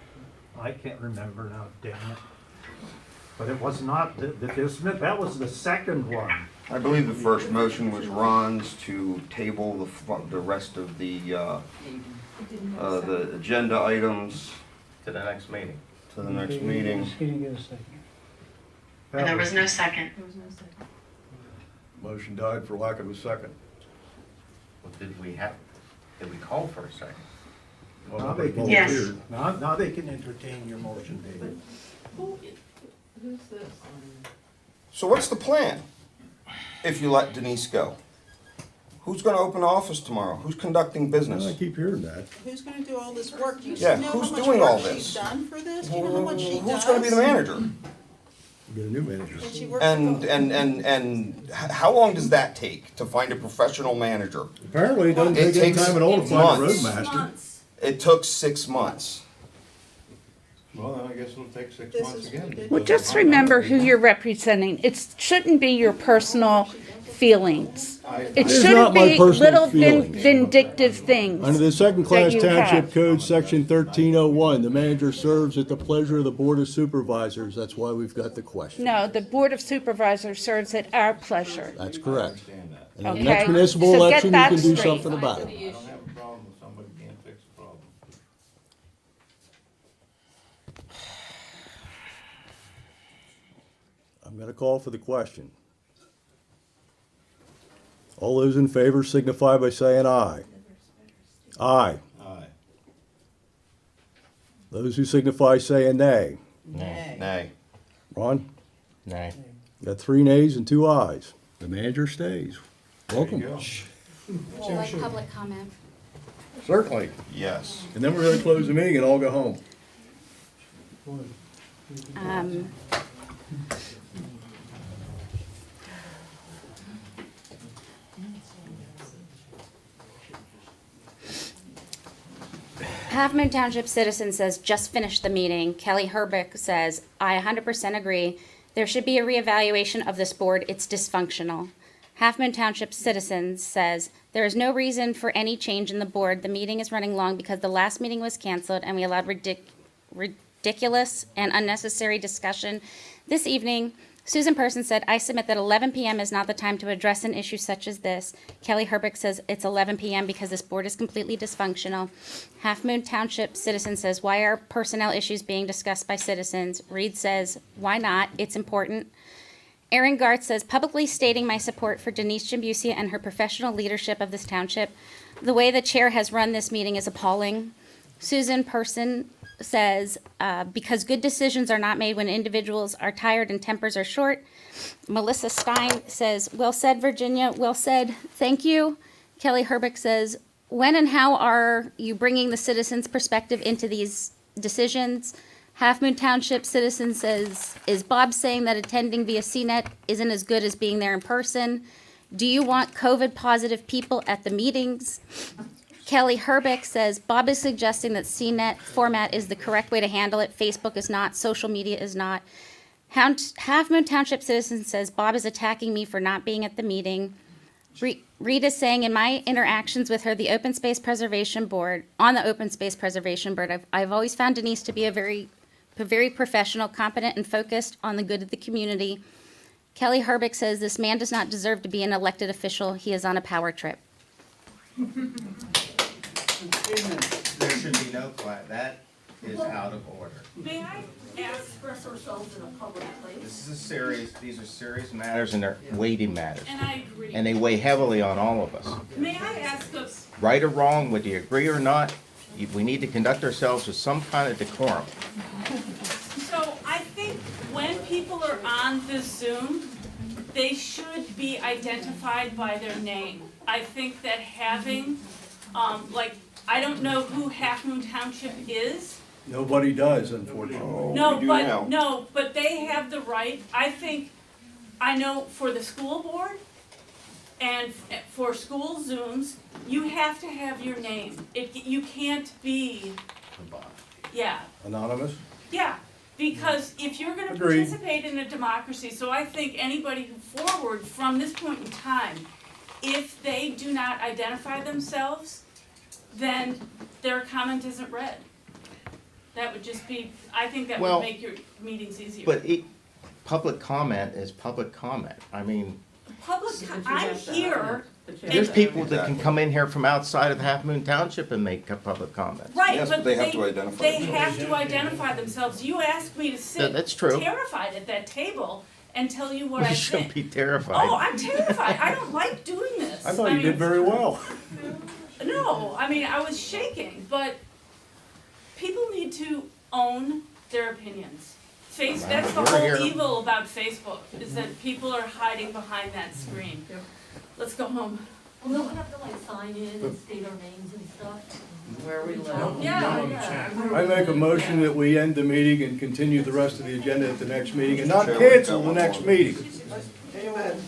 H: I can't remember now, damn it. But it was not the dismiss, that was the second one.
F: I believe the first motion was Ron's to table the rest of the agenda items
C: To the next meeting.
F: to the next meeting.
P: And there was no second.
A: Motion died for lack of a second.
C: Well, did we call for a second?
A: Well,
H: Now they can-
P: Yes.
A: volunteered.
H: Now they can entertain your motion, David.
U: Who's this?
F: So what's the plan if you let Denise go? Who's gonna open the office tomorrow? Who's conducting
A: I
F: business?
A: keep hearing that.
T: Who's gonna do all this work? You
F: Yeah,
T: know
F: who's
T: how much
F: doing all
T: work
F: this?
T: she's done for this? You know how much she does?
F: Who's gonna be the manager?
A: Get a new manager.
T: And she works
F: And,
T: with
F: how long does that take to find a professional manager?
A: Apparently, it doesn't
F: It
A: take any
F: takes
A: time at all to find a
F: months.
A: roadmaster.
F: It took 6 months.
N: Well, then I guess it'll take 6
T: This
N: months
T: is
N: again.
T: ridiculous.
D: Well, just remember who you're representing. It shouldn't be your personal feelings. It
A: It is
D: shouldn't
A: not my
D: be
A: personal
D: little
A: feelings.
D: vindictive things.
A: Under the second-class
D: that you
A: township
D: have.
A: code, section 1301, the manager serves at the pleasure of the board of supervisors. That's why we've got the question.
D: No, the Board of Supervisors serves at our pleasure.
A: That's correct. And in
D: Okay,
A: the next municipal
D: so get
A: election, you
D: that
A: can do
D: straight.
A: something about it.
E: I don't have a problem with somebody can't fix the problem.
A: I'm gonna call for the question. All those in favor signify by saying aye. Aye.
N: Aye.
A: Those who signify saying nay.
C: Nay.
F: Nay.
A: Ron?
C: Nay.
A: Got 3 nays and 2 ayes. The manager stays. Welcome.
B: Like public comment.
A: Certainly.
F: Yes.
A: And then we're gonna close the meeting and all go home.
B: Halfmoon Township citizen says, just finished the meeting. Kelly Herbeck says, I 100% agree. There should be a reevaluation of this board. It's dysfunctional. Halfmoon Township citizens says, there is no reason for any change in the board. The meeting is running long because the last meeting was canceled and we allowed ridiculous and unnecessary discussion this evening. Susan Person said, I submit that 11 p.m. is not the time to address an issue such as this. Kelly Herbeck says it's 11 p.m. because this board is completely dysfunctional. Halfmoon Township citizen says, why are personnel issues being discussed by citizens? Reed says, why not? It's important. Aaron Garth says, publicly stating my support for Denise Jambusia and her professional leadership of this township. The way the chair has run this meeting is appalling. Susan Person says, because good decisions are not made when individuals are tired and tempers are short. Melissa Stein says, well said, Virginia, well said, thank you. Kelly Herbeck says, when and how are you bringing the citizens' perspective into these decisions? Halfmoon Township citizen says, is Bob saying that attending via CNET isn't as good as being there in person? Do you want COVID positive people at the meetings? Kelly Herbeck says, Bob is suggesting that CNET format is the correct way to handle it. Facebook is not, social media is not. Halfmoon Township citizen says, Bob is attacking me for not being at the meeting. Rita saying, in my interactions with her, the Open Space Preservation Board, on the Open Space Preservation Board, I've always found Denise to be a very professional, competent, and focused on the good of the community. Kelly Herbeck says, this man does not deserve to be an elected official. He is on a power trip.
C: There should be no class. That is out of order.
G: May I express ourselves in a public place?
C: These are serious matters and they're weighty matters.
G: And I agree.
C: And they weigh heavily on all of us.
G: May I ask us,
C: Right or wrong, whether you agree or not, we need to conduct ourselves with some kind of decorum.
G: so I think when people are on this Zoom, they should be identified by their name. I think that having, I don't know who Halfmoon Township is.
A: Nobody does, unfortunately.
G: No, but they have the right, I know for the school board and for school Zooms, you have to have your name. You can't be, yeah,
A: Anonymous?
G: yeah. Because if you're gonna
A: Agreed.
G: participate in a democracy, so I think anybody who forward from this point in time, if they do not identify themselves, then their comment isn't read. That would just be, I think that would
C: Well,
G: make your meetings easier.
C: But public comment is public comment. I mean,
G: I'm here.
C: there's people that can come in here from outside of Half Moon Township and make a public comment.
G: Right,
F: Yes,
G: but
F: they have to identify
G: they
F: themselves.
G: have to identify themselves. You asked me to sit
C: That's true.
G: terrified at that table and tell you what
C: We
G: I
C: shouldn't
G: think.
C: be terrified.
G: Oh, I'm terrified. I don't like doing this.
A: I thought you
G: mean,
A: did very well.
G: No, I mean, I was shaking, but people need to own their opinions. That's the
C: We're
G: whole
C: here.
G: evil about Facebook, is that people are hiding behind that screen. Let's go home.
U: Well, no one have to sign in and state our names and stuff?
G: Where we live. Yeah.
A: I make a motion that we end the meeting and continue the rest of the agenda at the next meeting and not cancel the next meeting.
L: Amen.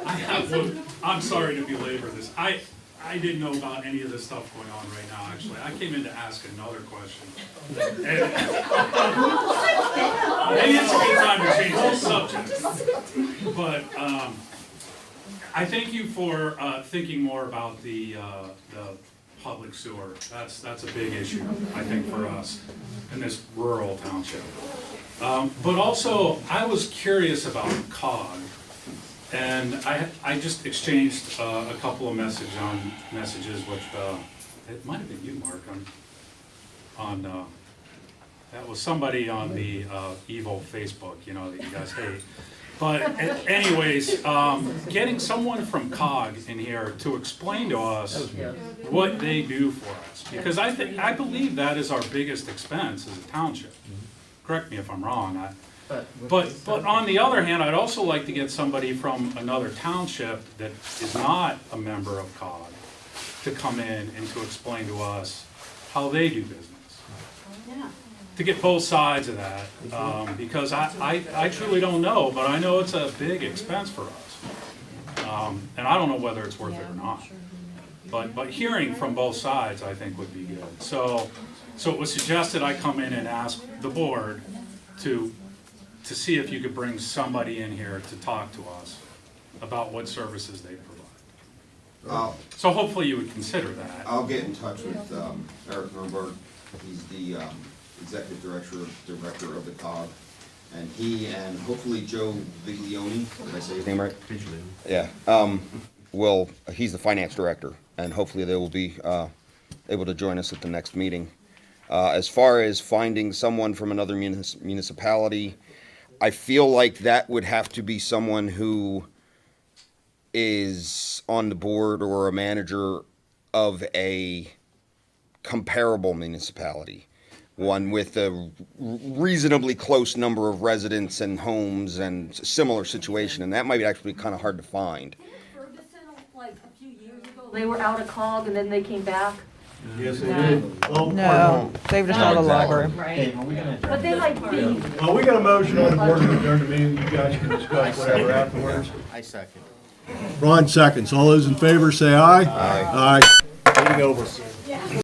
R: I have one, I'm sorry to belabor this. I didn't know about any of this stuff going on right now, actually. I came in to ask another question. And maybe it's a good time to change the subject. But I thank you for thinking more about the public sewer. That's a big issue, I think, for us in this rural township. But also, I was curious about COG. And I just exchanged a couple of messages with, it might have been you, Mark, that was somebody on the evil Facebook, that you guys hate. But anyways, getting someone from COG in here to explain to us what they do for us. Because I believe that is our biggest expense as a township. Correct me if I'm wrong. But on the other hand, I'd also like to get somebody from another township that is not a member of COG to come in and to explain to us how they do business. To get both sides of that, because I truly don't know, but I know it's a big expense for us. And I don't know whether it's worth it or not. But hearing from both sides, I think, would be good. So it was suggested I come in and ask the board to see if you could bring somebody in here to talk to us about what services they provide. So hopefully you would consider that.
F: I'll get in touch with Eric Nuremberg. He's the executive director of the COG. And he and hopefully Joe Viglione, did I say his name right? Yeah. He's the finance director, and hopefully they will be able to join us at the next meeting. As far as finding someone from another municipality, I feel like that would have to be someone who is on the board or a manager of a comparable municipality, one with a reasonably close number of residents and homes and similar situation, and that might actually be kind of hard to find.
U: Like a few years ago, they were out of COG and then they came back.
W: Yes, they did. Oh,
T: No, they were just out of the library.
U: Right. But they like me.
W: Well, we got a motion on the board to adjourn the meeting. You guys can discuss whatever afterwards.
C: I second.
W: Ron seconds. All those in favor say aye. Aye. Meeting over.